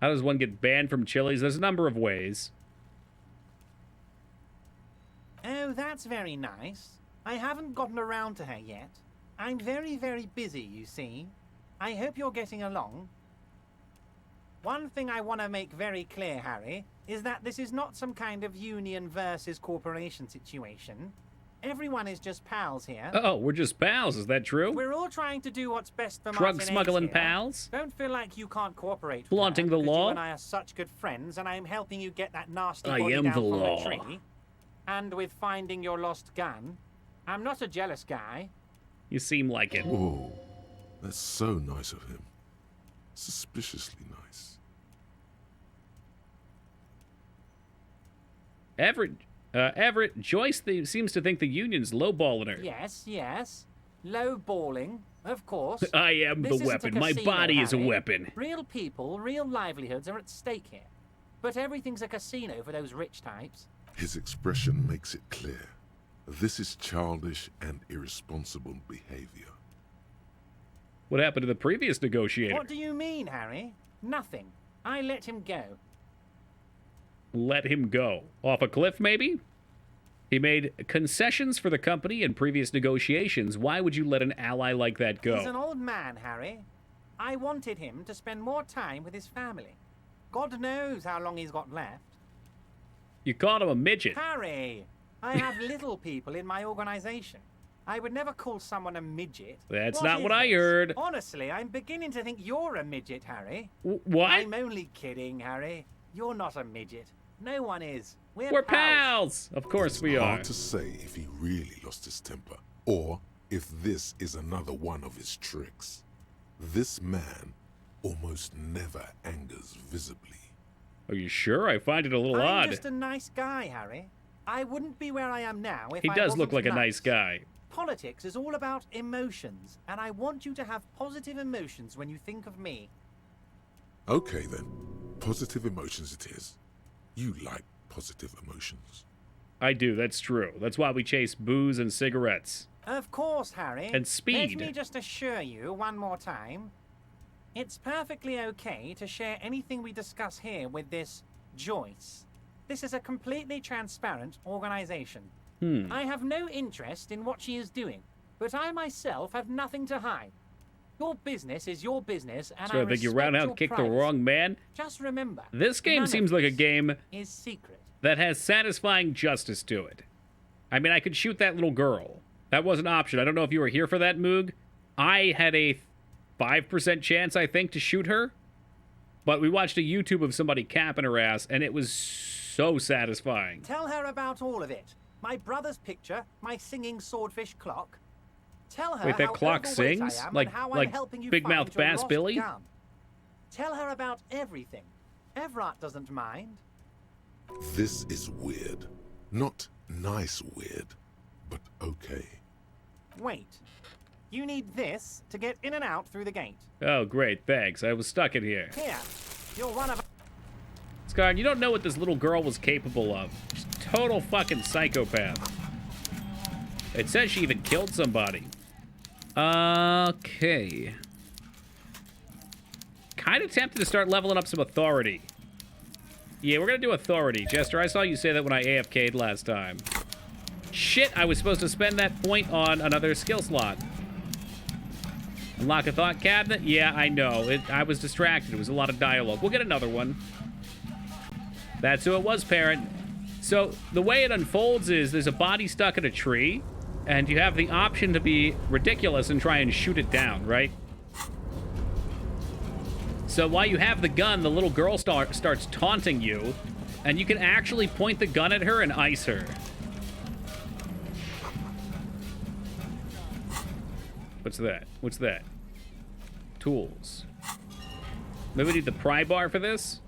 How does one get banned from Chili's? There's a number of ways. Oh, that's very nice. I haven't gotten around to her yet. I'm very, very busy, you see. I hope you're getting along. One thing I want to make very clear, Harry, is that this is not some kind of union versus corporation situation. Everyone is just pals here. Oh, we're just pals. Is that true? We're all trying to do what's best for Drug Martinez smuggling here. pals? Don't feel like you can't cooperate with Flaunting her, the because law? You and I are such good friends, and I'm helping you get that nasty I body am down the from law. the tree. And with finding your lost gun, I'm not a jealous guy. You seem like it. Whoa, that's so nice of him. Suspiciously nice. Everett, Joyce seems to think the union's lowballing her. Yes, yes. Low balling, of course. I am This the isn't a weapon. My casino, body is a Harry. weapon. Real people, real livelihoods are at stake here. But everything's a casino for those rich types. His expression makes it clear. This is childish and irresponsible behavior. What happened to the previous negotiator? What do you mean, Harry? Nothing. I let him go. Let him go. Off a cliff, maybe? He made concessions for the company in previous negotiations. Why would you let an ally like that go? He's an old man, Harry. I wanted him to spend more time with his family. God knows how long he's got left. You called him a midget. Harry, I have little people in my organization. I would never call someone a midget. That's not is what I this? heard. Honestly, I'm beginning to think you're a midget, Harry. What? I'm only kidding, Harry. You're not a midget. No one is. We're pals. Of course we are. Hard to say if he really lost his temper, or if this is another one of his tricks. This man almost never angers visibly. Are you sure? I find it a little I'm odd. just a nice guy, Harry. I wouldn't be where I am now if He I does wasn't look like a nice. nice guy. Politics is all about emotions, and I want you to have positive emotions when you think of me. Okay then. Positive emotions it is. You like positive emotions. I do, that's true. That's why we chase booze and cigarettes. Of course, Harry. And speed. Let me just assure you one more time. It's perfectly okay to share anything we discuss here with this Joyce. This is a completely transparent organization. I have no interest in what she is doing, but I myself have nothing to hide. Your business is your business, and So I think you roundhouse kicked the wrong man. Just remember, This game seems like a game is secret. that has satisfying justice to it. I mean, I could shoot that little girl. That was an option. I don't know if you were here for that, Moog. I had a 5% chance, I think, to shoot her. But we watched a YouTube of somebody capping her ass, and it was so satisfying. Tell her about all of it. My brother's picture, my singing swordfish clock. Tell her Wait, that how clock overweight sings? I am Like- and how like I'm helping you Big find Mouth your Bass lost Billy? gun. Tell her about everything. Everett doesn't mind. This is weird. Not nice weird, but okay. Wait. You need this to get in and out through the gate. Oh, great, thanks. I was stuck in here. Here. You're one of... Scar, you don't know what this little girl was capable of. She's total fucking psychopath. It says she even killed somebody. Okay. Kind of tempted to start leveling up some authority. Yeah, we're gonna do authority. Jester, I saw you say that when I AFK'd last time. Shit, I was supposed to spend that point on another skill slot. Unlock a thought cabinet? Yeah, I know. I was distracted. It was a lot of dialogue. We'll get another one. That's who it was, parent. So the way it unfolds is there's a body stuck in a tree, and you have the option to be ridiculous and try and shoot it down, right? So while you have the gun, the little girl starts taunting you, and you can actually point the gun at her and ice her. What's that? What's that? Tools. Maybe we need the pry bar for this?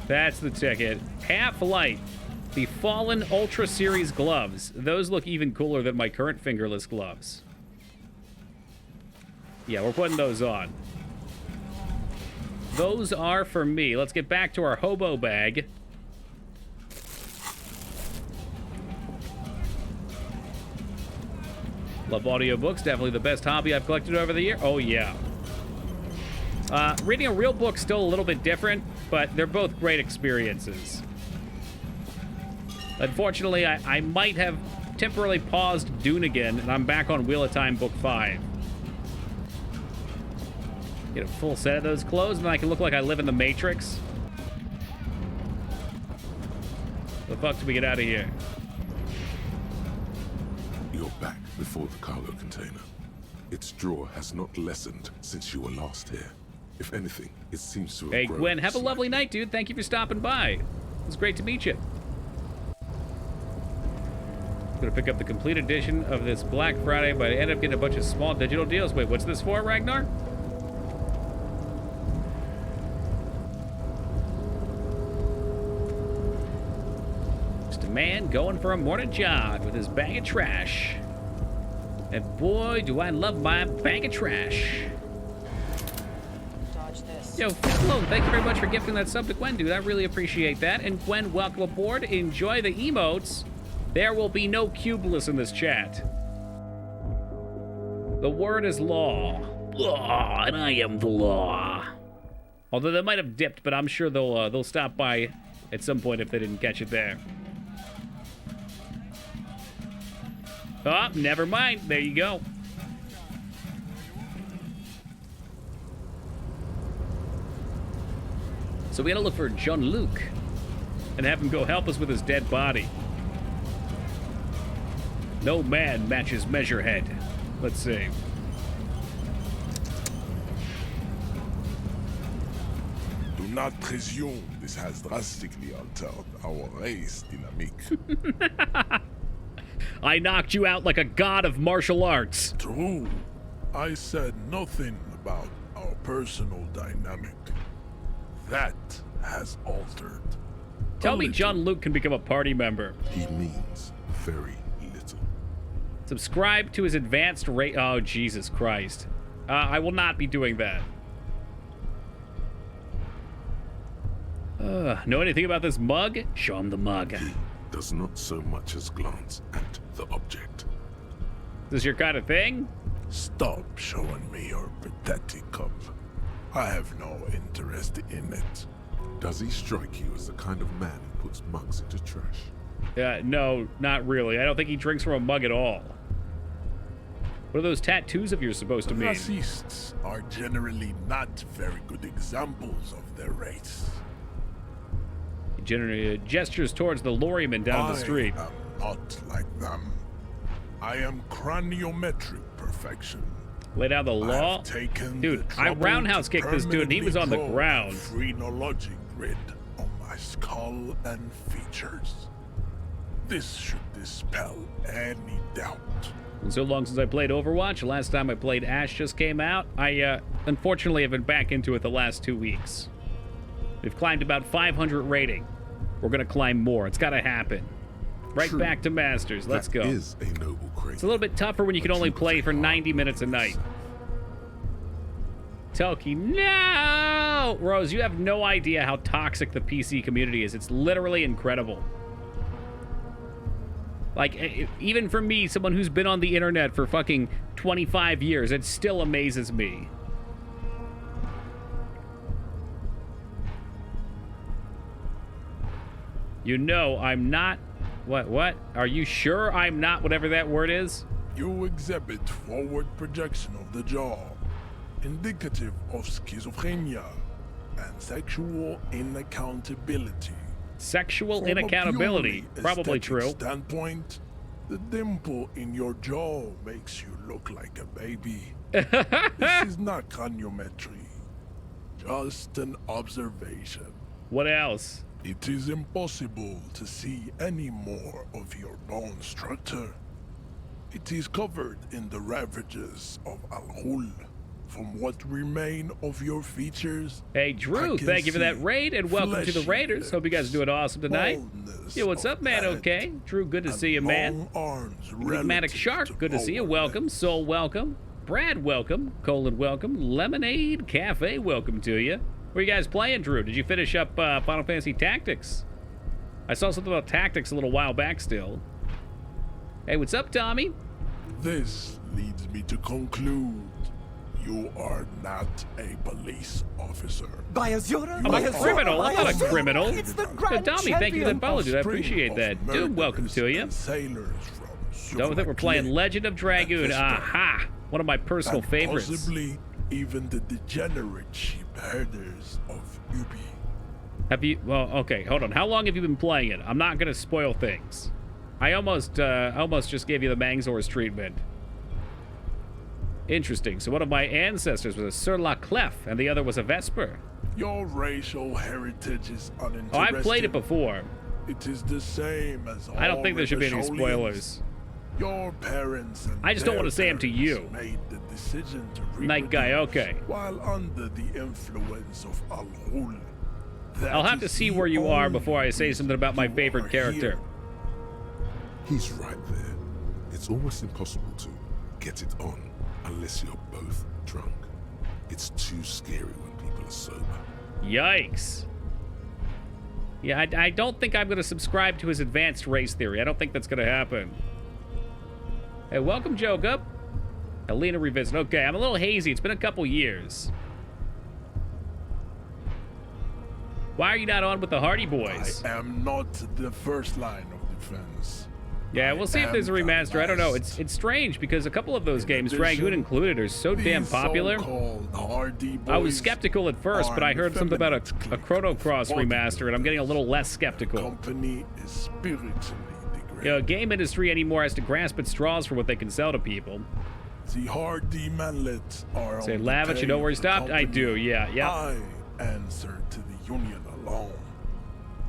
That's the ticket. Half-Light. The Fallen Ultra Series gloves. Those look even cooler than my current fingerless gloves. Yeah, we're putting those on. Those are for me. Let's get back to our hobo bag. Love audiobooks. Definitely the best hobby I've collected over the year. Oh, yeah. Reading a real book's still a little bit different, but they're both great experiences. Unfortunately, I might have temporarily paused Dune again, and I'm back on Wheel of Time Book 5. Get a full set of those clothes, and I can look like I live in the Matrix. The fuck do we get out of here? You're back before the cargo container. Its draw has not lessened since you were last here. If anything, it seems to have Hey, grown Gwen, have a slightly. lovely night, dude. Thank you for stopping by. It was great to meet you. I'm gonna pick up the complete edition of this Black Friday, but I end up getting a bunch of small digital deals. Wait, what's this for, Ragnar? Just a man going for a morning jog with his bag of trash. And boy, do I love my bag of trash. Dodge this. Yo, hello, thank you very much for gifting that sub to Gwen, dude. I really appreciate that. And Gwen, welcome aboard. Enjoy the emotes. There will be no cubeless in this chat. The word is law. Law, and I am the law. Although they might have dipped, but I'm sure they'll stop by at some point if they didn't catch it there. Oh, never mind. There you go. So we gotta look for Jean-Luc and have him go help us with his dead body. No man matches Measurehead. Let's see. Do not presume this has drastically altered our race dynamic. I knocked you out like a god of martial arts. True. I said nothing about our personal dynamic. That has altered. Tell me John Luke can become a party member. He means very little. Subscribe to his advanced rate. Oh, Jesus Christ. I will not be doing that. Know anything about this mug? Show him the mug. He does not so much as glance at the object. Is this your kind of thing? Stop showing me your pathetic cup. I have no interest in it. Does he strike you as the kind of man who puts mugs into trash? No, not really. I don't think he drinks from a mug at all. What are those tattoos of yours supposed to mean? Racists are generally not very good examples of their race. He generally gestures towards the lorryman down the street. I am not like them. I am craniometric perfection. Lay down the law? Dude, I roundhouse kicked this dude and he was on the ground. Phrenologic grid on my skull and features. This should dispel any doubt. And so long since I played Overwatch, the last time I played Ash just came out. I unfortunately have been back into it the last 2 weeks. We've climbed about 500 rating. We're gonna climb more. It's gotta happen. Right True. Back to Masters. Let's go. That is a noble craving. It's a little bit tougher when you can only play for 90 minutes a night. Toki, no! Rose, you have no idea how toxic the PC community is. It's literally incredible. Like, even for me, someone who's been on the internet for fucking 25 years, it still amazes me. You know I'm not... What? Are you sure I'm not whatever that word is? You exhibit forward projection of the jaw, indicative of schizophrenia and sexual inaccountability. Sexual From a inaccountability? purely Probably aesthetic true. Standpoint, the dimple in your jaw makes you look like a baby. This is not craniometry, just an observation. What else? It is impossible to see any more of your bone structure. It is covered in the ravages of Al-Ghul. From what remain of your features. Hey, Drew, thank you for that raid, and welcome to the Raiders. Hope you guys are doing awesome tonight. Yeah, what's up, man? Okay. Drew, good to see you, man. Enigmatic Shark, good to see you. Welcome. Soul, welcome. Brad, welcome. Colin, welcome. Lemonade Cafe, welcome to you. What are you guys playing, Drew? Did you finish up Final Fantasy Tactics? I saw something about Tactics a little while back still. Hey, what's up, Tommy? This leads me to conclude you are not a police officer. I'm a criminal. I'm not a criminal. It's the Tommy, thank you for the follow, dude. I appreciate that. Dude, welcome to you. Don't think we're playing Legend of Dragoon. Aha! One of my personal favorites. Possibly even the degenerate sheep herders of Ubi. Have you? Well, okay. Hold on. How long have you been playing it? I'm not gonna spoil things. I almost just gave you the Mangzors treatment. Interesting. So one of my ancestors was a Sir La Clef, and the other was a Vesper. Your racial heritage is uninteresting. Oh, I've played it before. It is the same as all I don't think there should be any spoilers. Your parents and I just don't want to say them to you. Made the decision to Night guy, okay. While under the influence of Al-Ghul. I'll have to see where you are before I say something about my favorite character. He's right there. It's almost impossible to get it on unless you're both drunk. It's too scary when people are sober. Yikes. Yeah, I don't think I'm going to subscribe to his advanced race theory. I don't think that's going to happen. Hey, welcome, Joke. Helena Revisit. Okay, I'm a little hazy. It's been a couple years. Why are you not on with the Hardy Boys? I am not the first line of defense. Yeah, we'll see if there's a remaster. I don't know. It's strange because a couple of those games, Dragoon included, are so damn popular. I was skeptical at first, but I heard something about a Chrono Cross remaster, and I'm getting a little less skeptical. Company is spiritually degraded. You know, game industry anymore has to grasp at straws for what they can sell to people. The Hardy manlets are Say, Lavich, you know where he stopped? I do, yeah. I answer to the Union alone,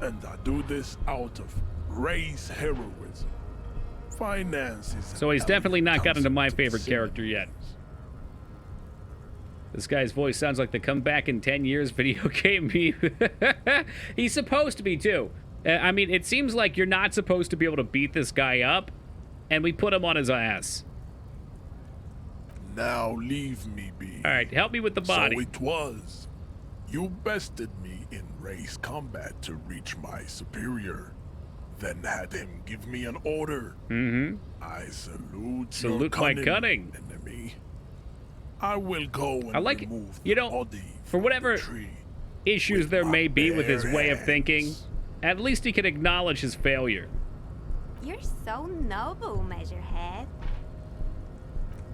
and I do this out of race heroism. Finances. So he's definitely not gotten to my favorite character yet. This guy's voice sounds like the come back in 10 years video game meme. He's supposed to be, too. I mean, it seems like you're not supposed to be able to beat this guy up, and we put him on his ass. Now leave me be. All right, help me with the body. So it was. You bested me in race combat to reach my superior, then had him give me an order. Mm-hmm. I salute your my cunning, enemy. I will go and I like remove it. You know, for whatever issues there may be with his way of thinking, at least he can acknowledge his failure. You're so noble, Measurehead.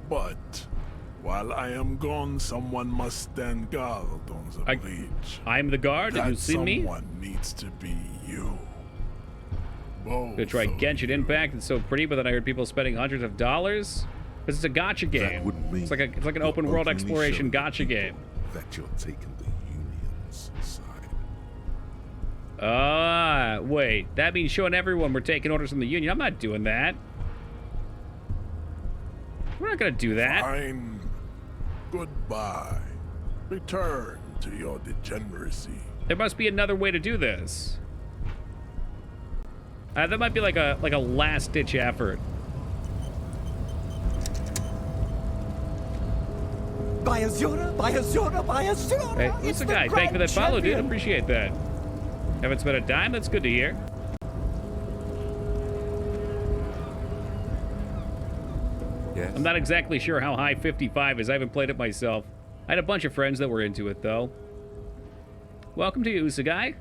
But while I am gone, someone must stand guard on the bridge. I'm the guard. Have you seen me? Someone needs to be you. Gonna try Genshin Impact. It's so pretty, but then I heard people spending hundreds of dollars. Because it's a gacha game. It's like an open world exploration gacha game. That you're taking the Union's side. Ah, wait. That means showing everyone we're taking orders from the Union. I'm not doing that. We're not gonna do that. Fine. Goodbye. Return to your degeneracy. There must be another way to do this. That might be like a last-ditch effort. By Azura, by Azura, by Azura. Hey, who's the guy? Thank you for that follow, dude. Appreciate that. Haven't spent a dime. That's good to hear. Yes. I'm not exactly sure how high 55 is. I haven't played it myself. I had a bunch of friends that were into it, though. Welcome to you, Usagai.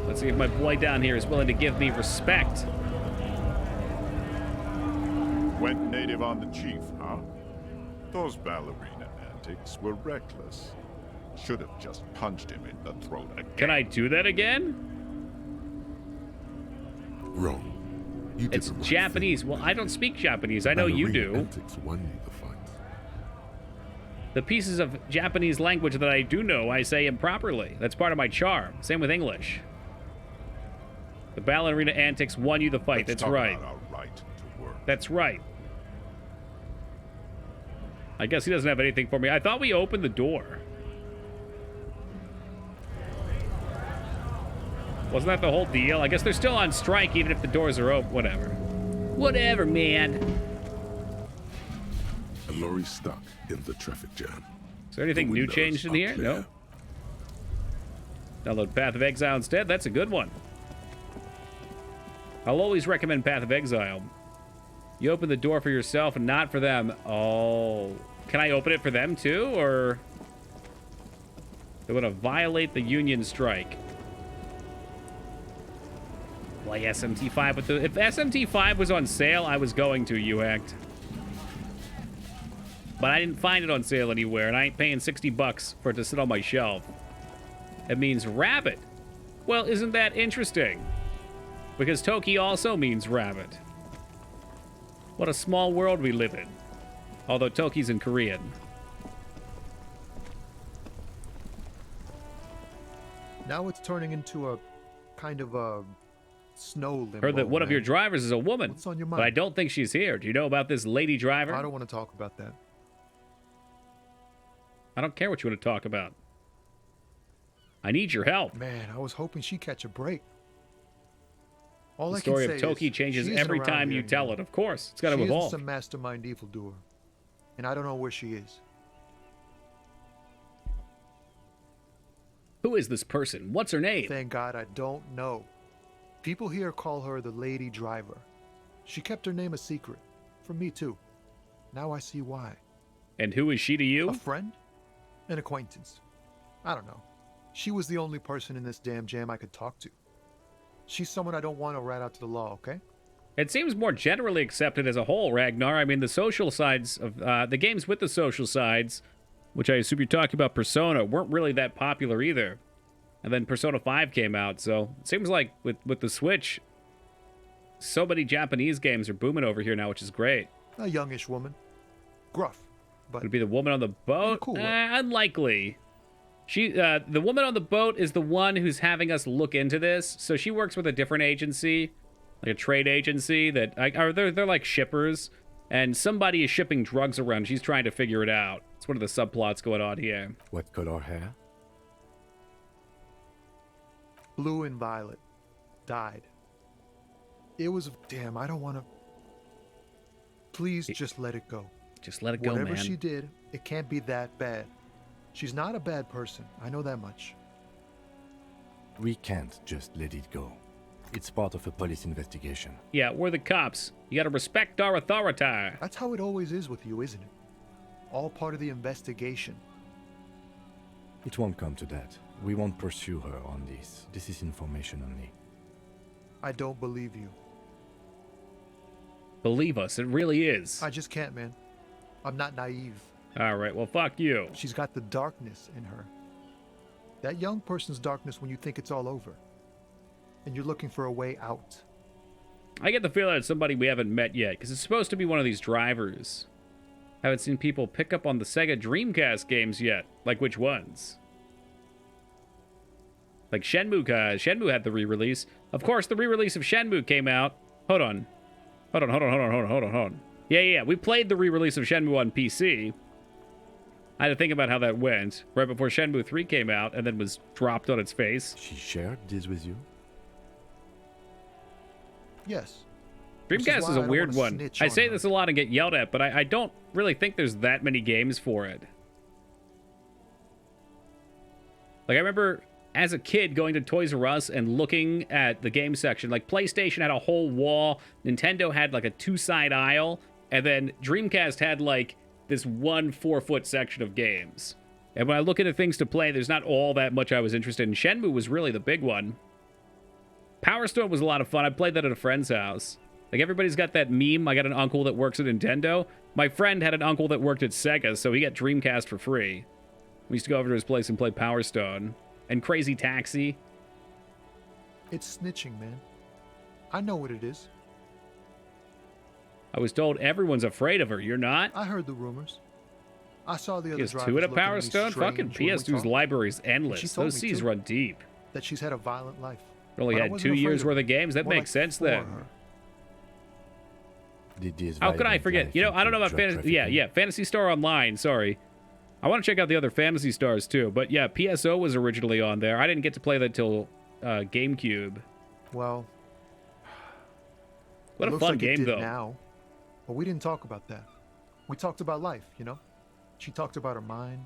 Let's see if my boy down here is willing to give me respect. Went native on the chief, huh? Those ballerina antics were reckless. Should have just punched him in the throat again. Can I do that again? Wrong. It's Japanese. Well, I don't speak Japanese. I know you do. Antics won you the fight. The pieces of Japanese language that I do know, I say improperly. That's part of my charm. Same with English. The ballerina antics won you the fight. That's right. About our right to work. That's right. I guess he doesn't have anything for me. I thought we opened the door. Wasn't that the whole deal? I guess they're still on strike even if the doors are open. Whatever. Whatever, man. A lorry stuck in the traffic jam. Is there anything new changed in here? No. Download Path of Exile instead. That's a good one. I'll always recommend Path of Exile. You open the door for yourself and not for them. Oh. Can I open it for them too, or they want to violate the union strike? Play SMT5 with the... If SMT5 was on sale, I was going to, UACT. But I didn't find it on sale anywhere, and I ain't paying 60 bucks for it to sit on my shelf. It means rabbit. Well, isn't that interesting? Because Toki also means rabbit. What a small world we live in. Although Toki's in Korean. Now it's turning into a kind of a snow limbo. Heard that one of your drivers is a woman. What's on your But mind? I don't think she's here. Do you know about this lady driver? I don't want to talk about that. I don't care what you want to talk about. I need your help. Man, I was hoping she'd catch a break. All The I can story say of Toki is changes she isn't every around time here you tell anymore. it. Of course, it's got to She isn't evolve. some mastermind evildoer, and I don't know where she is. Who is this person? What's her name? Thank God I don't know. People here call her the Lady Driver. She kept her name a secret. From me, too. Now I see why. And who is she to you? A friend? An acquaintance. I don't know. She was the only person in this damn jam I could talk to. She's someone I don't want to rat out to the law, okay? It seems more generally accepted as a whole, Ragnar. I mean, the social sides of the games with the social sides, which I assume you're talking about Persona, weren't really that popular either. And then Persona 5 came out, so it seems like with the Switch, so many Japanese games are booming over here now, which is great. A youngish woman. Gruff, but... Would it be the woman on the boat? Cool. Unlikely. The woman on the boat is the one who's having us look into this, so she works with a different agency. like a trade agency that, or they're like shippers, and somebody is shipping drugs around. She's trying to figure it out. It's one of the subplots going on here. What color hair? Blue and violet. Died. It was... Damn, I don't want to... Please just let it go. Just let it go, man. Whatever she did, it can't be that bad. She's not a bad person. I know that much. We can't just let it go. It's part of a police investigation. Yeah, we're the cops. You gotta respect our authority. That's how it always is with you, isn't it? All part of the investigation. It won't come to that. We won't pursue her on this. This is information only. I don't believe you. Believe us, it really is. I just can't, man. I'm not naive. All right, well, fuck you. She's got the darkness in her. That young person's darkness when you think it's all over. And you're looking for a way out. I get the feeling it's somebody we haven't met yet, because it's supposed to be one of these drivers. Haven't seen people pick up on the Sega Dreamcast games yet. Like which ones? Like Shenmue. Shenmue had the re-release. Of course, the re-release of Shenmue came out. Hold on. Yeah. We played the re-release of Shenmue on PC. I had to think about how that went. Right before Shenmue 3 came out and then was dropped on its face. She shared this with you? Yes. Dreamcast is a weird one. I say this a lot and get yelled at, but I don't really think there's that many games for it. Like, I remember as a kid going to Toys R Us and looking at the game section. Like, PlayStation had a whole wall, Nintendo had like a 2-side aisle, and then Dreamcast had like this 1 4-foot section of games. And when I look into things to play, there's not all that much I was interested in. Shenmue was really the big one. Power Stone was a lot of fun. I played that at a friend's house. Like, everybody's got that meme. I got an uncle that works at Nintendo. My friend had an uncle that worked at Sega, so he got Dreamcast for free. We used to go over to his place and play Power Stone. And Crazy Taxi. It's snitching, man. I know what it is. I was told everyone's afraid of her. You're not? I heard the rumors. I saw the other drivers PS2 at a looking Power at me Stone? Fucking strange when we PS2's talked. library is And she endless. told Those me, seas too, run deep. that she's had a violent life. It only But I had wasn't 2 afraid years of worth her. of games. That More makes like sense 4 then. her. How could I forget? You know, I don't know about Fantasy... Yeah, Fantasy Star Online, sorry. I want to check out the other Fantasy Stars, too. But yeah, PSO was originally on there. I didn't get to play that till GameCube. Well... What it a looks fun like it game, did though. Now, but we didn't talk about that. We talked about life, you know? She talked about her mind.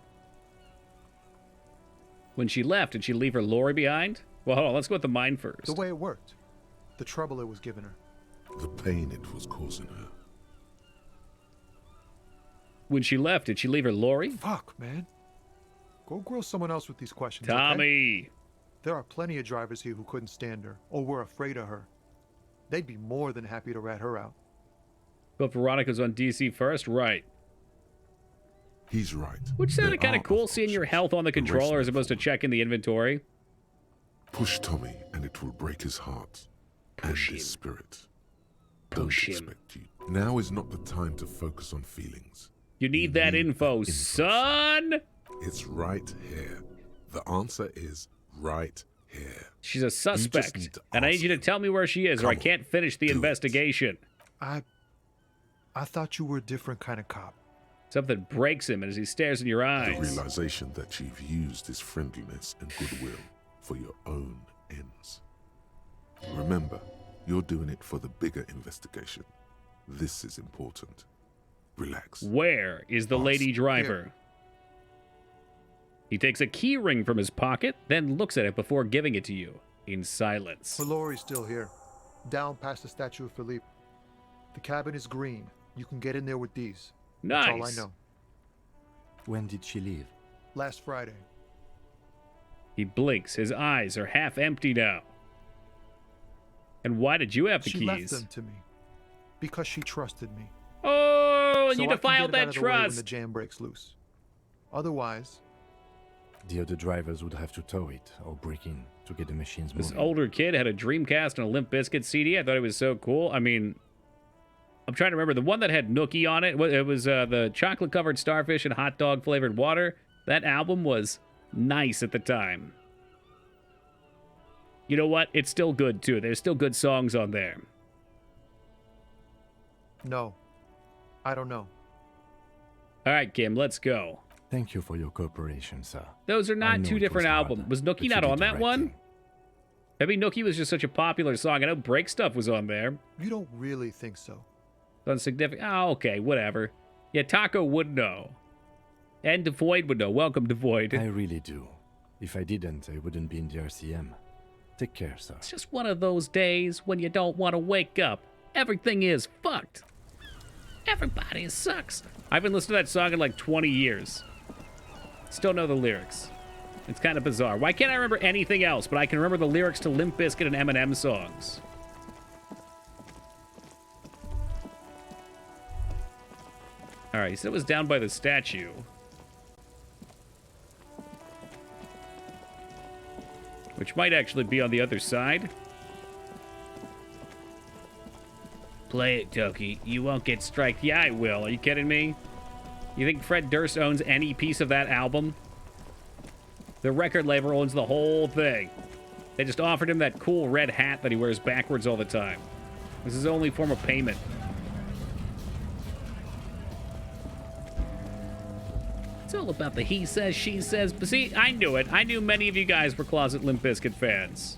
When she left, did she leave her lorry behind? Well, hold on, let's go with the mine first. The way it worked. The trouble it was giving her. The pain it was causing her. When she left, did she leave her lorry? Fuck, man. Go grill someone else with these questions, Tommy! okay? There are plenty of drivers here who couldn't stand her, or were afraid of her. They'd be more than happy to rat her out. But Veronica's on DC first? Right. He's right. Which sounded There kind of are cool, seeing your health on the controller as opposed to checking the inventory. Push Tommy, and it will break his heart. Push and his him. spirit. Push Don't him. expect you. Now is not the time to focus on feelings. You need that info, son! It's right here. The answer is right here. She's a need suspect, to and I need you to tell me where she is, or I can't finish the investigation. I thought you were a different kind of cop. Something breaks him as he stares in your The eyes. realization that you've used his friendliness and goodwill for your own ends. Remember, you're doing it for the bigger investigation. This is important. Relax. Where is the lady driver? He takes a key ring from his pocket, then looks at it before giving it to you in silence. Her lorry's still here, down past the statue of Philippe. The cabin is green. You can get in there with these. That's all I Nice. know. When did she leave? Last Friday. He blinks. His eyes are half empty now. And why did you have the She keys? left them to me because she trusted me. Oh, and So you I can defiled get it out that of the way when trust. the jam breaks loose. Otherwise, The other drivers would have to tow it or break in to get the machines This moving. older kid had a Dreamcast and a Limp Bizkit CD. I thought it was so cool. I mean, I'm trying to remember. The one that had Nookie on it, it was the chocolate-covered starfish and hot dog-flavored water. That album was nice at the time. You know what? It's still good, too. There's still good songs on there. No. I don't know. All right, Kim, let's go. Thank you for your cooperation, sir. Those are I not know two it different was hard, albums. Was but Nookie you not did on the that right one? thing. Maybe Nookie was just such a popular song. I know Break Stuff was on there. You don't really think so. Unsignificant. Oh, okay, whatever. Yeah, Taco would know. And Devoid would know. Welcome, Devoid. I really do. If I didn't, I wouldn't be in the RCM. Take care, sir. It's just one of those days when you don't want to wake up. Everything is fucked. Everybody sucks. I haven't listened to that song in like 20 years. Still know the lyrics. It's kind of bizarre. Why can't I remember anything else, but I can remember the lyrics to Limp Bizkit and Eminem songs? All right, he said it was down by the statue. Which might actually be on the other side. Play it, Toki. You won't get striked. Yeah, I will. Are you kidding me? You think Fred Durst owns any piece of that album? The record label owns the whole thing. They just offered him that cool red hat that he wears backwards all the time. This is his only form of payment. It's all about the he says, she says. But see, I knew it. I knew many of you guys were closet Limp Bizkit fans.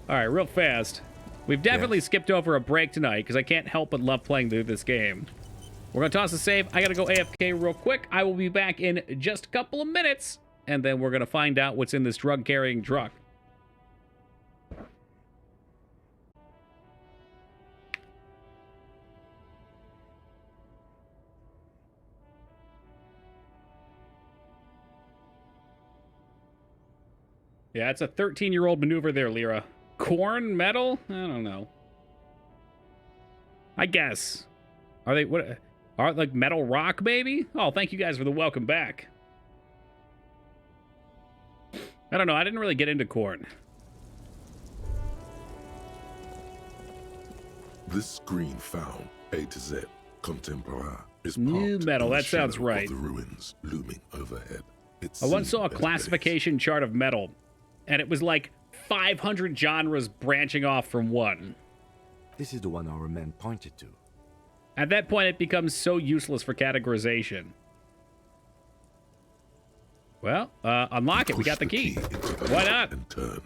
All right, real fast. We've definitely skipped over a break tonight because I can't help but love playing through this game. We're going to toss a save. I got to go AFK real quick. I will be back in just a couple of minutes, and then we're going to find out what's in this drug-carrying truck. Yeah, it's a 13-year-old maneuver there, Lyra. Corn metal? I don't know. I guess. Are they what? Are it like metal rock, maybe? Oh, thank you guys for the welcome back. I don't know. I didn't really get into Corn. This screen found A to Z contemporary is New parked metal. in the That sounds shadow right. Of the ruins looming overhead. I once saw a classification chart of metal, and it was like 500 genres branching off from one. This is the one our man pointed to. At that point, it becomes so useless for categorization. Well, unlock it. We got the key. Why not? And turn.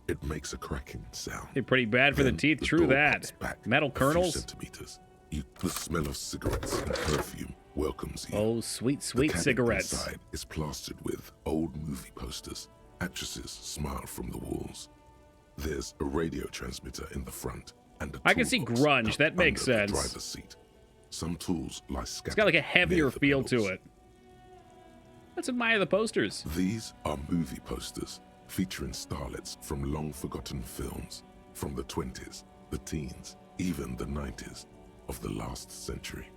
It makes a cracking sound. Hey, pretty bad for the teeth. True that. Metal kernels. Centimeters. The smell of cigarettes and perfume welcomes you. Oh, sweet, sweet cigarettes. Inside is plastered with old movie posters. Actresses smile from the walls. There's a radio transmitter in the front, and a I can see grunge. That makes sense. Driver's seat. Some tools lie scattered. It's got like a heavier feel pedals. to it. Let's admire the posters. These are movie posters featuring starlets from long-forgotten films from the 20s, the teens, even the 90s of the last century.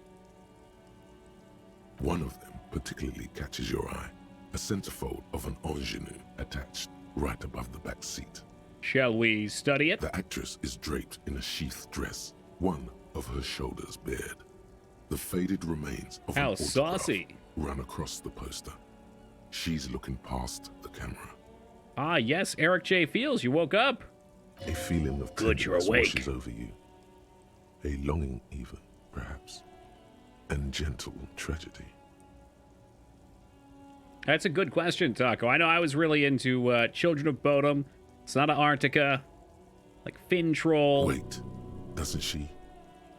One of them particularly catches your eye, a centerfold of an ingenue attached right above the back seat. Shall we study it? The actress is draped in a sheath dress, one of her shoulders bared. The faded remains of an How autograph saucy. run across the poster. She's looking past the camera. Ah, yes, Eric J. Fields, you woke up. A feeling of Good, you're tenderness awake. washes over you. A longing even, perhaps. And gentle tragedy. That's a good question, Taco. I know I was really into Children of Bodom, Sonata Arctica, like Fin Troll. Wait, doesn't she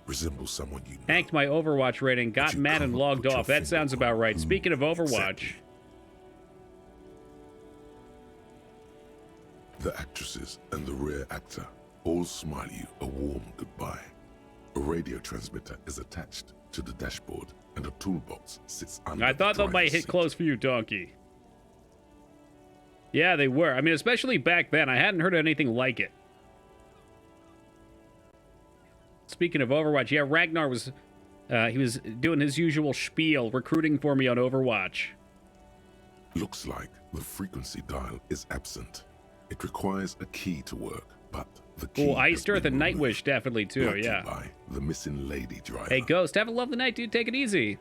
resemble someone you know? Hanked my Overwatch rating, got mad and logged off. That sounds about right. Speaking of Overwatch. The actresses and the rare actor all smile you a warm goodbye. A radio transmitter is attached to the dashboard, and a toolbox sits under I thought the that might driver's hit seat. close for you, Donkey. Yeah, they were. I mean, especially back then. I hadn't heard anything like it. Speaking of Overwatch, yeah, Ragnar was... he was doing his usual spiel, recruiting for me on Overwatch. Looks like the frequency dial is absent. It requires a key to work, but the key Oh, Iced has Earth been and removed. Nightwish definitely too, Brought to you yeah. by the missing lady driver. Hey, Ghost, have a lovely night, dude. Take it easy.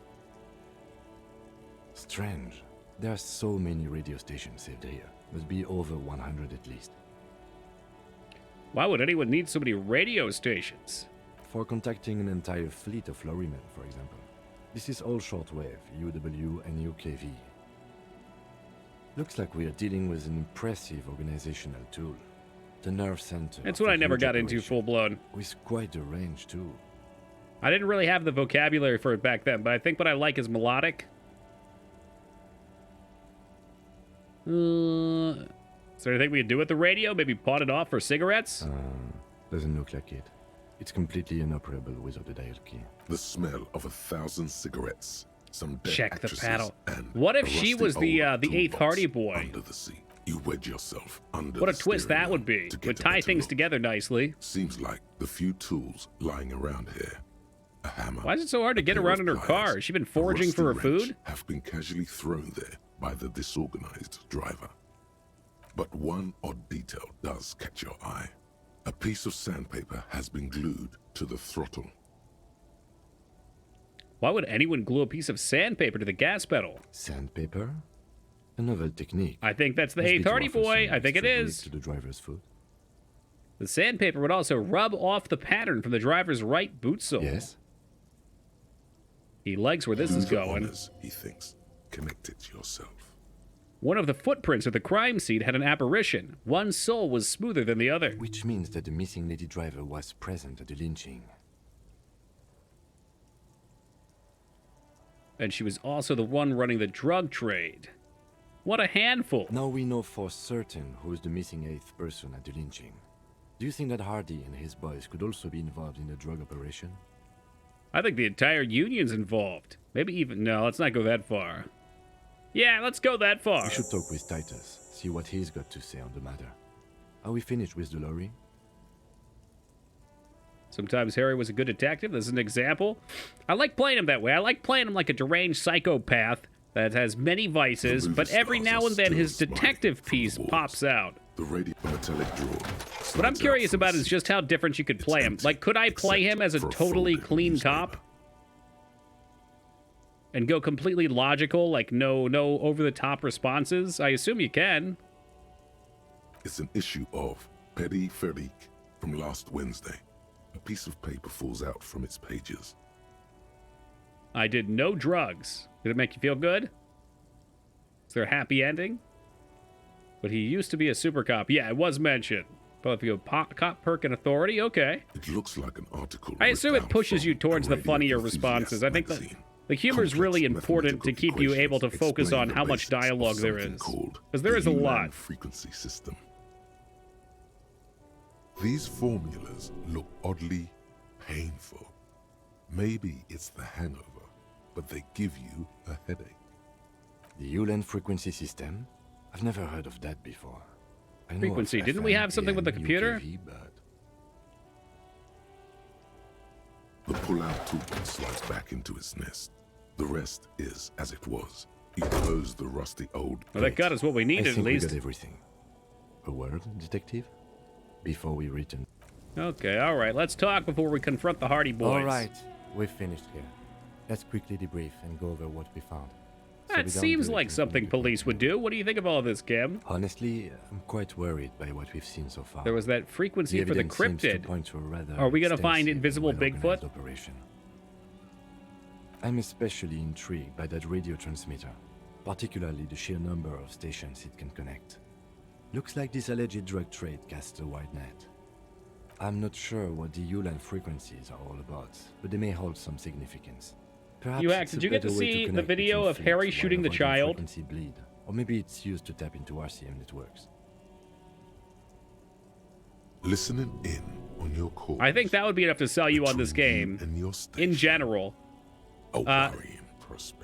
Strange. There are so many radio stations saved here. Must be over 100 at least. Why would anyone need so many radio stations? for contacting an entire fleet of lorrymen, for example. This is all shortwave, UW and UKV. Looks like we are dealing with an impressive organizational tool. The nerve center. That's what I never got into full-blown. With quite a range, too. I didn't really have the vocabulary for it back then, but I think what I like is melodic. Is there anything we can do with the radio? Maybe pawn it off for cigarettes? Doesn't look like it. It's completely inoperable without the dial key. The smell of 1,000 cigarettes. Some dead Check the actresses, paddle. and What if a she rusty was the old eighth toolbox Hardy Boy? Under the seat. You wedge yourself under What a the twist steering that would wheel be. to get Would a tie better things look. together nicely. Seems like the few tools lying around here. A hammer. Why is it so hard to get around in her car? Has she been foraging for her food? Have been casually thrown there by the disorganized driver. But one odd detail does catch your eye. A piece of sandpaper has been glued to the throttle. Why would anyone glue a piece of sandpaper to the gas pedal? Sandpaper? A novel technique. I think that's the Must be eighth to Hardy offer Boy. some I think it extra is. grip to the driver's foot. The sandpaper would also rub off the pattern from the driver's right boot sole. Yes. He likes where this is The going. honors, he thinks. Connect it yourself. One of the footprints at the crime scene had an apparition. One sole was smoother than the other. Which means that the missing lady driver was present at the lynching. And she was also the one running the drug trade. What a handful. Now we know for certain who is the missing eighth person at the lynching. Do you think that Hardy and his boys could also be involved in the drug operation? I think the entire union's involved. Maybe even... No, let's not go that far. Yeah, let's go that far. We should talk with Titus, see what he's got to say on the matter. Are we finished with the lorry? Sometimes Harry was a good detective. This is an example. I like playing him that way. I like playing him like a deranged psychopath that has many vices, but every now and then his detective piece pops out. The radiometallic drawer. What I'm curious about is just how different you could play him. Like, could I play him as a totally clean cop? And go completely logical, like no over-the-top responses? I assume you can. It's an issue of Petty Ferik from last Wednesday. A piece of paper falls out from its pages. I did no drugs. Did it make you feel good? Is there a happy ending? But he used to be a super cop. Yeah, it was mentioned. But if you go cop perk and authority, okay. It looks like an article. I assume it pushes you towards the funnier responses. I think the humor is really important to keep you able to focus on how much dialogue there is. Because there is a lot. Frequency system. These formulas look oddly painful. Maybe it's the hangover, but they give you a headache. The Ulan frequency system? I've never heard of that before. I know Frequency. of Didn't we have something with the FM, computer? UKV, but The pull-out toolbox slides back into its nest. The rest is as it was. You close the rusty old. Well, that got us what we I needed, think at we least. got everything. A word, detective? Before we return. Okay, all right. Let's talk before we confront the Hardy Boys. All right, we've finished here. Let's quickly debrief and go over what we found. So That we don't seems do it like in something police would do. What do you think of all this, Kim? Honestly, I'm quite worried by what we've seen so far. There was that frequency for the evidence seems to cryptid. point to a rather Are we going to find extensive invisible and well-organized Bigfoot? Operation. I'm especially intrigued by that radio transmitter, particularly the sheer number of stations it can connect. Looks like this alleged drug trade casts a wide net. I'm not sure what the Ulan frequencies are all about, but they may hold some significance. Perhaps it's a did you get to better way see the connect video between of fleets Harry while shooting the avoiding child? frequency bleed, or maybe it's used to tap into RCM networks. Listening in on your call. I think that would be enough to sell you on this game. In general.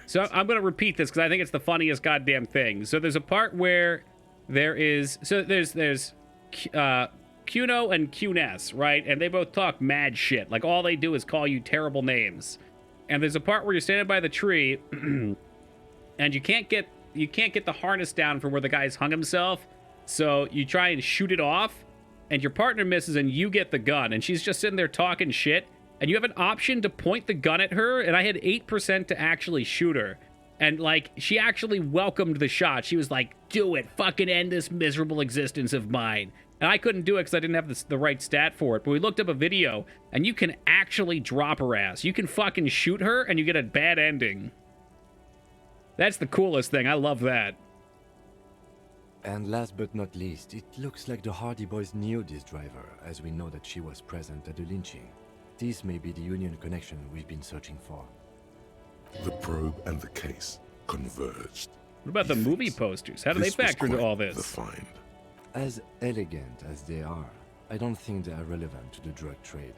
So I'm going to repeat this because I think it's the funniest goddamn thing. So there's a part where there is... So there's Cuno and Cuness, right? And they both talk mad shit. Like, all they do is call you terrible names. And there's a part where you're standing by the tree, and you can't get the harness down from where the guy's hung himself. So you try and shoot it off, and your partner misses, and you get the gun. And she's just sitting there talking shit, and you have an option to point the gun at her, and I had 8% to actually shoot her. And, like, she actually welcomed the shot. She was like, do it. Fucking end this miserable existence of mine. And I couldn't do it because I didn't have the right stat for it. But we looked up a video, and you can actually drop her ass. You can fucking shoot her, and you get a bad ending. That's the coolest thing. I love that. And last but not least, it looks like the Hardy Boys knew this driver, as we know that she was present at the lynching. This may be the Union connection we've been searching for. The probe and the case converged. What about the movie posters? How do they factor into all this? The find. As elegant as they are, I don't think they are relevant to the drug trade.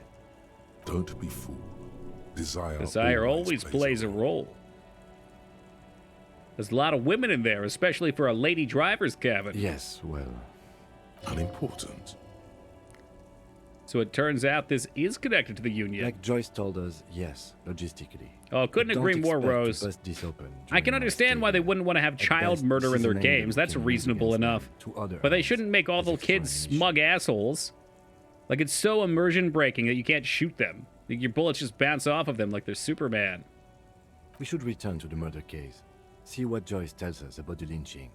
Don't be fooled. Desire always plays a role. There's a lot of women in there, especially for a lady driver's cabin. Yes, well... unimportant. So it turns out this is connected to the Union. Like Joyce told us, yes, logistically. Oh, couldn't agree more, Rose. I can understand why they wouldn't want to have child murder in their games. That's reasonable enough. But they shouldn't make all the kids smug assholes. Like, it's so immersion breaking that you can't shoot them. Your bullets just bounce off of them like they're Superman. We should return to the murder case. See what Joyce tells us about the lynching.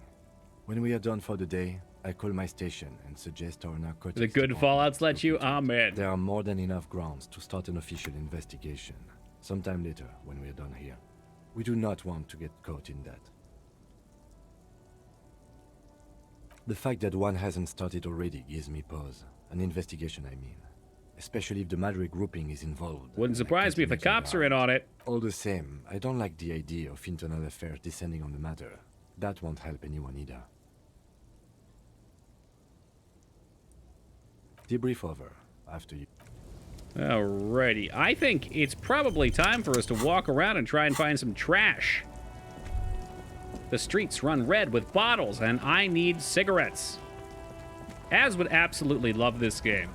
When we are done for the day, I call my station and suggest our narcotics. The good Fallouts let you? Amen. There are more than enough grounds to start an official investigation. Sometime later, when we are done here. We do not want to get caught in that. The fact that one hasn't started already gives me pause. An investigation, I mean. Especially if the Madrid grouping is involved. Wouldn't surprise me if the cops are in on it. All the same, I don't like the idea of internal affairs descending on the matter. That won't help anyone either. Debrief over after you. Alrighty. I think it's probably time for us to walk around and try and find some trash. The streets run red with bottles, and I need cigarettes. Az would absolutely love this game.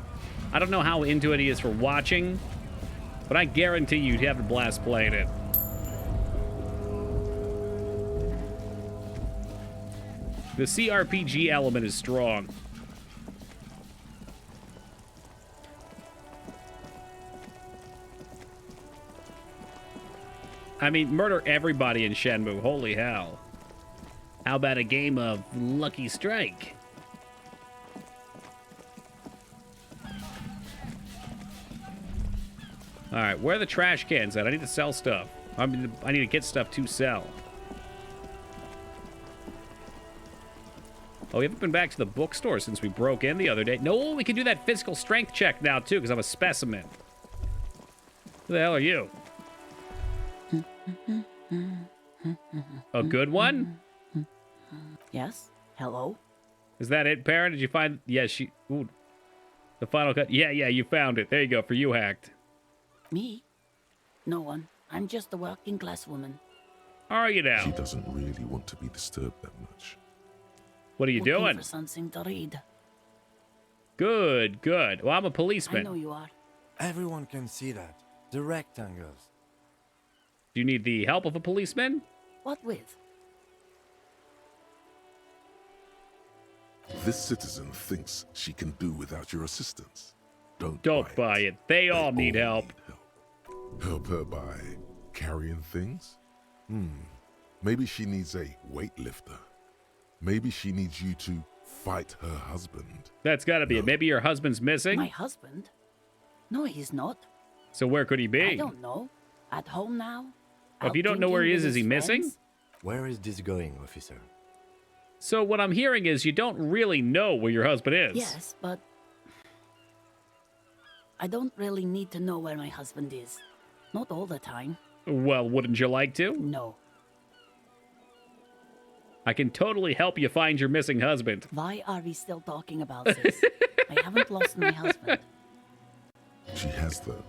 I don't know how into it he is for watching, but I guarantee you'd have a blast playing it. The CRPG element is strong. I mean, murder everybody in Shenmue. Holy hell. How about a game of Lucky Strike? Alright, where are the trash cans at? I need to sell stuff. I mean, I need to get stuff to sell. Oh, we haven't been back to the bookstore since we broke in the other day. No, we can do that physical strength check now, too, because I'm a specimen. Who the hell are you? A good one? Yes? Hello? Is that it, Parent? Did you find... Yes, she... Ooh. The final cut. Yeah, you found it. There you go, for you, Hacked. Me? No one. I'm just a working class woman. How are you now? She doesn't really want to be disturbed that much. What are you Looking doing? For something to read. Good, good. Well, I'm a policeman. I know you are. Everyone can see that. The rectangles. Do you need the help of a policeman? What with? This citizen thinks she can do without your assistance. Don't buy it. They all need help. Help her by carrying things? Maybe she needs a weightlifter. Maybe she needs you to fight her husband. That's gotta be it. Maybe your husband's missing? My husband? No, he's not. So where could he be? I don't know. At home now? If you don't know where he is he missing? Where is this going, officer? So what I'm hearing is you don't really know where your husband is. Yes, but I don't really need to know where my husband is. Not all the time. Well, wouldn't you like to? No. I can totally help you find your missing husband. Why are we still talking about this? I haven't lost my husband. She has though.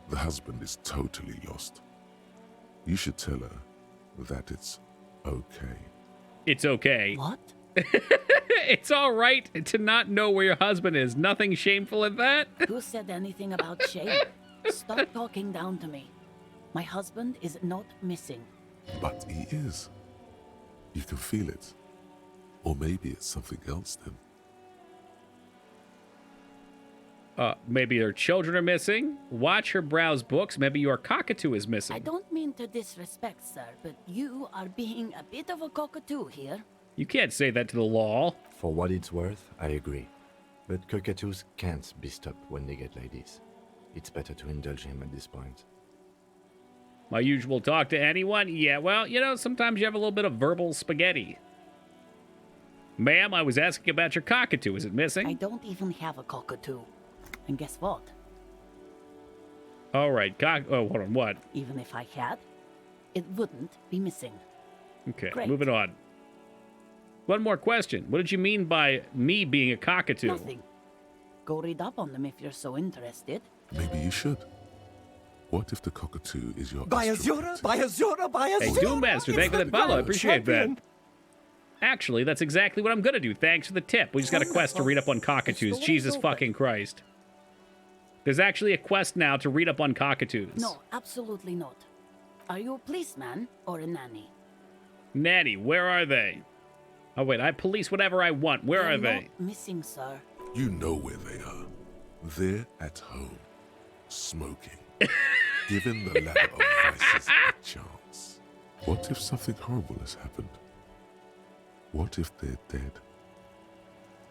The husband is totally lost. You should tell her that it's okay. It's okay. What? It's all right to not know where your husband is. Nothing shameful in that. Who said anything about shame? Stop talking down to me. My husband is not missing. But he is. You can feel it. Or maybe it's something else then. Maybe her children are missing. Watch her browse books. Maybe your cockatoo is missing. I don't mean to disrespect, sir, but you are being a bit of a cockatoo here. You can't say that to the law. For what it's worth, I agree. But cockatoos can't be stopped when they get ladies. It's better to indulge him at this point. My usual talk to anyone? Yeah, well, you know, sometimes you have a little bit of verbal spaghetti. Ma'am, I was asking about your cockatoo. Is it missing? I don't even have a cockatoo. And guess what? All right, oh, hold on, what? Even if I had, it wouldn't be missing. Okay, Great. moving on. One more question. What did you mean by me being a cockatoo? Nothing. Go read up on them if you're so interested. Maybe you should. What if the cockatoo is your By Azura, by Azura, by Azura! Hey, Doommaster, thank you for the follow. I appreciate champion. that. Actually, that's exactly what I'm gonna do. Thanks for the tip. We just got a quest to read up on cockatoos. Jesus fucking Christ. There's actually a quest now to read up on cockatoos. No, absolutely not. Are you a policeman or a nanny? Nanny, where are they? Oh, wait, I police whatever I want. Where They're are they? not missing, sir. You know where they are. They're at home, smoking, giving the ladder of vices a chance. What if something horrible has happened? What if they're dead?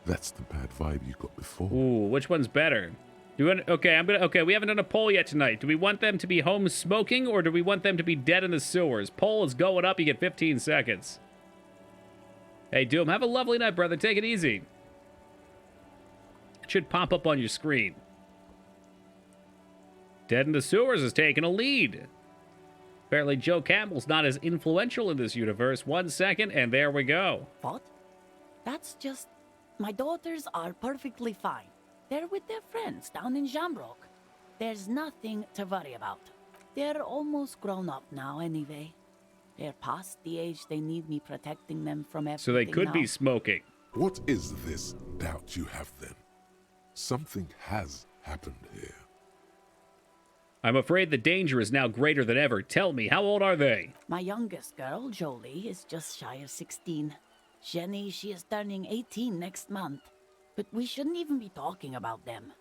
That's the bad vibe you got before. Ooh, which one's better? Do we want, okay, we haven't done a poll yet tonight. Do we want them to be home smoking or do we want them to be dead in the sewers? Poll is going up. You get 15 seconds. Hey, Doom, have a lovely night, brother. Take it easy. It should pop up on your screen. Dead in the sewers is taking a lead. Apparently, Joe Campbell's not as influential in this universe. 1 second, and there we go. What? That's just... My daughters are perfectly fine. They're with their friends down in Shamrock. There's nothing to worry about. They're almost grown up now anyway. They're past the age they need me protecting them from everything. So they could now. be smoking. What is this doubt you have then? Something has happened here. I'm afraid the danger is now greater than ever. Tell me, how old are they? My youngest girl, Jolie, is just shy of 16. Jenny, she is turning 18 next month. But we shouldn't even be talking about them.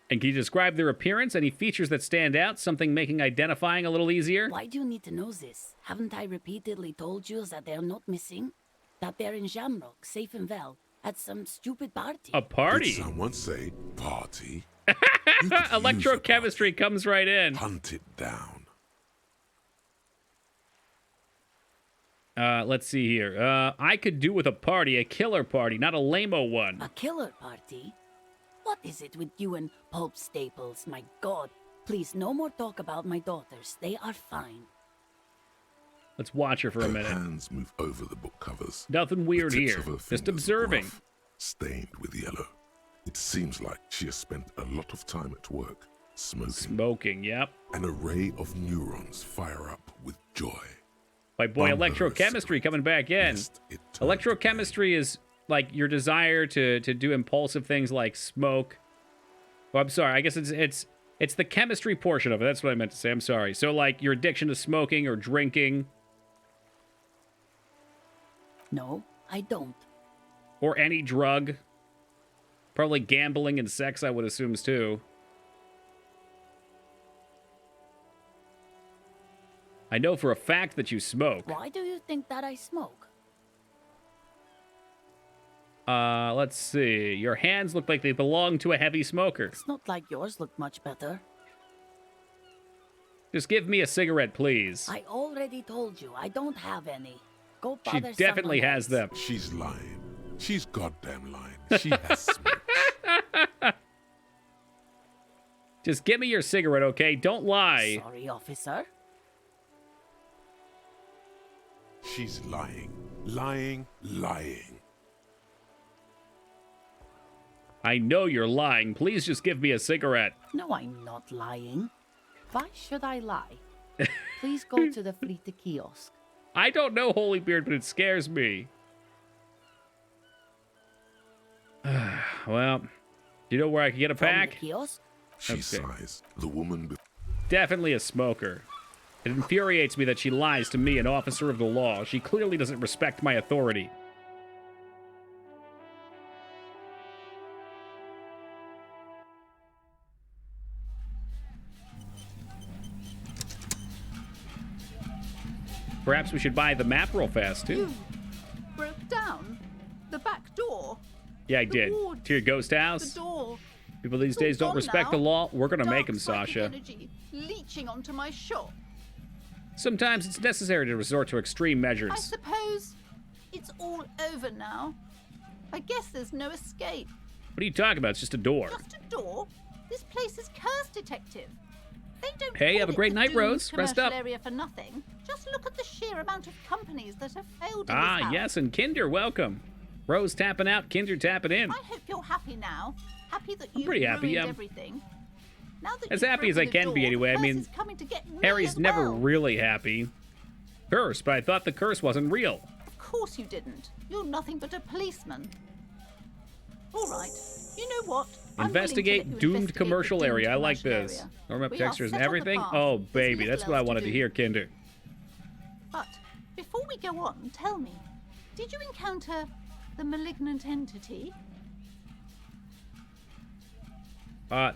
And can you describe their appearance? Any features that stand out? Something making identifying a little easier? Why do you need to know this? Haven't I repeatedly told you that they're not missing? That they're in Shamrock, safe and well, at some stupid party. A party? Did someone say party? Electrochemistry comes right in. Hunt it down. Let's see here. I could do with a party, a killer party, not a lame-o one. A killer party? What is it with you and Pulp Staples? My God. Please, no more talk about my daughters. They are fine. Let's watch her for a minute. Her hands move over the book covers. Nothing weird The tips here. of her Just fingers observing. rough, stained with yellow. It seems like she has spent a lot of time at work, smoking. Smoking, yep. An array of neurons fire up with joy. My boy, On her electrochemistry coming back in. Electrochemistry is like your desire to do impulsive things like smoke. Oh, I'm sorry. I guess it's the chemistry portion of it. That's what I meant to say. I'm sorry. So like your addiction to smoking or drinking. No, I don't. Or any drug. Probably gambling and sex, I would assume, too. I know for a fact that you smoke. Why do you think that I smoke? Let's see. Your hands look like they belong to a heavy smoker. It's not like yours look much better. Just give me a cigarette, please. I already told you, I don't have any. Go She bother definitely someone has else. them. She's lying. She's goddamn lying. She has smoked. Just give me your cigarette, okay? Don't lie. Sorry, officer. She's lying. Lying, lying. I know you're lying. Please just give me a cigarette. No, I'm not lying. Why should I lie? Please go to the Frita kiosk. I don't know Holybeard, but it scares me. Well, do you know where I can get a pack? From the kiosk? She sighs. The woman... Definitely a smoker. It infuriates me that she lies to me, an officer of the law. She clearly doesn't respect my authority. Perhaps we should buy the map real fast, too. Broke down the back door. Yeah, I did. woods, To your ghost house. The door. People these days don't respect the law. We're gonna make them, Sasha. Energy leaching onto my shop. Sometimes it's necessary to resort to extreme measures. I suppose it's all over now. I guess there's no escape. What are you talking about? It's just a door. Just a door? This place is curse detective. They don't Hey, call have a it great the night, doomed Rose. Rest commercial up. area for nothing. Just look at the sheer amount of companies that have failed in this Ah, house. yes, and Kinder, welcome. Rose tapping out, Kinder tapping in. I hope you're happy now. Happy that you've pretty happy, ruined yeah. everything. Now that As you've happy as I broken the can be door, anyway. I the curse mean, is coming to get me Harry's as never well. really happy. Curse, but I thought the curse wasn't real. Of course you didn't. You're nothing but a policeman. All right. You know what? I'm willing to let Investigate you doomed investigate commercial the doomed area. I like commercial this. area. Norm up We are textures and set on the everything. path. Oh, There's baby, little that's what I else wanted to do. hear, Kinder. But before we go on, tell me, did you encounter the malignant entity?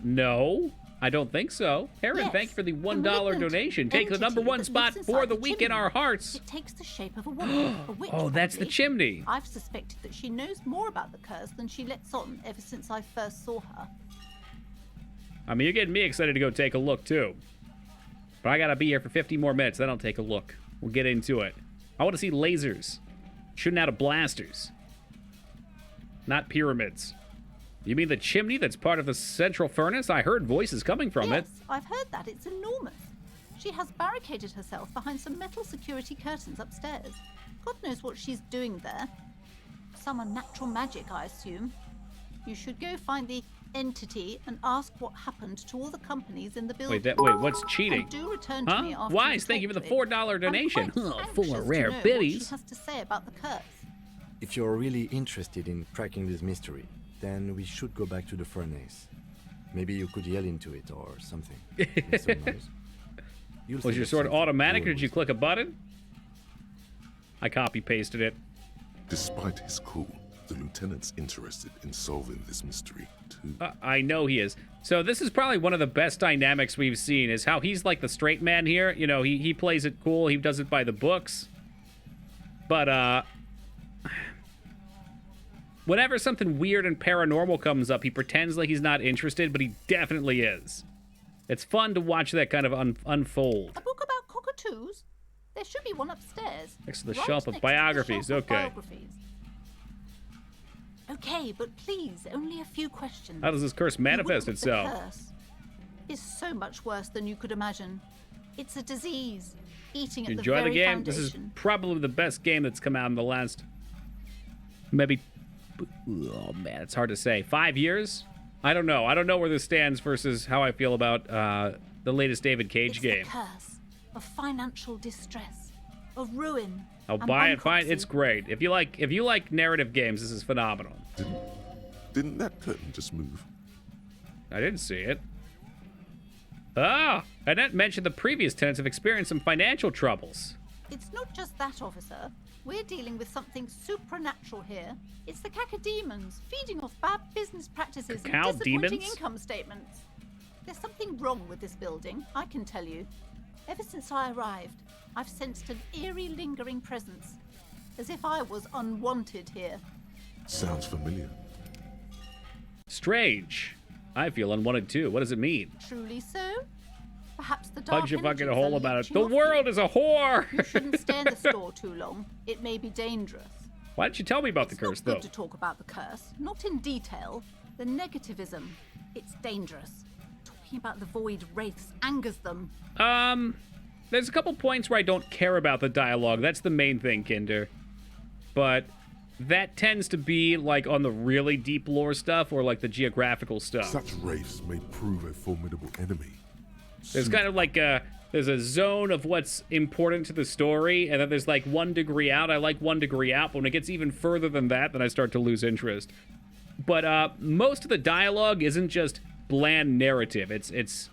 No, I don't think so. Aaron, Yes, thank you for the the $1 malignant donation. Take the entity #1 that spot lives for inside the the week in chimney. our hearts. It takes the shape of a woman, a witch. Oh, that's the probably. chimney. I've suspected that she knows more about the curse than she lets on ever since I first saw her. I mean, you're getting me excited to go take a look, too. But I gotta be here for 50 more minutes, then I'll take a look. We'll get into it. I want to see lasers. Shooting out of blasters. Not pyramids. You mean the chimney that's part of the central furnace? I heard voices coming from it. Yes, I've heard that. It's enormous. She has barricaded herself behind some metal security curtains upstairs. God knows what she's doing there. Some unnatural magic, I assume. You should go find the entity and ask what happened to all the companies in the building. Wait, what's cheating? And do return to me Huh? after Wise, you thank you for the talk to it. $4 donation. I'm quite Oh, full anxious of to rare know what biddies. she has to say about the curse. If you're really interested in cracking this mystery, then we should go back to the furnace. Maybe you could yell into it or something. Make some noise. You'll Was think your of sword something automatic or cool did you click a button? I copy-pasted it. Despite his cool, the lieutenant's interested in solving this mystery too. I know he is. So this is probably one of the best dynamics we've seen, is how he's like the straight man here. You know, he plays it cool. He does it by the books. But, whenever something weird and paranormal comes up, he pretends like he's not interested, but he definitely is. It's fun to watch that kind of unfold. A book about cockatoos? There should be one upstairs. Next to the Right shelf next of to the biographies. shelf of Okay. biographies. Okay, but please, only a few questions. How does this curse The manifest wound of itself? The curse is so much worse than you could imagine. It's a disease, eating at the Enjoy very the game. foundation. This is probably the best game that's come out in the last, maybe, oh man, it's hard to say. 5 years? I don't know. I don't know where this stands versus how I feel about the latest David Cage It's game. the curse of financial distress, of ruin. I'll and buy it. Fine. bankruptcy. It's great. If you like narrative games, this is phenomenal. Didn't that curtain just move? I didn't see it. Ah, Annette mentioned the previous tenants have experienced some financial troubles. It's not just that, officer. We're dealing with something supernatural here. It's the cacodemons feeding off bad business practices Cacao and disappointing demons? income statements. There's something wrong with this building, I can tell you. Ever since I arrived, I've sensed an eerie, lingering presence, as if I was unwanted here. Sounds familiar. Strange. I feel unwanted too. What does it mean? Truly so? Perhaps the dark Punch a fucking energies are hole about it. leeching The off world you. is a whore. You shouldn't stay in the store too long. It may be dangerous. Why didn't you tell me about the curse, It's not though? good to talk about the curse, not in detail. The negativism, it's dangerous. Talking about the void wraiths angers them. There's a couple points where I don't care about the dialogue. That's the main thing, Kinder. But that tends to be like on the really deep lore stuff or like the geographical stuff. Such wraiths may prove a formidable enemy. There's kind of like there's a zone of what's important to the story, and then there's like 1 degree out. I like 1 degree out, but when it gets even further than that, then I start to lose interest. But most of the dialogue isn't just bland narrative. It's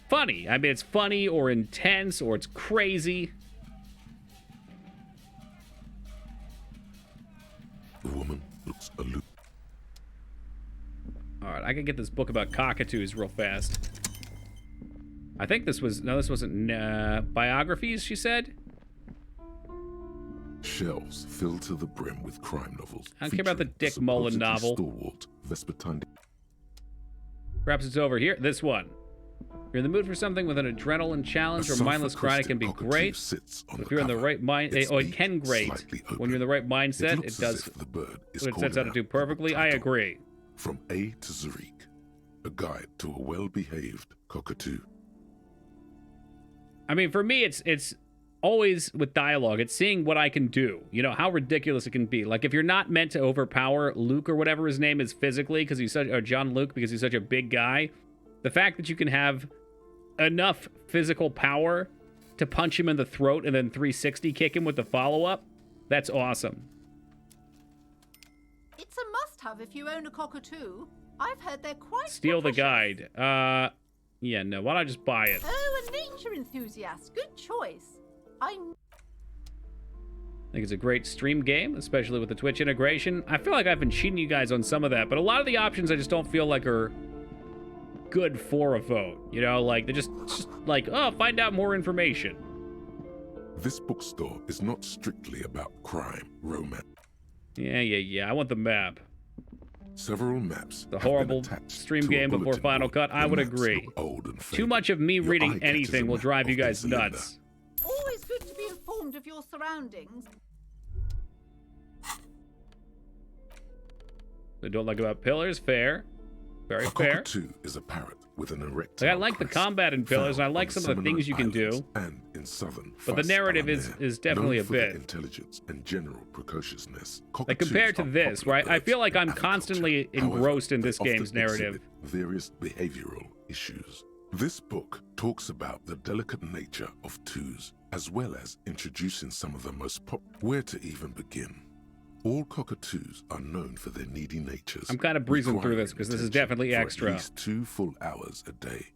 funny. I mean, it's funny or intense or it's crazy. The woman looks aloof. All right, I can get this book about cockatoos real fast. I think this was... No, this wasn't... biographies, she said? Shelves filled to the brim with crime novels. I don't care about the Dick Mullen novel. Stalwart Vespertine. Perhaps it's over here. This one. If you're in the mood for something with an adrenaline challenge or mindless grind, it can be great. If you're in the right mind, it can great. When you're in the right mindset, it does what it sets out to do perfectly. I agree. From A to Zurich, a guide to a well-behaved cockatoo. I mean, for me, it's always with dialogue. It's seeing what I can do. You know, how ridiculous it can be. Like, if you're not meant to overpower Luke or whatever his name is physically, because he's such, or John Luke, because he's such a big guy, the fact that you can have enough physical power to punch him in the throat and then 360 kick him with the follow-up, that's awesome. It's a must-have if you own a cockatoo. I've heard they're quite Steal the guide. Yeah, no, why don't I just buy it? Oh, a nature enthusiast. Good choice. I think it's a great stream game, especially with the Twitch integration. I feel like I've been cheating you guys on some of that, but a lot of the options I just don't feel like are good for a vote. You know, like, they're just like, oh, find out more information. This bookstore is not strictly about crime, romance. Yeah. I want the map. Several maps. The horrible stream game before Final Cut. I would agree. Too much of me reading anything will drive you guys nuts. always good to be informed of your surroundings. They don't like about pillars. Fair. Very fair. Cockatoo is a parrot with an erect. Like, I like the combat in pillars, and I like some of the things you can do. And in southern, but the narrative is definitely a bit. Intelligence and general precociousness. Like, compared to this, right? I feel like I'm constantly engrossed in this game's narrative. Various behavioral issues. This book talks about the delicate nature of twos, as well as introducing some of the most where to even begin. All cockatoos are known for their needy natures. I'm kind of breezing through this because this is definitely extra. At least 2 full hours a day.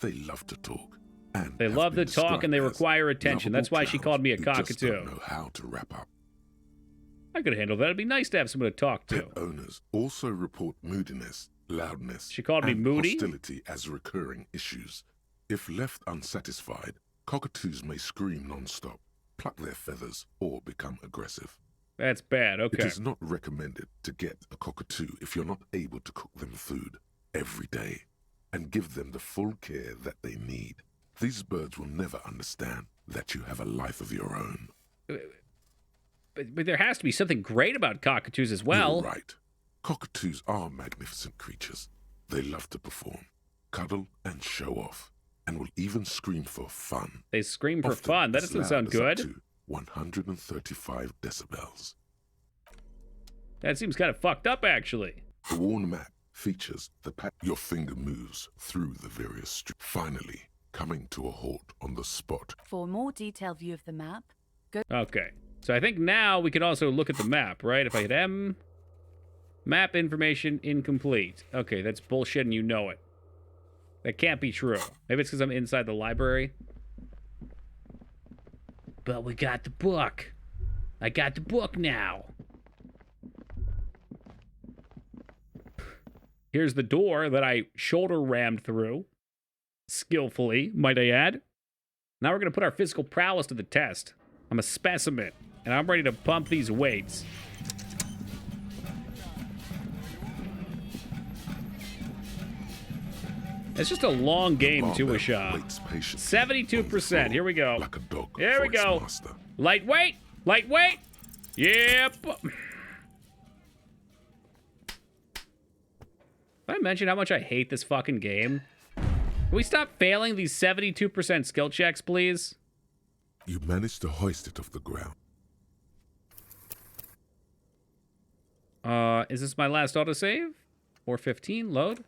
They love to talk. And they love to talk and they require attention. That's why she called me a cockatoo. Just don't know how to wrap up. I could handle that. It'd be nice to have someone to talk to. Pet owners also report moodiness, loudness, she called me moody? Hostility as recurring issues. If left unsatisfied, cockatoos may scream non-stop, pluck their feathers, or become aggressive. That's bad, okay. It is not recommended to get a cockatoo if you're not able to cook them food every day and give them the full care that they need. These birds will never understand that you have a life of your own. But there has to be something great about cockatoos as well. You're right. Cockatoos are magnificent creatures. They love to perform, cuddle, and show off, and will even scream for fun. They scream for fun? That doesn't sound good. Up to 135 decibels. That seems kind of fucked up, actually. The worn map features the your finger moves through the various streets, finally coming to a halt on the spot. For a more detailed view of the map, go... Okay, so I think now we can also look at the map, right? If I hit M, map information incomplete. Okay, that's bullshit and you know it. That can't be true. Maybe it's because I'm inside the library. But we got the book. I got the book now. Here's the door that I shoulder rammed through. Skillfully, might I add. Now we're going to put our physical prowess to the test. I'm a specimen, and I'm ready to pump these weights. It's just a long game, too, Asha. 72%. Here we go. Like a dog. Here we go. Lightweight. Lightweight. Yep. Did I mention how much I hate this fucking game? Can we stop failing these 72% skill checks, please? You managed to hoist it off the ground. Is this my last autosave? 415, load.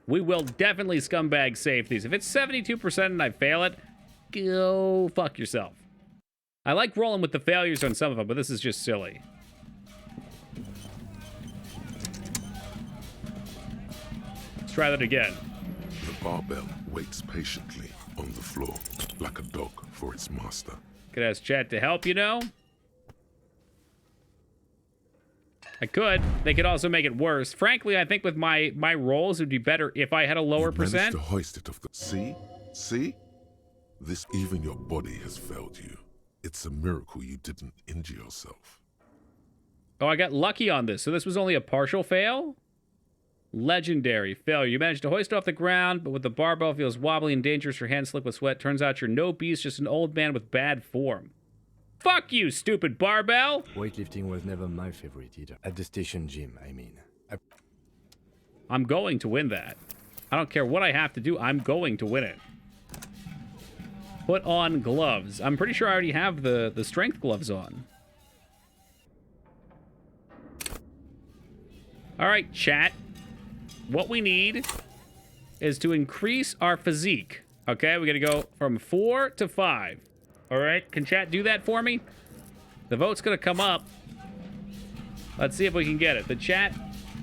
We will definitely scumbag save these. If it's 72% and I fail it, go fuck yourself. I like rolling with the failures on some of them, but this is just silly. Let's try that again. The barbell waits patiently on the floor, like a dog for its master. Could ask chat to help, you know? I could. They could also make it worse. Frankly, I think with my rolls, it would be better if I had a lower percent. To hoist it off the... See? This, even your body has failed you. It's a miracle you didn't injure yourself. Oh, I got lucky on this. So this was only a partial fail? Legendary failure. You managed to hoist off the ground, but with the barbell feels wobbly and dangerous, your hands slick with sweat. Turns out you're no beast, just an old man with bad form. Fuck you, stupid barbell! Weightlifting was never my favorite either. At the station gym, I mean. I'm going to win that. I don't care what I have to do, I'm going to win it. Put on gloves. I'm pretty sure I already have the strength gloves on. Alright, chat. What we need is to increase our physique. Okay, we gotta go from 4 to 5. Alright, can chat do that for me? The vote's gonna come up. Let's see if we can get it. The chat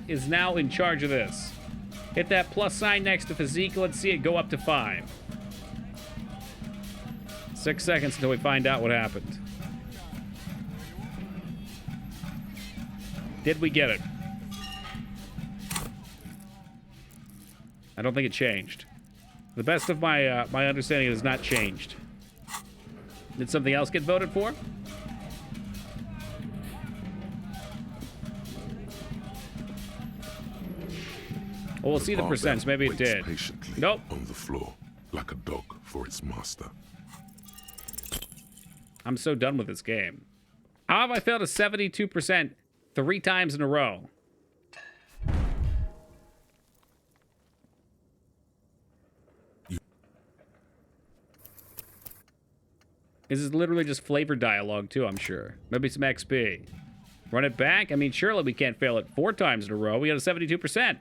is now in charge of this. Hit that plus sign next to physique. Let's see it go up to 5. 6 seconds until we find out what happened. Did we get it? I don't think it changed. The best of my my understanding, it has not changed. Did something else get voted for? Well, we'll see the percents. Maybe it did. Nope. On the floor, like a dog for its master. I'm so done with this game. How have I failed a 72% 3 times in a row? This is literally just flavor dialogue, too, I'm sure. Maybe some XP. Run it back? I mean, surely we can't fail it 4 times in a row. We got a 72%.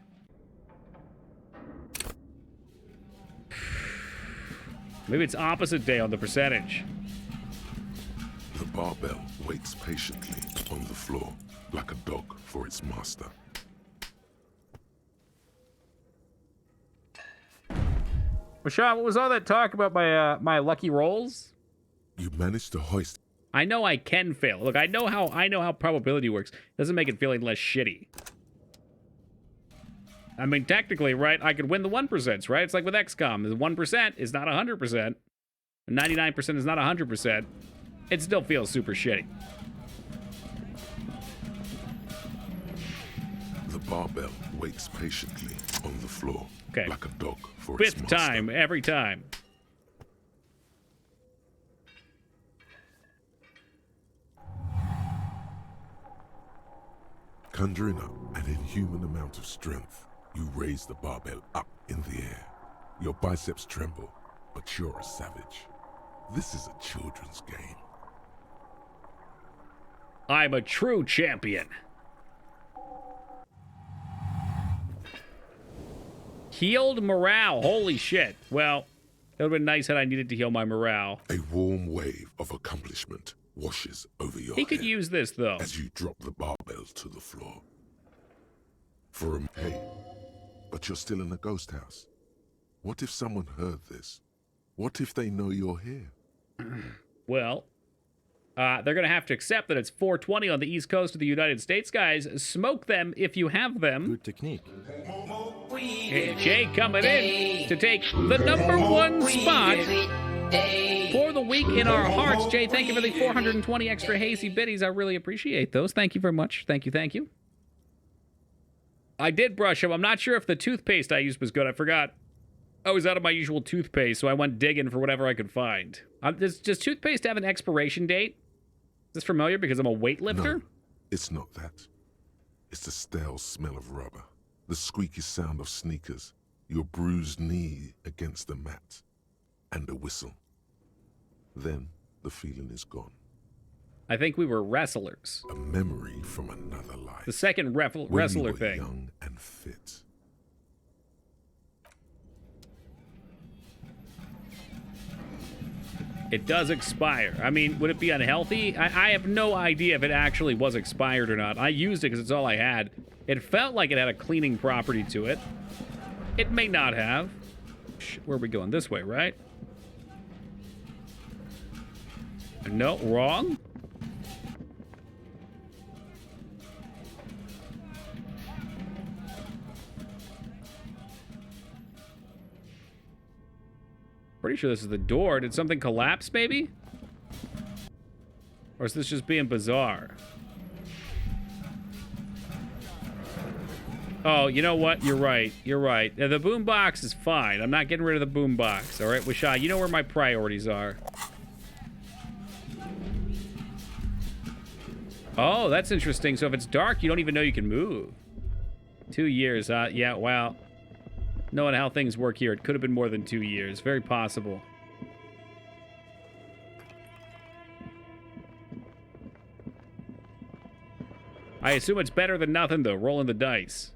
Maybe it's opposite day on the percentage. The barbell waits patiently on the floor, like a dog for its master. Rashawn, what was all that talk about my lucky rolls? You managed to hoist. I know I can fail. Look, I know how probability works. Doesn't make it feel any less shitty. I mean, technically, right? I could win the 1%, right? It's like with XCOM. The 1% is not 100%. 99% is not 100%. It still feels super shitty. The barbell waits patiently on the floor, okay, like a dog for its 5th master. time, every time. Conjuring up an inhuman amount of strength, you raise the barbell up in the air. Your biceps tremble, but you're a savage. This is a children's game. I'm a true champion. Healed morale. Holy shit. Well, it would have been nice had I needed to heal my morale. A warm wave of accomplishment washes over your He could head use this, though. as you drop the barbell to the floor. Hey, but you're still in a ghost house. What if someone heard this? What if they know you're here? Well, they're going to have to accept that it's 4:20 on the East Coast of the United States, guys. Smoke them if you have them. Good technique. And Jay coming in to take the #1 spot for the week in our hearts. Jay, thank you for the 420 extra hazy biddies. I really appreciate those. Thank you very much. Thank you, thank you. I did brush them. I'm not sure if the toothpaste I used was good. I forgot. I was out of my usual toothpaste, so I went digging for whatever I could find. Does toothpaste have an expiration date? Is this familiar because I'm a weightlifter? No, it's not that. It's the stale smell of rubber, the squeaky sound of sneakers, your bruised knee against the mat, and a whistle. Then the feeling is gone. I think we were wrestlers. A memory from another life. The second wrestler when you were thing. Young and fit. It does expire. I mean, would it be unhealthy? I have no idea if it actually was expired or not. I used it because it's all I had. It felt like it had a cleaning property to it. It may not have. Where are we going? This way, right? No, wrong? Pretty sure this is the door. Did something collapse, maybe? Or is this just being bizarre? Oh, you know what? You're right. You're right. The boombox is fine. I'm not getting rid of the boombox. All right, Wishai, you know where my priorities are. Oh, that's interesting. So if it's dark, you don't even know you can move. 2 years. Yeah, wow. Knowing how things work here, it could have been more than 2 years. Very possible. I assume it's better than nothing, though. Rolling the dice.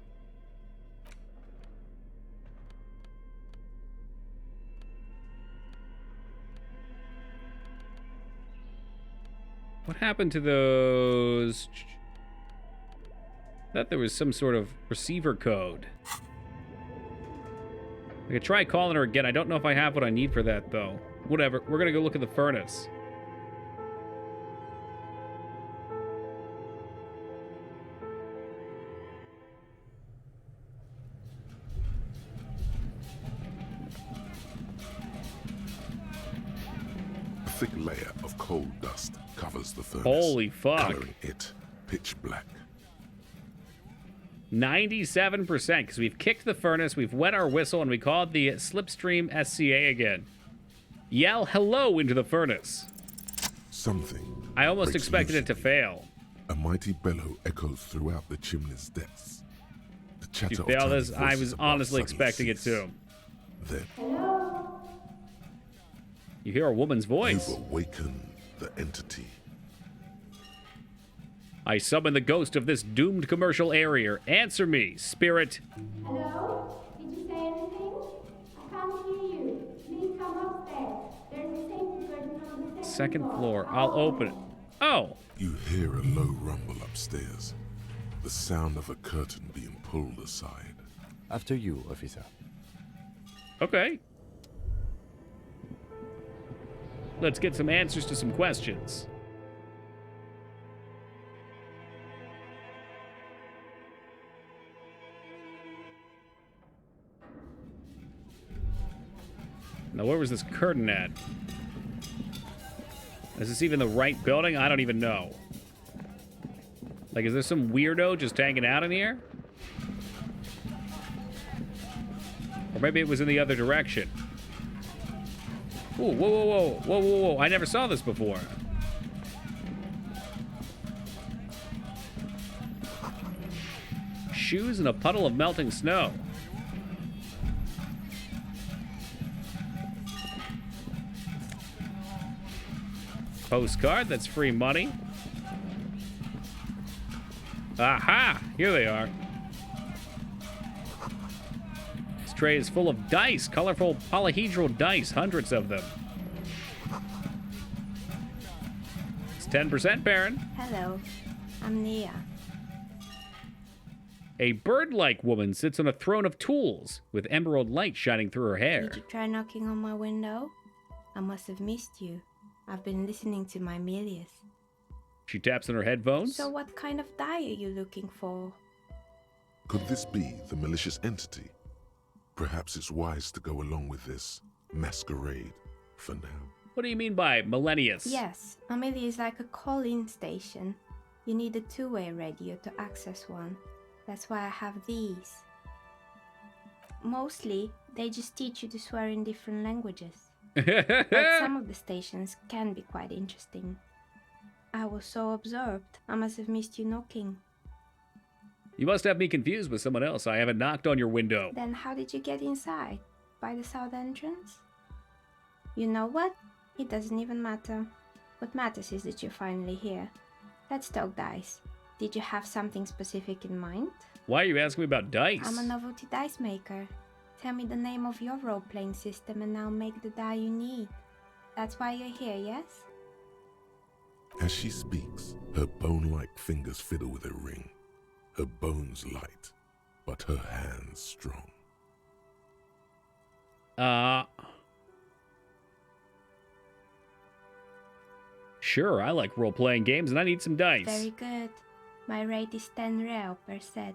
What happened to those? I thought there was some sort of receiver code. I could try calling her again. I don't know if I have what I need for that, though. Whatever. We're going to go look at the furnace. A thick layer of coal dust covers the furnace. Holy fuck. Coloring it pitch black. 97%, because we've kicked the furnace, we've wet our whistle, and we called the Slipstream SCA again. Yell hello into the furnace. Something. I almost expected it to fail. A mighty bellow echoes throughout the chimney's depths. The chatter You of failed tiny this. I voices was above honestly suddenly expecting it cease. too. Then You hear a woman's voice. you've awakened the entity. I summon the ghost of this doomed commercial area. Answer me, spirit. Hello? Did you say anything? I can't hear you. Please come upstairs. There's a safety curtain on the Second floor. I'll open it. Oh. You hear a low rumble upstairs. The sound of a curtain being pulled aside. After you, officer. Okay. Let's get some answers to some questions. Now, where was this curtain at? Is this even the right building? I don't even know. Like, is there some weirdo just hanging out in here? Or maybe it was in the other direction. Ooh, whoa, whoa, whoa, whoa, whoa, whoa. I never saw this before. Shoes in a puddle of melting snow. Postcard, that's free money. Aha! Here they are. This tray is full of dice, colorful polyhedral dice, hundreds of them. It's 10%, Baron. Hello, I'm Nia. A bird-like woman sits on a throne of tools, with emerald light shining through her hair. Did you try knocking on my window? I must have missed you. I've been listening to my Milius. She taps on her headphones. So what kind of die are you looking for? Could this be the malicious entity? Perhaps it's wise to go along with this masquerade for now. What do you mean by Millennius? Yes, Amelia is like a call-in station. You need a two-way radio to access one. That's why I have these. Mostly, they just teach you to swear in different languages. But some of the stations can be quite interesting. I was so absorbed, I must have missed you knocking. You must have me confused with someone else. I haven't knocked on your window. Then how did you get inside? By the south entrance? You know what? It doesn't even matter. What matters is that you're finally here. Let's talk dice. Did you have something specific in mind? Why are you asking me about dice? I'm a novelty dice maker. Tell me the name of your role-playing system and I'll make the die you need. That's why you're here, yes? As she speaks, her bone-like fingers fiddle with a ring. Her bones light, but her hands strong. Sure, I like role-playing games and I need some dice. Very good. My rate is 10 real per set,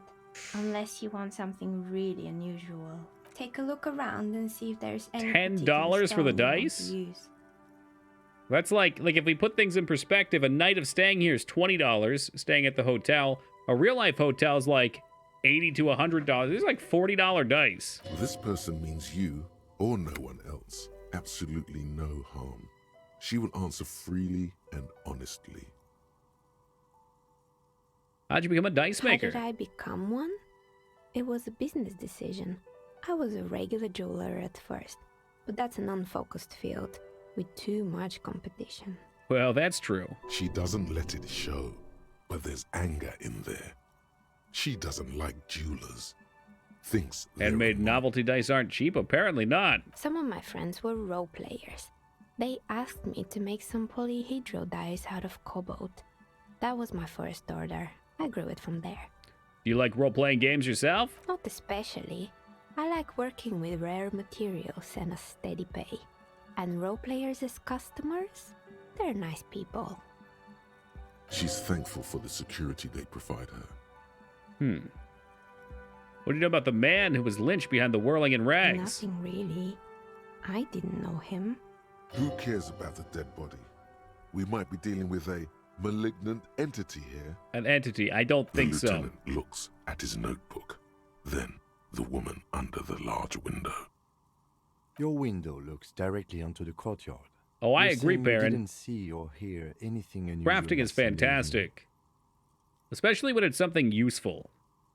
unless you want something really unusual. Take a look around and see if there's any $10 for the dice? That's like if we put things in perspective, a night of staying here is $20, staying at the hotel. A real-life hotel is like $80 to $100. These are like $40 dice. This person means you or no one else. Absolutely no harm. She will answer freely and honestly. How'd you become a dice maker? How did I become one? It was a business decision. I was a regular jeweler at first, but that's an unfocused field with too much competition. Well, that's true. She doesn't let it show, but there's anger in there. She doesn't like jewelers. Thinks handmade novelty dice aren't cheap? Apparently not. Some of my friends were role players. They asked me to make some polyhedral dice out of cobalt. That was my first order. I grew it from there. Do you like role-playing games yourself? Not especially. I like working with rare materials and a steady pay. And role players as customers? They're nice people. She's thankful for the security they provide her. What do you know about the man who was lynched behind the whirling in rags? Nothing really. I didn't know him. Who cares about the dead body? We might be dealing with a malignant entity here. An entity? I don't think so. The lieutenant looks at his notebook. Then the woman under the large window. Your window looks directly onto the courtyard. Oh, I agree, Baron. You didn't see or hear anything unusual. Crafting is fantastic. Especially when it's something useful.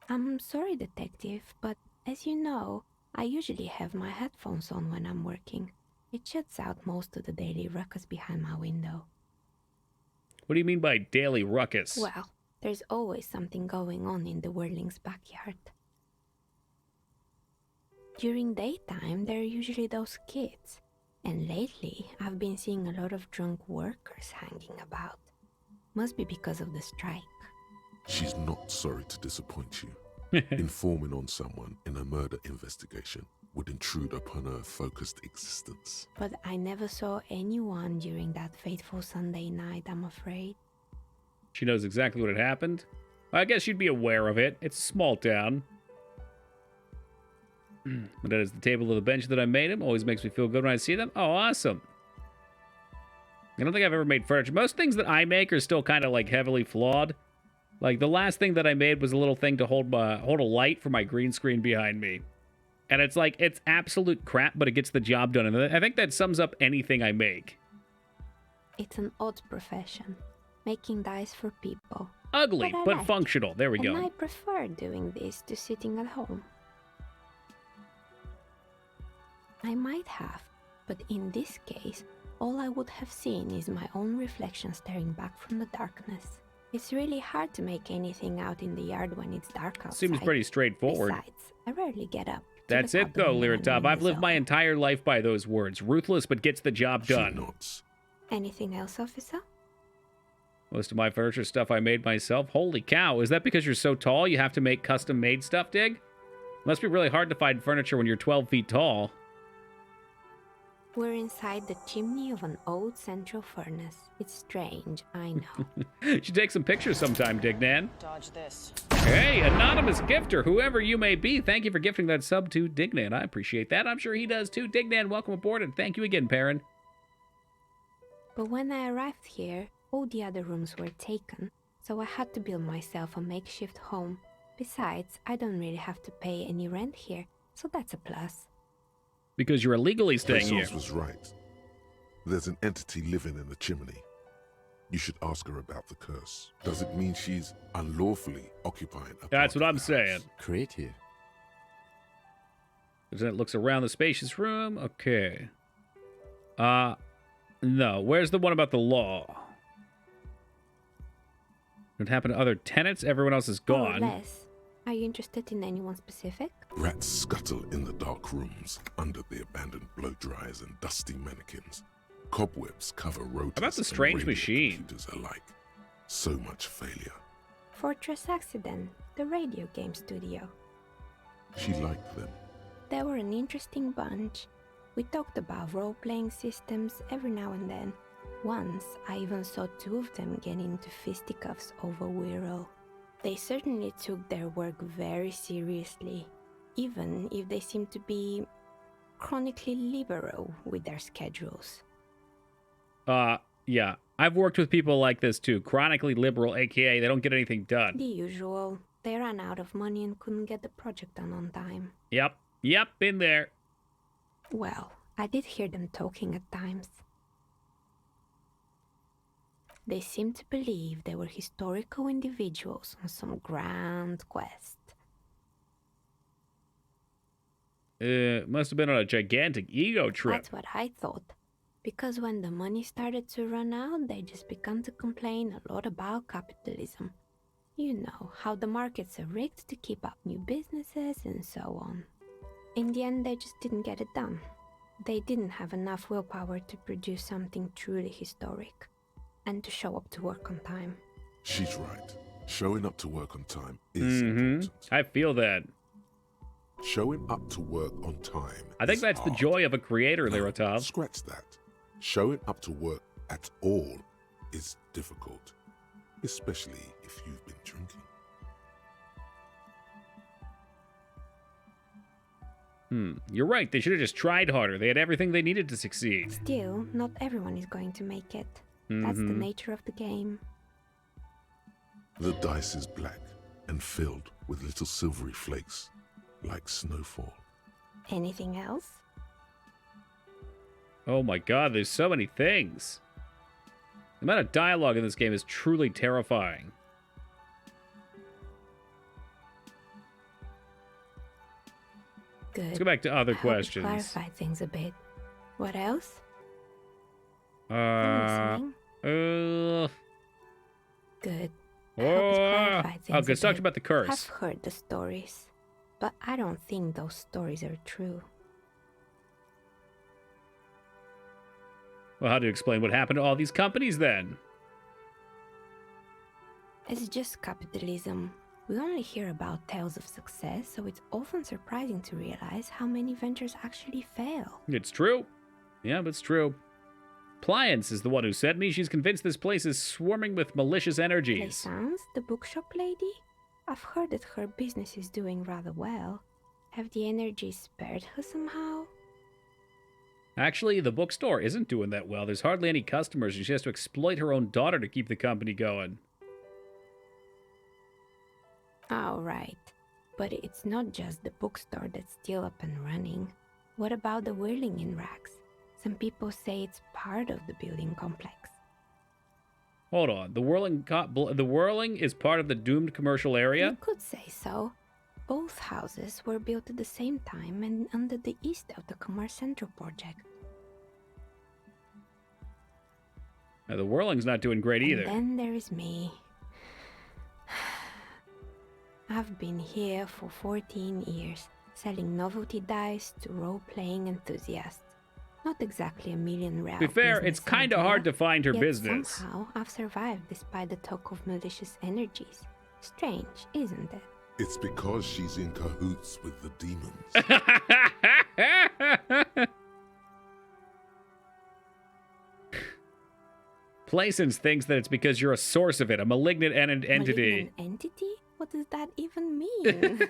I'm sorry, detective, but as you know, I usually have my headphones on when I'm working. It shuts out most of the daily ruckus behind my window. What do you mean by daily ruckus? Well, there's always something going on in the Whirling's backyard. During daytime, there are usually those kids. And lately, I've been seeing a lot of drunk workers hanging about. Must be because of the strike. She's not sorry to disappoint you. Informing on someone in a murder investigation would intrude upon her focused existence. But I never saw anyone during that fateful Sunday night, I'm afraid. She knows exactly what had happened. I guess you'd be aware of it. It's a small town. But that is the table of the bench that I made him. Always makes me feel good when I see them. Oh, awesome. I don't think I've ever made furniture. Most things that I make are still kind of like heavily flawed. Like the last thing that I made was a little thing to hold a light for my green screen behind me. And it's like, it's absolute crap, but it gets the job done. And I think that sums up anything I make. It's an odd profession. Making dice for people. Ugly, but functional. There we go. And I prefer doing this to sitting at home. I might have, but in this case, all I would have seen is my own reflection staring back from the darkness. It's really hard to make anything out in the yard when it's dark outside. Seems pretty straightforward. Besides, I rarely get up. That's it, though, Liratov. I've lived my entire life by those words. Ruthless, but gets the job done. Anything else, officer? Most of my furniture stuff I made myself. Holy cow, is that because you're so tall you have to make custom-made stuff, Dig? Must be really hard to find furniture when you're 12 feet tall. We're inside the chimney of an old central furnace. It's strange, I know. You should take some pictures sometime, Dignan. Dodge this. Hey, anonymous gifter, whoever you may be, thank you for gifting that sub to Dignan. I appreciate that. I'm sure he does too. Dignan, welcome aboard, and thank you again, Perrin. But when I arrived here, all the other rooms were taken, so I had to build myself a makeshift home. Besides, I don't really have to pay any rent here, so that's a plus. Because you're illegally staying here. was right. There's an entity living in the chimney. You should ask her about the curse. Does it mean she's unlawfully occupying a That's what I'm saying. Creative. Lieutenant looks around the spacious room. Okay. No. Where's the one about the law? What happened to other tenants? Everyone else is gone. More or less. Are you interested in anyone specific? Rats scuttle in the dark rooms under the abandoned blow dryers and dusty mannequins. Cobwebs cover rotors. How about the strange machine? Computers alike. So much failure. Fortress Accident, the radio game studio. She liked them. They were an interesting bunch. We talked about role-playing systems every now and then. Once, I even saw two of them get into fisticuffs over Wirral. They certainly took their work very seriously, even if they seemed to be chronically liberal with their schedules. Yeah. I've worked with people like this too. Chronically liberal, aka they don't get anything done. The usual. They ran out of money and couldn't get the project done on time. Yep. Yep, been there. Well, I did hear them talking at times. They seemed to believe they were historical individuals on some grand quest. Must have been on a gigantic ego trip. That's what I thought. Because when the money started to run out, they just began to complain a lot about capitalism. You know, how the markets are rigged to keep up new businesses and so on. In the end, they just didn't get it done. They didn't have enough willpower to produce something truly historic. And to show up to work on time. She's right. Showing up to work on time is important. I feel that. Showing up to work on time. I think that's hard. the joy of a creator, Leratov. Scratch that. Showing up to work at all is difficult, especially if you've been drinking. You're right. They should have just tried harder. They had everything they needed to succeed. Still, not everyone is going to make it. That's the nature of the game. The dice is black and filled with little silvery flakes, like snowfall. Anything else? Oh my god, there's so many things. The amount of dialogue in this game is truly terrifying. Good. Let's go back to other questions. Clarify things a bit. What else? I'm listening. Good. Oh, good. Talked about the curse. I've heard the stories, but I don't think those stories are true. Well, how do you explain what happened to all these companies then? It's just capitalism. We only hear about tales of success, so it's often surprising to realize how many ventures actually fail. It's true. Yeah, but it's true. Pliance is the one who sent me. She's convinced this place is swarming with malicious energies. Plaisance, the bookshop lady? I've heard that her business is doing rather well. Have the energies spared her somehow? Actually, the bookstore isn't doing that well. There's hardly any customers, and she has to exploit her own daughter to keep the company going. Oh, right. But it's not just the bookstore that's still up and running. What about the whirling in racks? Some people say it's part of the building complex. Hold on. The whirling is part of the doomed commercial area? You could say so. Both houses were built at the same time and under the East of the Commerce Central project. Now, the whirling's not doing great either. And then there is me. I've been here for 14 years, selling novelty dice to role-playing enthusiasts. Not exactly a million real. To be fair, it's kind of hard to find her yet business. Somehow, I've survived despite the talk of malicious energies. Strange, isn't it? It's because she's in cahoots with the demons. Plaisance thinks that it's because you're a source of it, a malignant entity. Malignant entity? What does that even mean?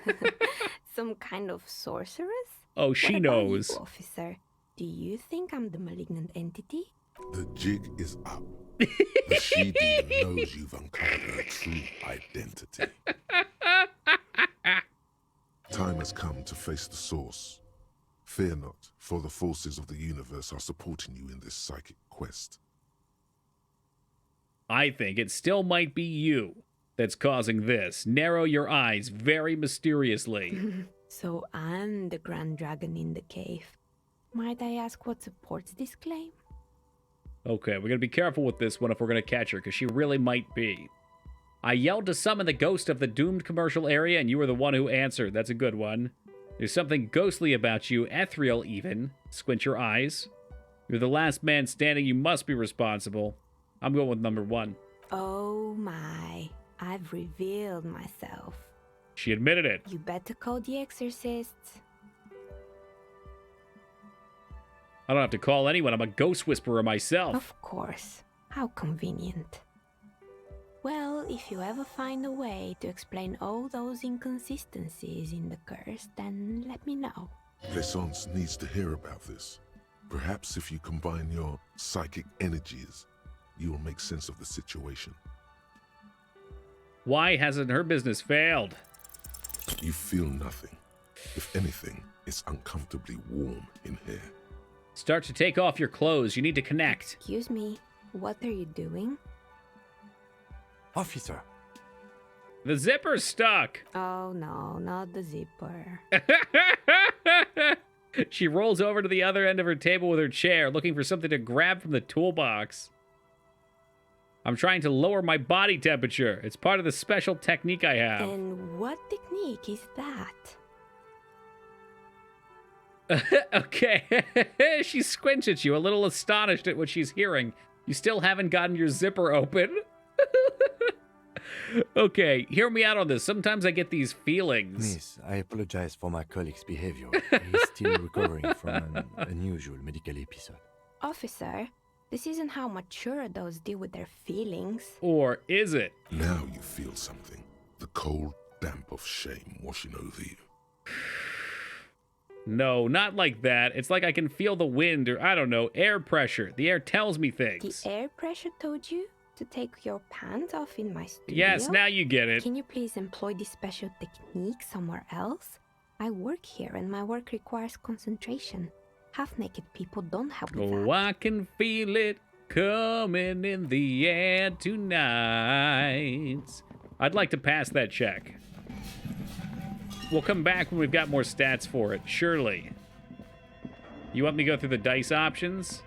Some kind of sorceress? Oh, she what knows. About you, officer? Do you think I'm the malignant entity? The jig is up. The she-demon knows you've uncovered her true identity. Time has come to face the source. Fear not, for the forces of the universe are supporting you in this psychic quest. I think it still might be you that's causing this. Narrow your eyes very mysteriously. So I'm the Grand Dragon in the cave. Might I ask what supports this claim? Okay, we're gonna be careful with this one if we're gonna catch her, because she really might be. I yelled to summon the ghost of the doomed commercial area, and you were the one who answered. That's a good one. There's something ghostly about you, ethereal even. Squint your eyes. You're the last man standing. You must be responsible. I'm going with number 1. Oh my, I've revealed myself. She admitted it. You better call the exorcists. I don't have to call anyone. I'm a ghost whisperer myself. Of course. How convenient. Well, if you ever find a way to explain all those inconsistencies in the curse, then let me know. Plaisance needs to hear about this. Perhaps if you combine your psychic energies, you will make sense of the situation. Why hasn't her business failed? You feel nothing. If anything, it's uncomfortably warm in here. Start to take off your clothes. You need to connect. Excuse me, what are you doing? Officer. The zipper's stuck. Oh no, not the zipper. She rolls over to the other end of her table with her chair, looking for something to grab from the toolbox. I'm trying to lower my body temperature. It's part of the special technique I have. And what technique is that? Okay. She squints at you, a little astonished at what she's hearing. You still haven't gotten your zipper open? Okay, hear me out on this. Sometimes I get these feelings. Miss, I apologize for my colleague's behavior. He's still recovering from an unusual medical episode. Officer, this isn't how mature adults deal with their feelings. Or is it? Now you feel something. The cold damp of shame washing over you. No, not like that. It's like I can feel the wind or, I don't know, air pressure. The air tells me things. The air pressure told you to take your pants off in my studio? Yes, now you get it. Can you please employ this special technique somewhere else? I work here and my work requires concentration. Half-naked people don't help with that. Oh, I can feel it coming in the air tonight. I'd like to pass that check. We'll come back when we've got more stats for it, surely. You want me to go through the dice options?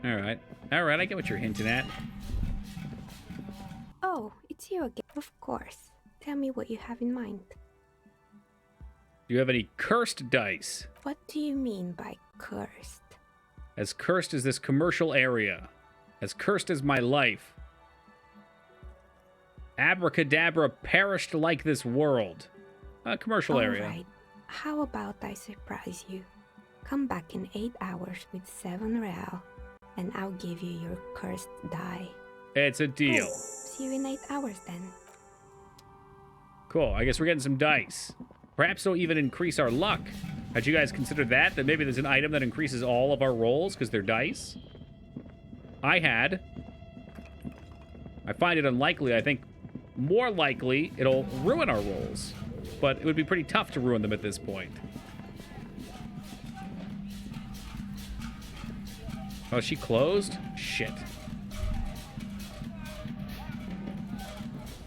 All right, I get what you're hinting at. Oh, it's you again. Of course. Tell me what you have in mind. Do you have any cursed dice? What do you mean by cursed? As cursed as this commercial area. As cursed as my life. Abracadabra perished like this world. A commercial area. All right. How about I surprise you? Come back in 8 hours with 7 real, and I'll give you your cursed die. It's a deal. See you in 8 hours then. Cool, I guess we're getting some dice. Perhaps it'll even increase our luck. Had you guys considered that? That maybe there's an item that increases all of our rolls because they're dice? I had. I find it unlikely. I think more likely it'll ruin our rolls. But it would be pretty tough to ruin them at this point. Oh, she closed? Shit.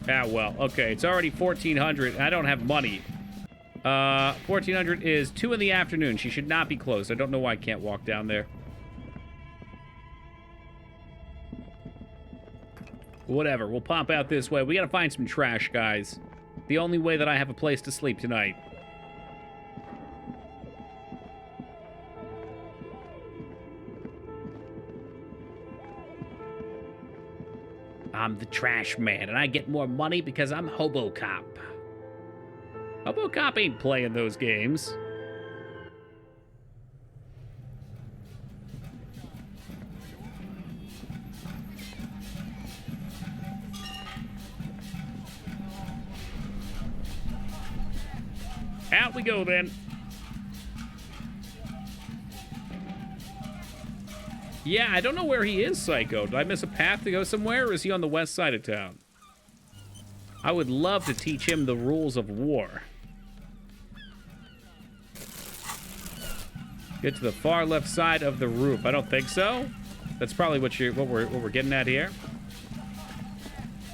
Ah, well, okay. It's already 1400. I don't have money. 1400 is 2 in the afternoon. She should not be closed. I don't know why I can't walk down there. Whatever. We'll pop out this way. We gotta find some trash, guys. The only way that I have a place to sleep tonight. I'm the trash man, and I get more money because I'm HoboCop. HoboCop ain't playing those games. Out we go, then. Yeah, I don't know where he is, Psycho. Did I miss a path to go somewhere, or is he on the west side of town? I would love to teach him the rules of war. Get to the far left side of the roof. I don't think so. That's probably what we're getting at here.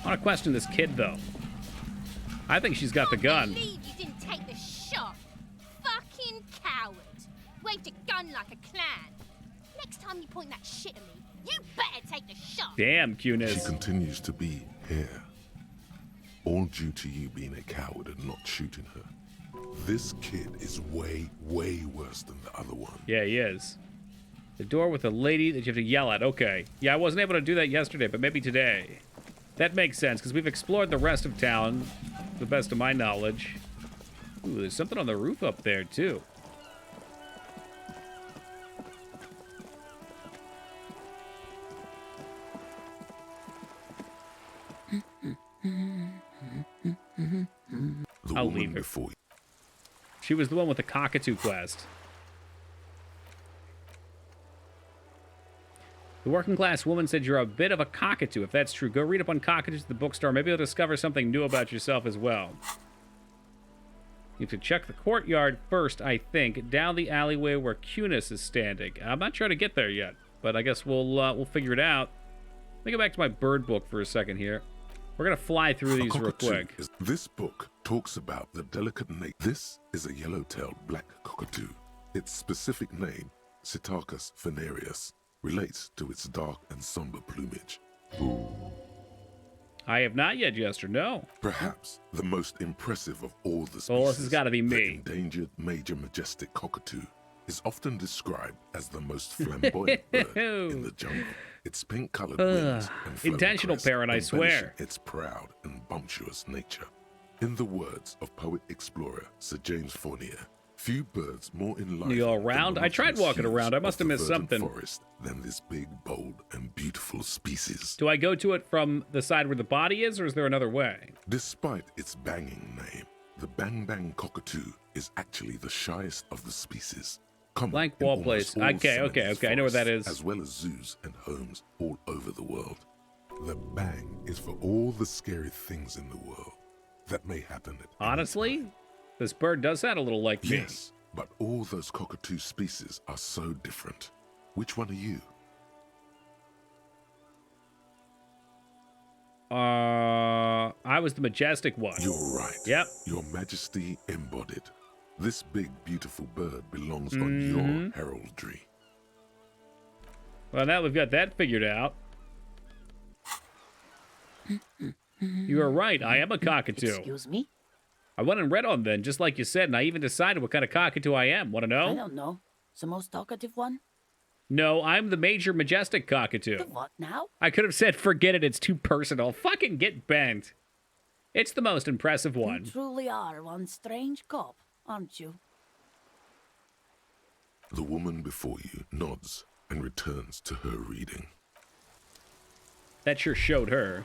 I want to question this kid, though. I think she's got the gun. Believe you didn't take the shot. Fucking coward. Waved a gun like a clown. Next time you point that shit at me, you better take the shot. Damn, Cunis. She continues to be here. All due to you being a coward and not shooting her. This kid is way, way worse than the other one. Yeah, he is. The door with a lady that you have to yell at. Okay. Yeah, I wasn't able to do that yesterday, but maybe today. That makes sense, because we've explored the rest of town, to the best of my knowledge. Ooh, there's something on the roof up there, too. I'll leave her. She was the one with the cockatoo quest. The working class woman said you're a bit of a cockatoo. If that's true, go read up on cockatoos at the bookstore. Maybe you'll discover something new about yourself as well. You have to check the courtyard first, I think. Down the alleyway where Cunis is standing. I'm not sure how to get there yet, but I guess we'll figure it out. Let me go back to my bird book for a second here. We're gonna fly through these real quick. This book talks about the delicate nature. This is a yellow-tailed black cockatoo. Its specific name, Psittacus venereus, relates to its dark and somber plumage. I have not yet, Jester. No. Perhaps the most impressive of all the species, Well, this has got to be the me. endangered major majestic cockatoo, is often described as the most flamboyant bird in the jungle. Its pink-colored wings and flowing intentional crest parent, I swear. embellishing its proud and bumptious nature. In the words of poet-explorer Sir James Fournier, few birds more in life. You go around? I tried walking around. I must have missed something. Forest than this big, bold, and beautiful species. Do I go to it from the side where the body is, or is there another way? Despite its banging name, the Bang Bang cockatoo is actually the shyest of the species. Common Blank in wall almost place. all Okay. Siamese I know where that forests, is. As well as zoos and homes all over the world. The bang is for all the scary things in the world that may happen at Honestly, this bird does sound a little like me. Yes, but all those cockatoo species are so different. Which one are you? I was the majestic one. You're right. Yep. Your Majesty embodied. This big, beautiful bird belongs on your heraldry. Well, now we've got that figured out. You are right. I am a cockatoo. Excuse me? I went and read on then, just like you said, and I even decided what kind of cockatoo I am. Want to know? I don't know. The most talkative one? No, I'm the major majestic cockatoo. The what now? I could have said, forget it, it's too personal. Fucking get bent. It's the most impressive one. You truly are one strange cop, aren't you? The woman before you nods and returns to her reading. That sure showed her.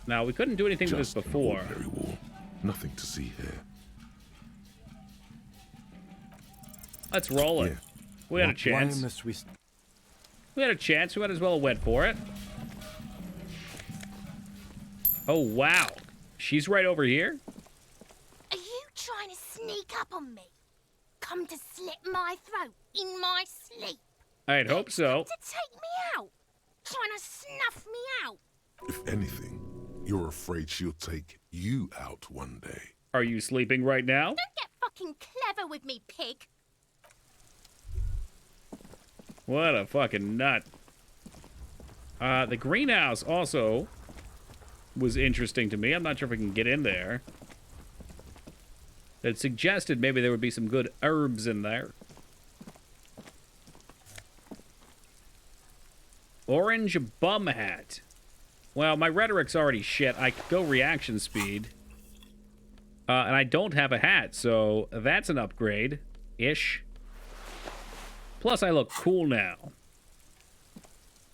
Now, we couldn't do anything with this before. Very warm. Nothing to see here. Let's roll it. We had a chance. Why must we... We had a chance. We might as well have went for it. Oh, wow. She's right over here? Are you trying to sneak up on me? Come to slit my throat in my sleep? I'd hope so. To take me out? Trying to snuff me out? If anything, you're afraid she'll take you out one day. Are you sleeping right now? Don't get fucking clever with me, pig. What a fucking nut. The greenhouse also was interesting to me. I'm not sure if we can get in there. It suggested maybe there would be some good herbs in there. Orange bum hat. Well, my rhetoric's already shit. I could go reaction speed. And I don't have a hat, so that's an upgrade-ish. Plus, I look cool now.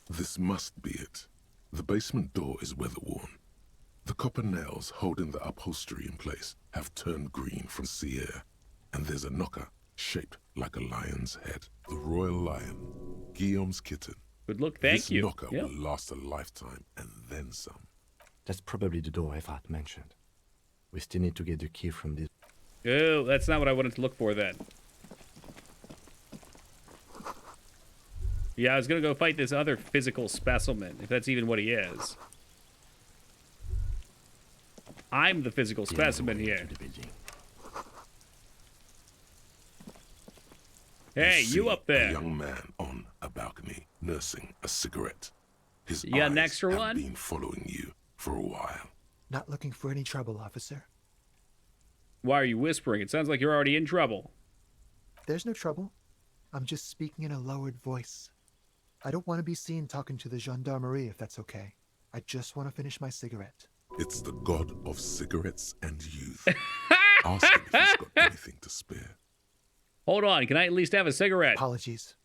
This must be it. The basement door is weather-worn. The copper nails holding the upholstery in place have turned green from sea air, and there's a knocker shaped like a lion's head. The royal lion, Guillaume's kitten. Good look, thank this you. This knocker will last a lifetime, and then some. That's probably the door Evat mentioned. We still need to get the key from this. Oh, that's not what I wanted to look for then. Yeah, I was gonna go fight this other physical specimen, if that's even what he is. I'm the physical specimen here. Hey, you up there? A young man on a balcony, nursing a cigarette. His You got eyes an extra have one? been following you for a while. Not looking for any trouble, officer. Why are you whispering? It sounds like you're already in trouble. There's no trouble. I'm just speaking in a lowered voice. I don't want to be seen talking to the gendarmerie, if that's okay. I just want to finish my cigarette. It's the god of cigarettes and youth. Ask him if he's got anything to spare. Hold on, can I at least have a cigarette? Apologies.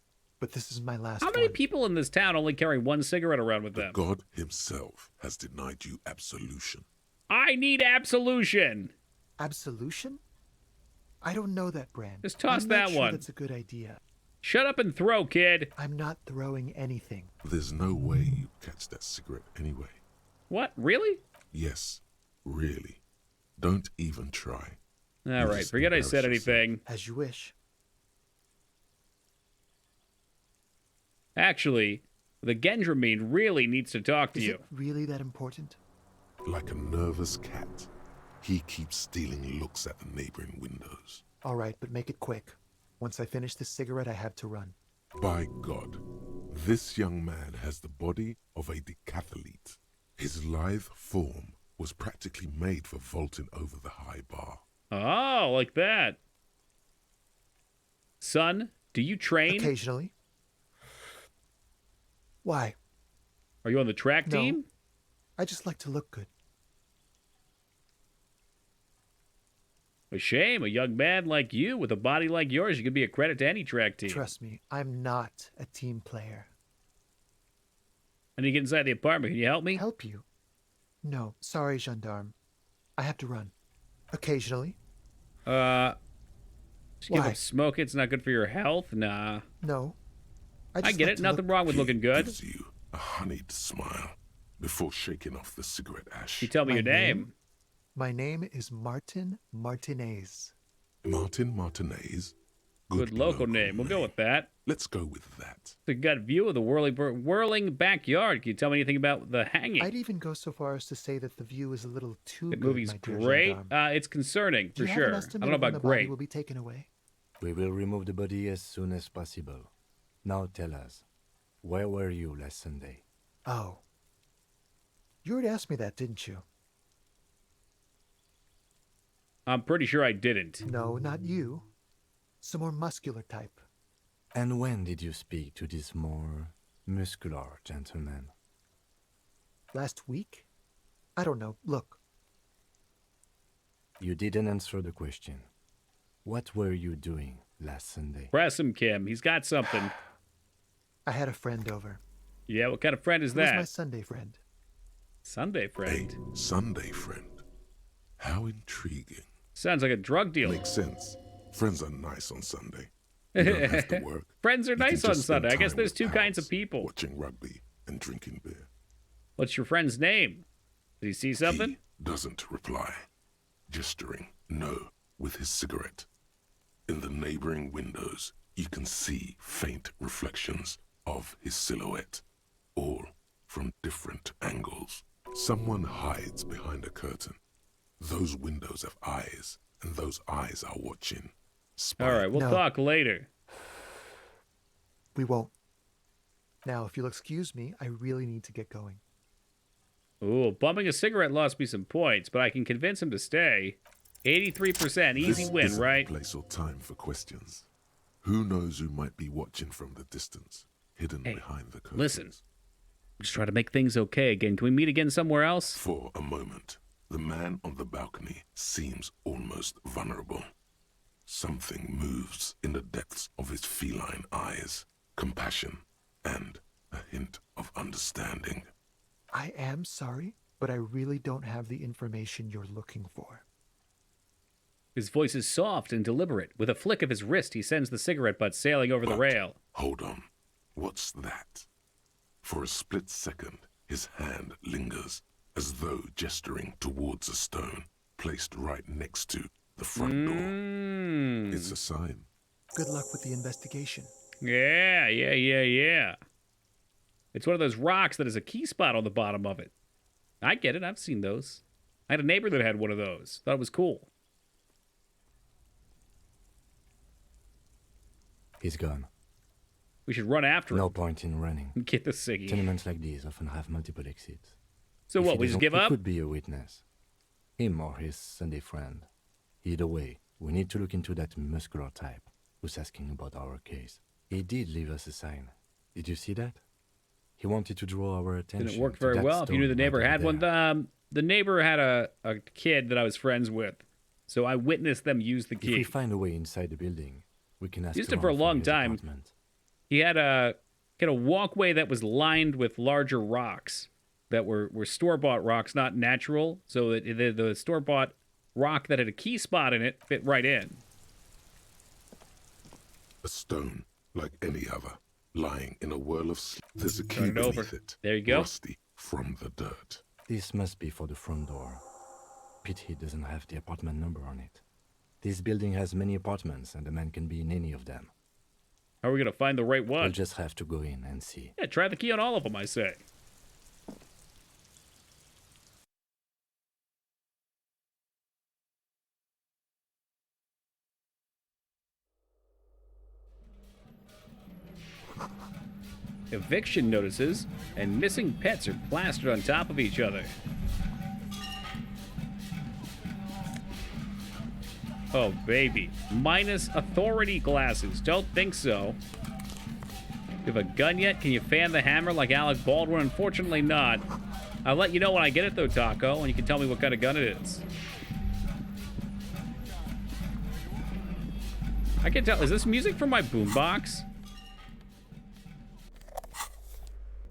but this is my last How many one. people in this town only carry one cigarette around with them? God himself has denied you absolution. I need absolution. Absolution? I don't know that brand. Just toss I'm that not sure one. That's a good idea. Shut up and throw, kid. I'm not throwing anything. There's no way you catch that cigarette anyway. What? Really? Yes, really. Don't even try. All right, forget I said anything. As you wish. Actually, the Gendramine really needs to talk to Is you. it really that important? Like a nervous cat, he keeps stealing looks at the neighboring windows. All right, but make it quick. Once I finish this cigarette, I have to run. By God, this young man has the body of a decathlete. His lithe form was practically made for vaulting over the high bar. Oh, like that. Son, do you train? Occasionally. Why? Are you on the track No. team? I just like to look good. A shame, a young man like you with a body like yours, you could be a credit to any track team. Trust me, I'm not a team player. I need to get inside the apartment. Can you help me? Help you? No, sorry, gendarme. I have to run. Occasionally. Just give Why? up smoke. It's not good for your health. Nah. No. I get it. Nothing wrong with looking good. Gives you a honeyed smile before shaking off the cigarette ash. You tell me your name. My name is Martin Martinez. Martin Martinez? Good local name. We'll go with that. Let's go with that. The gut view of the whirling backyard. Can you tell me anything about the hanging? I'd even go so far as to say that the view is a little too The good, movie's my dear great. gendarme. It's concerning, Do for you have sure. an I estimate don't know of when about the body great. will be taken away? We will remove the body as soon as possible. Now tell us, where were you last Sunday? Oh. You already asked me that, didn't you? I'm pretty sure I didn't. No, not you. Some more muscular type. And when did you speak to this more muscular gentleman? Last week? I don't know. Look. You didn't answer the question. What were you doing last Sunday? Press him, Kim. He's got something. I had a friend over. Yeah, what kind of friend is He was that? my Sunday friend. Sunday friend. A Sunday friend. How intriguing. Sounds like a drug deal. Makes sense. Friends are nice on Sunday. You don't have to work. Friends are You can nice on just spend Sunday. I guess time there's with two kinds pals, of people. Watching rugby and drinking beer. What's your friend's name? Did he see something? He doesn't reply. Gesturing no with his cigarette. In the neighboring windows, you can see faint reflections of his silhouette, all from different angles. Someone hides behind a curtain. Those windows have eyes, and those eyes are watching. All right, we'll No. talk later. We won't. Now, if you'll excuse me, I really need to get going. Ooh, bumping a cigarette lost me some points, but I can convince him to stay. 83%, easy This win, isn't right? the place or time for questions. Who knows who might be watching from the distance, hidden behind the curtains? Listen, I'm just trying to make things okay again. Can we meet again somewhere else? For a moment, the man on the balcony seems almost vulnerable. Something moves in the depths of his feline eyes. Compassion and a hint of understanding. I am sorry, but I really don't have the information you're looking for. His voice is soft and deliberate. With a flick of his wrist, he sends the cigarette butt sailing over the rail. Hold on. What's that? For a split second, his hand lingers, as though gesturing towards a stone placed right next to the front door. It's a sign. Good luck with the investigation. Yeah. It's one of those rocks that has a key spot on the bottom of it. I get it. I've seen those. I had a neighbor that had one of those. Thought it was cool. He's gone. We should run after No him. point in running. Get the ciggy. Tenements like these often have multiple exits. So If what, he we just doesn't, give he up? could be a witness. Him or his Sunday friend. Either way, we need to look into that muscular type who's asking about our case. He did leave us a sign. Did you see that? He wanted to draw our attention. Didn't work to very that well. If you knew the stone neighbor right had over one, there. the neighbor had a kid that I was friends with, so I witnessed them use the If we key. find a way inside the building, we can ask Used it around for a long his time. apartment. He had a walkway that was lined with larger rocks that were store-bought rocks, not natural. So the store-bought rock that had a key spot in it fit right in. A stone, like any other, lying in a whirl of sleep. There's a key beneath it. There you go. Rusty from the dirt. This must be for the front door. Pity doesn't have the apartment number on it. This building has many apartments, and a man can be in any of them. How are we gonna find the right one? We'll just have to go in and see. Yeah, try the key on all of them, I say. Eviction notices and missing pets are plastered on top of each other. Oh, baby. Minus authority glasses. Don't think so. You have a gun yet? Can you fan the hammer like Alec Baldwin? Unfortunately not. I'll let you know when I get it, though, Taco, and you can tell me what kind of gun it is. I can tell. Is this music from my boombox?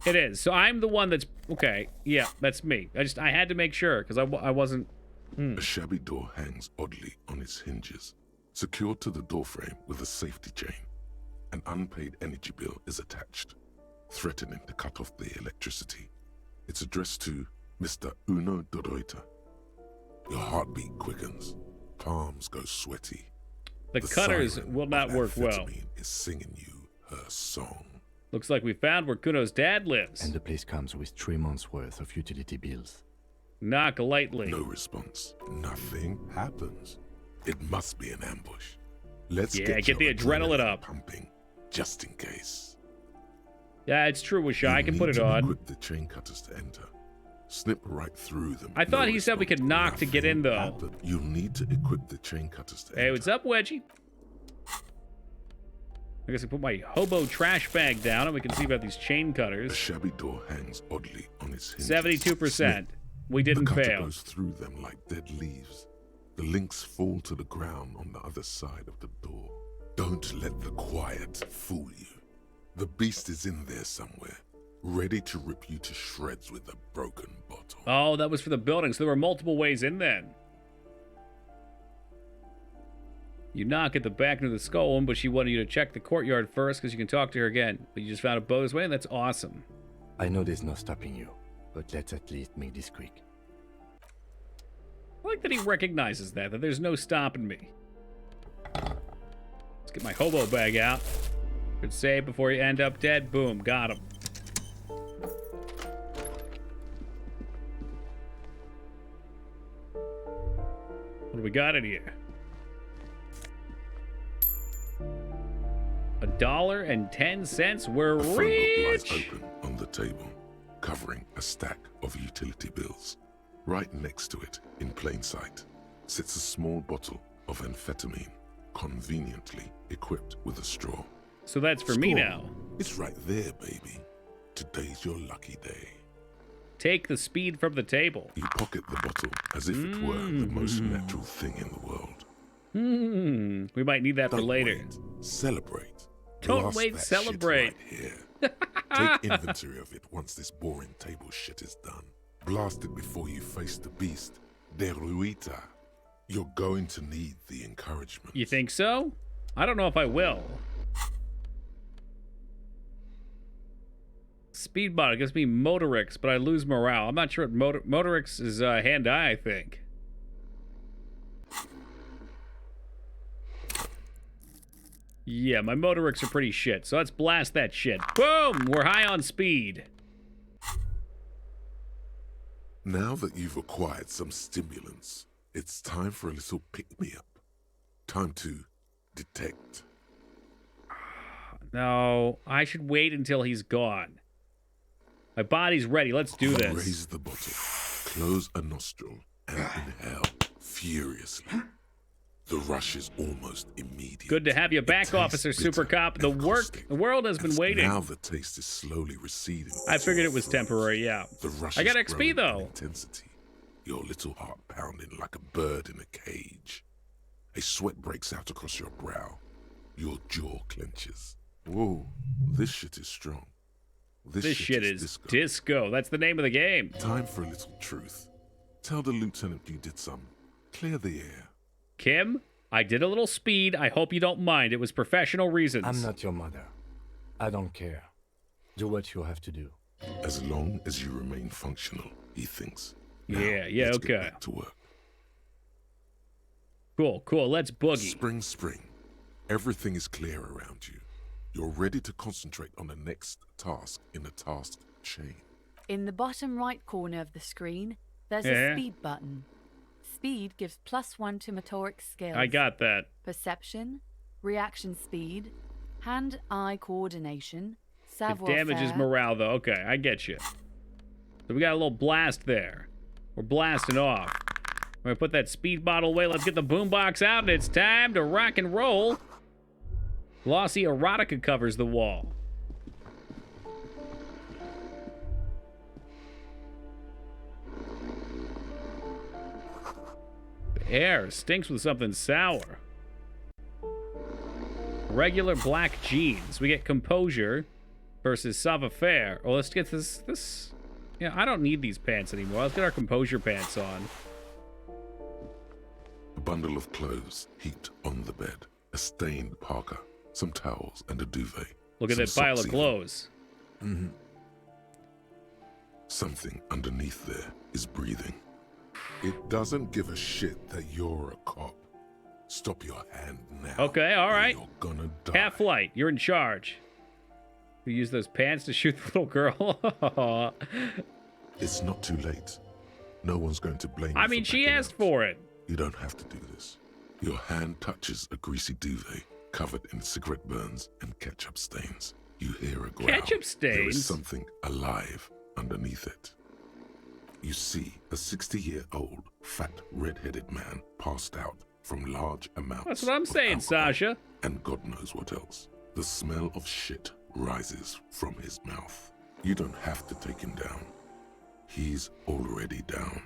It is. So I'm the one that's... Okay, yeah, that's me. I had to make sure, because I wasn't... A shabby door hangs oddly on its hinges, secured to the doorframe with a safety chain. An unpaid energy bill is attached, threatening to cut off the electricity. It's addressed to Mr. Uno Doroita. Your heartbeat quickens, palms go sweaty. The cutters will not work well. Is singing you her song. Looks like we found where Kuno's dad lives. And the place comes with 3 months' worth of utility bills. Knock lightly. No response. Nothing happens. It must be an ambush. Let's get the adrenaline up. Pumping, just in case. Yeah, it's true, Wisha. I can put it on. Equip the chain cutters to enter. Snip right through them. I thought he said we could knock to get in, though. You'll need to equip the chain cutters to enter. Hey, what's up, Wedgie? I guess I put my hobo trash bag down and we can see about these chain cutters. The shabby door hangs oddly on its hinges. 72%. We didn't fail. The cutter fail. goes through them like dead leaves. The links fall to the ground on the other side of the door. Don't let the quiet fool you. The beast is in there somewhere, ready to rip you to shreds with a broken bottle. Oh, that was for the building, so there were multiple ways in then. You knock at the back into the skull one, but she wanted you to check the courtyard first because you can talk to her again. But you just found a bo's way, and that's awesome. I know there's no stopping you, but let's at least make this quick. I like that he recognizes that there's no stopping me. Let's get my hobo bag out. Good save before you end up dead. Boom, got him. What do we got in here? $1.10. We're a phone book rich. lies open on the table, covering a stack of utility bills. Right next to it, in plain sight, sits a small bottle of amphetamine, conveniently equipped with a straw. So that's for me now. It's right there, baby. Today's your lucky day. Take the speed from the table. You pocket the bottle as if it were the most natural thing in the world. We might need that for later. Wait. Celebrate. Don't Blast wait, that celebrate. Shit right here. Take inventory of it once this boring table shit is done. Blast it before you face the beast, Deruita. You're going to need the encouragement. You think so? I don't know if I will. Speedbot gives me Motorix, but I lose morale. I'm not sure what Motorix is. Hand-eye, I think. Yeah, my Motorix are pretty shit, so let's blast that shit. Boom! We're high on speed. Now that you've acquired some stimulants, it's time for a little pick-me-up. Time to detect. No, I should wait until he's gone. My body's ready. Let's do this. Raise the bottle, close a nostril, and inhale furiously. The rush is almost immediate. Good to have you back, Officer Super Cop. The world has been waiting. Now the taste is slowly receding. I figured it was temporary, yeah. The rush I got is XP growing though. in intensity. Your little heart pounding like a bird in a cage. A sweat breaks out across your brow. Your jaw clenches. Whoa, this shit is strong. This shit is disco. That's the name of the game. Time for a little truth. Tell the lieutenant you did some. Clear the air. Kim, I did a little speed. I hope you don't mind. It was professional reasons. I'm not your mother. I don't care. Do what you have to do. As long as you remain functional, he thinks. Yeah, let's okay. Get back to work. Cool. Let's boogie. Spring. Everything is clear around you. You're ready to concentrate on the next task in the task chain. In the bottom right corner of the screen, there's a speed button. Speed gives +1 to motoric skills. I got that. Perception, reaction speed, hand-eye coordination, It savoir-faire. damages morale, though. Okay, I get you. So we got a little blast there. We're blasting off. We're gonna put that speed bottle away. Let's get the boombox out, and it's time to rock and roll. Glossy erotica covers the wall. The air stinks with something sour. Regular black jeans. We get composure versus savoir-faire. Oh, let's get this. Yeah, I don't need these pants anymore. Let's get our composure pants on. A bundle of clothes heaped on the bed. A stained parka. Some towels and a duvet. Look at that pile of clothes. Mm-hmm. Something underneath there is breathing. It doesn't give a shit that you're a cop. Stop your hand now. Okay, all right. You're gonna die. Half-Light, you're in charge. You use those pants to shoot the little girl. It's not too late. No one's going to blame you. I mean, she asked for it. You don't have to do this. Your hand touches a greasy duvet covered in cigarette burns and ketchup stains. You hear a growl. Ketchup stains? There is something alive underneath it. You see a 60-year-old, fat, red-headed man passed out from large amounts. That's what I'm saying, Sasha. And God knows what else. The smell of shit rises from his mouth. You don't have to take him down. He's already down.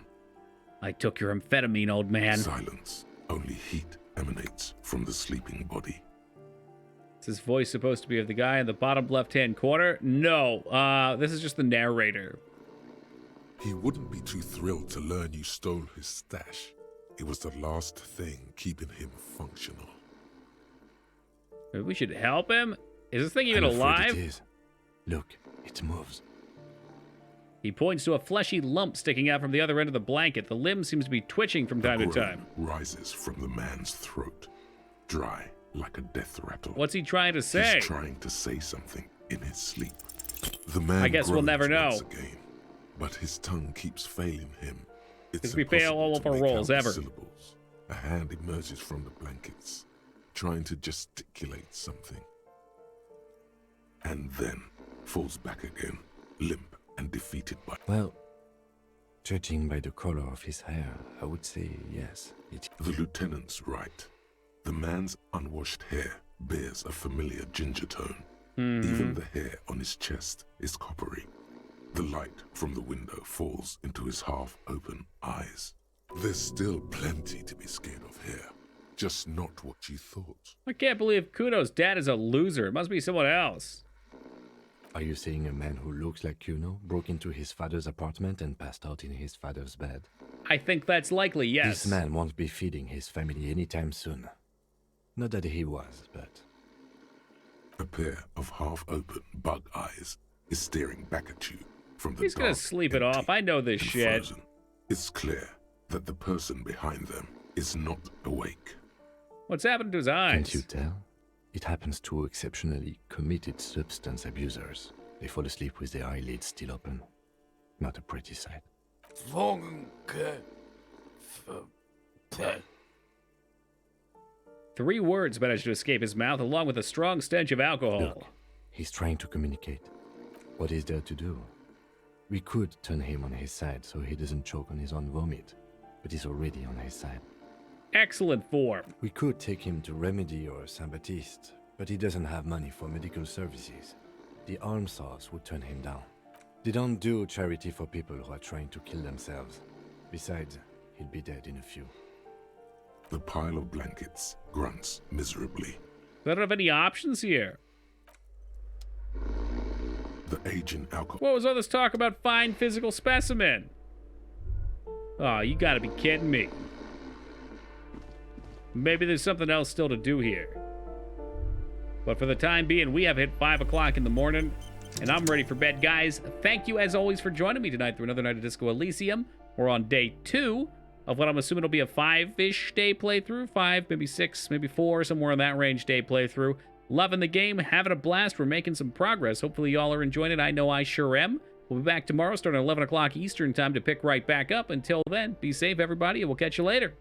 I took your amphetamine, old man. Silence. Only heat emanates from the sleeping body. Is this voice supposed to be of the guy in the bottom left-hand corner? No, this is just the narrator. He wouldn't be too thrilled to learn you stole his stash. It was the last thing keeping him functional. Maybe we should help him? Is this thing even I'm afraid alive? It is. Look, it moves. He points to a fleshy lump sticking out from the other end of the blanket. The limb seems to be twitching from time to time. Rises from the man's throat, dry like a death rattle. What's he trying to say? He's trying to say something in his sleep. The man I guess we'll never know. once again, but his tongue keeps failing him. It's we fail all of our rolls ever. Syllables. A hand emerges from the blankets, trying to gesticulate something, and then falls back again, limp and defeated by... Well, judging by the color of his hair, I would say yes. The lieutenant's right. The man's unwashed hair bears a familiar ginger tone. Even the hair on his chest is coppery. The light from the window falls into his half-open eyes. There's still plenty to be scared of here. Just not what you thought. I can't believe Kuno's dad is a loser. It must be someone else. Are you saying a man who looks like Kuno broke into his father's apartment and passed out in his father's bed? I think that's likely, yes. This man won't be feeding his family anytime soon. Not that he was, but... A pair of half-open bug eyes is staring back at you from the He's gonna sleep it off. I know this shit. Frozen. It's clear that the person behind them is not awake. What's happened to his eyes? Can't you tell? It happens to exceptionally committed substance abusers. They fall asleep with their eyelids still open. Not a pretty sight. 3 words managed to escape his mouth, along with a strong stench of alcohol. Look, he's trying to communicate. What is there to do? We could turn him on his side so he doesn't choke on his own vomit, but he's already on his side. Excellent form. We could take him to Remedy or Saint-Baptiste, but he doesn't have money for medical services. The arm saws would turn him down. They don't do charity for people who are trying to kill themselves. Besides, he'll be dead in a few. The pile of blankets grunts miserably. I don't have any options here. The aging alcohol. What was all this talk about fine physical specimen? Oh, you gotta be kidding me. Maybe there's something else still to do here. But for the time being, we have hit 5 o'clock in the morning, and I'm ready for bed. Guys, thank you as always for joining me tonight through another night of Disco Elysium. We're on day 2 of what I'm assuming will be a 5-ish day playthrough. 5, maybe 6, maybe 4, somewhere in that range day playthrough. Loving the game, having a blast. We're making some progress. Hopefully y'all are enjoying it. I know I sure am. We'll be back tomorrow starting at 11 o'clock Eastern time to pick right back up. Until then, be safe, everybody, and we'll catch you later.